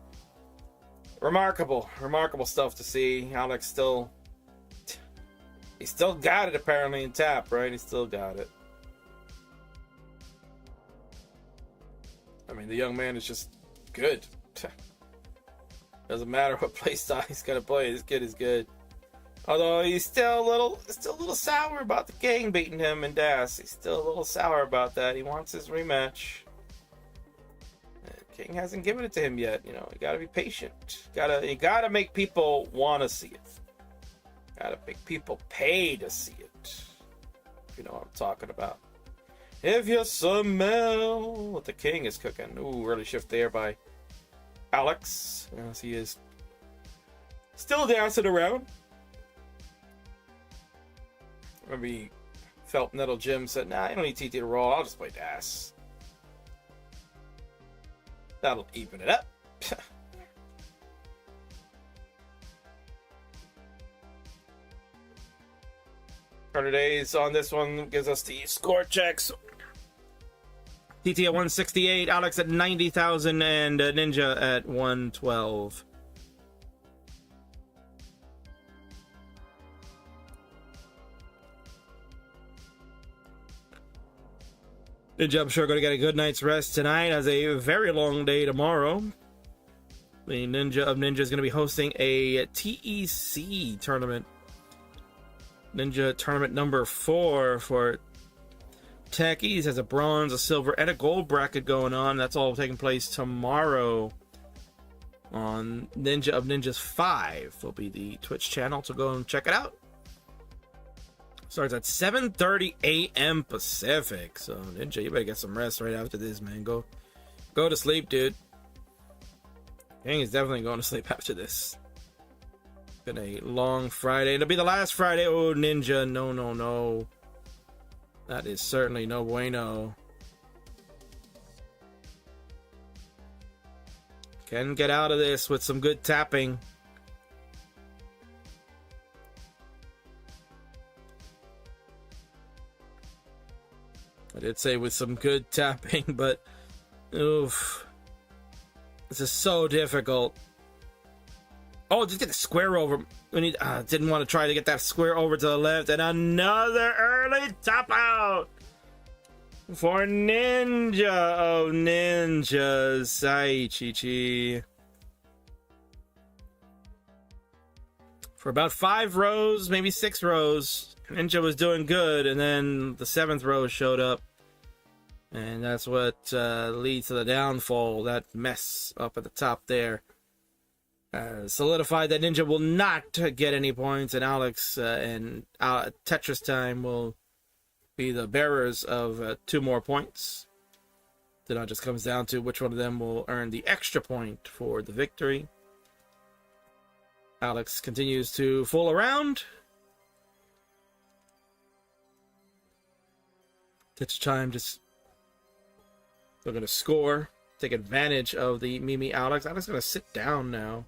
Remarkable stuff to see. Alex still... He still got it apparently in tap, right? He still got it. I mean, the young man is just good. Doesn't matter what playstyle he's gonna play. This kid is good. Although he's still a little sour about the king beating him in dash. He's still a little sour about that. He wants his rematch. King hasn't given it to him yet. You know, you gotta be patient. You gotta make people want to see it. Gotta make people pay to see it. If you know what I'm talking about. If you smell what the king is cooking. Ooh, early shift there by Alex. As he is still dancing around. Maybe felt Nettle Jim said, nah, you don't need TT to roll. I'll just play dash. That'll even it up. 100 days on this one gives us the score checks. TT at 168, Alex at 90,000, and Ninja at 112. Ninja, I'm sure, going to get a good night's rest tonight. Has a very long day tomorrow. The Ninja of Ninja is going to be hosting a TEC tournament. Ninja tournament number 4 for Techies. Has a bronze, a silver, and a gold bracket going on. That's all taking place tomorrow on Ninja of Ninjas 5 will be the Twitch channel, so go and check it out. Starts at 7:30 a.m. Pacific. So Ninja, you better get some rest right after this, man. Go to sleep, dude. King is definitely going to sleep after this. Been a long Friday. It'll be the last Friday. Oh, Ninja, no. That is certainly no bueno. Can get out of this with some good tapping. I did say with some good tapping, but oof. This is so difficult. Oh, just get the square over. We need. Didn't want to try to get that square over to the left, and another early tap out for Ninja of Ninjas. Sai Chi. For about 5 rows, maybe 6 rows, Ninja was doing good, and then the 7th row showed up. And that's what leads to the downfall, that mess up at the top there. Solidified that Ninja will not get any points, and Alex and TetrisTime will be the bearers of 2 more points. Then it just comes down to which one of them will earn the extra point for the victory. Alex continues to fool around. TetrisTime just looking to score, take advantage of the Mimi Alex. Alex is going to sit down now.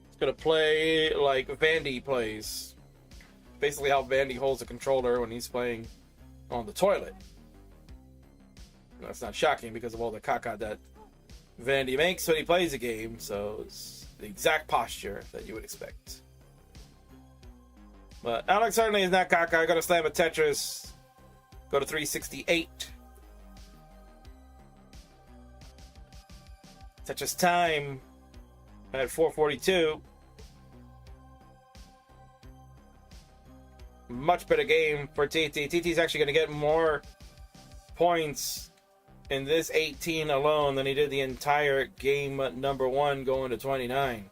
He's going to play like Vandy plays. Basically how Vandy holds the controller when he's playing on the toilet. That's not shocking because of all the caca that Vandy makes when he plays a game, so it's the exact posture that you would expect. But Alex certainly is not caca. Gonna slam a Tetris. Go to 368. TetrisTime at 442. Much better game for TT. TT's actually going to get more points in this 18 alone than he did the entire game number 1 going to 29.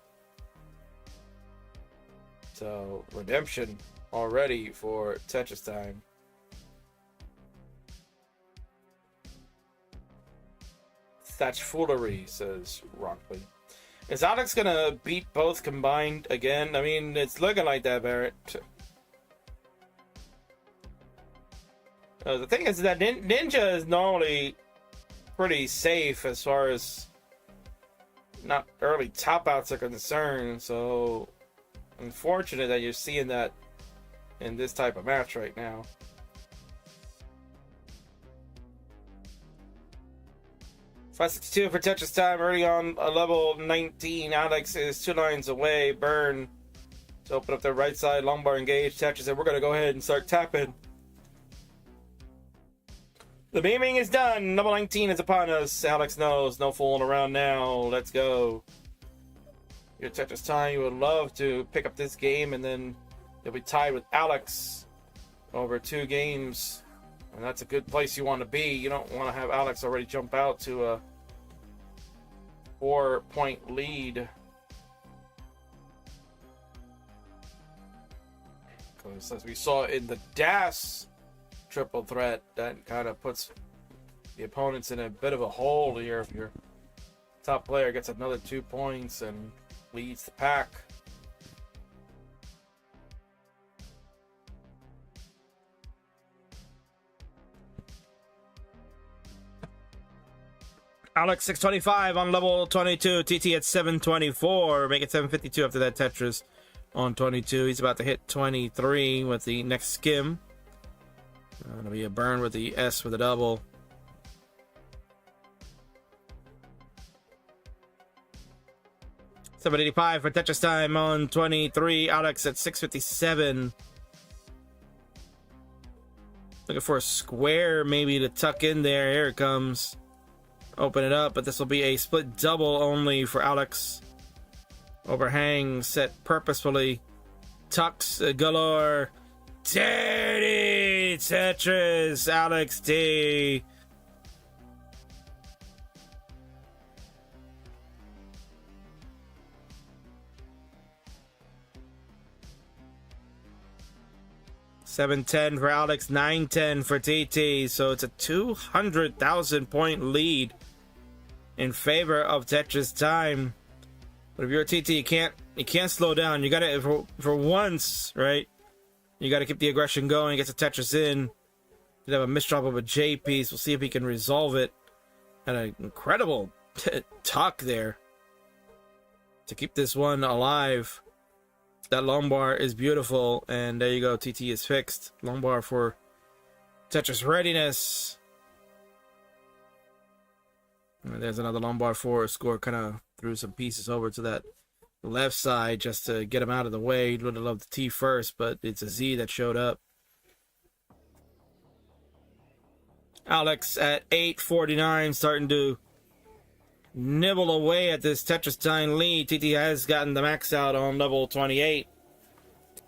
So, redemption already for TetrisTime. Such foolery, says Rockley. Is Alex going to beat both combined again? I mean, it's looking like that, Barrett. The thing is that Ninja is normally pretty safe as far as not early top outs are concerned, so unfortunate that you're seeing that in this type of match right now. $562 for TetrisTime early on a level 19. Alex is 2 lines away. Burn to open up the right side. Longbar engaged. Tetris said, we're going to go ahead and start tapping. The beaming is done. Level 19 is upon us. Alex knows. No fooling around now. Let's go. Your TetrisTime, you would love to pick up this game, and then you'll be tied with Alex over 2 games. And that's a good place you want to be. You don't want to have Alex already jump out to a 4-point lead. Because as we saw in the DAS triple threat, that kind of puts the opponents in a bit of a hole here. If your top player gets another 2 points and leads the pack. Alex 625 on level 22, TT at 724, make it 752 after that Tetris on 22. He's about to hit 23 with the next skim. It'll be a burn with the S with a double. $785 for TetrisTime on 23. Alex at 657. Looking for a square maybe to tuck in there. Here it comes. Open it up, but this will be a split double only for Alex. Overhang set purposefully. Tucks galore. Teddy Tetris, Alex T. $710 for Alex, $910 for TT. So it's a 200,000 point lead in favor of TetrisTime. But if you're a TT, you can't slow down. You gotta for once, right? You gotta keep the aggression going, get the Tetris in. You have a misdrop of a J piece. We'll see if he can resolve it. And an incredible tuck there to keep this one alive. That long bar is beautiful, and there you go. TT is fixed. Long bar for Tetris readiness. And there's another long bar for score. Kind of threw some pieces over to that left side just to get him out of the way. Would have loved the T first, but it's a Z that showed up. Alex at 849, starting to nibble away at this TetrisTime lead. TT has gotten the max out on level 28.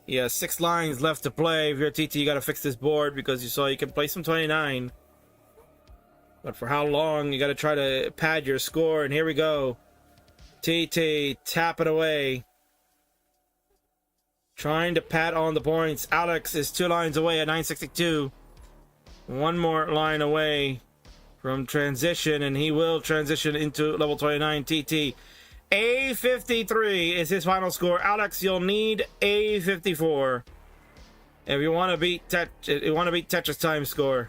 He has 6 lines left to play. If you're a TT, you got to fix this board because you saw you can play some 29. But for how long, you got to try to pad your score. And here we go. TT, tap it away. trying to pat on the points. Alex is 2 lines away at 962. One more line away from transition, and he will transition into level 29 TT. A53 is his final score. Alex, you'll need A54 if you want to beat TetrisTime score.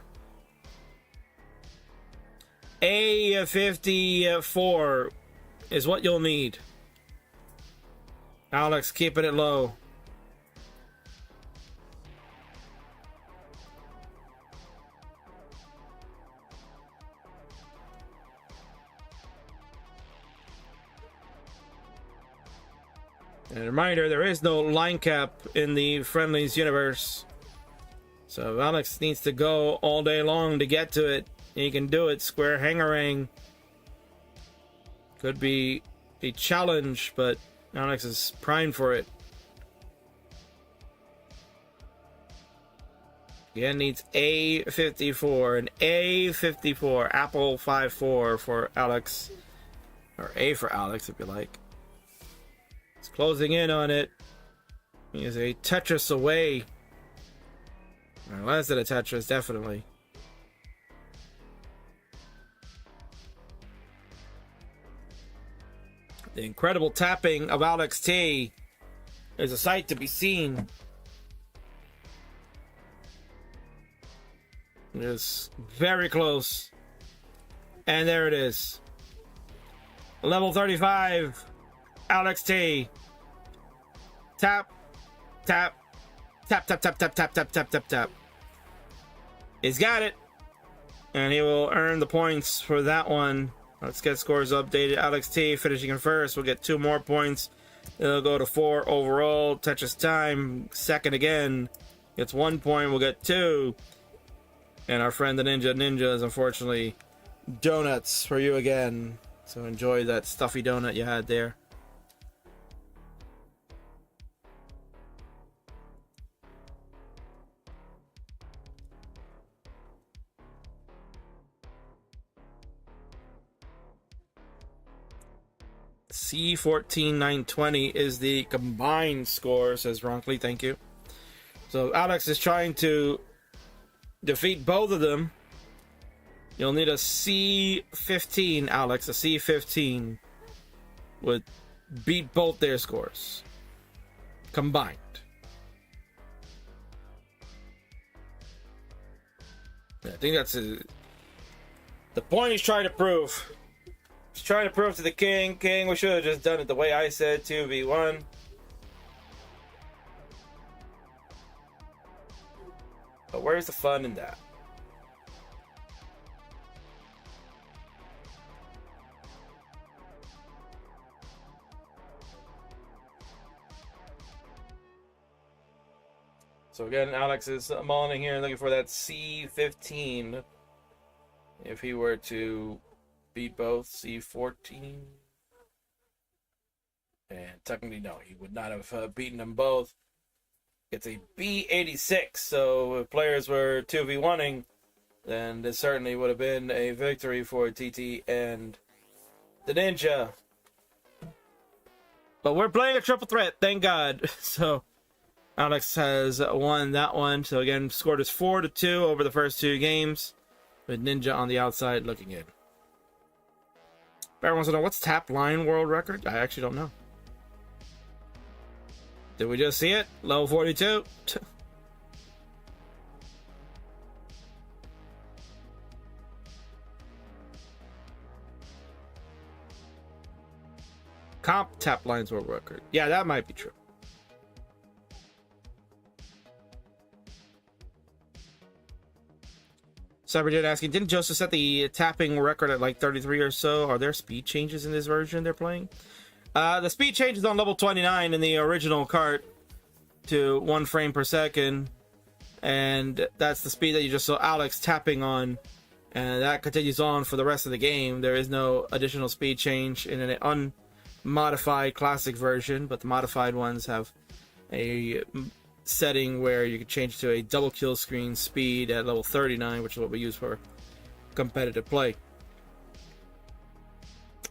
A54 is what you'll need. Alex, keeping it low. And a reminder, there is no line cap in the Friendlies universe. So if Alex needs to go all day long to get to it, he can do it. Square hangarang. Could be a challenge, but Alex is primed for it. Again, needs A54. An A54. Apple 54 for Alex. Or A for Alex, if you like. He's closing in on it. He is a Tetris away. Or less than a Tetris, definitely. The incredible tapping of Alex T is a sight to be seen. It is very close. And there it is. Level 35. Alex T. Tap, tap, tap, tap, tap, tap, tap, tap, tap, tap, tap. He's got it. And he will earn the points for that one. Let's get scores updated. Alex T finishing in first. We'll get 2 more points. It'll go to 4 overall. TetrisTime second again. Gets 1 point. We'll get 2. And our friend the Ninja is unfortunately donuts for you again. So enjoy that stuffy donut you had there. C14920 is the combined score, says Ronkley. Thank you. So Alex is trying to defeat both of them. You'll need a C15, Alex. A C15 would beat both their scores combined. I think that's the point he's trying to prove. He's trying to prove to the king, we should have just done it the way I said, 2v1. But where's the fun in that? So again, Alex is mulling here, looking for that C15. If he were to beat both, C14. And technically, no, he would not have beaten them both. It's a B86, so if players were 2v1ing, then this certainly would have been a victory for TT and the Ninja. But we're playing a triple threat, thank God. So Alex has won that one. So again, scored is 4-2 over the first 2 games, with Ninja on the outside looking in. Barry wants to know, what's tap line world record? I actually don't know. Did we just see it? Level 42. Comp tap lines world record. Yeah, that might be true. Cyberjet asking, didn't Joseph set the tapping record at like 33 or so? Are there speed changes in this version they're playing? The speed changes on level 29 in the original cart to 1 frame per second. And that's the speed that you just saw Alex tapping on. And that continues on for the rest of the game. There is no additional speed change in an unmodified classic version, but the modified ones have a setting where you can change to a double kill screen speed at level 39, which is what we use for competitive play.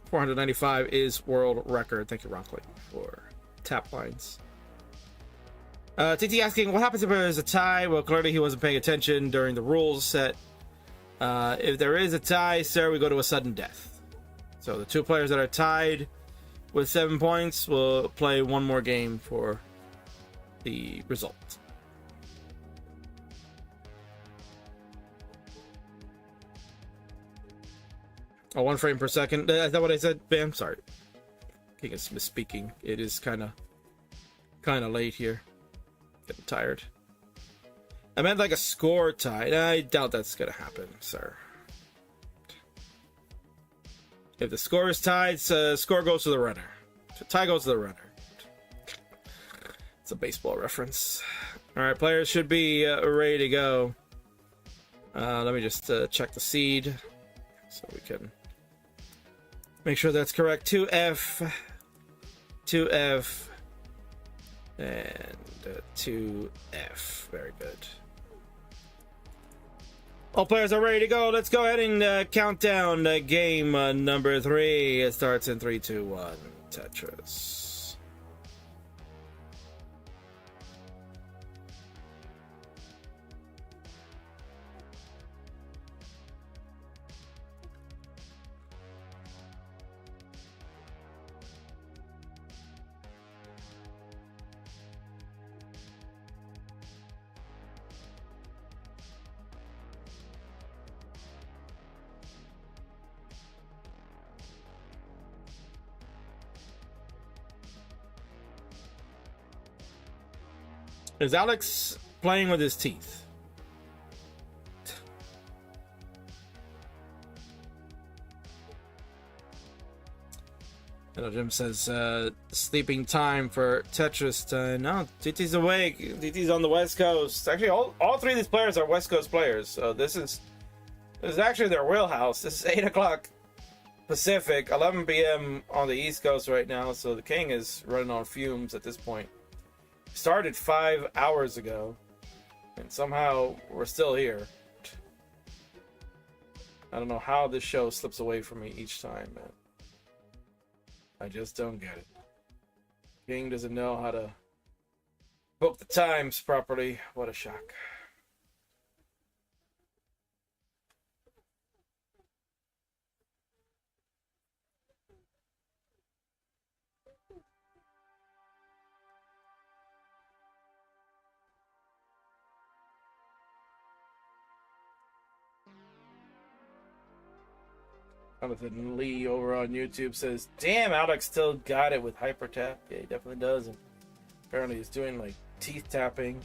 495 is world record. Thank you, Ronkley, for tap lines. TT asking, what happens if there is a tie? Well, clearly he wasn't paying attention during the rules set. If there is a tie, sir, we go to a sudden death. So the two players that are tied with 7 points will play one more game for the result. Oh, 1 frame per second. Is that what I said, Bam? Sorry. I think it's misspeaking. It is kind of late here. Getting tired. I meant like a score tie. I doubt that's gonna happen, sir. If the score is tied, score goes to the runner. Tie goes to the runner. It's a baseball reference. All right, players should be ready to go. Let me just check the seed so we can make sure that's correct. 2F, 2F, and 2F. Very good. All players are ready to go. Let's go ahead and count down game number 3. It starts in 3, 2, 1. Tetris. Is Alex playing with his teeth? Hello, Jim says, sleeping time for Tetris. No, TT's awake. TT's on the West Coast. Actually, all 3 of these players are West Coast players. So this is actually their wheelhouse. This is 8 o'clock Pacific, 11 p.m. on the East Coast right now. So the King is running on fumes at this point. Started 5 hours ago, and somehow we're still here. I don't know how this show slips away from me each time, man. I just don't get it. King doesn't know how to book the times properly. What a shock. Jonathan Lee over on YouTube says, damn, Alex still got it with hyper tap. Yeah, he definitely does. And apparently he's doing like teeth tapping.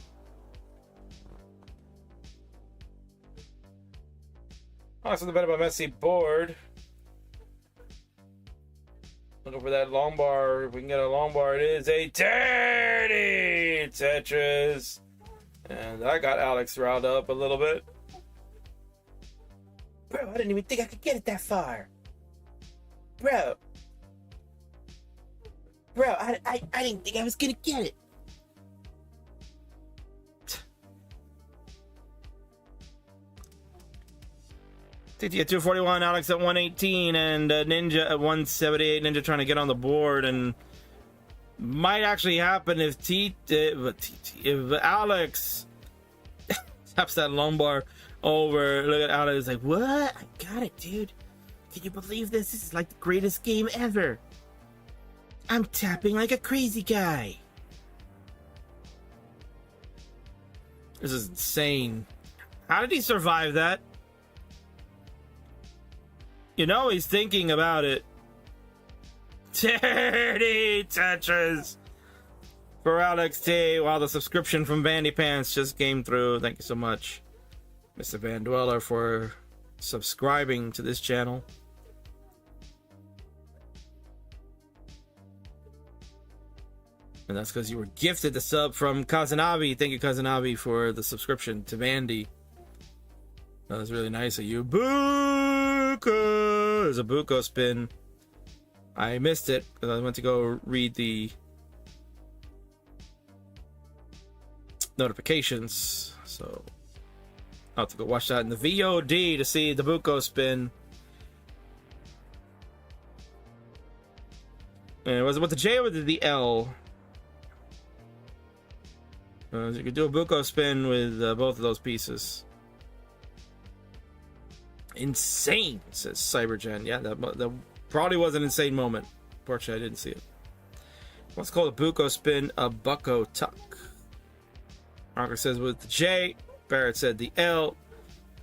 Oh, something better about messy board. Looking for that long bar. If we can get a long bar, it is a dirty Tetris. And I got Alex riled up a little bit. Bro, I didn't even think I could get it that far. Bro, I didn't think I was gonna get it. TT at 241, Alex at 118, and Ninja at 178. Ninja trying to get on the board, and might actually happen if if Alex taps that lumbar over. Look at Alex, like, what? I got it, dude. Can you believe this? This is like the greatest game ever. I'm tapping like a crazy guy. This is insane. How did he survive that? You know he's thinking about it. Dirty Tetris for Alex T. While the subscription from Bandy Pants just came through. Thank you so much, Mr. Van Dweller, for subscribing to this channel. And that's because you were gifted the sub from Kazanabi. Thank you, Kazanabi, for the subscription to Vandy. That was really nice of you. Buko! There's a Buko spin. I missed it because I went to go read the notifications. So I'll have to go watch that in the VOD to see the Buko spin. And was it with the J or with the L? You could do a buko spin with both of those pieces. Insane, says Cybergen. Yeah, that probably was an insane moment. Fortunately, I didn't see it. Let's call a buko spin a bucko tuck. Rocker says with the J. Barrett said the L.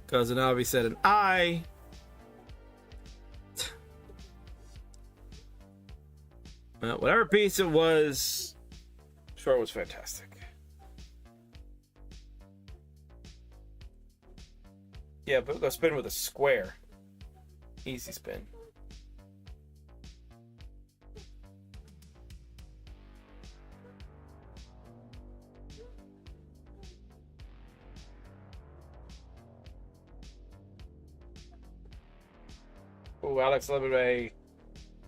Cousin Avi said an I. Well, whatever piece it was, sure, it was fantastic. Yeah, but go spin with a square. Easy spin. Oh, Alex limited a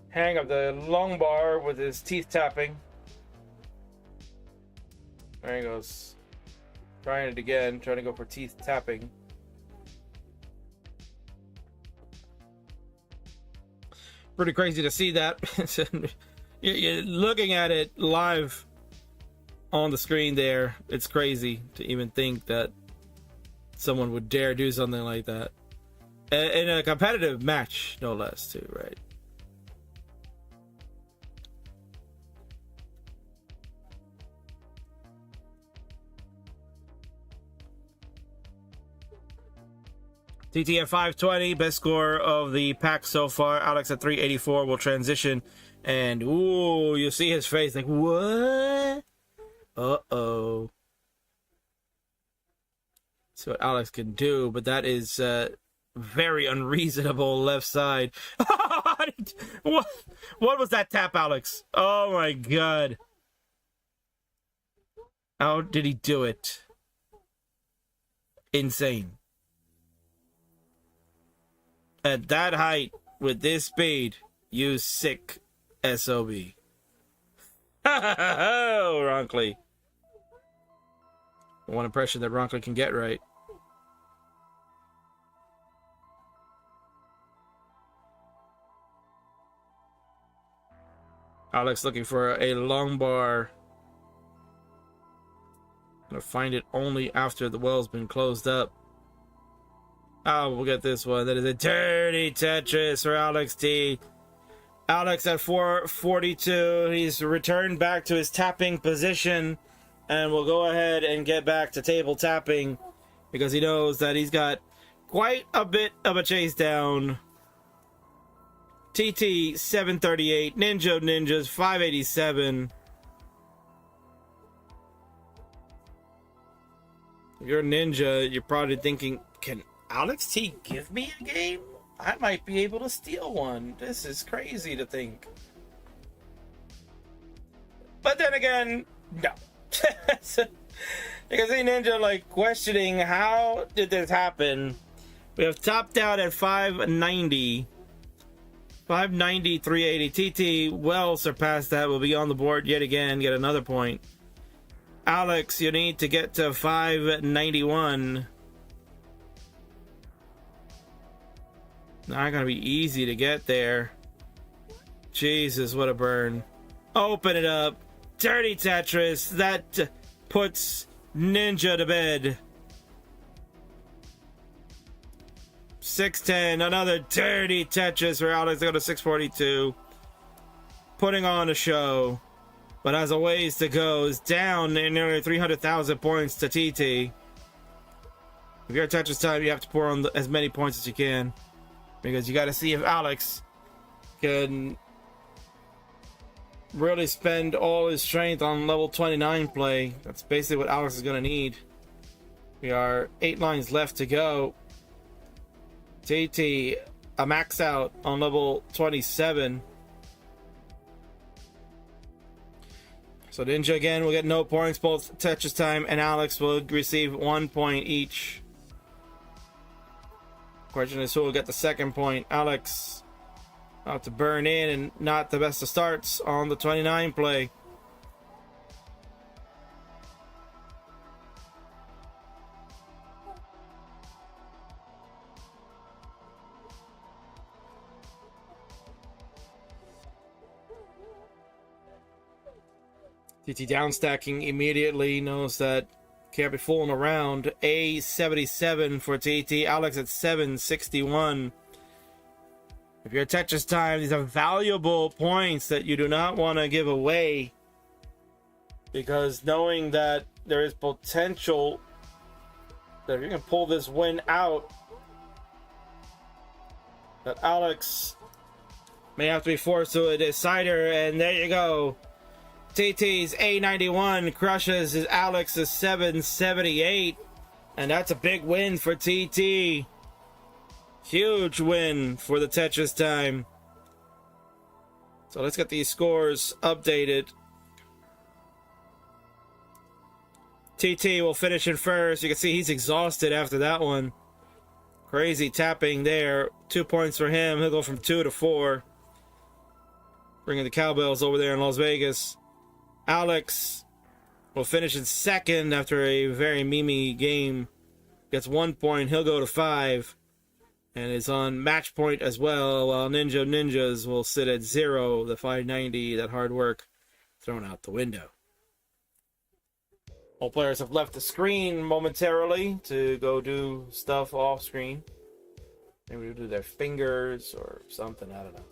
hang of the long bar with his teeth tapping. There he goes. Trying it again, trying to go for teeth tapping. Pretty crazy to see that. You're looking at it live on the screen there. It's crazy to even think that someone would dare do something like that. In a competitive match, no less, too, right? TT at 520, best score of the pack so far. Alex at 384 will transition. And, ooh, you see his face like, what? Uh-oh. See what Alex can do, but that is very unreasonable left side. What was that tap, Alex? Oh, my God. How did he do it? Insane. At that height, with this speed, you sick SOB. Oh, Ronkley. One impression that Ronkley can get right. Alex looking for a long bar. Gonna find it only after the well's been closed up. Oh, we'll get this one. That is a dirty Tetris for Alex T. Alex at 442. He's returned back to his tapping position. And we'll go ahead and get back to table tapping. Because he knows that he's got quite a bit of a chase down. TT 738. Ninjas 587. If you're a ninja, you're probably thinking, can Alex T give me a game? I might be able to steal one. This is crazy to think. But then again, no. You can see Ninja like questioning, how did this happen? We have topped out at 590. 590, 380. TT well surpassed that. Will be on the board yet again. Get another point. Alex, you need to get to 591. Not gonna be easy to get there. Jesus, what a burn. Open it up. Dirty Tetris. That puts Ninja to bed. 610. Another dirty Tetris for Alex. Go to 642. Putting on a show. But has a ways to go. Is down in nearly 300,000 points to TT. If you're at Tetris time, you have to pour on as many points as you can. Because you got to see if Alex can really spend all his strength on level 29 play. That's basically what Alex is going to need. We are 8 lines left to go. TT, a max out on level 27. So Ninja again will get no points. Both TetrisTime and Alex will receive 1 point each. Question is who will get the second point. Alex about to burn in and not the best of starts on the 29 play. TT downstacking immediately, knows that can't be fooling around. A77 for TT. Alex at 761. If you're at TetrisTime, these are valuable points that you do not want to give away, because knowing that there is potential that if you can pull this win out, that Alex may have to be forced to a decider. And there you go. TT's A91 crushes his Alex's 778. And that's a big win for TT. Huge win for the TetrisTime. So let's get these scores updated. TT will finish in first. You can see he's exhausted after that one. Crazy tapping there. 2 points for him. He'll go from 2 to 4. Bringing the cowbells over there in Las Vegas. Alex will finish in second after a very mimi game. Gets 1 point. He'll go to 5. And is on match point as well, while Ninjas will sit at 0. The 590, that hard work, thrown out the window. All players have left the screen momentarily to go do stuff off screen. Maybe do their fingers or something, I don't know.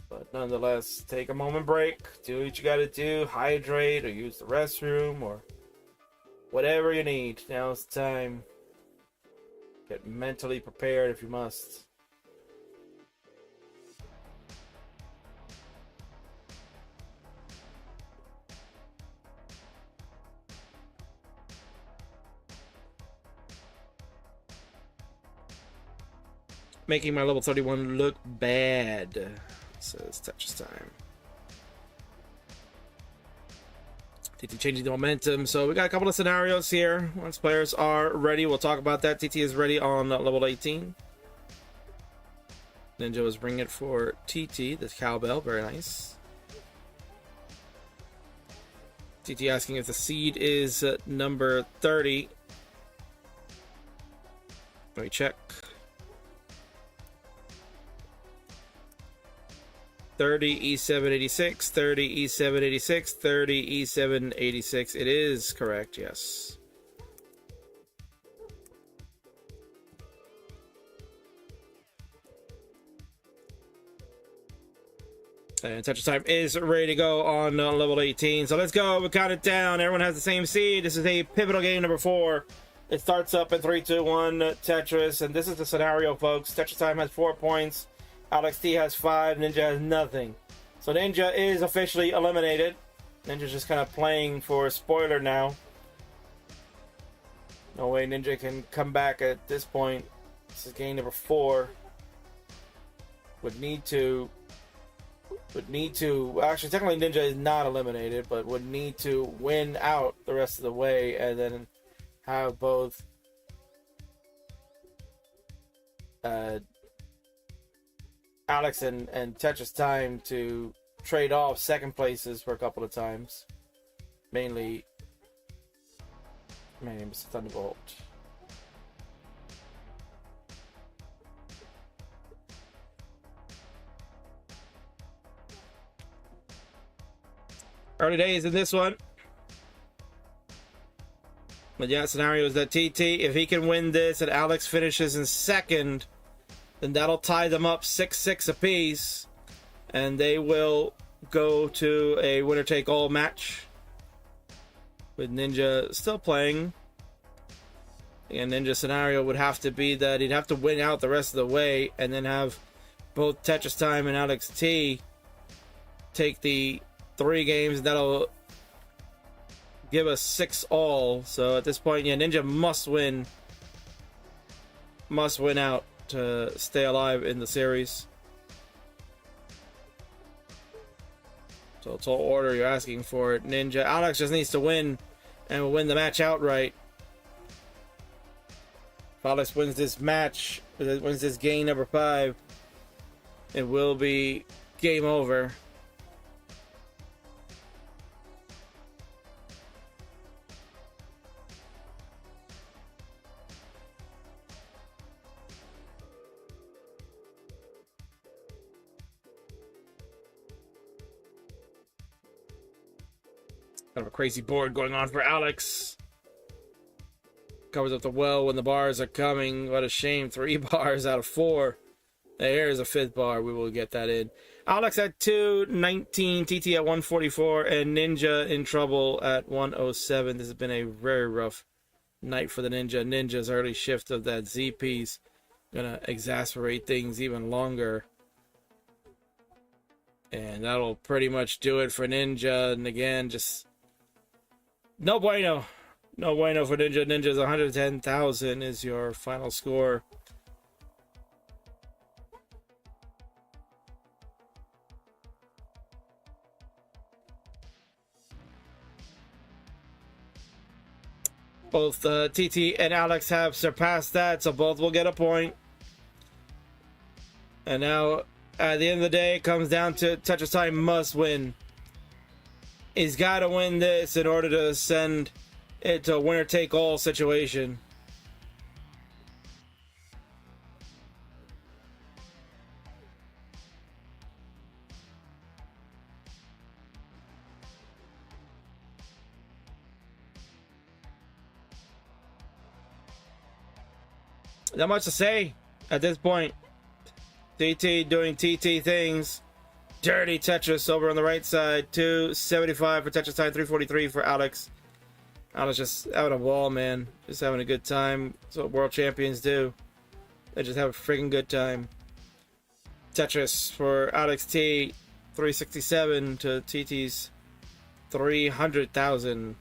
But nonetheless, take a moment break, do what you gotta do, hydrate or use the restroom or whatever you need. Now's the time. Get mentally prepared if you must. Making my level 31 look bad, says TetrisTime. TT changing the momentum. So we got a couple of scenarios here. Once players are ready, we'll talk about that. TT is ready on level 18. Ninja was bringing it for TT, the cowbell. Very nice. TT asking if the seed is number 30. Let me check. 30 E786, 30 E786, 30 E786. It is correct, yes. And TetrisTime is ready to go on level 18. So let's go. We count it down. Everyone has the same seed. This is a pivotal game number 4. It starts up in 3, 2, 1, Tetris. And this is the scenario, folks. TetrisTime has 4 points. Alex T has 5, Ninja has nothing. So Ninja is officially eliminated. Ninja's just kind of playing for spoiler now. No way Ninja can come back at this point. This is game number 4. Would need to, actually technically Ninja is not eliminated, but would need to win out the rest of the way and then have both Alex and TetrisTime to trade off second places for a couple of times. Mainly Mr. Thunderbolt. Early days in this one. But yeah, scenario is that TT, if he can win this and Alex finishes in second, then that'll tie them up 6-6 apiece, and they will go to a winner-take-all match with Ninja still playing. And Ninja scenario would have to be that he'd have to win out the rest of the way, and then have both TetrisTime and Alex T take the 3 games. That'll give us 6 all. So at this point, yeah, Ninja must win out to stay alive in the series. So it's all order you're asking for it. Ninja. Alex just needs to win and will win the match outright. If Alex wins this match, wins this game number 5, it will be game over. Kind of a crazy board going on for Alex. Covers up the well when the bars are coming. What a shame. 3 bars out of 4. There's a 5th bar. We will get that in. Alex at 219, TT at 144, and Ninja in trouble at 107. This has been a very rough night for the Ninja. Ninja's early shift of that Z piece gonna exasperate things even longer. And that'll pretty much do it for Ninja. And again, just no bueno. No bueno for Ninja. Ninja's 110,000 is your final score. Both TT and Alex have surpassed that, so both will get a point. And now, at the end of the day, it comes down to TetrisTime must win. He's got to win this in order to send it to a winner-take-all situation. Not much to say at this point. TT doing TT things. Dirty Tetris over on the right side. 275 for TetrisTime, 343 for Alex. Alex just having a ball, man. Just having a good time. That's what world champions do. They just have a freaking good time. Tetris for Alex T, 367 to TT's 300,000.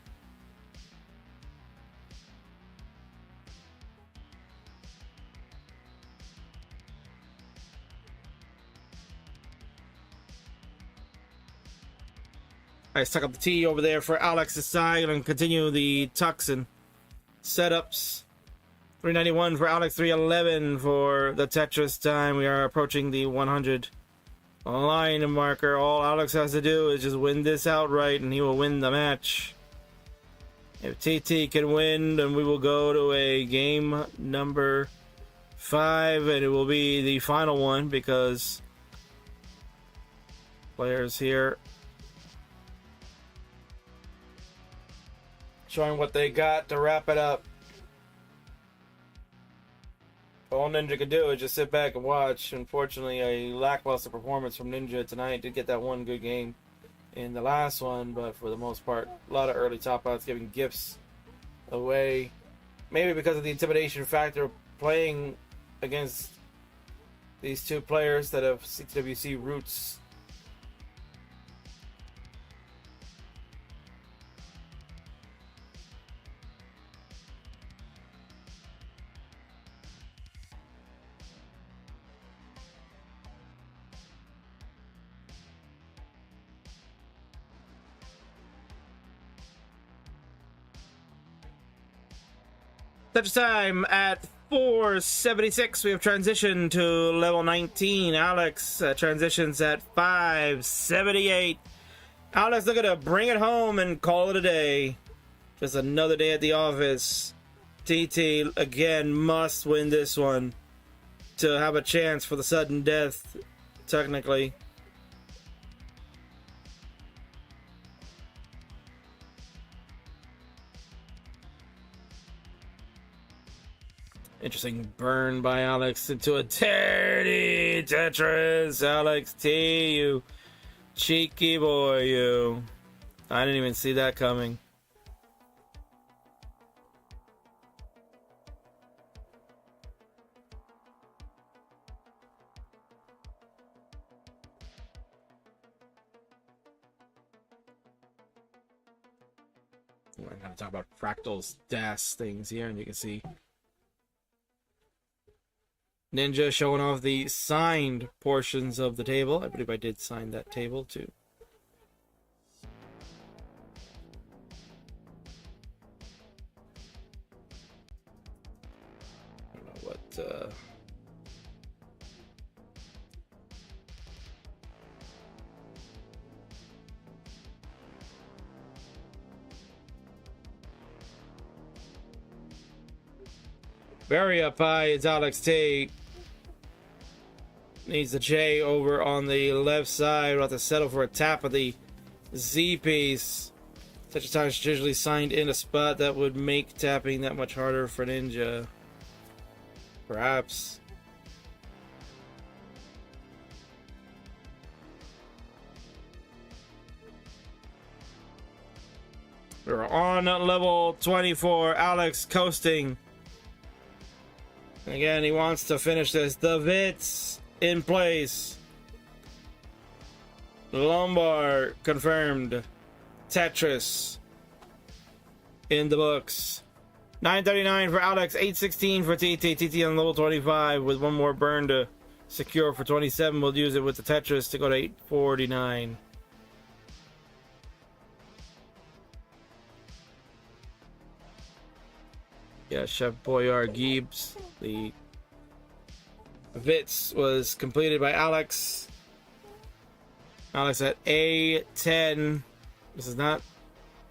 I stuck up the T over there for Alex's side and continue the tucks and setups. 391 for Alex, 311 for the Tetris time. We are approaching the 100 line marker. All Alex has to do is just win this outright and he will win the match. If TT can win, then we will go to a game number 5 and it will be the final one because players here showing what they got to wrap it up. All Ninja could do is just sit back and watch. Unfortunately, a lackluster performance from Ninja tonight. Did get that one good game in the last one, but for the most part, a lot of early top outs, giving gifts away. Maybe because of the intimidation factor of playing against these two players that have CWC roots. TetrisTime at 476. We have transitioned to level 19. Alex transitions at 578. Alex looking to bring it home and call it a day. Just another day at the office. TT again must win this one to have a chance for the sudden death, technically. Interesting burn by Alex into a dirty Tetris. Alex T, you cheeky boy, you. I didn't even see that coming. I'm going to talk about fractals DAS things here, and you can see Ninja showing off the signed portions of the table. I believe I did sign that table too. I don't know what very up high is Alex T. Needs the J over on the left side. We'll have to settle for a tap of the Z piece. TetrisTime strategically signed in a spot that would make tapping that much harder for Ninja. Perhaps. We're on level 24. Alex coasting. Again, he wants to finish this. The Vits in place. Lombard confirmed. Tetris in the books. 939 for Alex, 816 for TT. TT on level 25 with one more burn to secure for 27. We'll use it with the Tetris to go to 849. Yeah, Chef Boyard Gibbs. The Vits was completed by Alex. Alex at A10. This is not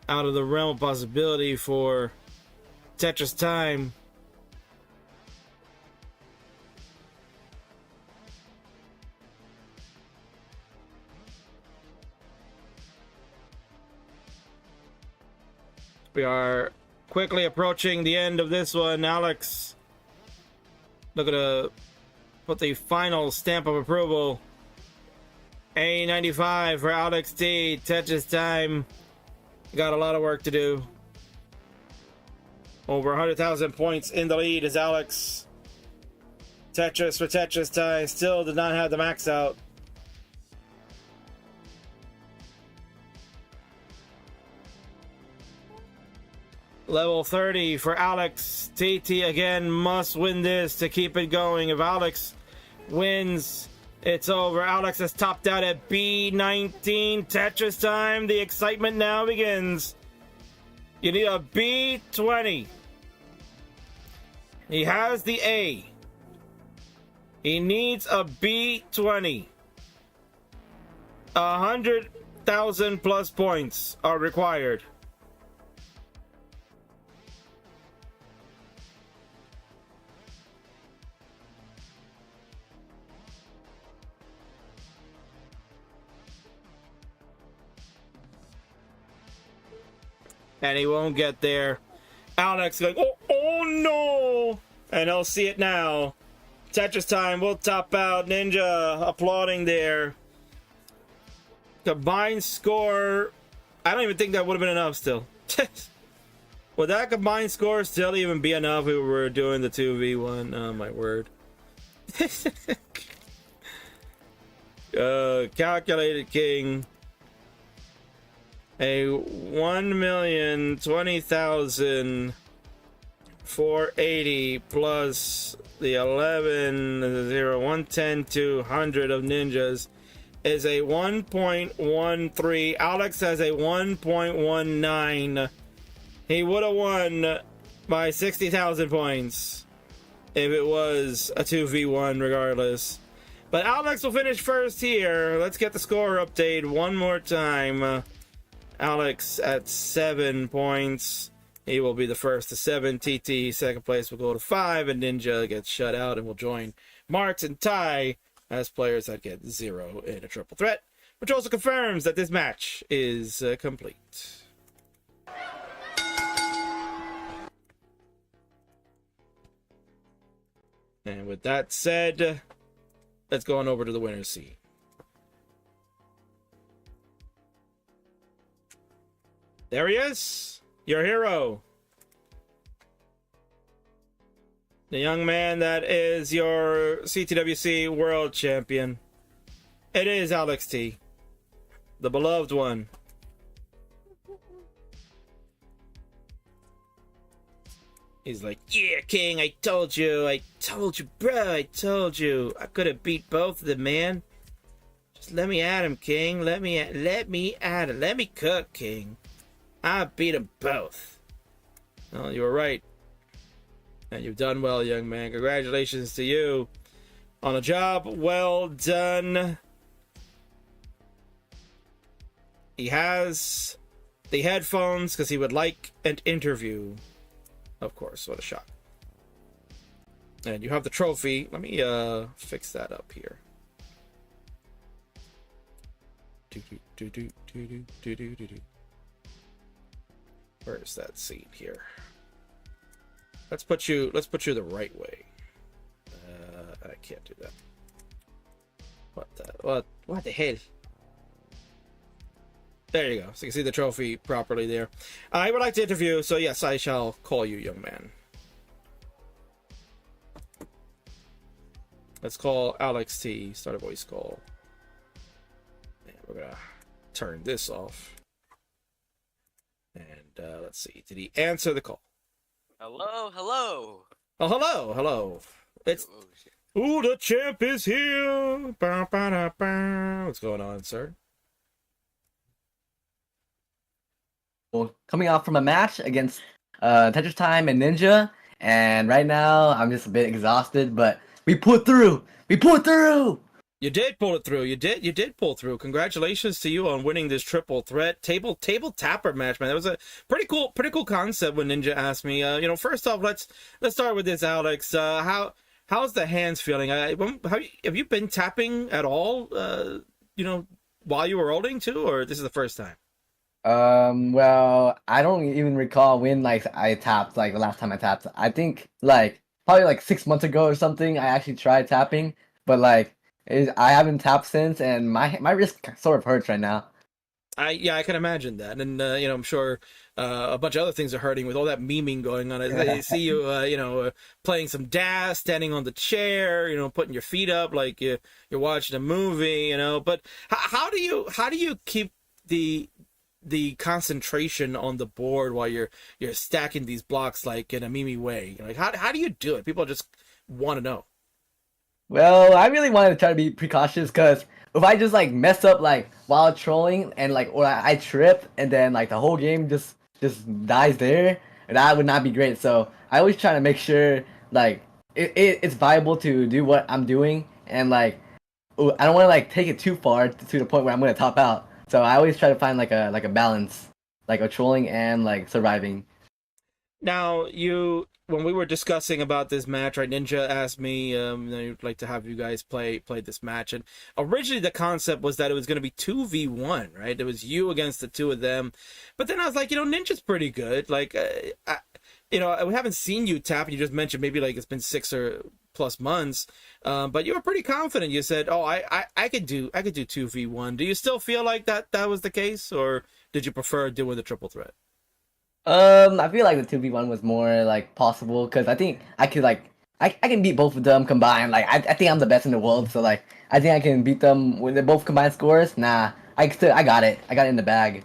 out of the realm of possibility for TetrisTime. We are quickly approaching the end of this one. Alex looking to put the final stamp of approval. A95 for Alex T. TetrisTime. Got a lot of work to do. Over 100,000 points in the lead is Alex. Tetris for TetrisTime still did not have the max out. Level 30 for Alex. TT again must win this to keep it going. If Alex wins, it's over. Alex has topped out at B19. TetrisTime. The excitement now begins. You need a B20. He has the A. He needs a B20. 100,000 plus points are required. And he won't get there. Alex going, oh no! And he'll see it now. TetrisTime will top out. Ninja applauding there. Combined score. I don't even think that would have been enough still. Would that combined score still even be enough if we were doing the 2v1? Oh my word. Calculated King. A 1,020,480 plus the 110 to 100 of ninjas is a 1.13. Alex has a 1.19. He would have won by 60,000 points if it was a 2v1 regardless. But Alex will finish first here. Let's get the score update one more time. Alex at 7 points. He will be the first to 7. TT second place will go to 5, and Ninja gets shut out and will join Marks and Ty as players that get 0 in a triple threat, which also confirms that this match is complete. And with that said, let's go on over to the winner's seat. There he is, your hero. The young man that is your CTWC World Champion. It is Alex T, the beloved one. He's like, yeah, King, I told you, bro, I told you. I could have beat both of them, man. Just let me at him, King. Let me at him. Let me cook, King. I beat them both. Well, you were right. And you've done well, young man. Congratulations to you on a job well done. He has the headphones because he would like an interview. Of course, what a shock. And you have the trophy. Let me fix that up here. Where's that seat here? Let's put you the right way. I can't do that. What the hell? There you go. So you can see the trophy properly there. I would like to interview, so yes, I shall call you, young man. Let's call Alex T. Start a voice call. And we're gonna turn this off. And let's see. Did he answer the call? Hello, hello. Oh, hello, hello. It's ooh, the champ is here. Bow, bow, bow, bow. What's going on, sir? Well, coming off from a match against TetrisTime and Ninja, and right now I'm just a bit exhausted, but we pulled through. We pulled through. You did pull it through. You did pull through. Congratulations to you on winning this triple threat table tapper match, man. That was a pretty cool concept when Ninja asked me. First off, let's start with this, Alex. How's the hands feeling? Have you been tapping at all? While you were rolling too, or this is the first time? Well, I don't even recall when I tapped the last time I tapped. I think probably 6 months ago or something. I actually tried tapping, but I haven't tapped since, and my wrist sort of hurts right now. I can imagine that, and I'm sure a bunch of other things are hurting with all that memeing going on. I see you, playing some dash, standing on the chair, putting your feet up like you're watching a movie, But how do you keep the concentration on the board while you're stacking these blocks like in a meme way? How do you do it? People just want to know. Well, I really wanted to try to be precautious, because if I just mess up while trolling and or I trip and then the whole game just dies there, that would not be great. So I always try to make sure it's viable to do what I'm doing, and I don't want to take it too far to the point where I'm gonna top out. So I always try to find a balance, a trolling and surviving. Now, when we were discussing about this match, right, Ninja asked me, he'd like to have you guys play this match, and originally the concept was that it was going to be 2v1, right? It was you against the two of them, but then I was like, Ninja's pretty good. We haven't seen you tap, and you just mentioned maybe it's been 6 or plus months, but you were pretty confident. You said, "Oh, I could do 2v1." Do you still feel like that was the case, or did you prefer doing the triple threat? I feel like the 2v1 was more possible, because I think I could I can beat both of them combined. I think I'm the best in the world, so I think I can beat them when they're both combined scores. Nah, I got it. I got it in the bag.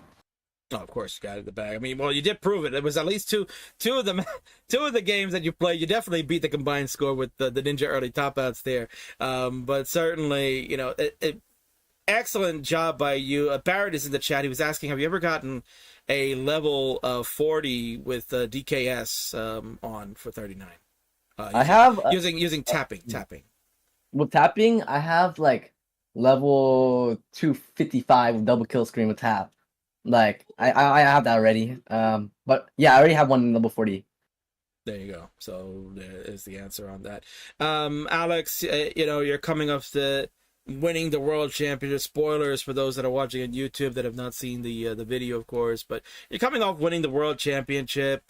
Oh, of course you got it in the bag. I mean, well, you did prove it. It was at least two of the games that you played. You definitely beat the combined score with the Ninja early top outs there. But certainly, excellent job by you. Barrett is in the chat. He was asking, have you ever gotten a level of 40 with DKS on for 39? I have using tapping. With tapping, I have level 255 with double kill screen with tap. I have that already. But yeah, I already have one in level 40. There you go. So there is the answer on that. Alex, you're coming up to winning the world championship. Spoilers for those that are watching on YouTube that have not seen the video, of course, but you're coming off winning the world championship.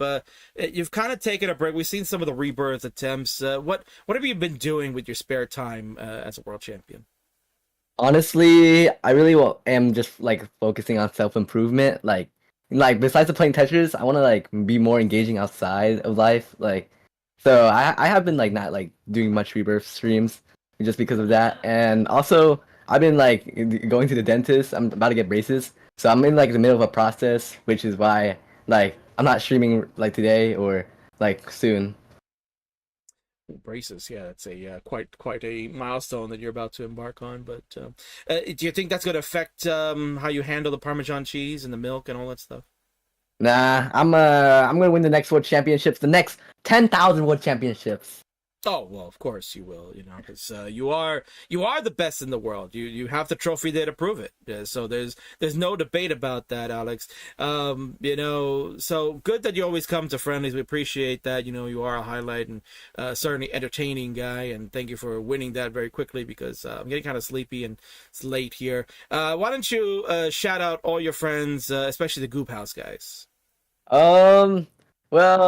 You've kind of taken a break. We've seen some of the rebirth attempts. What have you been doing with your spare time as a world champion? Honestly, I really am just focusing on self-improvement. Besides the playing Tetris, I want to be more engaging outside of life. So I have been not doing much rebirth streams just because of that. And also I've been going to the dentist. I'm about to get braces, so I'm in the middle of a process, which is why I'm not streaming today or soon. Braces, yeah, that's a quite a milestone that you're about to embark on. But do you think that's going to affect how you handle the Parmesan cheese and the milk and all that stuff? Nah, I'm gonna win the next world championships, the next 10,000 world championships. Oh well, of course you will, because you are the best in the world. You have the trophy there to prove it. So there's no debate about that, Alex. So good that you always come to Friendlies. We appreciate that. You are a highlight and certainly entertaining guy. And thank you for winning that very quickly, because I'm getting kind of sleepy and it's late here. Why don't you shout out all your friends, especially the Goop House guys? Well,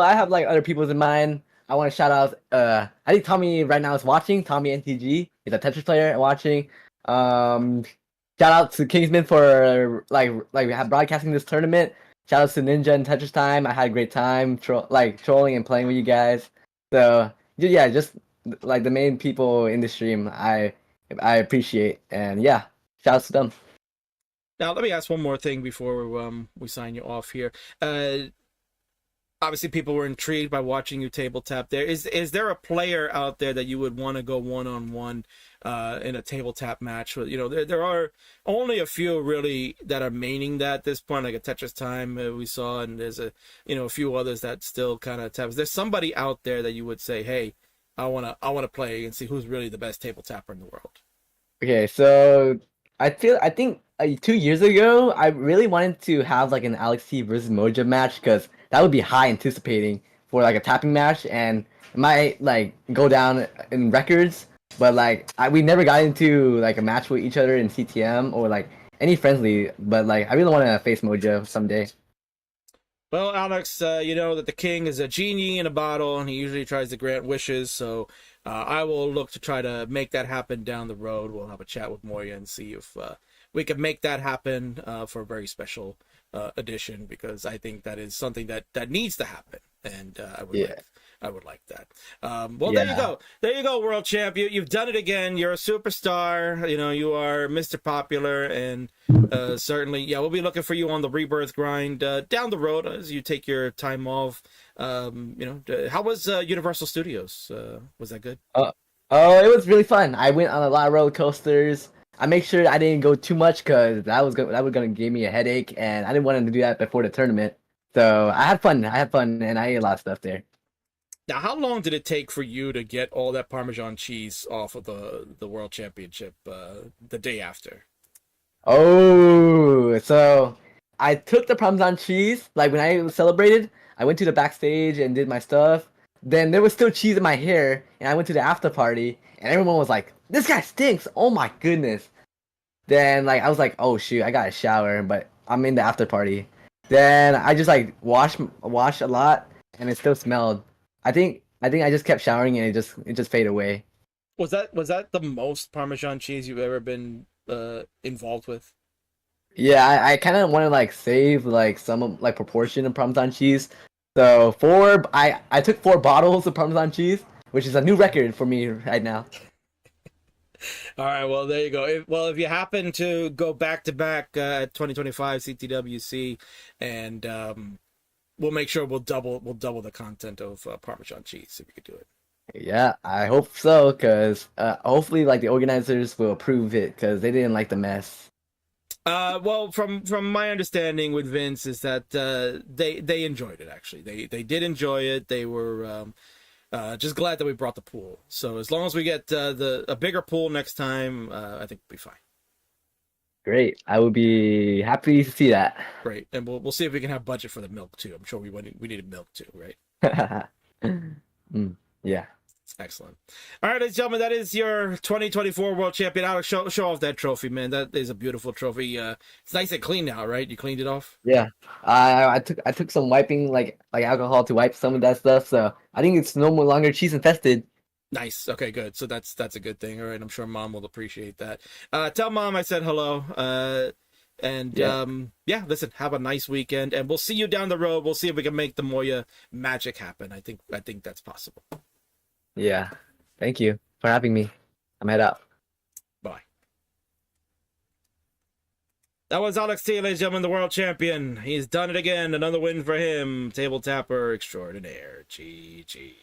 I have like other people's in mind. I want to shout out. I think Tommy right now is watching. Tommy NTG, he's a Tetris player watching. Shout out to Kingsman for broadcasting this tournament. Shout out to Ninja and TetrisTime. I had a great time trolling and playing with you guys. So yeah, just like the main people in the stream, I appreciate, and yeah, shout out to them. Now, let me ask one more thing before we sign you off here. Obviously, people were intrigued by watching you table tap there. Is there a player out there that you would want to go one-on-one in a table tap match? You know, there are only a few really that are maining that at this point, like a TetrisTime we saw, and there's a few others that still kind of tap. Is there somebody out there that you would say, hey, I wanna play and see who's really the best table tapper in the world? Okay, so I think 2 years ago, I really wanted to have like an Alex T versus Moja match because that would be high anticipating for like a tapping match, and it might like go down in records. But like we never got into like a match with each other in CTM or like any friendly. But like I really want to face Moja someday. Well, Alex, you know that the king is a genie in a bottle, and he usually tries to grant wishes. So I will look to try to make that happen down the road. We'll have a chat with Moya and see if we can make that happen for a very special edition, because I think that is something that needs to happen, and I would like that. Well, yeah. There you go, world champ. You've done it again. You're a superstar. You know, you are Mr. Popular, and certainly, yeah, we'll be looking for you on the Rebirth grind down the road as you take your time off. You know, how was Universal Studios? Was that good? Oh, it was really fun. I went on a lot of roller coasters. I make sure I didn't go too much because that was gonna give me a headache, and I didn't want to do that before the tournament. So I had fun, and I ate a lot of stuff there. Now, how long did it take for you to get all that Parmesan cheese off of the World Championship the day after? Oh, so I took the Parmesan cheese. Like when I celebrated, I went to the backstage and did my stuff. Then there was still cheese in my hair, and I went to the after party, and everyone was like, "This guy stinks! Oh my goodness!" Then like I was like, "Oh shoot, I got a shower," but I'm in the after party. Then I just like washed a lot, and it still smelled. I think I just kept showering, and it just faded away. Was that the most Parmesan cheese you've ever been involved with? Yeah, I kind of want to like save like some like proportion of Parmesan cheese. So I took 4 bottles of Parmesan cheese, which is a new record for me right now. All right, well there you go. If you happen to go back to back at 2025 CTWC, and we'll make sure we'll double the content of Parmesan cheese if you could do it. Yeah, I hope so, because hopefully like the organizers will approve it, because they didn't like the mess. Well, from my understanding with Vince is that they enjoyed it. Actually, they did enjoy it. They were just glad that we brought the pool. So as long as we get a bigger pool next time, I think we'll be fine. Great, I would be happy to see that. Great, and we'll see if we can have budget for the milk too. I'm sure we needed milk too, right? Yeah. Excellent. All right, ladies and gentlemen, that is your 2024 World Champion. Alex, show off that trophy, man. That is a beautiful trophy. It's nice and clean now, right? You cleaned it off? Yeah. I took some wiping, like alcohol to wipe some of that stuff, so I think it's no longer cheese infested. Nice. Okay, good. So that's a good thing. All right, I'm sure Mom will appreciate that. Tell Mom I said hello. Yeah, listen, have a nice weekend, and we'll see you down the road. We'll see if we can make the Moya magic happen. I think that's possible. Yeah. Thank you for having me. I'm head out. Bye. That was Alex T, ladies and gentlemen, the world champion. He's done it again. Another win for him. Table tapper extraordinaire. GG's.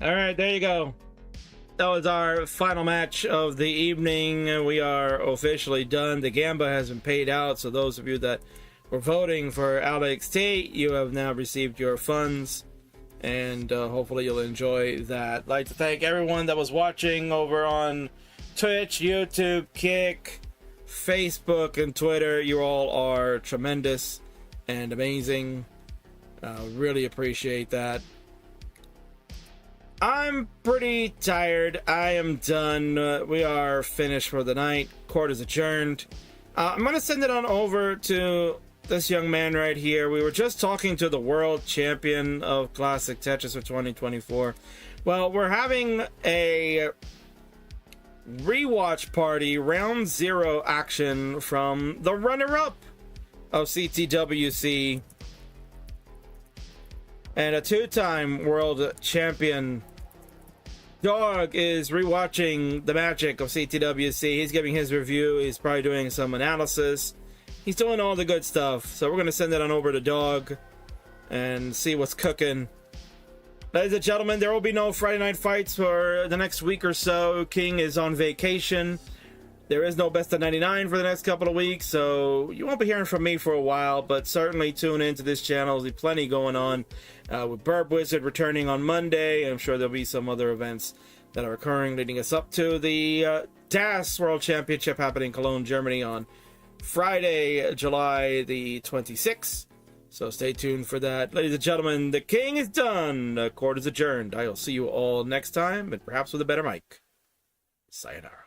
All right, there you go. That was our final match of the evening. We are officially done. The Gamba has been paid out, so those of you that were voting for Alex T, you have now received your funds, and hopefully you'll enjoy that. I'd like to thank everyone that was watching over on Twitch, YouTube, Kick, Facebook and Twitter. You all are tremendous and amazing. Really appreciate that. I'm pretty tired. I am done. We are finished for the night. Court is adjourned. I'm going to send it on over to this young man right here. We were just talking to the world champion of Classic Tetris for 2024. Well, we're having a rewatch party, round 0 action from the runner-up of CTWC and a 2-time world champion. Dog is rewatching the magic of CTWC. He's giving his review. He's probably doing some analysis. He's doing all the good stuff. So we're going to send it on over to Dog and see what's cooking. Ladies and gentlemen, there will be no Friday night fights for the next week or so. King is on vacation. There is no best of 99 for the next couple of weeks, so you won't be hearing from me for a while, but certainly tune into this channel. There's plenty going on with Burb Wizard returning on Monday. I'm sure there'll be some other events that are occurring leading us up to the DAS World Championship happening in Cologne, Germany on Friday, July the 26th. So stay tuned for that. Ladies and gentlemen, the king is done. The court is adjourned. I'll see you all next time, and perhaps with a better mic. Sayonara.